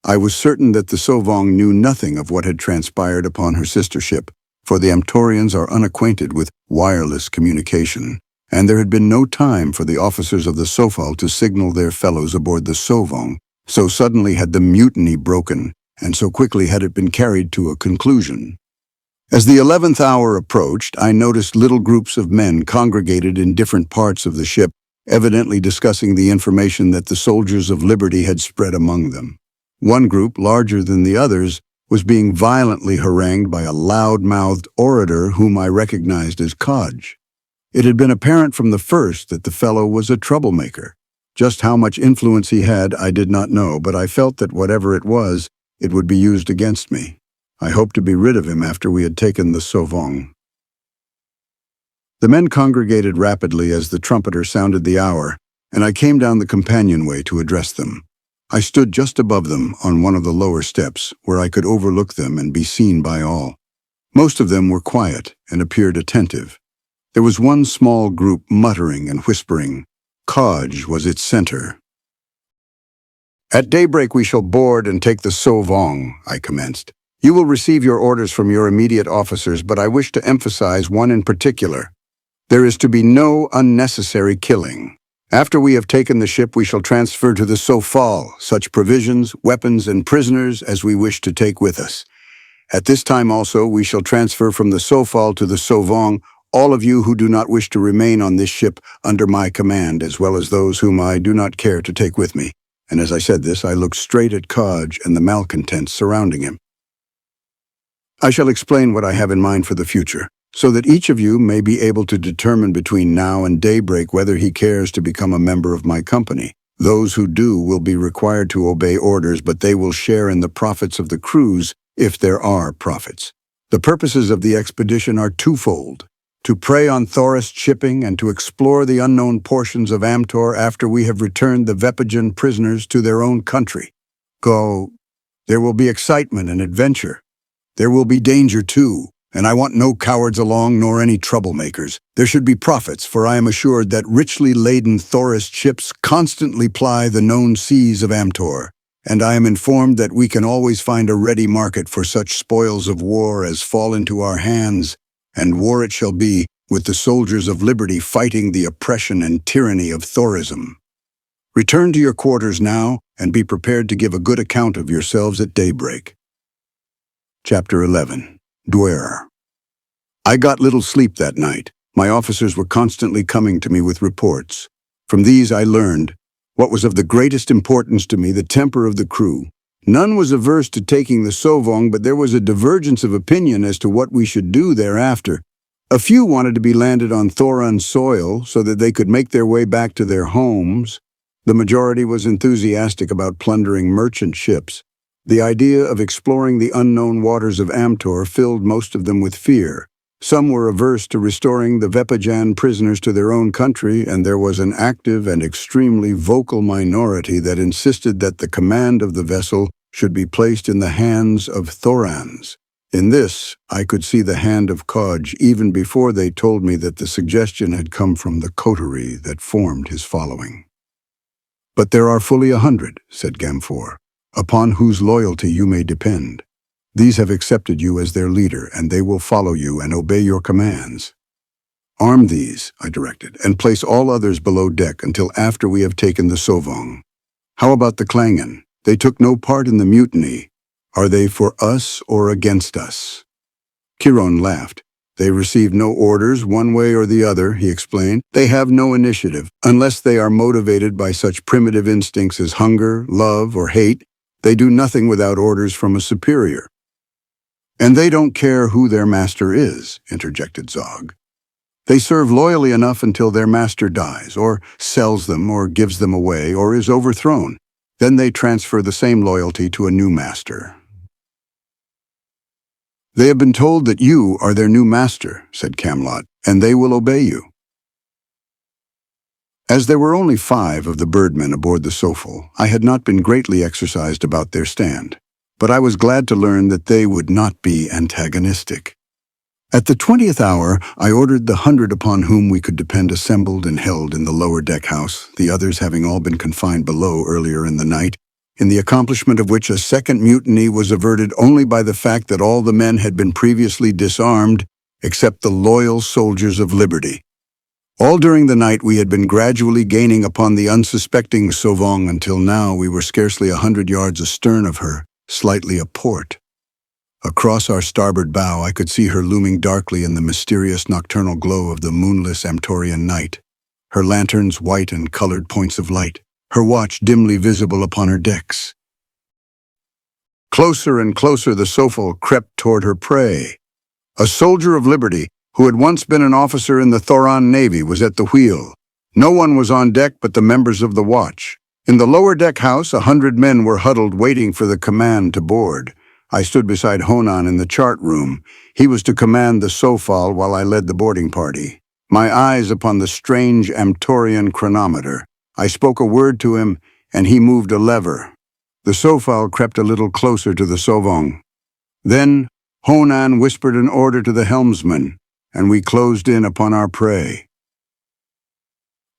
I was certain that the Sovong knew nothing of what had transpired upon her sister ship, for the Amtorians are unacquainted with wireless communication, and there had been no time for the officers of the Sofal to signal their fellows aboard the Sovong, so suddenly had the mutiny broken, and so quickly had it been carried to a conclusion. As the 11th hour approached, I noticed little groups of men congregated in different parts of the ship, evidently discussing the information that the Soldiers of Liberty had spread among them. One group, larger than the others, was being violently harangued by a loud-mouthed orator whom I recognized as Koj. It had been apparent from the first that the fellow was a troublemaker. Just how much influence he had, I did not know, but I felt that whatever it was, it would be used against me. I hoped to be rid of him after we had taken the Sauvong. The men congregated rapidly as the trumpeter sounded the hour, and I came down the companionway to address them. I stood just above them on one of the lower steps, where I could overlook them and be seen by all. Most of them were quiet and appeared attentive. There was one small group muttering and whispering. Kodge was its center. "At daybreak we shall board and take the Sauvong," I commenced. "You will receive your orders from your immediate officers, but I wish to emphasize one in particular. There is to be no unnecessary killing. After we have taken the ship, we shall transfer to the Sofal such provisions, weapons, and prisoners as we wish to take with us. At this time also, we shall transfer from the Sofal to the Sauvong all of you who do not wish to remain on this ship under my command, as well as those whom I do not care to take with me." And as I said this, I looked straight at Kodge and the malcontents surrounding him. "I shall explain what I have in mind for the future, so that each of you may be able to determine between now and daybreak whether he cares to become a member of my company. Those who do will be required to obey orders, but they will share in the profits of the cruise, if there are profits. The purposes of the expedition are twofold: to prey on Thorist shipping and to explore the unknown portions of Amtor after we have returned the Vepajan prisoners to their own country. There will be excitement and adventure. There will be danger too, and I want no cowards along nor any troublemakers. There should be profits, for I am assured that richly laden Thorist ships constantly ply the known seas of Amtor, and I am informed that we can always find a ready market for such spoils of war as fall into our hands, and war it shall be, with the soldiers of liberty fighting the oppression and tyranny of Thorism. Return to your quarters now, and be prepared to give a good account of yourselves at daybreak." Chapter 11. Dwyer. I got little sleep that night. My officers were constantly coming to me with reports. From these I learned what was of the greatest importance to me: the temper of the crew. None was averse to taking the Sauvong, but there was a divergence of opinion as to what we should do thereafter. A few wanted to be landed on Thoran soil so that they could make their way back to their homes. The majority was enthusiastic about plundering merchant ships. The idea of exploring the unknown waters of Amtor filled most of them with fear. Some were averse to restoring the Vepajan prisoners to their own country, and there was an active and extremely vocal minority that insisted that the command of the vessel should be placed in the hands of Thorans. In this, I could see the hand of Kodge even before they told me that the suggestion had come from the coterie that formed his following. "But there are fully 100, said Gamfor, "upon whose loyalty you may depend. These have accepted you as their leader, and they will follow you and obey your commands. Arm these," I directed, "and place all others below deck until after we have taken the Sauvong. How about the Klangen? They took no part in the mutiny. Are they for us or against us?" Chiron laughed. "They received no orders one way or the other," he explained. "They have no initiative. Unless they are motivated by such primitive instincts as hunger, love, or hate, they do nothing without orders from a superior." "And they don't care who their master is," interjected Zog. "They serve loyally enough until their master dies, or sells them, or gives them away, or is overthrown. Then they transfer the same loyalty to a new master." "They have been told that you are their new master," said Camelot, "and they will obey you." As there were only 5 of the birdmen aboard the Sofal, I had not been greatly exercised about their stand, but I was glad to learn that they would not be antagonistic. At the 20th hour, I ordered the 100 upon whom we could depend assembled and held in the lower deck house, the others having all been confined below earlier in the night, in the accomplishment of which a second mutiny was averted only by the fact that all the men had been previously disarmed, except the loyal soldiers of liberty. All during the night we had been gradually gaining upon the unsuspecting Sauvong until now we were scarcely 100 yards astern of her, slightly aport. Across our starboard bow I could see her looming darkly in the mysterious nocturnal glow of the moonless Amtorian night, her lanterns white and colored points of light, her watch dimly visible upon her decks. Closer and closer the Sofal crept toward her prey. A soldier of liberty, who had once been an officer in the Thoran Navy, was at the wheel. No one was on deck but the members of the watch. In the lower deck house, 100 men were huddled waiting for the command to board. I stood beside Honan in the chart room. He was to command the Sofal while I led the boarding party. My eyes upon the strange Amtorian chronometer. I spoke a word to him, and he moved a lever. The Sofal crept a little closer to the Sovong. Then Honan whispered an order to the helmsman, and we closed in upon our prey.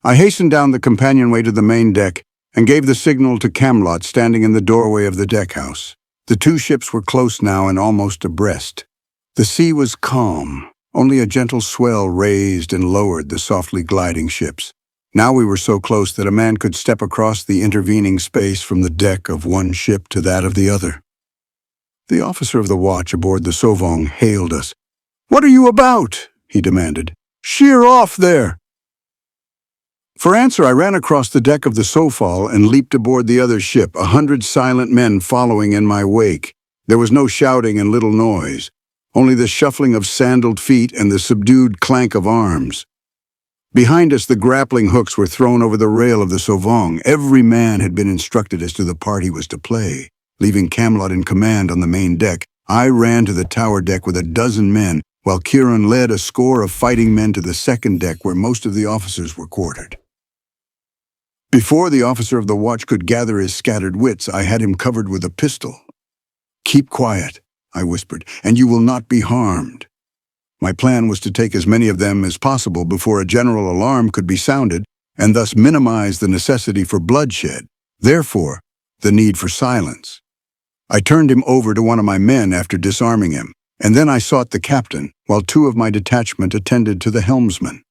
I hastened down the companionway to the main deck and gave the signal to Camelot standing in the doorway of the deckhouse. The two ships were close now and almost abreast. The sea was calm. Only a gentle swell raised and lowered the softly gliding ships. Now we were so close that a man could step across the intervening space from the deck of one ship to that of the other. The officer of the watch aboard the Sovong hailed us. "What are you about?" he demanded. "Sheer off there!" For answer, I ran across the deck of the Sofal and leaped aboard the other ship, 100 silent men following in my wake. There was no shouting and little noise, only the shuffling of sandaled feet and the subdued clank of arms. Behind us, the grappling hooks were thrown over the rail of the Sovong. Every man had been instructed as to the part he was to play. Leaving Camelot in command on the main deck, I ran to the tower deck with a dozen men, while Kieran led a score of fighting men to the second deck where most of the officers were quartered. Before the officer of the watch could gather his scattered wits, I had him covered with a pistol. "Keep quiet," I whispered, "and you will not be harmed." My plan was to take as many of them as possible before a general alarm could be sounded, and thus minimize the necessity for bloodshed, therefore, the need for silence. I turned him over to one of my men after disarming him, and then I sought the captain, while two of my detachment attended to the helmsman.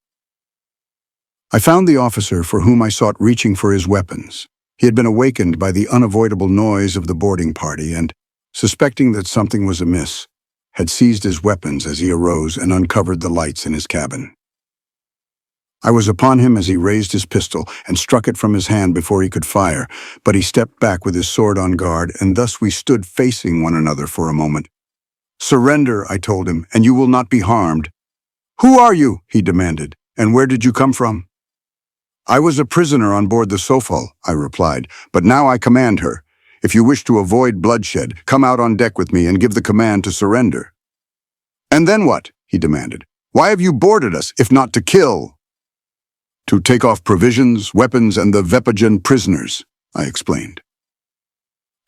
I found the officer for whom I sought reaching for his weapons. He had been awakened by the unavoidable noise of the boarding party and, suspecting that something was amiss, had seized his weapons as he arose and uncovered the lights in his cabin. I was upon him as he raised his pistol and struck it from his hand before he could fire, but he stepped back with his sword on guard, and thus we stood facing one another for a moment. "Surrender," I told him, "and you will not be harmed." "Who are you?" he demanded, "and where did you come from?" "I was a prisoner on board the Sofal," I replied, "but now I command her. If you wish to avoid bloodshed, come out on deck with me and give the command to surrender." "And then what?" he demanded. "Why have you boarded us, if not to kill?" "To take off provisions, weapons, and the Vepajan prisoners," I explained.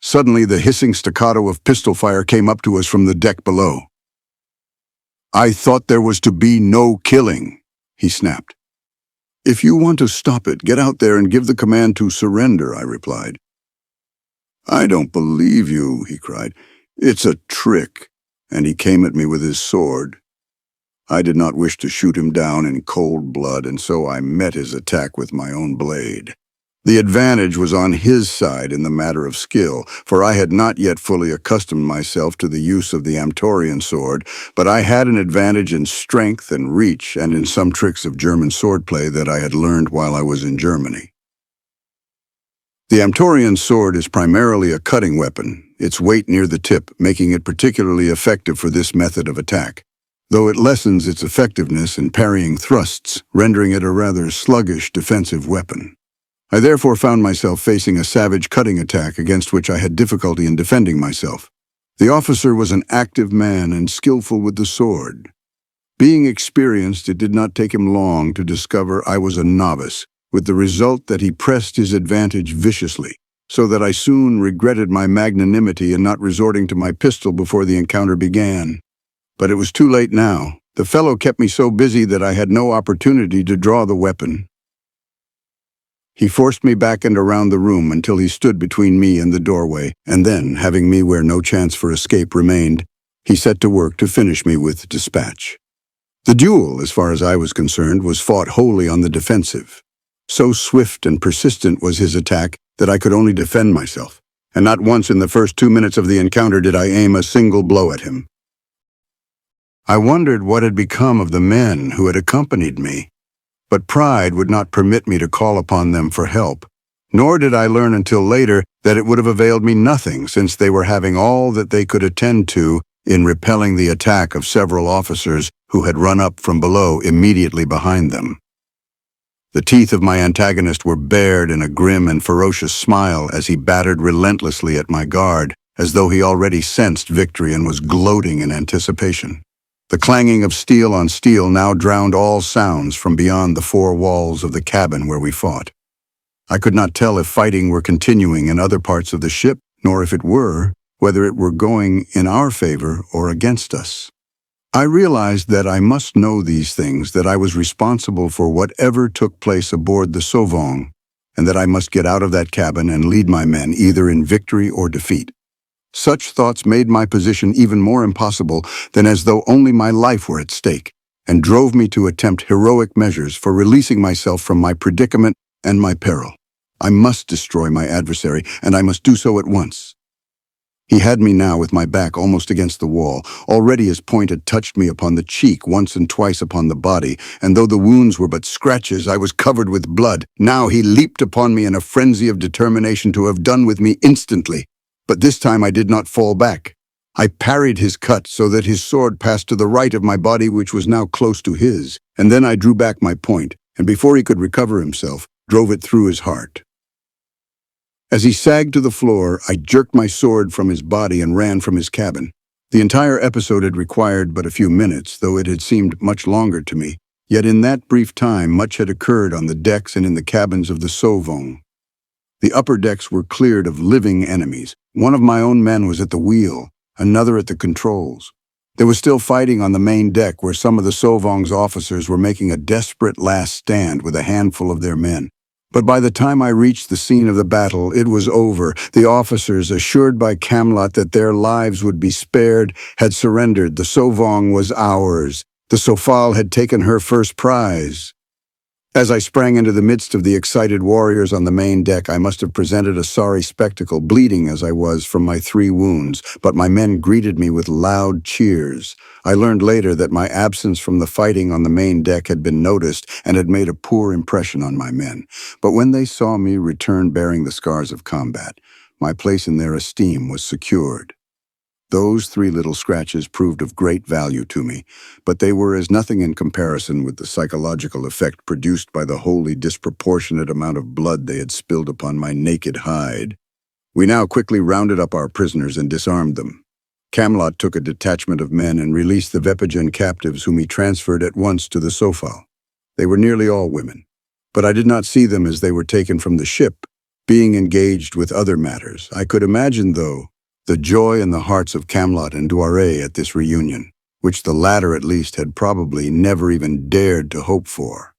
Suddenly, the hissing staccato of pistol fire came up to us from the deck below. "I thought there was to be no killing," he snapped. "If you want to stop it, get out there and give the command to surrender," I replied. "I don't believe you," he cried. "It's a trick," and he came at me with his sword. I did not wish to shoot him down in cold blood, and so I met his attack with my own blade. The advantage was on his side in the matter of skill, for I had not yet fully accustomed myself to the use of the Amtorian sword, but I had an advantage in strength and reach and in some tricks of German swordplay that I had learned while I was in Germany. The Amtorian sword is primarily a cutting weapon, its weight near the tip making it particularly effective for this method of attack, though it lessens its effectiveness in parrying thrusts, rendering it a rather sluggish defensive weapon. I therefore found myself facing a savage cutting attack against which I had difficulty in defending myself. The officer was an active man and skillful with the sword. Being experienced, it did not take him long to discover I was a novice, with the result that he pressed his advantage viciously, so that I soon regretted my magnanimity in not resorting to my pistol before the encounter began. But it was too late now. The fellow kept me so busy that I had no opportunity to draw the weapon. He forced me back and around the room until he stood between me and the doorway, and then, having me where no chance for escape remained, he set to work to finish me with dispatch. The duel, as far as I was concerned, was fought wholly on the defensive. So swift and persistent was his attack that I could only defend myself, and not once in the first 2 minutes of the encounter did I aim a single blow at him. I wondered what had become of the men who had accompanied me, but pride would not permit me to call upon them for help, nor did I learn until later that it would have availed me nothing since they were having all that they could attend to in repelling the attack of several officers who had run up from below immediately behind them. The teeth of my antagonist were bared in a grim and ferocious smile as he battered relentlessly at my guard, as though he already sensed victory and was gloating in anticipation. The clanging of steel on steel now drowned all sounds from beyond the four walls of the cabin where we fought. I could not tell if fighting were continuing in other parts of the ship, nor if it were, whether it were going in our favor or against us. I realized that I must know these things, that I was responsible for whatever took place aboard the Sauvage, and that I must get out of that cabin and lead my men either in victory or defeat. Such thoughts made my position even more impossible than as though only my life were at stake, and drove me to attempt heroic measures for releasing myself from my predicament and my peril. I must destroy my adversary, and I must do so at once. He had me now with my back almost against the wall. Already his point had touched me upon the cheek, once and twice upon the body, and though the wounds were but scratches, I was covered with blood. Now he leaped upon me in a frenzy of determination to have done with me instantly. But this time I did not fall back. I parried his cut so that his sword passed to the right of my body, which was now close to his, and then I drew back my point, and before he could recover himself, drove it through his heart. As he sagged to the floor, I jerked my sword from his body and ran from his cabin. The entire episode had required but a few minutes, though it had seemed much longer to me. Yet in that brief time, much had occurred on the decks and in the cabins of the Sauvage. The upper decks were cleared of living enemies. One of my own men was at the wheel, another at the controls. There was still fighting on the main deck, where some of the Sauvage's officers were making a desperate last stand with a handful of their men. But by the time I reached the scene of the battle, it was over. The officers, assured by Camelot that their lives would be spared, had surrendered. The Sauvage was ours. The Sofal had taken her first prize. As I sprang into the midst of the excited warriors on the main deck, I must have presented a sorry spectacle, bleeding as I was from my 3 wounds, but my men greeted me with loud cheers. I learned later that my absence from the fighting on the main deck had been noticed and had made a poor impression on my men. But when they saw me return bearing the scars of combat, my place in their esteem was secured. Those 3 little scratches proved of great value to me, but they were as nothing in comparison with the psychological effect produced by the wholly disproportionate amount of blood they had spilled upon my naked hide. We now quickly rounded up our prisoners and disarmed them. Camelot took a detachment of men and released the Vepaja captives, whom he transferred at once to the Sofal. They were nearly all women, but I did not see them as they were taken from the ship, being engaged with other matters. I could imagine, though, the joy in the hearts of Camelot and Douaret at this reunion, which the latter at least had probably never even dared to hope for.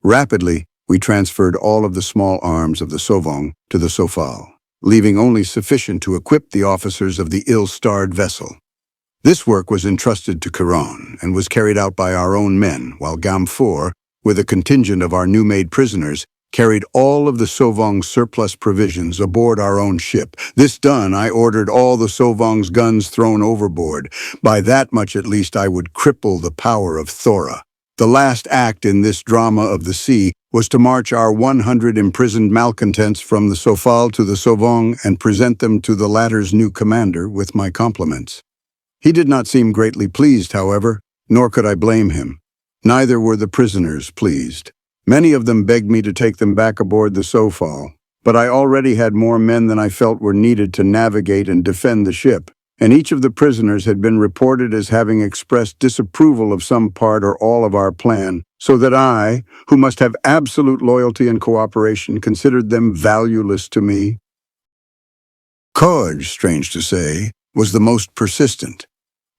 Rapidly, we transferred all of the small arms of the Sauvage to the Sofal, leaving only sufficient to equip the officers of the ill-starred vessel. This work was entrusted to Caron and was carried out by our own men, while Amtor, with a contingent of our new-made prisoners, carried all of the Sauvage's surplus provisions aboard our own ship. This done, I ordered all the Sauvage's guns thrown overboard. By that much at least I would cripple the power of Thora. The last act in this drama of the sea was to march our 100 imprisoned malcontents from the Sofal to the Sauvage and present them to the latter's new commander with my compliments. He did not seem greatly pleased, however, nor could I blame him. Neither were the prisoners pleased. Many of them begged me to take them back aboard the Sofal, but I already had more men than I felt were needed to navigate and defend the ship, and each of the prisoners had been reported as having expressed disapproval of some part or all of our plan, so that I, who must have absolute loyalty and cooperation, considered them valueless to me. Kodge, strange to say, was the most persistent.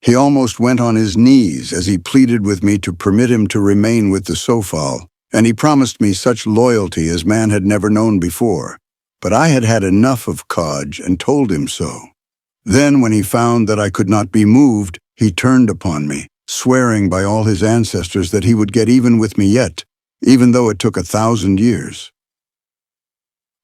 He almost went on his knees as he pleaded with me to permit him to remain with the Sofal, and he promised me such loyalty as man had never known before. But I had had enough of Kodge and told him so. Then, when he found that I could not be moved, he turned upon me, swearing by all his ancestors that he would get even with me yet, even though it took 1,000 years.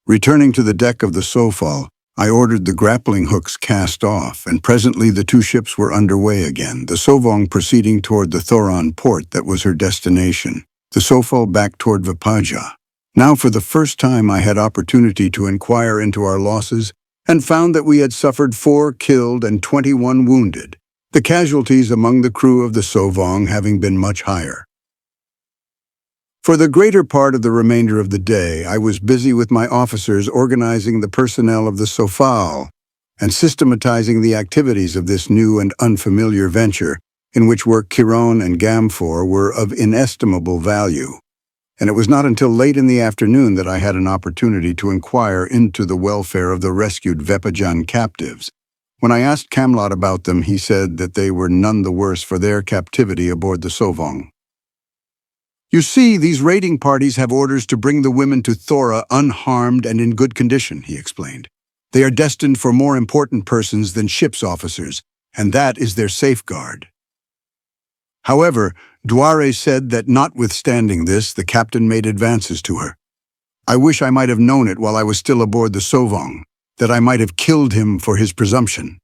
Returning to the deck of the Sofal, I ordered the grappling hooks cast off, and presently the 2 ships were underway again, the Sauvage proceeding toward the Thoron port that was her destination, the Sofal back toward Vepaja. Now for the first time I had opportunity to inquire into our losses, and found that we had suffered 4 killed and 21 wounded, the casualties among the crew of the Sauvage having been much higher. For the greater part of the remainder of the day, I was busy with my officers organizing the personnel of the Sofal, and systematizing the activities of this new and unfamiliar venture, in which work Chiron and Gamfor were of inestimable value. And it was not until late in the afternoon that I had an opportunity to inquire into the welfare of the rescued Vepajan captives. When I asked Camelot about them, he said that they were none the worse for their captivity aboard the Sovong. "You see, these raiding parties have orders to bring the women to Thora unharmed and in good condition," he explained. "They are destined for more important persons than ship's officers, and that is their safeguard." However, Dware said that notwithstanding this, the captain made advances to her. "I wish I might have known it while I was still aboard the Sovong, that I might have killed him for his presumption."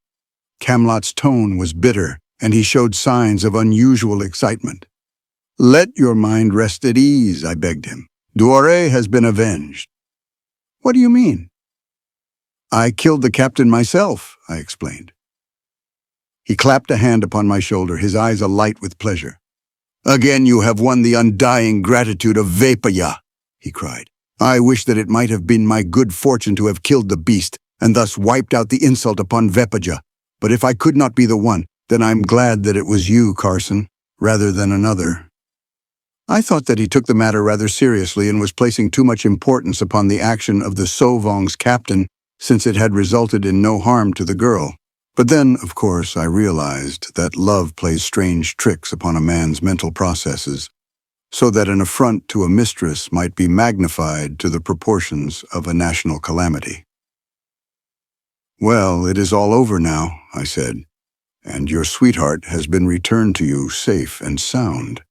Camelot's tone was bitter, and he showed signs of unusual excitement. "Let your mind rest at ease," I begged him. "Dware has been avenged." "What do you mean?" "I killed the captain myself," I explained. He clapped a hand upon my shoulder, his eyes alight with pleasure. "Again you have won the undying gratitude of Vepaja," he cried. "I wish that it might have been my good fortune to have killed the beast, and thus wiped out the insult upon Vepaja. But if I could not be the one, then I'm glad that it was you, Carson, rather than another." I thought that he took the matter rather seriously and was placing too much importance upon the action of the Sovong's captain, since it had resulted in no harm to the girl. But then, of course, I realized that love plays strange tricks upon a man's mental processes, so that an affront to a mistress might be magnified to the proportions of a national calamity. "Well, it is all over now," I said, "and your sweetheart has been returned to you safe and sound."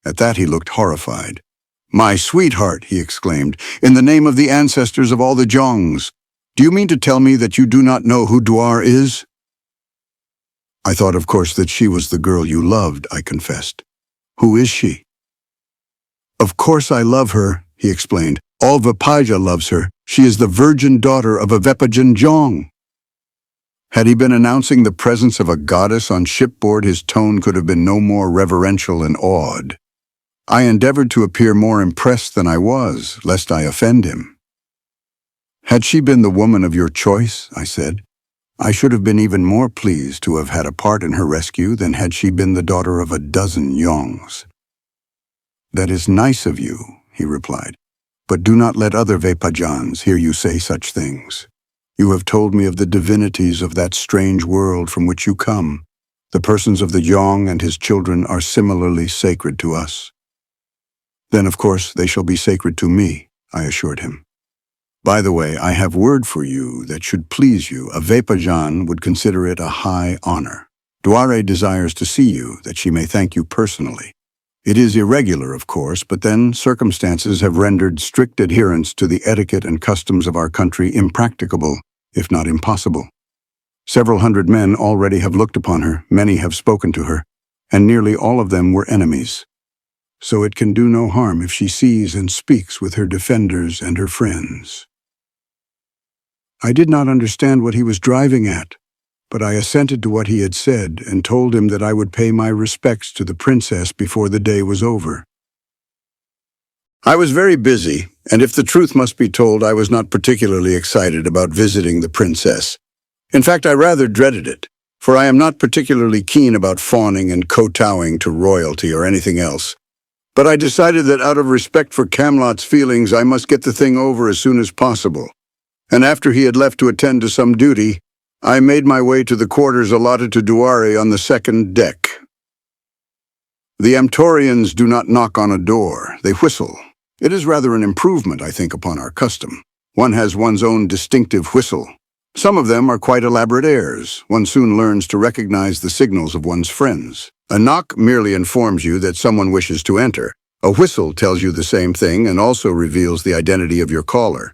At that he looked horrified. "My sweetheart," he exclaimed, "in the name of the ancestors of all the Jongs, do you mean to tell me that you do not know who Dwar is?" "I thought, of course, that she was the girl you loved," I confessed. "Who is she?" "Of course I love her," he explained. "All Vepaja loves her. She is the virgin daughter of a Vepajan Jong." Had he been announcing the presence of a goddess on shipboard, his tone could have been no more reverential and awed. I endeavored to appear more impressed than I was, lest I offend him. "Had she been the woman of your choice," I said, "I should have been even more pleased to have had a part in her rescue than had she been the daughter of a dozen Yongs." "That is nice of you," he replied, "but do not let other Vepajans hear you say such things. You have told me of the divinities of that strange world from which you come. The persons of the Yong and his children are similarly sacred to us." "Then, of course, they shall be sacred to me," I assured him. "By the way, I have word for you that should please you. A Vepajan would consider it a high honor. Dware desires to see you, that she may thank you personally. It is irregular, of course, but then circumstances have rendered strict adherence to the etiquette and customs of our country impracticable, if not impossible. Several hundred men already have looked upon her, many have spoken to her, and nearly all of them were enemies. So it can do no harm if she sees and speaks with her defenders and her friends." I did not understand what he was driving at, but I assented to what he had said and told him that I would pay my respects to the princess before the day was over. I was very busy, and if the truth must be told, I was not particularly excited about visiting the princess. In fact, I rather dreaded it, for I am not particularly keen about fawning and kowtowing to royalty or anything else. But I decided that out of respect for Camelot's feelings, I must get the thing over as soon as possible. And after he had left to attend to some duty, I made my way to the quarters allotted to Dware on the second deck. The Amtorians do not knock on a door, they whistle. It is rather an improvement, I think, upon our custom. One has one's own distinctive whistle. Some of them are quite elaborate airs. One soon learns to recognize the signals of one's friends. A knock merely informs you that someone wishes to enter. A whistle tells you the same thing and also reveals the identity of your caller.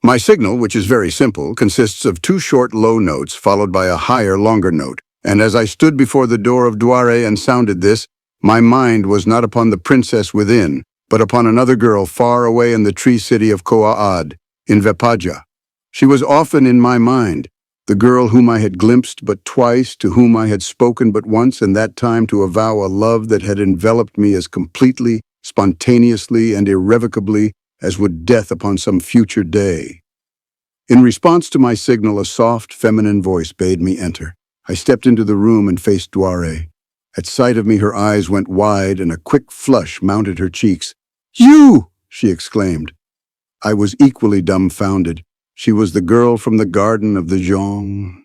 My signal, which is very simple, consists of two short low notes followed by a higher longer note, and as I stood before the door of Dware and sounded this, my mind was not upon the princess within, but upon another girl far away in the tree city of Koa'ad, in Vepaja. She was often in my mind, the girl whom I had glimpsed but twice, to whom I had spoken but once, and that time to avow a love that had enveloped me as completely, spontaneously, and irrevocably as would death upon some future day. In response to my signal, a soft, feminine voice bade me enter. I stepped into the room and faced Dware. At sight of me, her eyes went wide and a quick flush mounted her cheeks. "You!" she exclaimed. I was equally dumbfounded. She was the girl from the garden of the Zhong.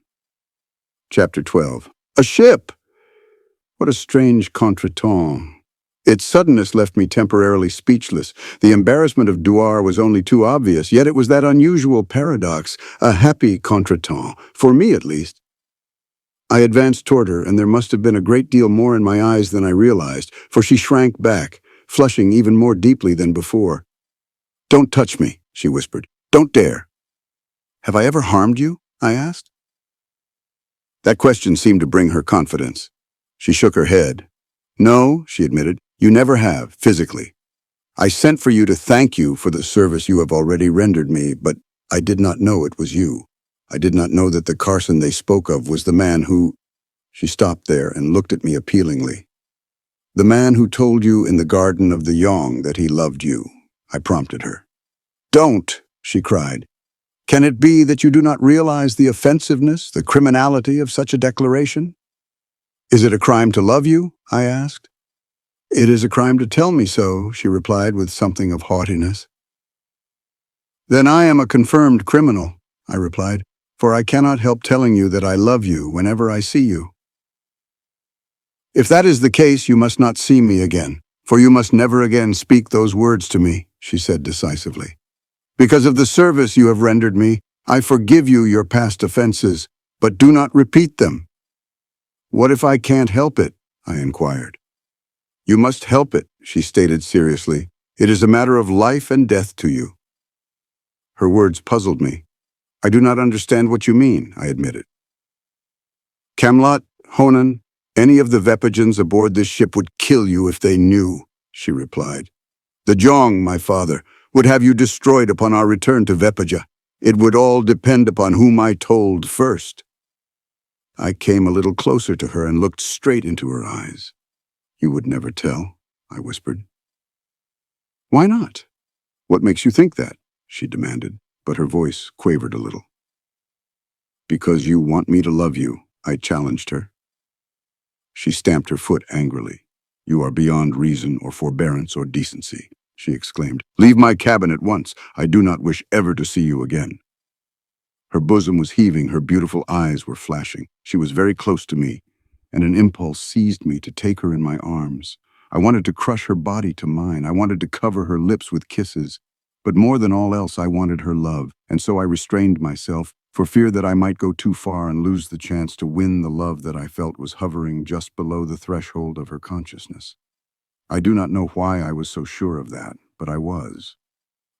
Chapter 12. A ship! What a strange contretemps. Its suddenness left me temporarily speechless. The embarrassment of Dwar was only too obvious, yet it was that unusual paradox, a happy contretemps, for me at least. I advanced toward her, and there must have been a great deal more in my eyes than I realized, for she shrank back, flushing even more deeply than before. "Don't touch me," she whispered. "Don't dare." "Have I ever harmed you?" I asked. That question seemed to bring her confidence. She shook her head. "No," she admitted, "you never have, physically. I sent for you to thank you for the service you have already rendered me, but I did not know it was you. I did not know that the Carson they spoke of was the man who—" She stopped there and looked at me appealingly. "The man who told you in the garden of the Yong that he loved you," I prompted her. "Don't!" she cried. "Can it be that you do not realize the offensiveness, the criminality of such a declaration?" "Is it a crime to love you?" I asked. "It is a crime to tell me so," she replied with something of haughtiness. "Then I am a confirmed criminal," I replied, "for I cannot help telling you that I love you whenever I see you." "If that is the case, you must not see me again, for you must never again speak those words to me," she said decisively. "Because of the service you have rendered me, I forgive you your past offenses, but do not repeat them." "What if I can't help it?" I inquired. "You must help it," she stated seriously. "It is a matter of life and death to you." Her words puzzled me. "I do not understand what you mean," I admitted. "Camelot, Honan, any of the Vepajans aboard this ship would kill you if they knew," she replied. "The Zhong, my father, would have you destroyed upon our return to Vepaja. It would all depend upon whom I told first." I came a little closer to her and looked straight into her eyes. "You would never tell," I whispered. "Why not? What makes you think that?" she demanded, but her voice quavered a little. "Because you want me to love you," I challenged her. She stamped her foot angrily. "You are beyond reason or forbearance or decency," she exclaimed. "Leave my cabin at once. I do not wish ever to see you again." Her bosom was heaving, her beautiful eyes were flashing. She was very close to me, and an impulse seized me to take her in my arms. I wanted to crush her body to mine. I wanted to cover her lips with kisses. But more than all else, I wanted her love, and so I restrained myself, for fear that I might go too far and lose the chance to win the love that I felt was hovering just below the threshold of her consciousness. I do not know why I was so sure of that, but I was.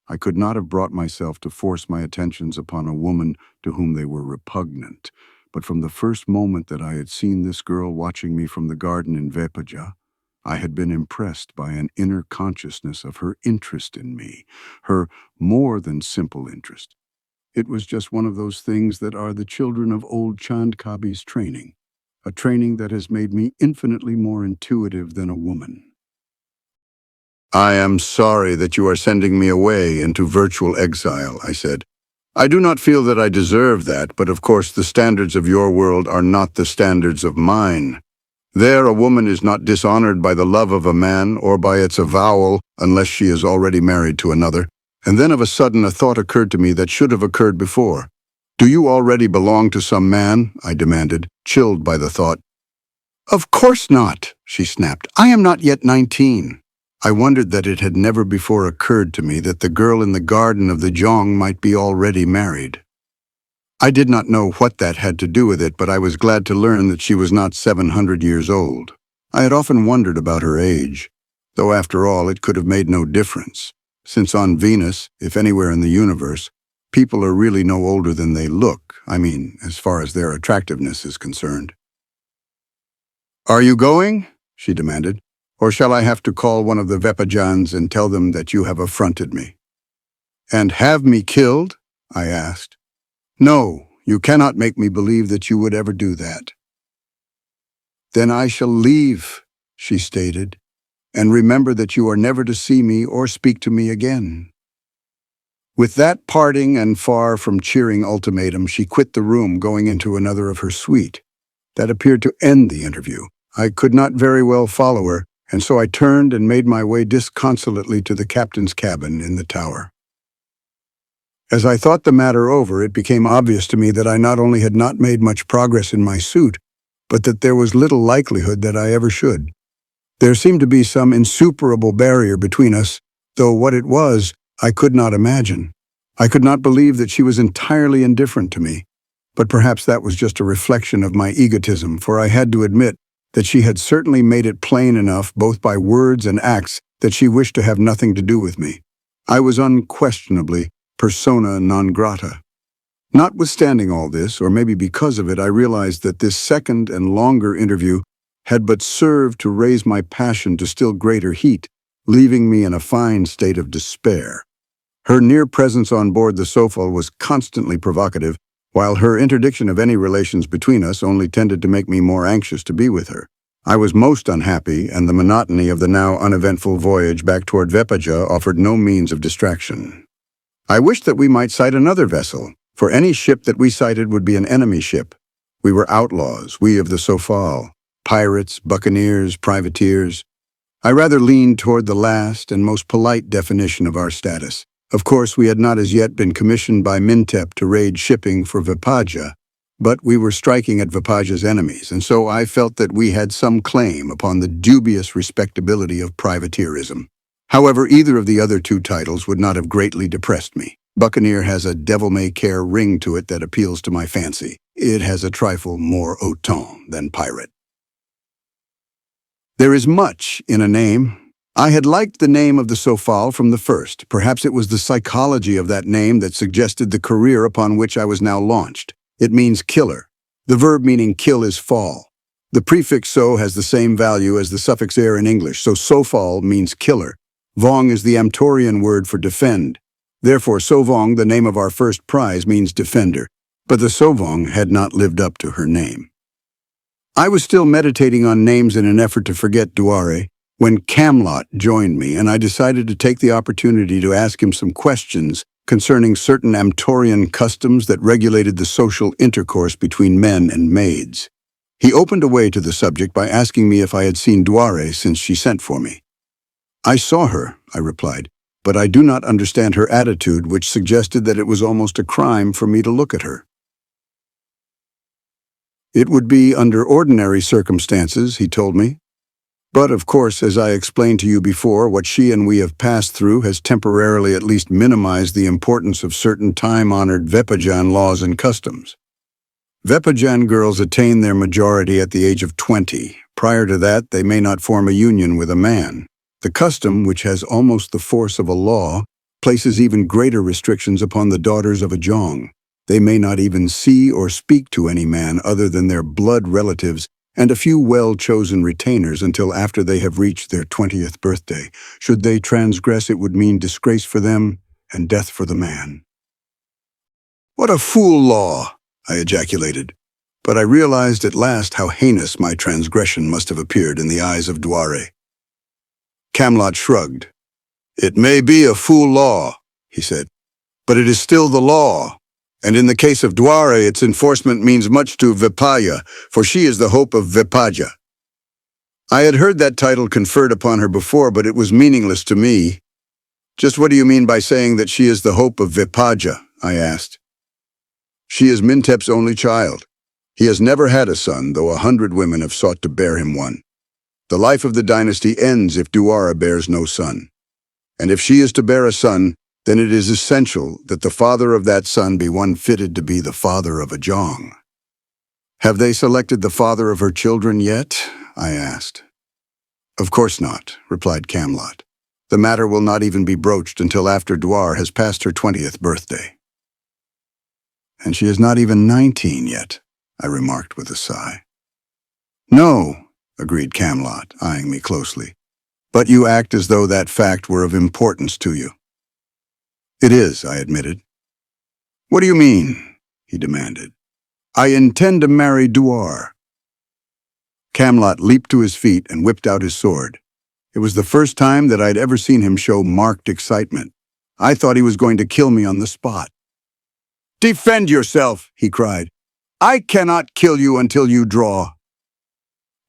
I could not have brought myself to force my attentions upon a woman to whom they were repugnant, but from the first moment that I had seen this girl watching me from the garden in Vepaja, I had been impressed by an inner consciousness of her interest in me, her more than simple interest. It was just one of those things that are the children of old Chandkabi's training, a training that has made me infinitely more intuitive than a woman. "I am sorry that you are sending me away into virtual exile," I said. "I do not feel that I deserve that, but of course the standards of your world are not the standards of mine. There a woman is not dishonored by the love of a man or by its avowal unless she is already married to another." And then of a sudden a thought occurred to me that should have occurred before. "Do you already belong to some man?" I demanded, chilled by the thought. "Of course not," she snapped. "I am not yet 19. I wondered that it had never before occurred to me that the girl in the garden of the Zhong might be already married. I did not know what that had to do with it, but I was glad to learn that she was not 700 years old. I had often wondered about her age, though after all it could have made no difference, since on Venus, if anywhere in the universe, people are really no older than they look, I mean, as far as their attractiveness is concerned. "Are you going?" she demanded. "Or shall I have to call one of the Vepajans and tell them that you have affronted me?" "And have me killed?" I asked. "No, you cannot make me believe that you would ever do that." "Then I shall leave," she stated, "and remember that you are never to see me or speak to me again." With that parting and far from cheering ultimatum, she quit the room, going into another of her suite. That appeared to end the interview. I could not very well follow her, and so I turned and made my way disconsolately to the captain's cabin in the tower. As I thought the matter over, it became obvious to me that I not only had not made much progress in my suit, but that there was little likelihood that I ever should. There seemed to be some insuperable barrier between us, though what it was, I could not imagine. I could not believe that she was entirely indifferent to me, but perhaps that was just a reflection of my egotism, for I had to admit that she had certainly made it plain enough, both by words and acts, that she wished to have nothing to do with me. I was unquestionably persona non grata. Notwithstanding all this, or maybe because of it, I realized that this second and longer interview had but served to raise my passion to still greater heat, leaving me in a fine state of despair. Her near presence on board the Sofal was constantly provocative, while her interdiction of any relations between us only tended to make me more anxious to be with her. I was most unhappy, and the monotony of the now uneventful voyage back toward Vepaja offered no means of distraction. I wished that we might sight another vessel, for any ship that we sighted would be an enemy ship. We were outlaws, we of the Sofal, pirates, buccaneers, privateers. I rather leaned toward the last and most polite definition of our status. Of course, we had not as yet been commissioned by Mintep to raid shipping for Vepaja, but we were striking at Vepaja's enemies, and so I felt that we had some claim upon the dubious respectability of privateerism. However, either of the other two titles would not have greatly depressed me. Buccaneer has a devil-may-care ring to it that appeals to my fancy. It has a trifle more haut ton than pirate. There is much in a name. I had liked the name of the Sofal from the first. Perhaps it was the psychology of that name that suggested the career upon which I was now launched. It means killer. The verb meaning kill is fall. The prefix so has the same value as the suffix er in English, so Sofal means killer. Vong is the Amtorian word for defend. Therefore, Sovong, the name of our first prize, means defender. But the Sovong had not lived up to her name. I was still meditating on names in an effort to forget Duare when Camlot joined me, and I decided to take the opportunity to ask him some questions concerning certain Amtorian customs that regulated the social intercourse between men and maids. He opened a way to the subject by asking me if I had seen Duare since she sent for me. I saw her, I replied, but I do not understand her attitude, which suggested that it was almost a crime for me to look at her. It would be under ordinary circumstances, he told me. But, of course, as I explained to you before, what she and we have passed through has temporarily at least minimized the importance of certain time-honored Vepajan laws and customs. Vepajan girls attain their majority at the age of 20. Prior to that, they may not form a union with a man. The custom, which has almost the force of a law, places even greater restrictions upon the daughters of a Jong. They may not even see or speak to any man other than their blood relatives and a few well-chosen retainers until after they have reached their 20th birthday. Should they transgress, it would mean disgrace for them and death for the man. "What a fool law!" I ejaculated. But I realized at last how heinous my transgression must have appeared in the eyes of Duare. Camlot shrugged. "It may be a fool law," he said, "but it is still the law. And in the case of Duare, its enforcement means much to Vepaja, for she is the hope of Vepaja." I had heard that title conferred upon her before, but it was meaningless to me. "Just what do you mean by saying that she is the hope of Vepaja?" I asked. "She is Mintep's only child. He has never had a son, though 100 women have sought to bear him one. The life of the dynasty ends if Duara bears no son. And if she is to bear a son, then it is essential that the father of that son be one fitted to be the father of a Jong." "Have they selected the father of her children yet?" I asked. "Of course not," replied Camlot. "The matter will not even be broached until after Dwar has passed her 20th birthday." "And she is not even 19 yet," I remarked with a sigh. "No," agreed Camlot, eyeing me closely. "But you act as though that fact were of importance to you." "It is," I admitted. "What do you mean?" he demanded. "I intend to marry Duar." Camlot leaped to his feet and whipped out his sword. It was the first time that I'd ever seen him show marked excitement. I thought he was going to kill me on the spot. "Defend yourself," he cried. "I cannot kill you until you draw."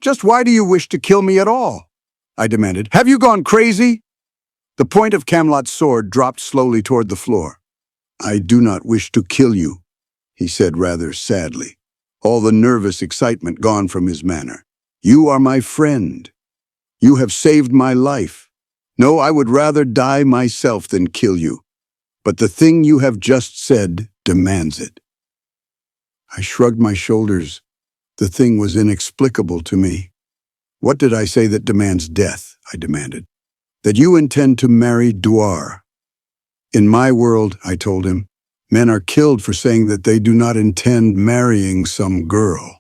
"Just why do you wish to kill me at all?" I demanded. "Have you gone crazy?" The point of Camelot's sword dropped slowly toward the floor. "I do not wish to kill you," he said rather sadly, all the nervous excitement gone from his manner. "You are my friend. You have saved my life. No, I would rather die myself than kill you. But the thing you have just said demands it." I shrugged my shoulders. The thing was inexplicable to me. "What did I say that demands death?" I demanded. "That you intend to marry Dwar." "In my world," I told him, "men are killed for saying that they do not intend marrying some girl."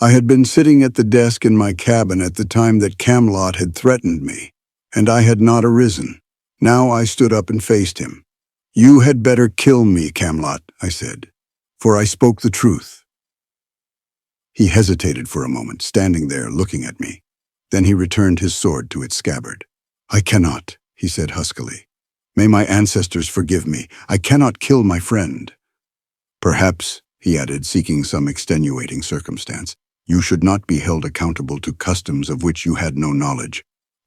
I had been sitting at the desk in my cabin at the time that Camelot had threatened me, and I had not arisen. Now I stood up and faced him. "You had better kill me, Camelot," I said, "for I spoke the truth." He hesitated for a moment, standing there looking at me. Then he returned his sword to its scabbard. "I cannot," he said huskily. "May my ancestors forgive me. I cannot kill my friend." "Perhaps," he added, seeking some extenuating circumstance, "you should not be held accountable to customs of which you had no knowledge.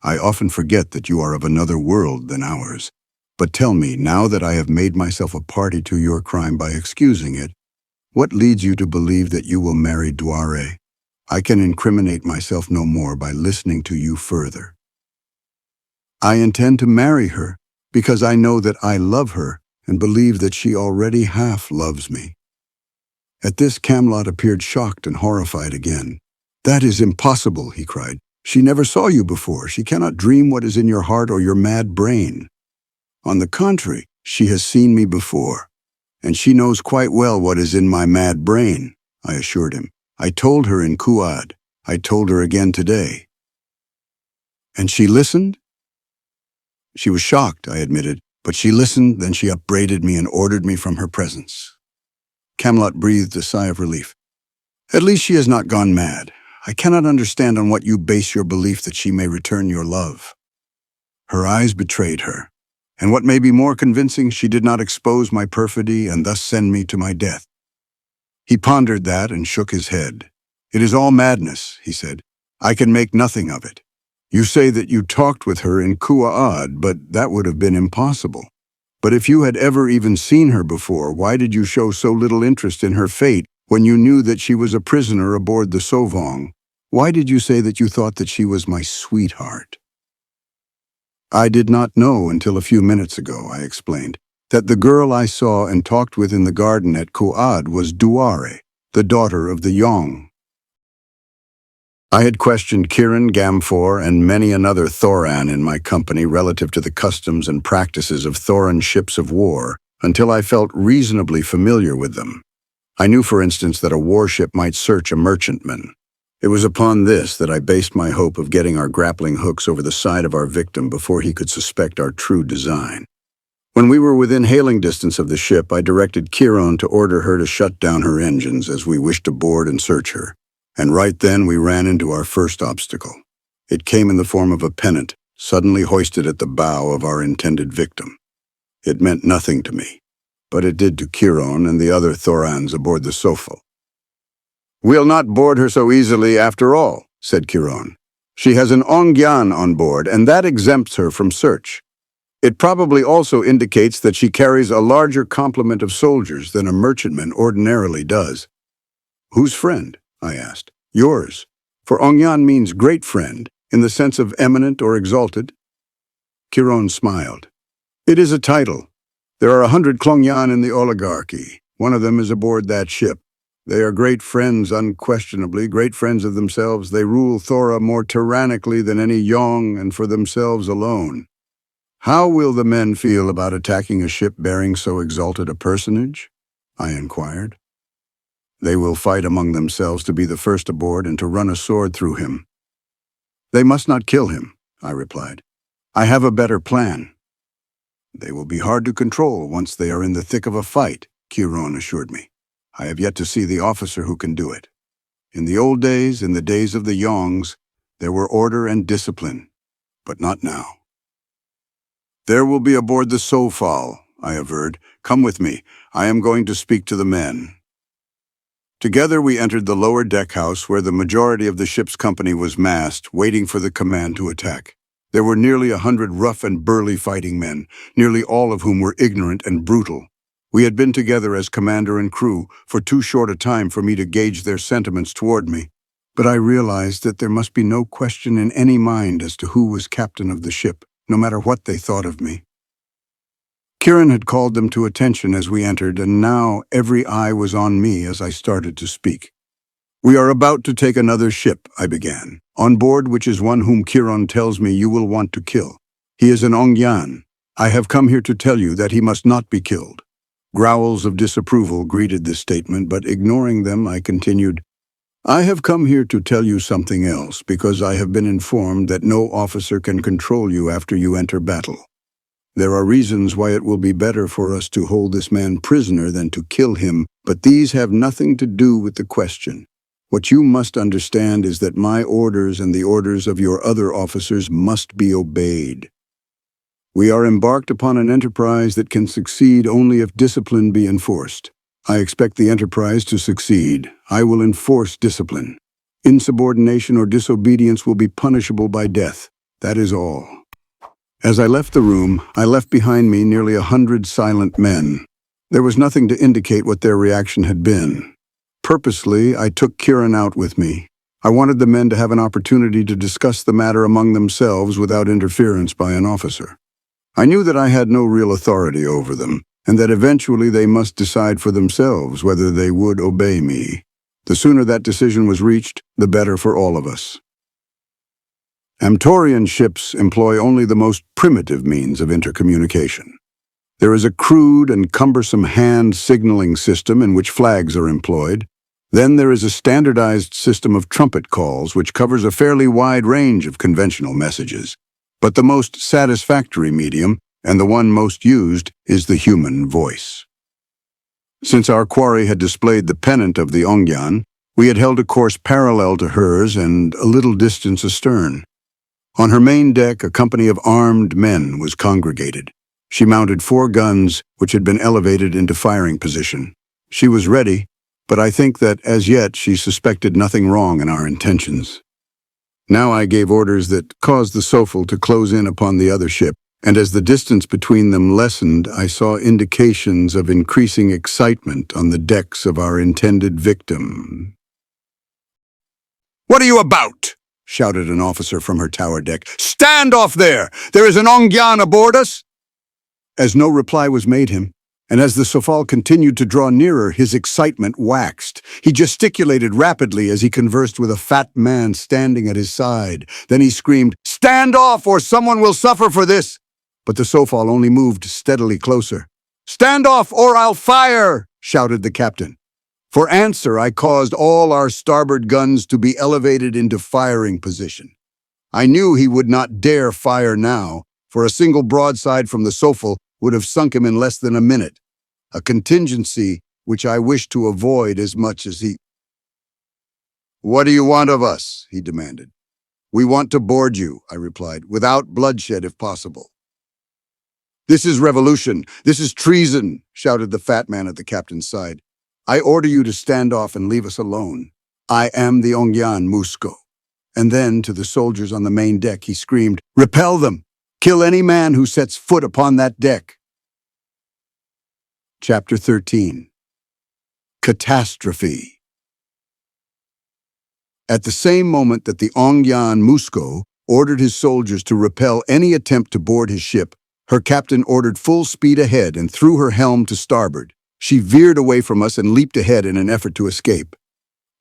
I often forget that you are of another world than ours. But tell me, now that I have made myself a party to your crime by excusing it, what leads you to believe that you will marry Dware? I can incriminate myself no more by listening to you further." "I intend to marry her because I know that I love her and believe that she already half loves me." At this, Camelot appeared shocked and horrified again. "That is impossible," he cried. "She never saw you before. She cannot dream what is in your heart or your mad brain." "On the contrary, she has seen me before, and she knows quite well what is in my mad brain," I assured him. "I told her in Kuad. I told her again today." "And she listened?" "She was shocked," I admitted, "but she listened, then she upbraided me and ordered me from her presence." Camelot breathed a sigh of relief. "At least she has not gone mad. I cannot understand on what you base your belief that she may return your love." "Her eyes betrayed her. And what may be more convincing, she did not expose my perfidy and thus send me to my death." He pondered that and shook his head. "It is all madness," he said. "I can make nothing of it. You say that you talked with her in Kua'ad, but that would have been impossible. But if you had ever even seen her before, why did you show so little interest in her fate when you knew that she was a prisoner aboard the Sovong? Why did you say that you thought that she was my sweetheart?" "I did not know until a few minutes ago," I explained, "that the girl I saw and talked with in the garden at Ku'ad was Duare, the daughter of the Yong." I had questioned Kirin, Gamfor, and many another Thoran in my company relative to the customs and practices of Thoran ships of war until I felt reasonably familiar with them. I knew, for instance, that a warship might search a merchantman. It was upon this that I based my hope of getting our grappling hooks over the side of our victim before he could suspect our true design. When we were within hailing distance of the ship, I directed Kiron to order her to shut down her engines as we wished to board and search her. And right then we ran into our first obstacle. It came in the form of a pennant, suddenly hoisted at the bow of our intended victim. It meant nothing to me, but it did to Kiron and the other Thorans aboard the Sofo. "We'll not board her so easily after all," said Kiron. "She has an Ongyan on board, and that exempts her from search. It probably also indicates that she carries a larger complement of soldiers than a merchantman ordinarily does." "Whose friend?" I asked. "Yours, for Ongyan means great friend, in the sense of eminent or exalted." Kiron smiled. "It is a title. There are 100 Klongyan in the oligarchy. One of them is aboard that ship. They are great friends, unquestionably, great friends of themselves. They rule Thora more tyrannically than any Yong, and for themselves alone. How will the men feel about attacking a ship bearing so exalted a personage?" I inquired. "They will fight among themselves to be the first aboard and to run a sword through him." "They must not kill him," I replied. "I have a better plan." "They will be hard to control once they are in the thick of a fight," Kiron assured me. "I have yet to see the officer who can do it. In the old days, in the days of the Yongs, there were order and discipline, but not now." "There will be aboard the Sofal," I averred. "Come with me. I am going to speak to the men." Together we entered the lower deck house where the majority of the ship's company was massed, waiting for the command to attack. There were nearly 100 rough and burly fighting men, nearly all of whom were ignorant and brutal. We had been together as commander and crew for too short a time for me to gauge their sentiments toward me. But I realized that there must be no question in any mind as to who was captain of the ship, no matter what they thought of me. Kieran had called them to attention as we entered, and now every eye was on me as I started to speak. "We are about to take another ship," I began, "on board which is one whom Kieran tells me you will want to kill. He is an Ongyan. I have come here to tell you that he must not be killed." Growls of disapproval greeted this statement, but ignoring them, I continued, "I have come here to tell you something else, because I have been informed that no officer can control you after you enter battle. There are reasons why it will be better for us to hold this man prisoner than to kill him, but these have nothing to do with the question. What you must understand is that my orders and the orders of your other officers must be obeyed. We are embarked upon an enterprise that can succeed only if discipline be enforced. I expect the enterprise to succeed. I will enforce discipline. Insubordination or disobedience will be punishable by death. That is all." As I left the room, I left behind me nearly 100 silent men. There was nothing to indicate what their reaction had been. Purposely, I took Kieran out with me. I wanted the men to have an opportunity to discuss the matter among themselves without interference by an officer. I knew that I had no real authority over them, and that eventually they must decide for themselves whether they would obey me. The sooner that decision was reached, the better for all of us. Amtorian ships employ only the most primitive means of intercommunication. There is a crude and cumbersome hand signaling system in which flags are employed. Then there is a standardized system of trumpet calls which covers a fairly wide range of conventional messages. But the most satisfactory medium, and the one most used, is the human voice. Since our quarry had displayed the pennant of the Ongyan, we had held a course parallel to hers and a little distance astern. On her main deck, a company of armed men was congregated. She mounted 4 guns, which had been elevated into firing position. She was ready, but I think that, as yet, she suspected nothing wrong in our intentions. Now I gave orders that caused the Sofal to close in upon the other ship, and as the distance between them lessened, I saw indications of increasing excitement on the decks of our intended victim. "What are you about?" shouted an officer from her tower deck. "Stand off there! There is an Ongyan aboard us!" As no reply was made him, and as the Sofal continued to draw nearer, his excitement waxed. He gesticulated rapidly as he conversed with a fat man standing at his side. Then he screamed, "Stand off, or someone will suffer for this!" But the Sofal only moved steadily closer. "Stand off, or I'll fire!" shouted the captain. For answer, I caused all our starboard guns to be elevated into firing position. I knew he would not dare fire now, for a single broadside from the Sofal would have sunk him in less than a minute, a contingency which I wished to avoid as much as he. "What do you want of us?" he demanded. "We want to board you," I replied, "without bloodshed if possible." "This is revolution! This is treason!" shouted the fat man at the captain's side. "I order you to stand off and leave us alone. I am the Ongyan Musko." And then, to the soldiers on the main deck, he screamed, "Repel them! Kill any man who sets foot upon that deck!" Chapter 13. Catastrophe. At the same moment that the Ongyan Musko ordered his soldiers to repel any attempt to board his ship, her captain ordered full speed ahead and threw her helm to starboard. She veered away from us and leaped ahead in an effort to escape.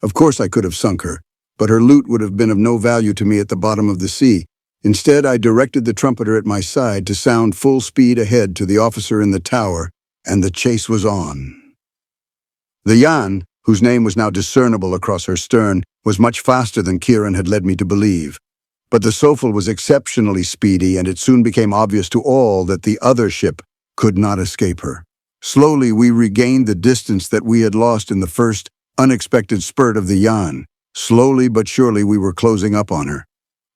Of course I could have sunk her, but her loot would have been of no value to me at the bottom of the sea. Instead, I directed the trumpeter at my side to sound full speed ahead to the officer in the tower, and the chase was on. The Yan, whose name was now discernible across her stern, was much faster than Kieran had led me to believe. But the Sofal was exceptionally speedy, and it soon became obvious to all that the other ship could not escape her. Slowly, we regained the distance that we had lost in the first unexpected spurt of the Yan. Slowly but surely, we were closing up on her.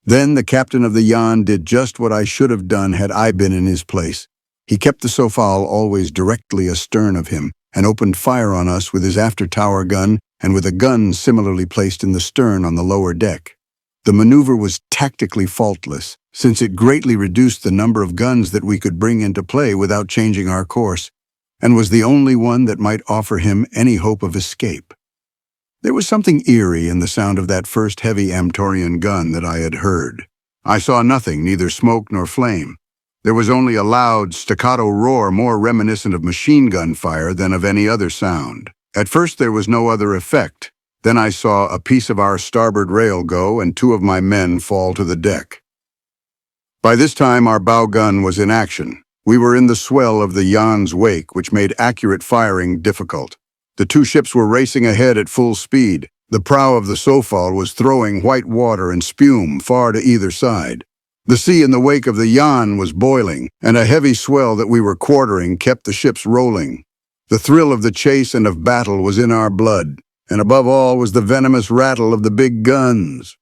Then the captain of the Yan did just what I should have done had I been in his place. He kept the Sofal always directly astern of him and opened fire on us with his after-tower gun and with a gun similarly placed in the stern on the lower deck. The maneuver was tactically faultless, since it greatly reduced the number of guns that we could bring into play without changing our course, and was the only one that might offer him any hope of escape. There was something eerie in the sound of that first heavy Amtorian gun that I had heard. I saw nothing, neither smoke nor flame. There was only a loud, staccato roar more reminiscent of machine gun fire than of any other sound. At first there was no other effect. Then I saw a piece of our starboard rail go and 2 of my men fall to the deck. By this time our bow gun was in action. We were in the swell of the Yan's wake, which made accurate firing difficult. The 2 ships were racing ahead at full speed. The prow of the Sofal was throwing white water and spume far to either side. The sea in the wake of the Yan was boiling, and a heavy swell that we were quartering kept the ships rolling. The thrill of the chase and of battle was in our blood, and above all was the venomous rattle of the big guns.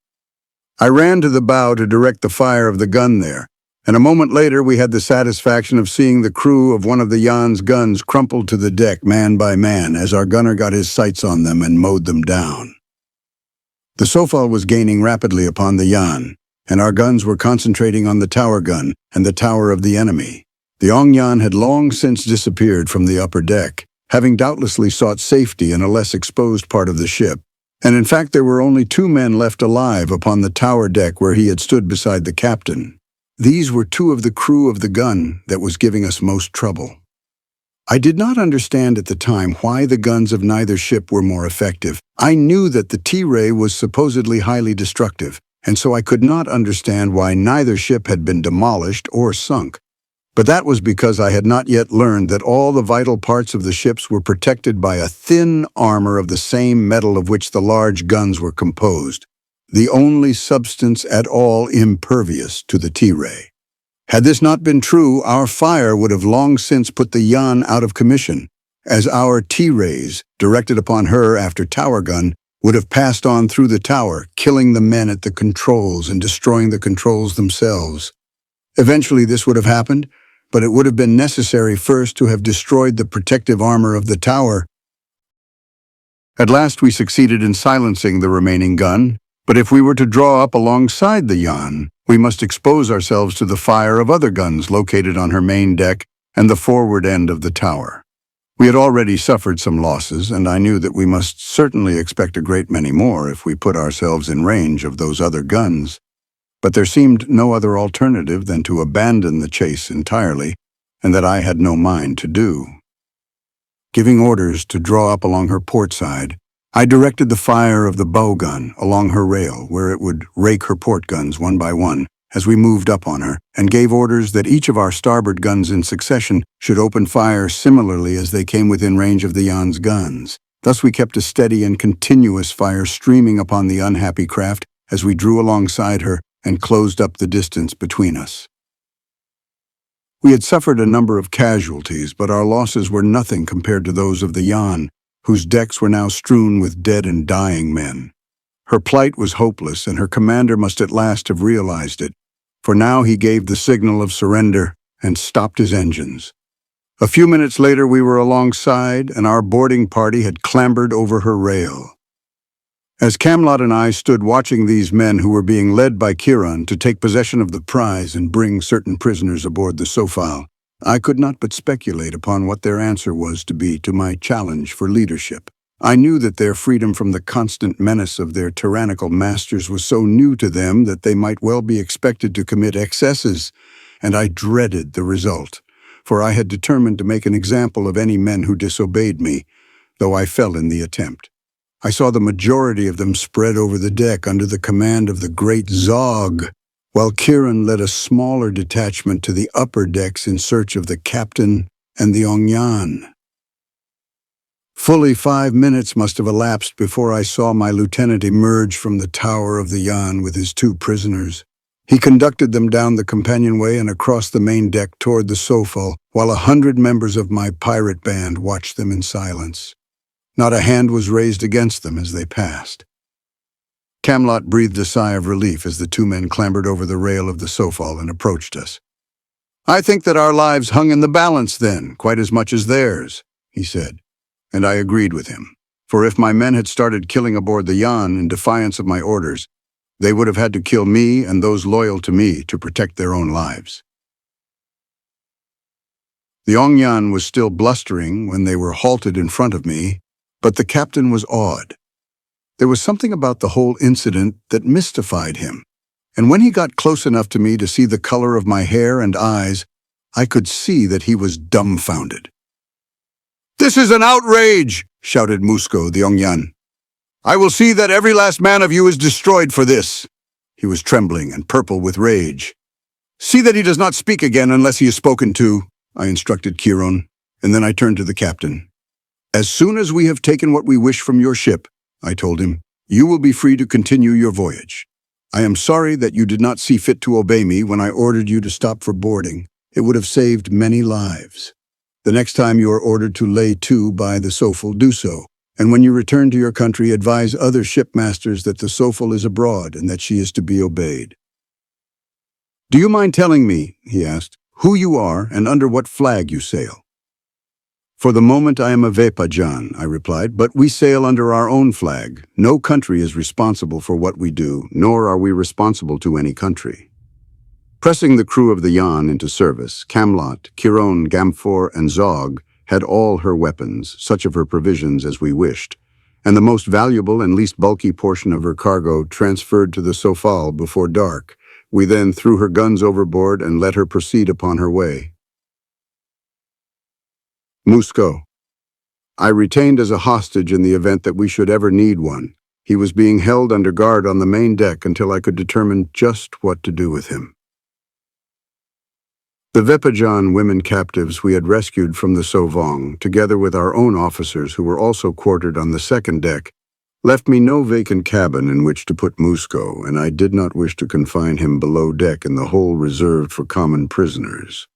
I ran to the bow to direct the fire of the gun there, and a moment later we had the satisfaction of seeing the crew of one of the Yan's guns crumple to the deck man by man as our gunner got his sights on them and mowed them down. The Sofal was gaining rapidly upon the Yan, and our guns were concentrating on the tower gun and the tower of the enemy. The Ongyan had long since disappeared from the upper deck, having doubtlessly sought safety in a less exposed part of the ship, and in fact there were only 2 men left alive upon the tower deck where he had stood beside the captain. These were 2 of the crew of the gun that was giving us most trouble. I did not understand at the time why the guns of neither ship were more effective. I knew that the T-ray was supposedly highly destructive, and so I could not understand why neither ship had been demolished or sunk. But that was because I had not yet learned that all the vital parts of the ships were protected by a thin armor of the same metal of which the large guns were composed, the only substance at all impervious to the T-ray. Had this not been true, our fire would have long since put the Yan out of commission, as our T-rays, directed upon her after tower gun, would have passed on through the tower, killing the men at the controls and destroying the controls themselves. Eventually this would have happened, but it would have been necessary first to have destroyed the protective armor of the tower. At last we succeeded in silencing the remaining gun, but if we were to draw up alongside the Yan, we must expose ourselves to the fire of other guns located on her main deck and the forward end of the tower. We had already suffered some losses, and I knew that we must certainly expect a great many more if we put ourselves in range of those other guns. But there seemed no other alternative than to abandon the chase entirely, and that I had no mind to do. Giving orders to draw up along her port side, I directed the fire of the bow gun along her rail, where it would rake her port guns one by one as we moved up on her, and gave orders that each of our starboard guns in succession should open fire similarly as they came within range of the Yan's guns. Thus we kept a steady and continuous fire streaming upon the unhappy craft as we drew alongside her and closed up the distance between us. We had suffered a number of casualties, but our losses were nothing compared to those of the Yan, whose decks were now strewn with dead and dying men. Her plight was hopeless, and her commander must at last have realized it, for now he gave the signal of surrender and stopped his engines. A few minutes later we were alongside, and our boarding party had clambered over her rail. As Camlot and I stood watching these men who were being led by Kiran to take possession of the prize and bring certain prisoners aboard the Sofal, I could not but speculate upon what their answer was to be to my challenge for leadership. I knew that their freedom from the constant menace of their tyrannical masters was so new to them that they might well be expected to commit excesses, and I dreaded the result, for I had determined to make an example of any men who disobeyed me, though I fell in the attempt. I saw the majority of them spread over the deck under the command of the great Zog, while Kiran led a smaller detachment to the upper decks in search of the captain and the Ongyan. Fully 5 minutes must have elapsed before I saw my lieutenant emerge from the tower of the Yan with his 2 prisoners. He conducted them down the companionway and across the main deck toward the Sofal, while 100 members of my pirate band watched them in silence. Not a hand was raised against them as they passed. Camelot breathed a sigh of relief as the two men clambered over the rail of the sofal and approached us. "I think that our lives hung in the balance then, quite as much as theirs," he said, and I agreed with him. For if my men had started killing aboard the Yan in defiance of my orders, they would have had to kill me and those loyal to me to protect their own lives. The Ongyan was still blustering when they were halted in front of me, but the captain was awed. There was something about the whole incident that mystified him, and when he got close enough to me to see the color of my hair and eyes, I could see that he was dumbfounded. "This is an outrage!" shouted Musco, the Ongyan. "I will see that every last man of you is destroyed for this." He was trembling and purple with rage. "See that he does not speak again unless he is spoken to," I instructed Chiron, and then I turned to the captain. "As soon as we have taken what we wish from your ship," I told him, "you will be free to continue your voyage. I am sorry that you did not see fit to obey me when I ordered you to stop for boarding. It would have saved many lives. The next time you are ordered to lay to by the Sofal, do so. And when you return to your country, advise other shipmasters that the Sofal is abroad and that she is to be obeyed." "Do you mind telling me," he asked, "who you are and under what flag you sail?" "For the moment I am a Vepajan," I replied, "but we sail under our own flag. No country is responsible for what we do, nor are we responsible to any country." Pressing the crew of the Yan into service, Camelot, Chiron, Gamfor, and Zog had all her weapons, such of her provisions as we wished, and the most valuable and least bulky portion of her cargo transferred to the Sofal before dark. We then threw her guns overboard and let her proceed upon her way. Musco. I retained as a hostage in the event that we should ever need one. He was being held under guard on the main deck until I could determine just what to do with him. The Vepajan women captives we had rescued from the Sovong, together with our own officers who were also quartered on the second deck, left me no vacant cabin in which to put Musco, and I did not wish to confine him below deck in the hole reserved for common prisoners.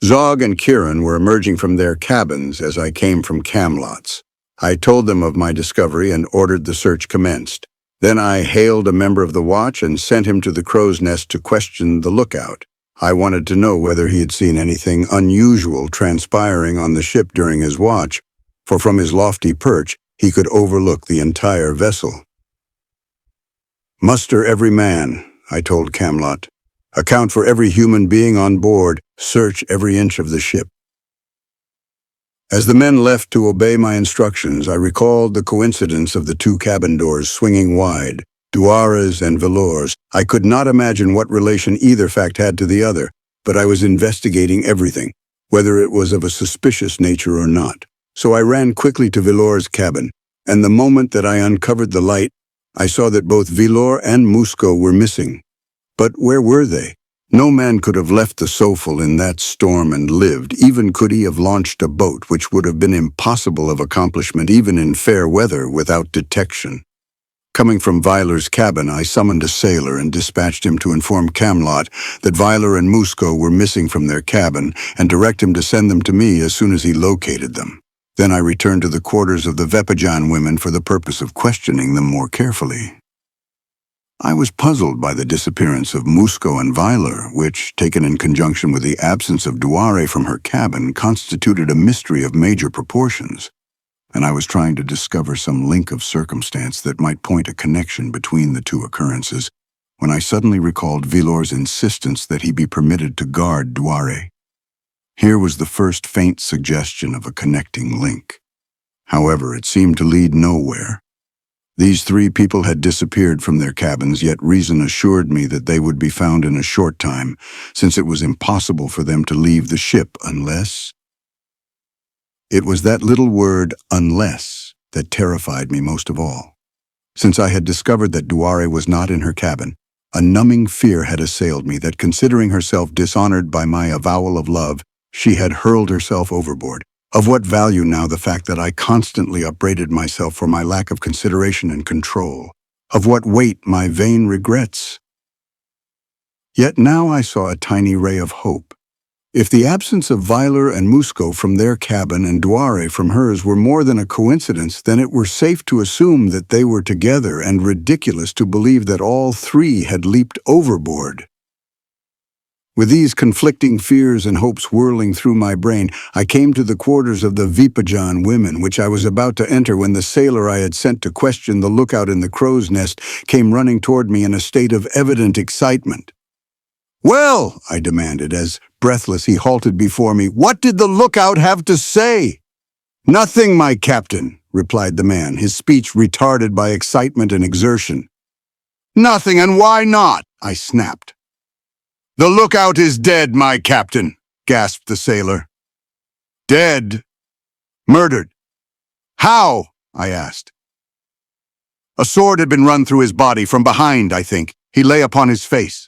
Zog and Chiron were emerging from their cabins as I came from Camelot's. I told them of my discovery and ordered the search commenced. Then I hailed a member of the watch and sent him to the crow's nest to question the lookout. I wanted to know whether he had seen anything unusual transpiring on the ship during his watch, for from his lofty perch he could overlook the entire vessel. "Muster every man," I told Camelot. "Account for every human being on board. Search every inch of the ship." As the men left to obey my instructions, I recalled the coincidence of the two cabin doors swinging wide, Duaras and velours. I could not imagine what relation either fact had to the other, but I was investigating everything, whether it was of a suspicious nature or not. So I ran quickly to Velour's cabin, and the moment that I uncovered the light, I saw that both Velour and Musco were missing. But where were they? No man could have left the Sofal in that storm and lived, even could he have launched a boat, which would have been impossible of accomplishment even in fair weather without detection. Coming from Vyler's cabin, I summoned a sailor and dispatched him to inform Camelot that Vyler and Musco were missing from their cabin and direct him to send them to me as soon as he located them. Then I returned to the quarters of the Vepajan women for the purpose of questioning them more carefully. I was puzzled by the disappearance of Musco and Vyler, which, taken in conjunction with the absence of Duare from her cabin, constituted a mystery of major proportions, and I was trying to discover some link of circumstance that might point a connection between the two occurrences, when I suddenly recalled Velour's insistence that he be permitted to guard Duare. Here was the first faint suggestion of a connecting link. However, it seemed to lead nowhere. These three people had disappeared from their cabins, yet reason assured me that they would be found in a short time, since it was impossible for them to leave the ship unless... It was that little word, unless, that terrified me most of all. Since I had discovered that Duare was not in her cabin, a numbing fear had assailed me that, considering herself dishonored by my avowal of love, she had hurled herself overboard. Of what value now the fact that I constantly upbraided myself for my lack of consideration and control? Of what weight my vain regrets? Yet now I saw a tiny ray of hope. If the absence of Weiler and Musco from their cabin and Duare from hers were more than a coincidence, then it were safe to assume that they were together and ridiculous to believe that all three had leaped overboard. With these conflicting fears and hopes whirling through my brain, I came to the quarters of the Vepaja women, which I was about to enter when the sailor I had sent to question the lookout in the crow's nest came running toward me in a state of evident excitement. "Well," I demanded, as, breathless, he halted before me, "what did the lookout have to say?" "Nothing, my captain," replied the man, his speech retarded by excitement and exertion. "Nothing, and why not?" I snapped. "The lookout is dead, my captain," gasped the sailor. "Dead? Murdered? How?" I asked. "A sword had been run through his body from behind, I think. He lay upon his face.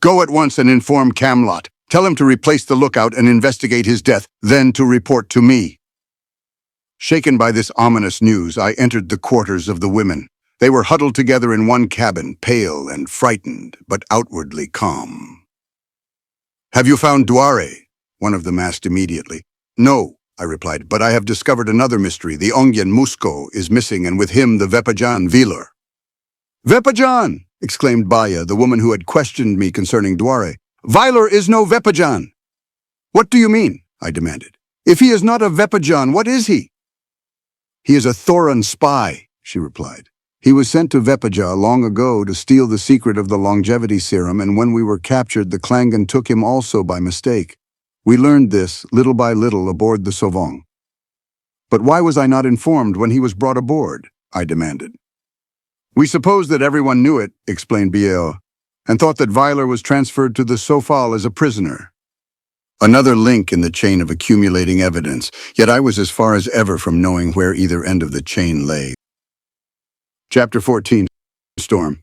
Go at once and inform Camelot. Tell him to replace the lookout and investigate his death, then to report to me." Shaken by this ominous news, I entered the quarters of the women. They were huddled together in one cabin, pale and frightened, but outwardly calm. "Have you found Duare?" one of them asked immediately. "No," I replied, "but I have discovered another mystery. The Ongyan Musco is missing, and with him the Vepajan Velar." "Vepajan!" exclaimed Baya, the woman who had questioned me concerning Duare. "Weiler is no Vepajan." "What do you mean?" I demanded. "If he is not a Vepajan, what is he?" "He is a Thoran spy," she replied. "He was sent to Vepaja long ago to steal the secret of the longevity serum, and when we were captured, the Klangon took him also by mistake. We learned this, little by little, aboard the Sauvage." "But why was I not informed when he was brought aboard?" I demanded. "We supposed that everyone knew it," explained Biel, "and thought that Weiler was transferred to the Sofal as a prisoner." Another link in the chain of accumulating evidence, yet I was as far as ever from knowing where either end of the chain lay. Chapter 14. Storm.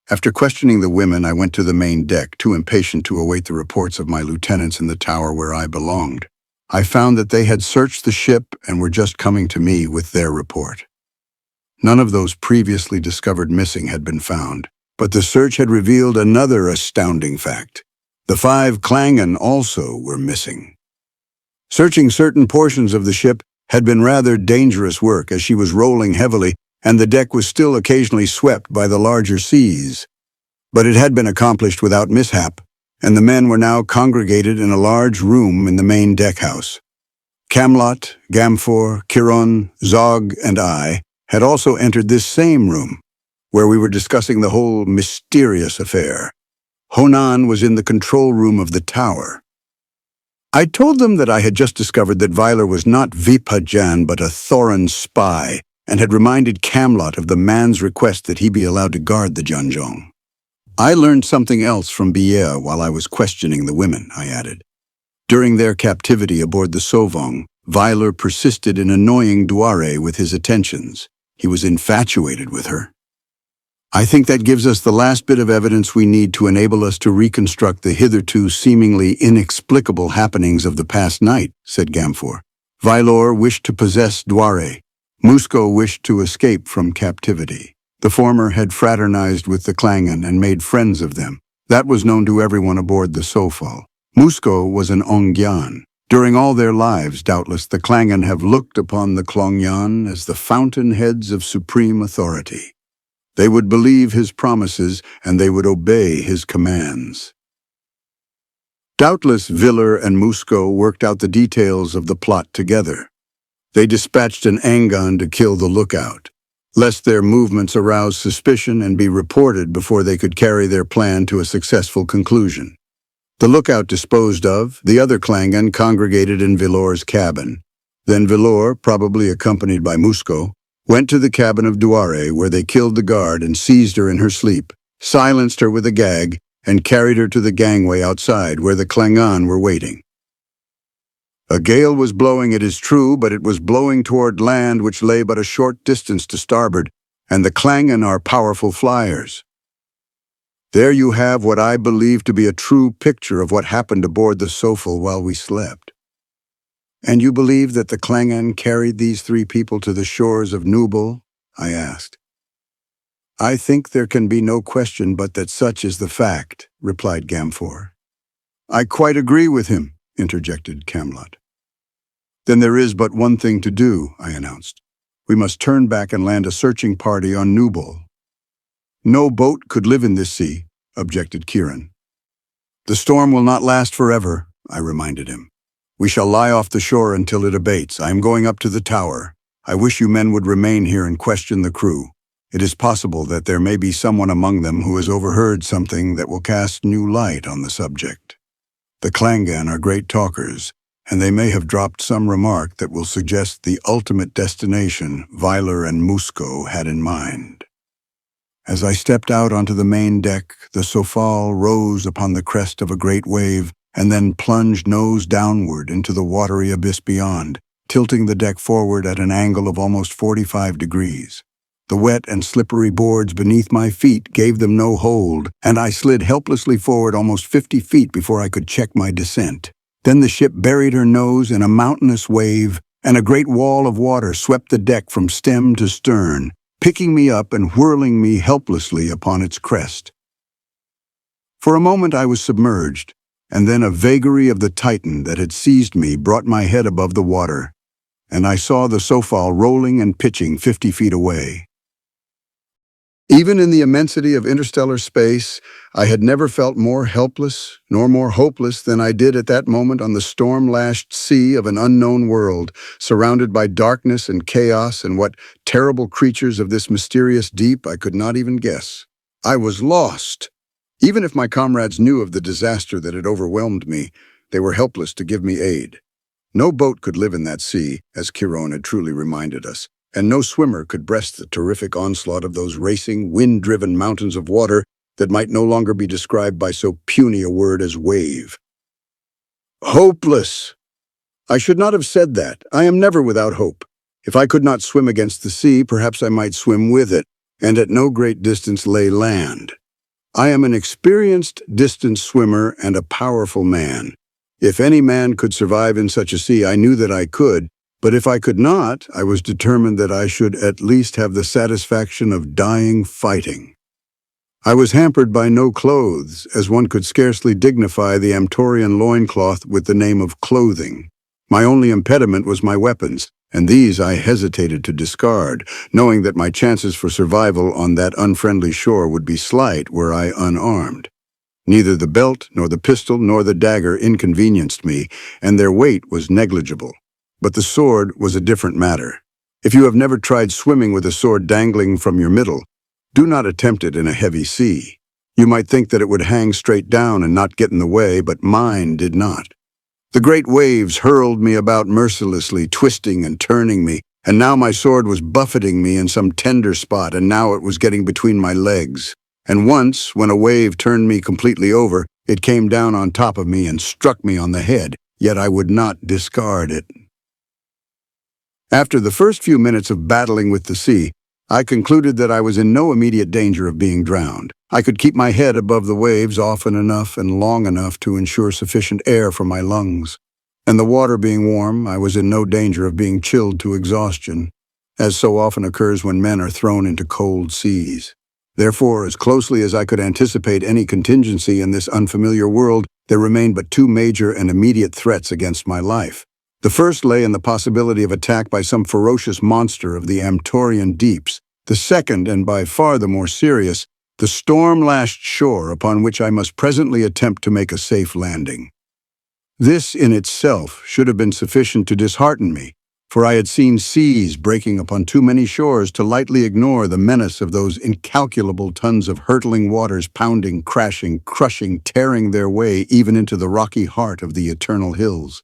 After questioning the women, I went to the main deck, too impatient to await the reports of my lieutenants in the tower where I belonged. I found that they had searched the ship and were just coming to me with their report. None of those previously discovered missing had been found, but the search had revealed another astounding fact. The 5 Klangon also were missing. Searching certain portions of the ship had been rather dangerous work, as she was rolling heavily and the deck was still occasionally swept by the larger seas. But it had been accomplished without mishap, and the men were now congregated in a large room in the main deckhouse. Camelot, Gamfor, Chiron, Zog, and I had also entered this same room, where we were discussing the whole mysterious affair. Honan was in the control room of the tower. I told them that I had just discovered that Weiler was not Vepajan but a Thoran spy, and had reminded Camelot of the man's request that he be allowed to guard the Janjong. "I learned something else from Bier while I was questioning the women," I added. "During their captivity aboard the Sauvage, Weiler persisted in annoying Duare with his attentions. He was infatuated with her. I think that gives us the last bit of evidence we need to enable us to reconstruct the hitherto seemingly inexplicable happenings of the past night," said Gamfor. "Weiler wished to possess Duare. Musco wished to escape from captivity. The former had fraternized with the Klangon and made friends of them. That was known to everyone aboard the Sofal. Musco was an Ongyan. During all their lives, doubtless, the Klangon have looked upon the Klongyan as the fountainheads of supreme authority. They would believe his promises, and they would obey his commands. Doubtless, Viller and Musco worked out the details of the plot together. They dispatched an Angon to kill the lookout, lest their movements arouse suspicion and be reported before they could carry their plan to a successful conclusion. The lookout disposed of, the other Klangon congregated in Villor's cabin. Then Villor, probably accompanied by Musco, went to the cabin of Duare, where they killed the guard and seized her in her sleep, silenced her with a gag, and carried her to the gangway outside, where the Klangon were waiting. A gale was blowing, it is true, but it was blowing toward land which lay but a short distance to starboard, and the Klangon are powerful flyers. There you have what I believe to be a true picture of what happened aboard the Sofal while we slept. And you believe that the Klangon carried these 3 people to the shores of Nubal? I asked. I think there can be no question but that such is the fact, replied Gamfor. I quite agree with him, interjected Camelot. Then there is but one thing to do, I announced. We must turn back and land a searching party on Nubal. No boat could live in this sea, objected Kieran. The storm will not last forever, I reminded him. We shall lie off the shore until it abates. I am going up to the tower. I wish you men would remain here and question the crew. It is possible that there may be someone among them who has overheard something that will cast new light on the subject. The Klangan are great talkers, and they may have dropped some remark that will suggest the ultimate destination Vyler and Musco had in mind. As I stepped out onto the main deck, the Sofal rose upon the crest of a great wave and then plunged nose downward into the watery abyss beyond, tilting the deck forward at an angle of almost 45 degrees. The wet and slippery boards beneath my feet gave them no hold, and I slid helplessly forward almost 50 feet before I could check my descent. Then the ship buried her nose in a mountainous wave, and a great wall of water swept the deck from stem to stern, picking me up and whirling me helplessly upon its crest. For a moment I was submerged, and then a vagary of the Titan that had seized me brought my head above the water, and I saw the Sofal rolling and pitching 50 feet away. Even in the immensity of interstellar space, I had never felt more helpless nor more hopeless than I did at that moment on the storm-lashed sea of an unknown world, surrounded by darkness and chaos and what terrible creatures of this mysterious deep I could not even guess. I was lost. Even if my comrades knew of the disaster that had overwhelmed me, they were helpless to give me aid. No boat could live in that sea, as Chiron had truly reminded us, and no swimmer could breast the terrific onslaught of those racing, wind-driven mountains of water that might no longer be described by so puny a word as wave. Hopeless! I should not have said that. I am never without hope. If I could not swim against the sea, perhaps I might swim with it, and at no great distance lay land. I am an experienced distance swimmer and a powerful man. If any man could survive in such a sea, I knew that I could, but if I could not, I was determined that I should at least have the satisfaction of dying fighting. I was hampered by no clothes, as one could scarcely dignify the Amtorian loincloth with the name of clothing. My only impediment was my weapons, and these I hesitated to discard, knowing that my chances for survival on that unfriendly shore would be slight were I unarmed. Neither the belt, nor the pistol, nor the dagger inconvenienced me, and their weight was negligible. But the sword was a different matter. If you have never tried swimming with a sword dangling from your middle, do not attempt it in a heavy sea. You might think that it would hang straight down and not get in the way, but mine did not. The great waves hurled me about mercilessly, twisting and turning me, and now my sword was buffeting me in some tender spot, and now it was getting between my legs. And once, when a wave turned me completely over, it came down on top of me and struck me on the head, yet I would not discard it. After the first few minutes of battling with the sea, I concluded that I was in no immediate danger of being drowned. I could keep my head above the waves often enough and long enough to ensure sufficient air for my lungs. And the water being warm, I was in no danger of being chilled to exhaustion, as so often occurs when men are thrown into cold seas. Therefore, as closely as I could anticipate any contingency in this unfamiliar world, there remained but two major and immediate threats against my life. The first lay in the possibility of attack by some ferocious monster of the Amtorian deeps. The second, and by far the more serious, the storm-lashed shore upon which I must presently attempt to make a safe landing. This in itself should have been sufficient to dishearten me, for I had seen seas breaking upon too many shores to lightly ignore the menace of those incalculable tons of hurtling waters pounding, crashing, crushing, tearing their way even into the rocky heart of the eternal hills.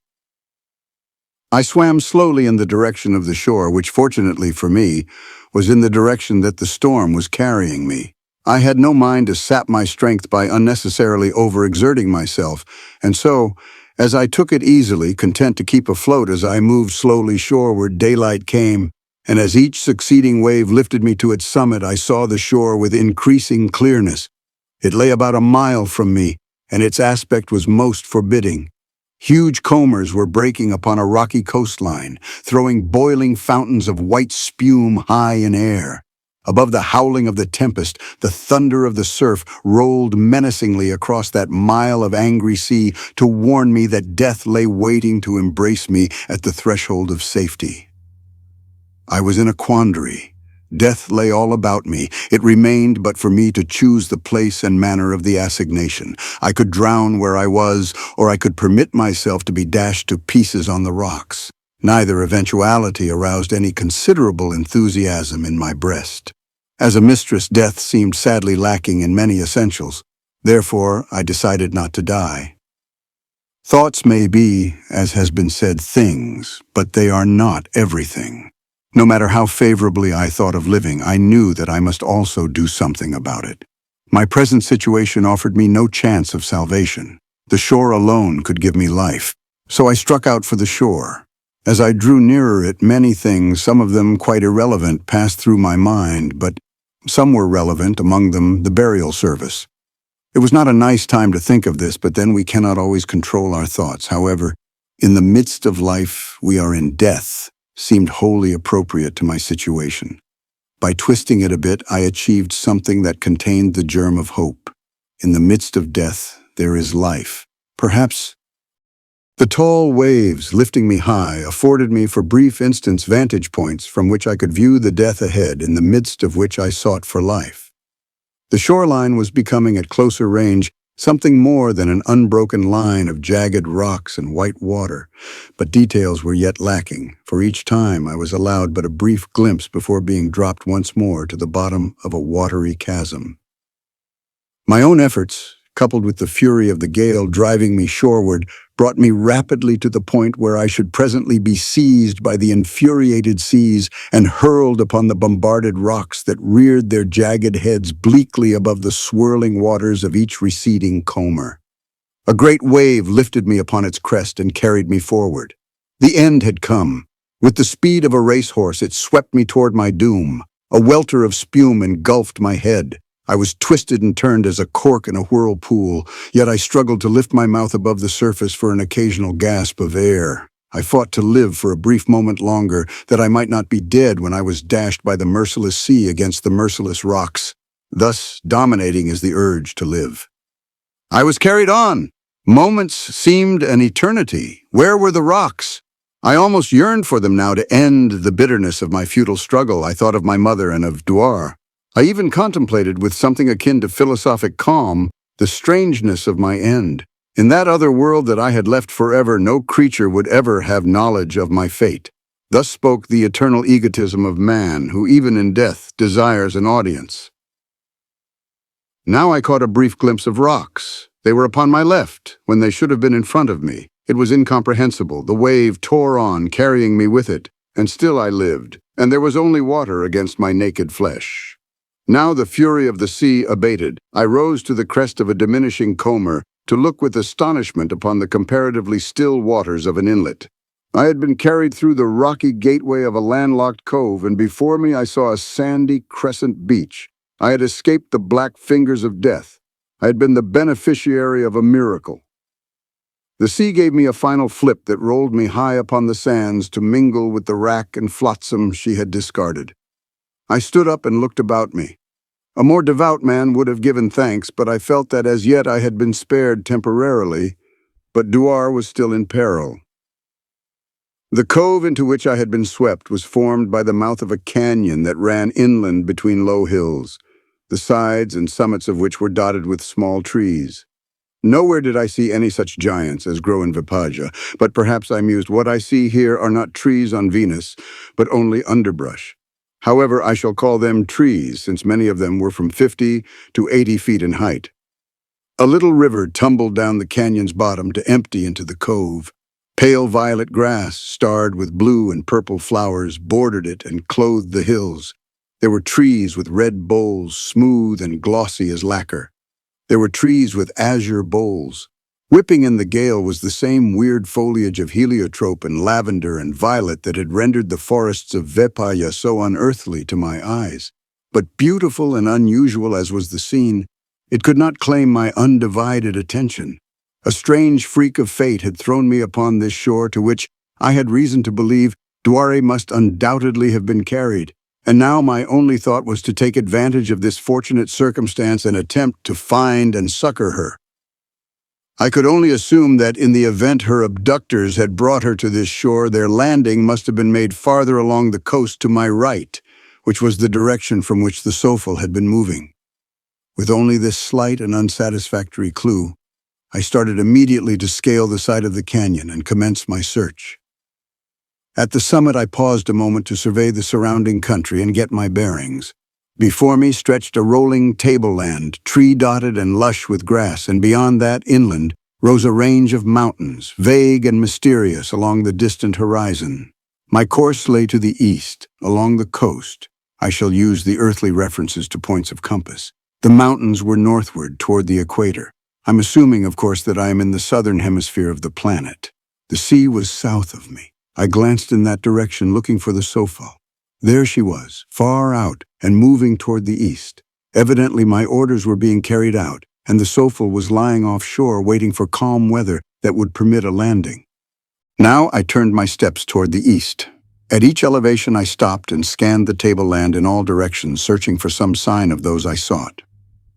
I swam slowly in the direction of the shore, which fortunately for me, was in the direction that the storm was carrying me. I had no mind to sap my strength by unnecessarily overexerting myself, and so, as I took it easily, content to keep afloat as I moved slowly shoreward, daylight came, and as each succeeding wave lifted me to its summit, I saw the shore with increasing clearness. It lay about a mile from me, and its aspect was most forbidding. Huge combers were breaking upon a rocky coastline, throwing boiling fountains of white spume high in air. Above the howling of the tempest, the thunder of the surf rolled menacingly across that mile of angry sea to warn me that death lay waiting to embrace me at the threshold of safety. I was in a quandary. Death lay all about me. It remained but for me to choose the place and manner of the assignation. I could drown where I was, or I could permit myself to be dashed to pieces on the rocks. Neither eventuality aroused any considerable enthusiasm in my breast. As a mistress, death seemed sadly lacking in many essentials. Therefore, I decided not to die. Thoughts may be, as has been said, things, but they are not everything. No matter how favorably I thought of living, I knew that I must also do something about it. My present situation offered me no chance of salvation. The shore alone could give me life, so I struck out for the shore. As I drew nearer it, many things, some of them quite irrelevant, passed through my mind, but some were relevant, among them the burial service. It was not a nice time to think of this, but then we cannot always control our thoughts. However, in the midst of life, we are in death, seemed wholly appropriate to my situation. By twisting it a bit, I achieved something that contained the germ of hope. In the midst of death, there is life. Perhaps the tall waves lifting me high afforded me for brief instants vantage points from which I could view the death ahead, in the midst of which I sought for life. The shoreline was becoming at closer range something more than an unbroken line of jagged rocks and white water, but details were yet lacking, for each time I was allowed but a brief glimpse before being dropped once more to the bottom of a watery chasm. My own efforts, coupled with the fury of the gale driving me shoreward, brought me rapidly to the point where I should presently be seized by the infuriated seas and hurled upon the bombarded rocks that reared their jagged heads bleakly above the swirling waters of each receding comber. A great wave lifted me upon its crest and carried me forward. The end had come. With the speed of a racehorse, it swept me toward my doom. A welter of spume engulfed my head. I was twisted and turned as a cork in a whirlpool, yet I struggled to lift my mouth above the surface for an occasional gasp of air. I fought to live for a brief moment longer, that I might not be dead when I was dashed by the merciless sea against the merciless rocks. Thus, dominating is the urge to live. I was carried on. Moments seemed an eternity. Where were the rocks? I almost yearned for them now to end the bitterness of my futile struggle. I thought of my mother and of Duar. I even contemplated with something akin to philosophic calm the strangeness of my end. In that other world that I had left forever, no creature would ever have knowledge of my fate. Thus spoke the eternal egotism of man, who even in death desires an audience. Now I caught a brief glimpse of rocks. They were upon my left, when they should have been in front of me. It was incomprehensible. The wave tore on, carrying me with it, and still I lived, and there was only water against my naked flesh. Now the fury of the sea abated. I rose to the crest of a diminishing comber to look with astonishment upon the comparatively still waters of an inlet. I had been carried through the rocky gateway of a landlocked cove, and before me I saw a sandy crescent beach. I had escaped the black fingers of death. I had been the beneficiary of a miracle. The sea gave me a final flip that rolled me high upon the sands to mingle with the wrack and flotsam she had discarded. I stood up and looked about me. A more devout man would have given thanks, but I felt that as yet I had been spared temporarily, but Duar was still in peril. The cove into which I had been swept was formed by the mouth of a canyon that ran inland between low hills, the sides and summits of which were dotted with small trees. Nowhere did I see any such giants as grow in Vepaja, but perhaps I mused, what I see here are not trees on Venus, but only underbrush. However, I shall call them trees, since many of them were from 50 to 80 feet in height. A little river tumbled down the canyon's bottom to empty into the cove. Pale violet grass, starred with blue and purple flowers, bordered it and clothed the hills. There were trees with red boles, smooth and glossy as lacquer. There were trees with azure boles. Whipping in the gale was the same weird foliage of heliotrope and lavender and violet that had rendered the forests of Vepaja so unearthly to my eyes. But beautiful and unusual as was the scene, it could not claim my undivided attention. A strange freak of fate had thrown me upon this shore to which I had reason to believe Duare must undoubtedly have been carried. And now my only thought was to take advantage of this fortunate circumstance and attempt to find and succor her. I could only assume that in the event her abductors had brought her to this shore, their landing must have been made farther along the coast to my right, which was the direction from which the Sofal had been moving. With only this slight and unsatisfactory clue, I started immediately to scale the side of the canyon and commenced my search. At the summit, I paused a moment to survey the surrounding country and get my bearings. Before me stretched a rolling tableland, tree-dotted and lush with grass, and beyond that, inland, rose a range of mountains, vague and mysterious along the distant horizon. My course lay to the east, along the coast. I shall use the earthly references to points of compass. The mountains were northward, toward the equator. I'm assuming, of course, that I am in the southern hemisphere of the planet. The sea was south of me. I glanced in that direction, looking for the Sofal. There she was, far out and moving toward the east. Evidently my orders were being carried out, and the Sofal was lying offshore waiting for calm weather that would permit a landing. Now I turned my steps toward the east. At each elevation I stopped and scanned the tableland in all directions, searching for some sign of those I sought.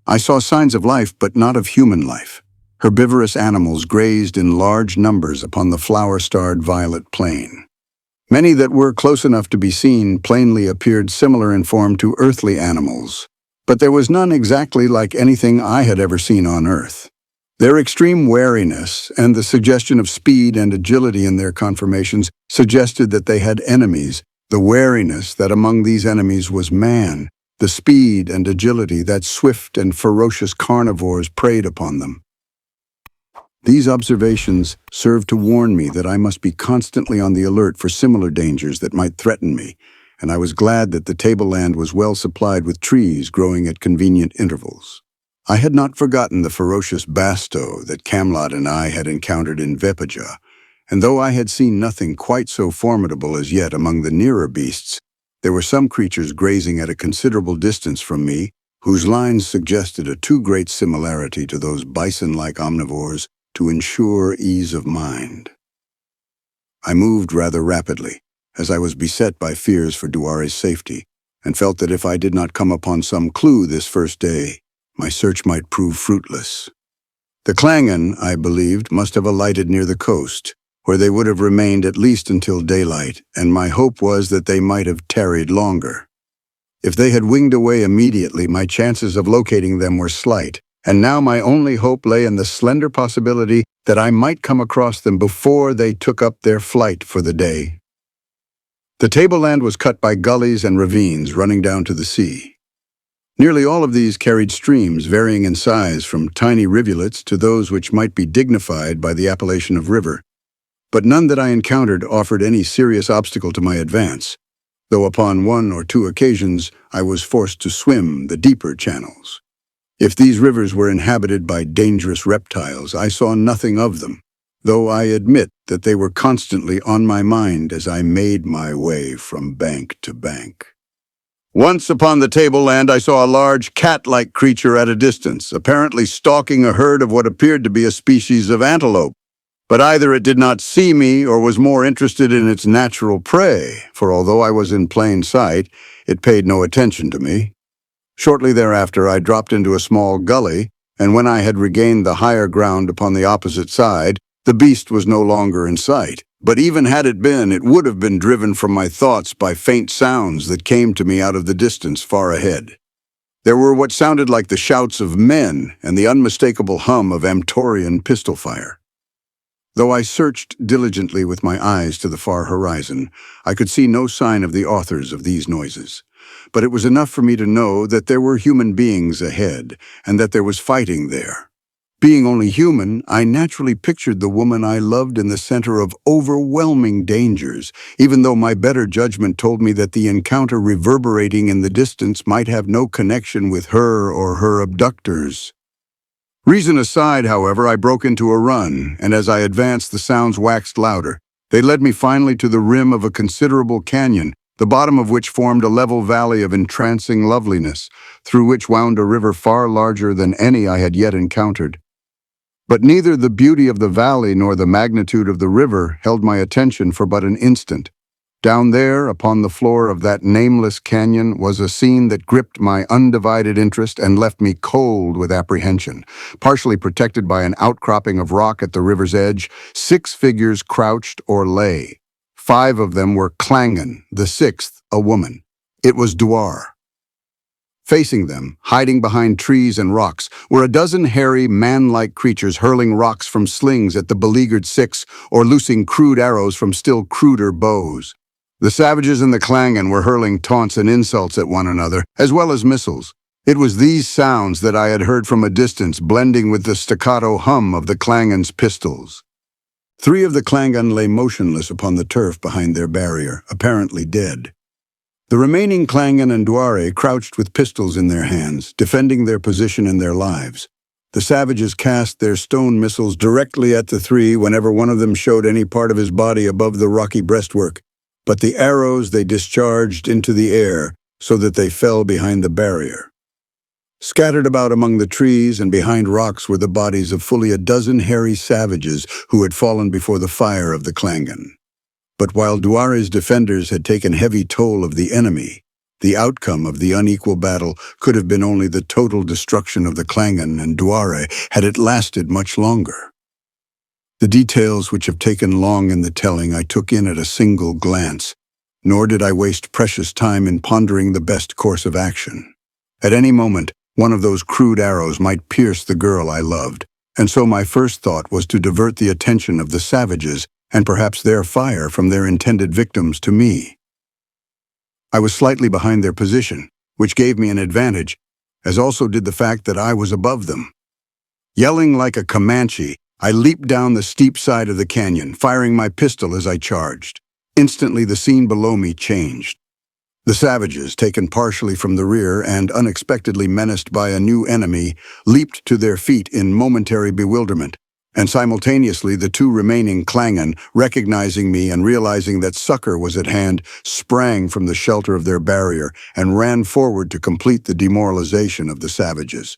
I saw signs of life, but not of human life. Herbivorous animals grazed in large numbers upon the flower-starred violet plain. Many that were close enough to be seen plainly appeared similar in form to earthly animals, but there was none exactly like anything I had ever seen on Earth. Their extreme wariness and the suggestion of speed and agility in their conformations suggested that they had enemies, the wariness that among these enemies was man, the speed and agility that swift and ferocious carnivores preyed upon them. These observations served to warn me that I must be constantly on the alert for similar dangers that might threaten me, and I was glad that the tableland was well supplied with trees growing at convenient intervals. I had not forgotten the ferocious basto that Camelot and I had encountered in Vepaja, and though I had seen nothing quite so formidable as yet among the nearer beasts, there were some creatures grazing at a considerable distance from me, whose lines suggested a too great similarity to those bison-like omnivores to ensure ease of mind. I moved rather rapidly, as I was beset by fears for Duare's safety, and felt that if I did not come upon some clue this first day, my search might prove fruitless. The Klangen, I believed, must have alighted near the coast, where they would have remained at least until daylight, and my hope was that they might have tarried longer. If they had winged away immediately, my chances of locating them were slight, and now my only hope lay in the slender possibility that I might come across them before they took up their flight for the day. The tableland was cut by gullies and ravines running down to the sea. Nearly all of these carried streams varying in size from tiny rivulets to those which might be dignified by the appellation of river, but none that I encountered offered any serious obstacle to my advance, though upon one or two occasions I was forced to swim the deeper channels. If these rivers were inhabited by dangerous reptiles, I saw nothing of them, though I admit that they were constantly on my mind as I made my way from bank to bank. Once upon the tableland, I saw a large cat-like creature at a distance, apparently stalking a herd of what appeared to be a species of antelope. But either it did not see me or was more interested in its natural prey, for although I was in plain sight, it paid no attention to me. Shortly thereafter, I dropped into a small gully, and when I had regained the higher ground upon the opposite side, the beast was no longer in sight. But even had it been, it would have been driven from my thoughts by faint sounds that came to me out of the distance far ahead. There were what sounded like the shouts of men and the unmistakable hum of Amtorian pistol fire. Though I searched diligently with my eyes to the far horizon, I could see no sign of the authors of these noises. But it was enough for me to know that there were human beings ahead, and that there was fighting there. Being only human, I naturally pictured the woman I loved in the center of overwhelming dangers, even though my better judgment told me that the encounter reverberating in the distance might have no connection with her or her abductors. Reason aside, however, I broke into a run, and as I advanced, the sounds waxed louder. They led me finally to the rim of a considerable canyon, the bottom of which formed a level valley of entrancing loveliness, through which wound a river far larger than any I had yet encountered. But neither the beauty of the valley nor the magnitude of the river held my attention for but an instant. Down there, upon the floor of that nameless canyon, was a scene that gripped my undivided interest and left me cold with apprehension. Partially protected by an outcropping of rock at the river's edge, 6 figures crouched or lay. 5 of them were Klangen, the 6th a woman. It was Duar. Facing them, hiding behind trees and rocks, were a dozen hairy, man-like creatures hurling rocks from slings at the beleaguered 6 or loosing crude arrows from still cruder bows. The savages and the Klangen were hurling taunts and insults at one another, as well as missiles. It was these sounds that I had heard from a distance, blending with the staccato hum of the Klangen's pistols. 3 of the Klangen lay motionless upon the turf behind their barrier, apparently dead. The remaining Klangen and Duare crouched with pistols in their hands, defending their position and their lives. The savages cast their stone missiles directly at the 3 whenever one of them showed any part of his body above the rocky breastwork, but the arrows they discharged into the air so that they fell behind the barrier. Scattered about among the trees and behind rocks were the bodies of fully a dozen hairy savages who had fallen before the fire of the Klangen. But while Duare's defenders had taken heavy toll of the enemy, the outcome of the unequal battle could have been only the total destruction of the Klangen and Duare had it lasted much longer. The details which have taken long in the telling I took in at a single glance, nor did I waste precious time in pondering the best course of action. At any moment, one of those crude arrows might pierce the girl I loved, and so my first thought was to divert the attention of the savages and perhaps their fire from their intended victims to me. I was slightly behind their position, which gave me an advantage, as also did the fact that I was above them. Yelling like a Comanche, I leaped down the steep side of the canyon, firing my pistol as I charged. Instantly, the scene below me changed. The savages, taken partially from the rear and unexpectedly menaced by a new enemy, leaped to their feet in momentary bewilderment. And simultaneously the 2 remaining Klangen, recognizing me and realizing that succor was at hand, sprang from the shelter of their barrier and ran forward to complete the demoralization of the savages.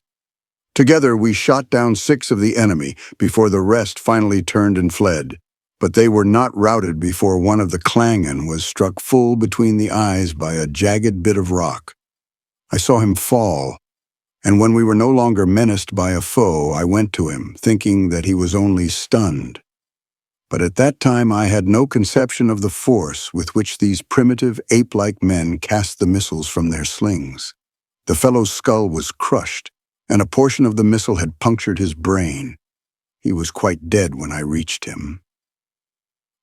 Together we shot down 6 of the enemy before the rest finally turned and fled. But they were not routed before one of the Klangen was struck full between the eyes by a jagged bit of rock. I saw him fall, and when we were no longer menaced by a foe, I went to him, thinking that he was only stunned. But at that time I had no conception of the force with which these primitive, ape-like men cast the missiles from their slings. The fellow's skull was crushed, and a portion of the missile had punctured his brain. He was quite dead when I reached him.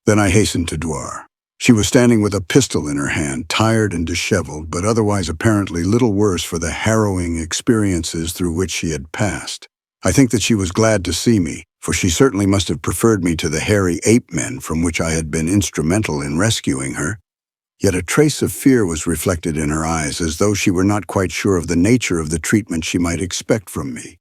Then I hastened to Duar. She was standing with a pistol in her hand, tired and disheveled, but otherwise apparently little worse for the harrowing experiences through which she had passed. I think that she was glad to see me, for she certainly must have preferred me to the hairy ape-men from which I had been instrumental in rescuing her. Yet a trace of fear was reflected in her eyes, as though she were not quite sure of the nature of the treatment she might expect from me.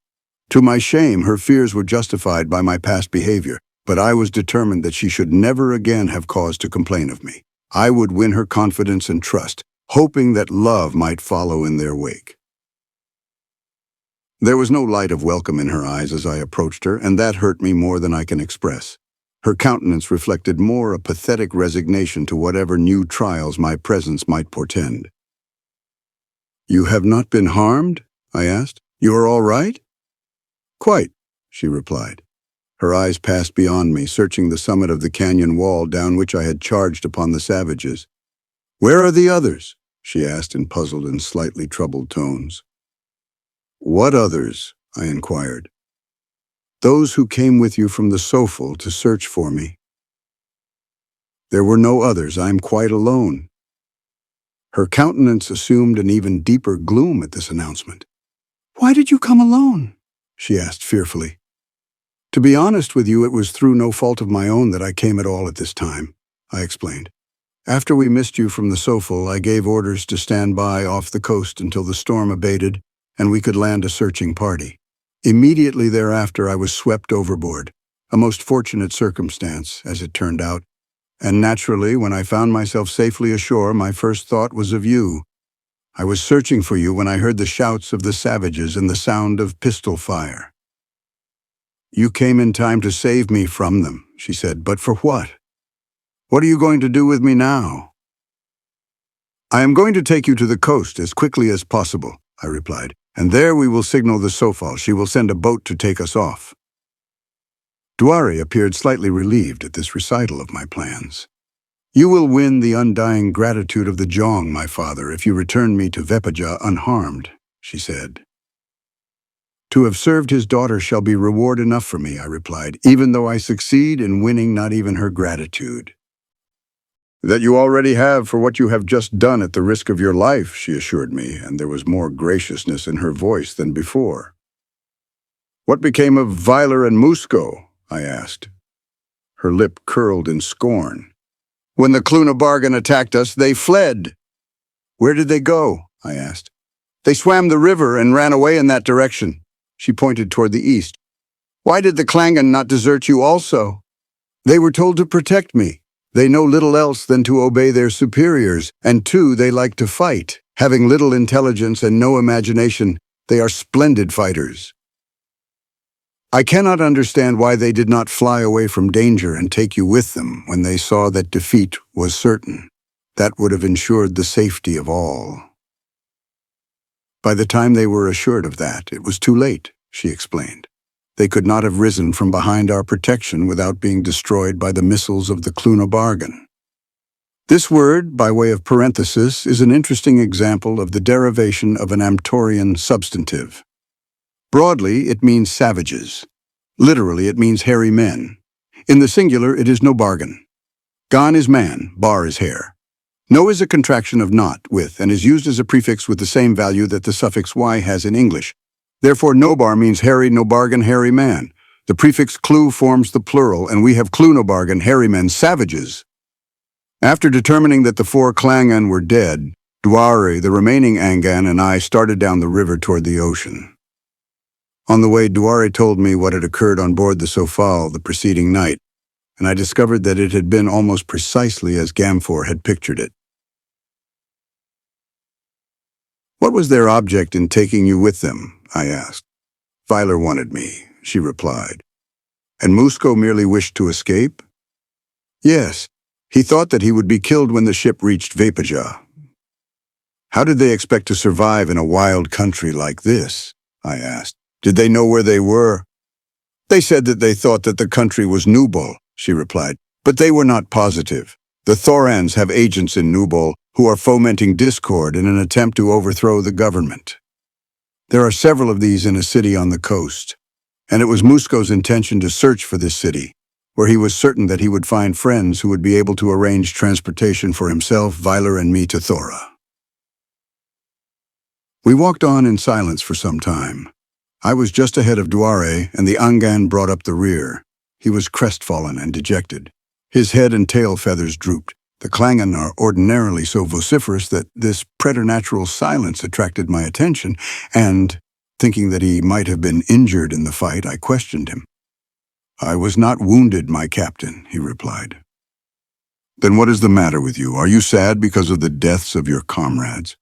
To my shame, her fears were justified by my past behavior, but I was determined that she should never again have cause to complain of me. I would win her confidence and trust, hoping that love might follow in their wake. There was no light of welcome in her eyes as I approached her, and that hurt me more than I can express. Her countenance reflected more a pathetic resignation to whatever new trials my presence might portend. "You have not been harmed?" I asked. "You are all right?" "Quite," she replied. Her eyes passed beyond me, searching the summit of the canyon wall down which I had charged upon the savages. "Where are the others?" she asked in puzzled and slightly troubled tones. "What others?" I inquired. "Those who came with you from the Sofel to search for me." "There were no others. I am quite alone." Her countenance assumed an even deeper gloom at this announcement. "Why did you come alone?" she asked fearfully. "To be honest with you, it was through no fault of my own that I came at all at this time," I explained. "After we missed you from the Sofel, I gave orders to stand by off the coast until the storm abated and we could land a searching party. Immediately thereafter, I was swept overboard, a most fortunate circumstance, as it turned out, and naturally, when I found myself safely ashore, my first thought was of you. I was searching for you when I heard the shouts of the savages and the sound of pistol fire." "You came in time to save me from them," she said, "but for what? What are you going to do with me now?" I am going to take you to the coast as quickly as possible, I replied, and there we will signal the Sofal. She will send a boat to take us off. Duare appeared slightly relieved at this recital of my plans. You will win the undying gratitude of the Jong, my father, if you return me to Vepaja unharmed, she said. To have served his daughter shall be reward enough for me, I replied, even though I succeed in winning not even her gratitude. That you already have for what you have just done at the risk of your life, she assured me, and there was more graciousness in her voice than before. What became of Vyler and Musco? I asked. Her lip curled in scorn. When the Clunabargan attacked us, they fled. Where did they go? I asked. They swam the river and ran away in that direction. She pointed toward the east. Why did the Klangan not desert you also? They were told to protect me. They know little else than to obey their superiors, and too, they like to fight. Having little intelligence and no imagination, they are splendid fighters. I cannot understand why they did not fly away from danger and take you with them when they saw that defeat was certain. That would have ensured the safety of all. By the time they were assured of that, it was too late, she explained. They could not have risen from behind our protection without being destroyed by the missiles of the Clunabargan. This word, by way of parenthesis, is an interesting example of the derivation of an Amtorian substantive. Broadly, it means savages. Literally, it means hairy men. In the singular, it is no bargain. Gan is man, bar is hair. No is a contraction of not, with, and is used as a prefix with the same value that the suffix y has in English. Therefore, nobar means hairy, no bargain, hairy man. The prefix clu forms the plural, and we have clunobargan, hairy men, savages. After determining that the 4 Klangan were dead, Duare, the remaining Angan, and I started down the river toward the ocean. On the way, Duare told me what had occurred on board the Sofal the preceding night, and I discovered that it had been almost precisely as Gamfor had pictured it. What was their object in taking you with them? I asked. Vyler wanted me, she replied. And Musco merely wished to escape? Yes, he thought that he would be killed when the ship reached Vepaja. How did they expect to survive in a wild country like this? I asked. Did they know where they were? They said that they thought that the country was Nubol, she replied, but they were not positive. The Thorans have agents in Nubol who are fomenting discord in an attempt to overthrow the government. There are several of these in a city on the coast, and it was Musco's intention to search for this city, where he was certain that he would find friends who would be able to arrange transportation for himself, Vyler, and me to Thora. We walked on in silence for some time. I was just ahead of Duare, and the Angan brought up the rear. He was crestfallen and dejected. His head and tail feathers drooped. The Klangan are ordinarily so vociferous that this preternatural silence attracted my attention, and, thinking that he might have been injured in the fight, I questioned him. I was not wounded, my captain, he replied. Then what is the matter with you? Are you sad because of the deaths of your comrades?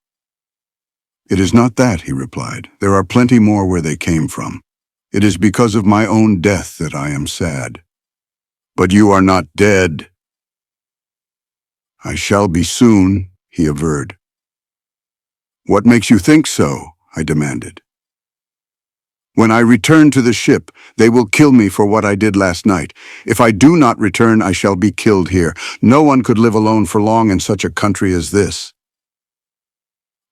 It is not that, he replied. There are plenty more where they came from. It is because of my own death that I am sad. But you are not dead. I shall be soon, he averred. What makes you think so? I demanded. When I return to the ship, they will kill me for what I did last night. If I do not return, I shall be killed here. No one could live alone for long in such a country as this.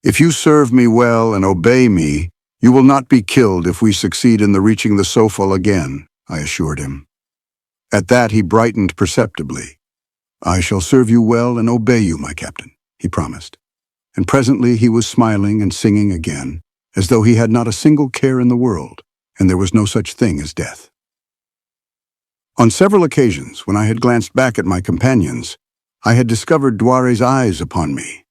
If you serve me well and obey me, you will not be killed if we succeed in reaching the Sofal again, I assured him. At that, he brightened perceptibly. I shall serve you well and obey you, my captain, he promised. And presently he was smiling and singing again, as though he had not a single care in the world, and there was no such thing as death. On several occasions, when I had glanced back at my companions, I had discovered Duare's eyes upon me,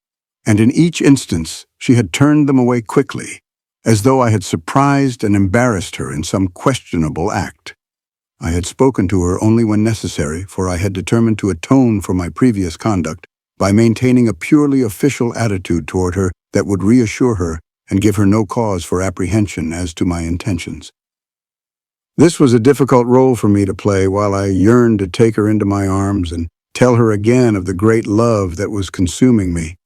and in each instance she had turned them away quickly, as though I had surprised and embarrassed her in some questionable act. I had spoken to her only when necessary, for I had determined to atone for my previous conduct by maintaining a purely official attitude toward her that would reassure her and give her no cause for apprehension as to my intentions. This was a difficult role for me to play while I yearned to take her into my arms and tell her again of the great love that was consuming me.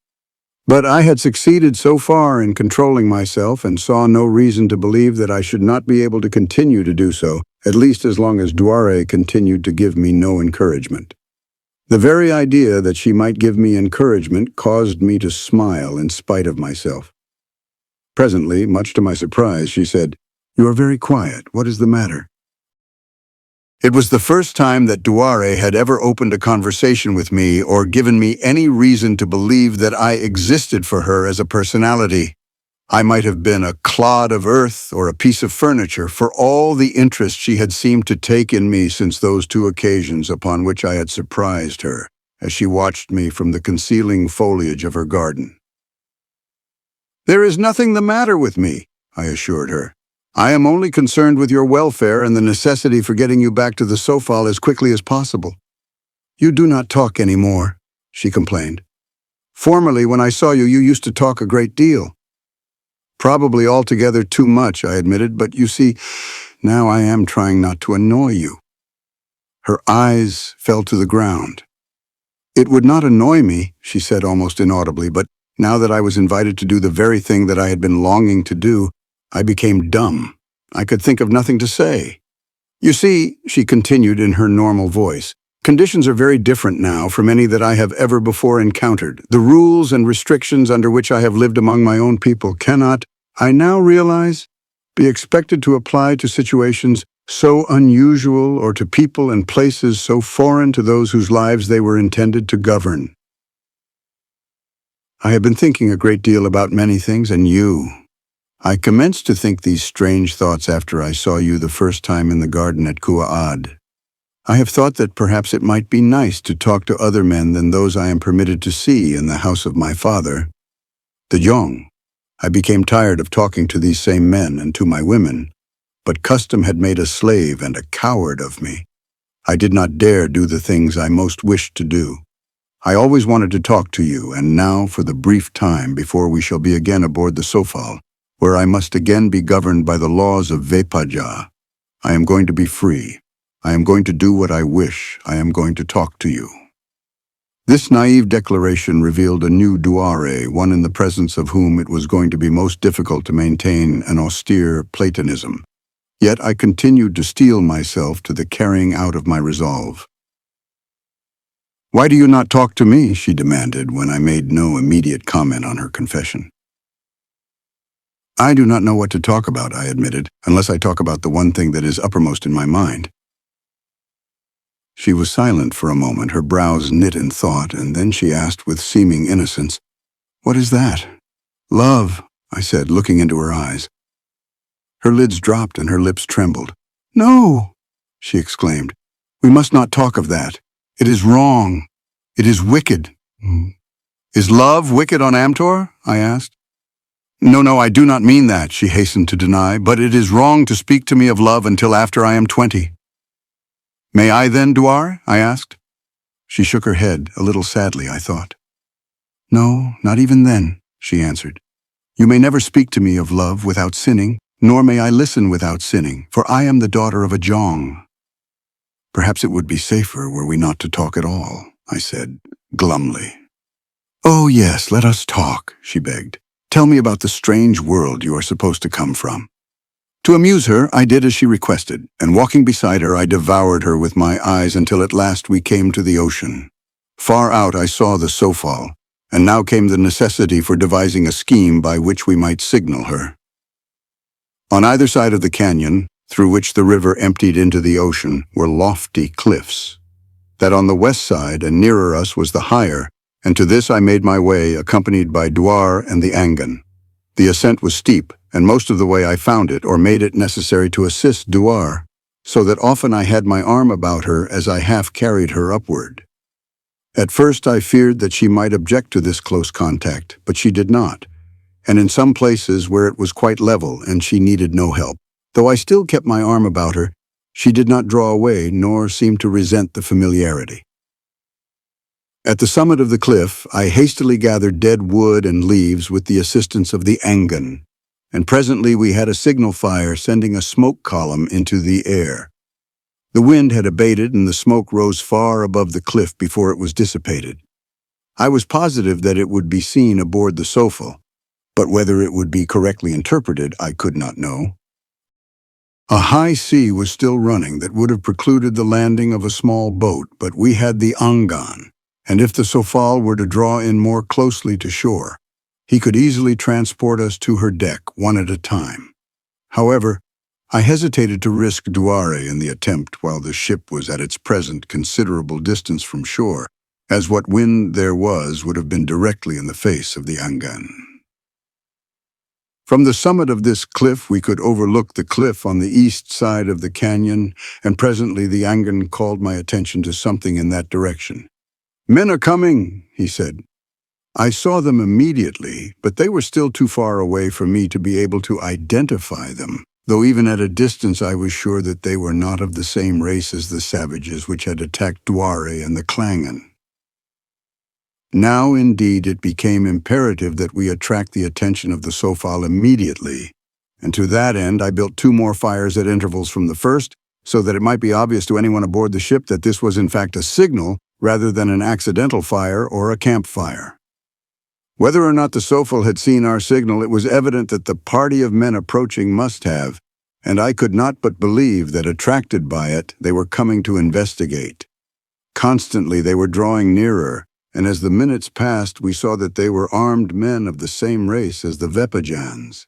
But I had succeeded so far in controlling myself and saw no reason to believe that I should not be able to continue to do so, at least as long as Duare continued to give me no encouragement. The very idea that she might give me encouragement caused me to smile in spite of myself. Presently, much to my surprise, she said, "You are very quiet. What is the matter?" It was the first time that Duare had ever opened a conversation with me or given me any reason to believe that I existed for her as a personality. I might have been a clod of earth or a piece of furniture for all the interest she had seemed to take in me since those 2 occasions upon which I had surprised her as she watched me from the concealing foliage of her garden. "There is nothing the matter with me," I assured her. "I am only concerned with your welfare and the necessity for getting you back to the Sofal as quickly as possible." "You do not talk anymore," she complained. "Formerly, when I saw you, you used to talk a great deal." "Probably altogether too much," I admitted, "but you see, now I am trying not to annoy you." Her eyes fell to the ground. "It would not annoy me," she said almost inaudibly, "but now that I was invited to do the very thing that I had been longing to do, I became dumb. I could think of nothing to say. You see," she continued in her normal voice, "conditions are very different now from any that I have ever before encountered. The rules and restrictions under which I have lived among my own people cannot, I now realize, be expected to apply to situations so unusual or to people and places so foreign to those whose lives they were intended to govern. I have been thinking a great deal about many things, and you. I commenced to think these strange thoughts after I saw you the first time in the garden at Kua'ad. I have thought that perhaps it might be nice to talk to other men than those I am permitted to see in the house of my father, the Jong. I became tired of talking to these same men and to my women, but custom had made a slave and a coward of me. I did not dare do the things I most wished to do. I always wanted to talk to you, and now, for the brief time before we shall be again aboard the Sofal, where I must again be governed by the laws of Vepaja, I am going to be free. I am going to do what I wish. I am going to talk to you." This naive declaration revealed a new Duare, one in the presence of whom it was going to be most difficult to maintain an austere Platonism. Yet I continued to steel myself to the carrying out of my resolve. "Why do you not talk to me?" she demanded when I made no immediate comment on her confession. "I do not know what to talk about," I admitted, "unless I talk about the one thing that is uppermost in my mind." She was silent for a moment, her brows knit in thought, and then she asked with seeming innocence, "What is that?" "Love," I said, looking into her eyes. Her lids dropped and her lips trembled. "No," she exclaimed. "We must not talk of that. It is wrong. It is wicked." "Is love wicked on Amtor?" I asked. No, I do not mean that," she hastened to deny, "but it is wrong to speak to me of love until after I am 20. "May I then, Duar?" I asked. She shook her head, a little sadly, I thought. "No, not even then," she answered. "You may never speak to me of love without sinning, nor may I listen without sinning, for I am the daughter of a Jong." "Perhaps it would be safer were we not to talk at all," I said, glumly. "Oh yes, let us talk," she begged. "Tell me about the strange world you are supposed to come from." To amuse her, I did as she requested, and walking beside her, I devoured her with my eyes until at last we came to the ocean. Far out I saw the Sofal, and now came the necessity for devising a scheme by which we might signal her. On either side of the canyon, through which the river emptied into the ocean, were lofty cliffs. That on the west side and nearer us was the higher, and to this I made my way, accompanied by Duar and the Angan. The ascent was steep, and most of the way I found it or made it necessary to assist Duar, so that often I had my arm about her as I half carried her upward. At first I feared that she might object to this close contact, but she did not, and in some places where it was quite level and she needed no help, though I still kept my arm about her, she did not draw away nor seem to resent the familiarity. At the summit of the cliff, I hastily gathered dead wood and leaves with the assistance of the Angan, and presently we had a signal fire sending a smoke column into the air. The wind had abated and the smoke rose far above the cliff before it was dissipated. I was positive that it would be seen aboard the Sofal, but whether it would be correctly interpreted, I could not know. A high sea was still running that would have precluded the landing of a small boat, but we had the Angan, and if the Sofal were to draw in more closely to shore, he could easily transport us to her deck one at a time. However, I hesitated to risk Duare in the attempt while the ship was at its present considerable distance from shore, as what wind there was would have been directly in the face of the Angan. From the summit of this cliff we could overlook the cliff on the east side of the canyon, and presently the Angan called my attention to something in that direction. "Men are coming," he said. I saw them immediately, but they were still too far away for me to be able to identify them, though even at a distance I was sure that they were not of the same race as the savages which had attacked Duare and the Klangen. Now, indeed, it became imperative that we attract the attention of the Sofal immediately, and to that end I built 2 more fires at intervals from the first, so that it might be obvious to anyone aboard the ship that this was in fact a signal rather than an accidental fire or a campfire. Whether or not the Sofal had seen our signal, it was evident that the party of men approaching must have, and I could not but believe that, attracted by it, they were coming to investigate. Constantly they were drawing nearer, and as the minutes passed, we saw that they were armed men of the same race as the Vepajans.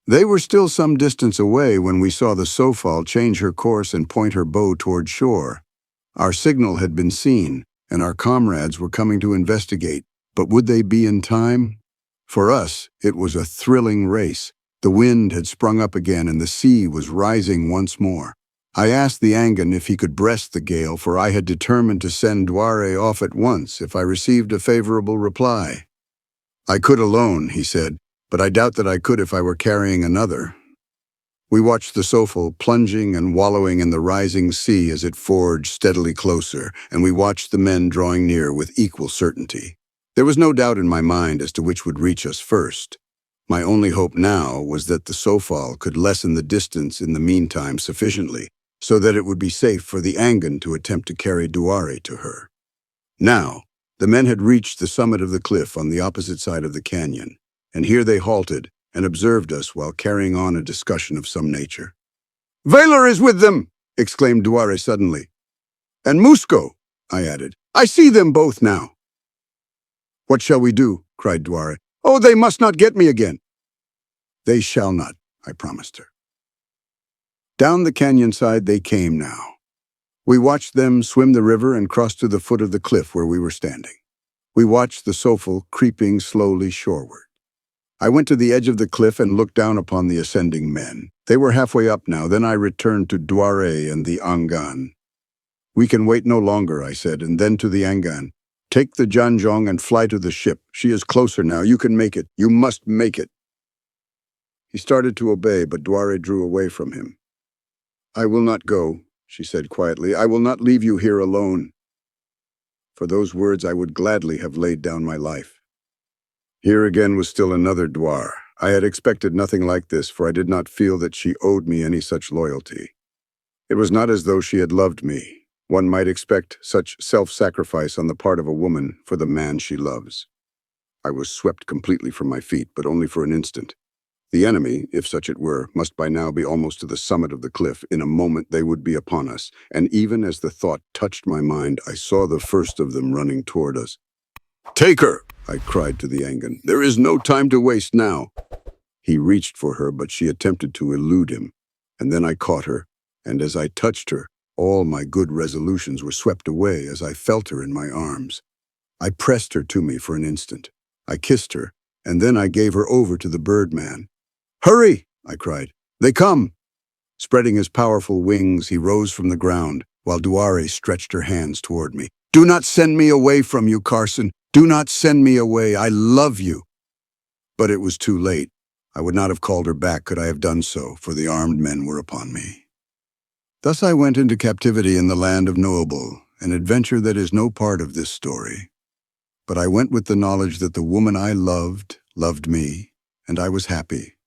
They were still some distance away when we saw the Sofal change her course and point her bow toward shore. Our signal had been seen, and our comrades were coming to investigate. But would they be in time? For us, it was a thrilling race. The wind had sprung up again and the sea was rising once more. I asked the Angan if he could breast the gale, for I had determined to send Duare off at once if I received a favorable reply. "I could alone," he said, "but I doubt that I could if I were carrying another." We watched the Sofal plunging and wallowing in the rising sea as it forged steadily closer, and we watched the men drawing near with equal certainty. There was no doubt in my mind as to which would reach us first. My only hope now was that the Sofal could lessen the distance in the meantime sufficiently, so that it would be safe for the Angan to attempt to carry Duare to her. Now, the men had reached the summit of the cliff on the opposite side of the canyon, and here they halted and observed us while carrying on a discussion of some nature. "Valor is with them!" exclaimed Duare suddenly. "And Musco," I added. "I see them both now." "What shall we do?" cried Duare. "Oh, they must not get me again." "They shall not," I promised her. Down the canyon side they came now. We watched them swim the river and cross to the foot of the cliff where we were standing. We watched the Sofal creeping slowly shoreward. I went to the edge of the cliff and looked down upon the ascending men. They were halfway up now. Then I returned to Duare and the Angan. "We can wait no longer," I said, and then to the Angan. "Take the Janjong and fly to the ship. She is closer now. You can make it. You must make it." He started to obey, but Duare drew away from him. "I will not go," she said quietly. "I will not leave you here alone." For those words I would gladly have laid down my life. Here again was still another Duare. I had expected nothing like this, for I did not feel that she owed me any such loyalty. It was not as though she had loved me. One might expect such self-sacrifice on the part of a woman for the man she loves. I was swept completely from my feet, but only for an instant. The enemy, if such it were, must by now be almost to the summit of the cliff. In a moment they would be upon us, and even as the thought touched my mind, I saw the first of them running toward us. "Take her!" I cried to the Angan. "There is no time to waste now." He reached for her, but she attempted to elude him, and then I caught her, and as I touched her, all my good resolutions were swept away as I felt her in my arms. I pressed her to me for an instant. I kissed her, and then I gave her over to the birdman. "Hurry!" I cried. "They come!" Spreading his powerful wings, he rose from the ground, while Duare stretched her hands toward me. "Do not send me away from you, Carson. Do not send me away. I love you." But it was too late. I would not have called her back could I have done so, for the armed men were upon me. Thus I went into captivity in the land of Noable, an adventure that is no part of this story. But I went with the knowledge that the woman I loved, loved me, and I was happy.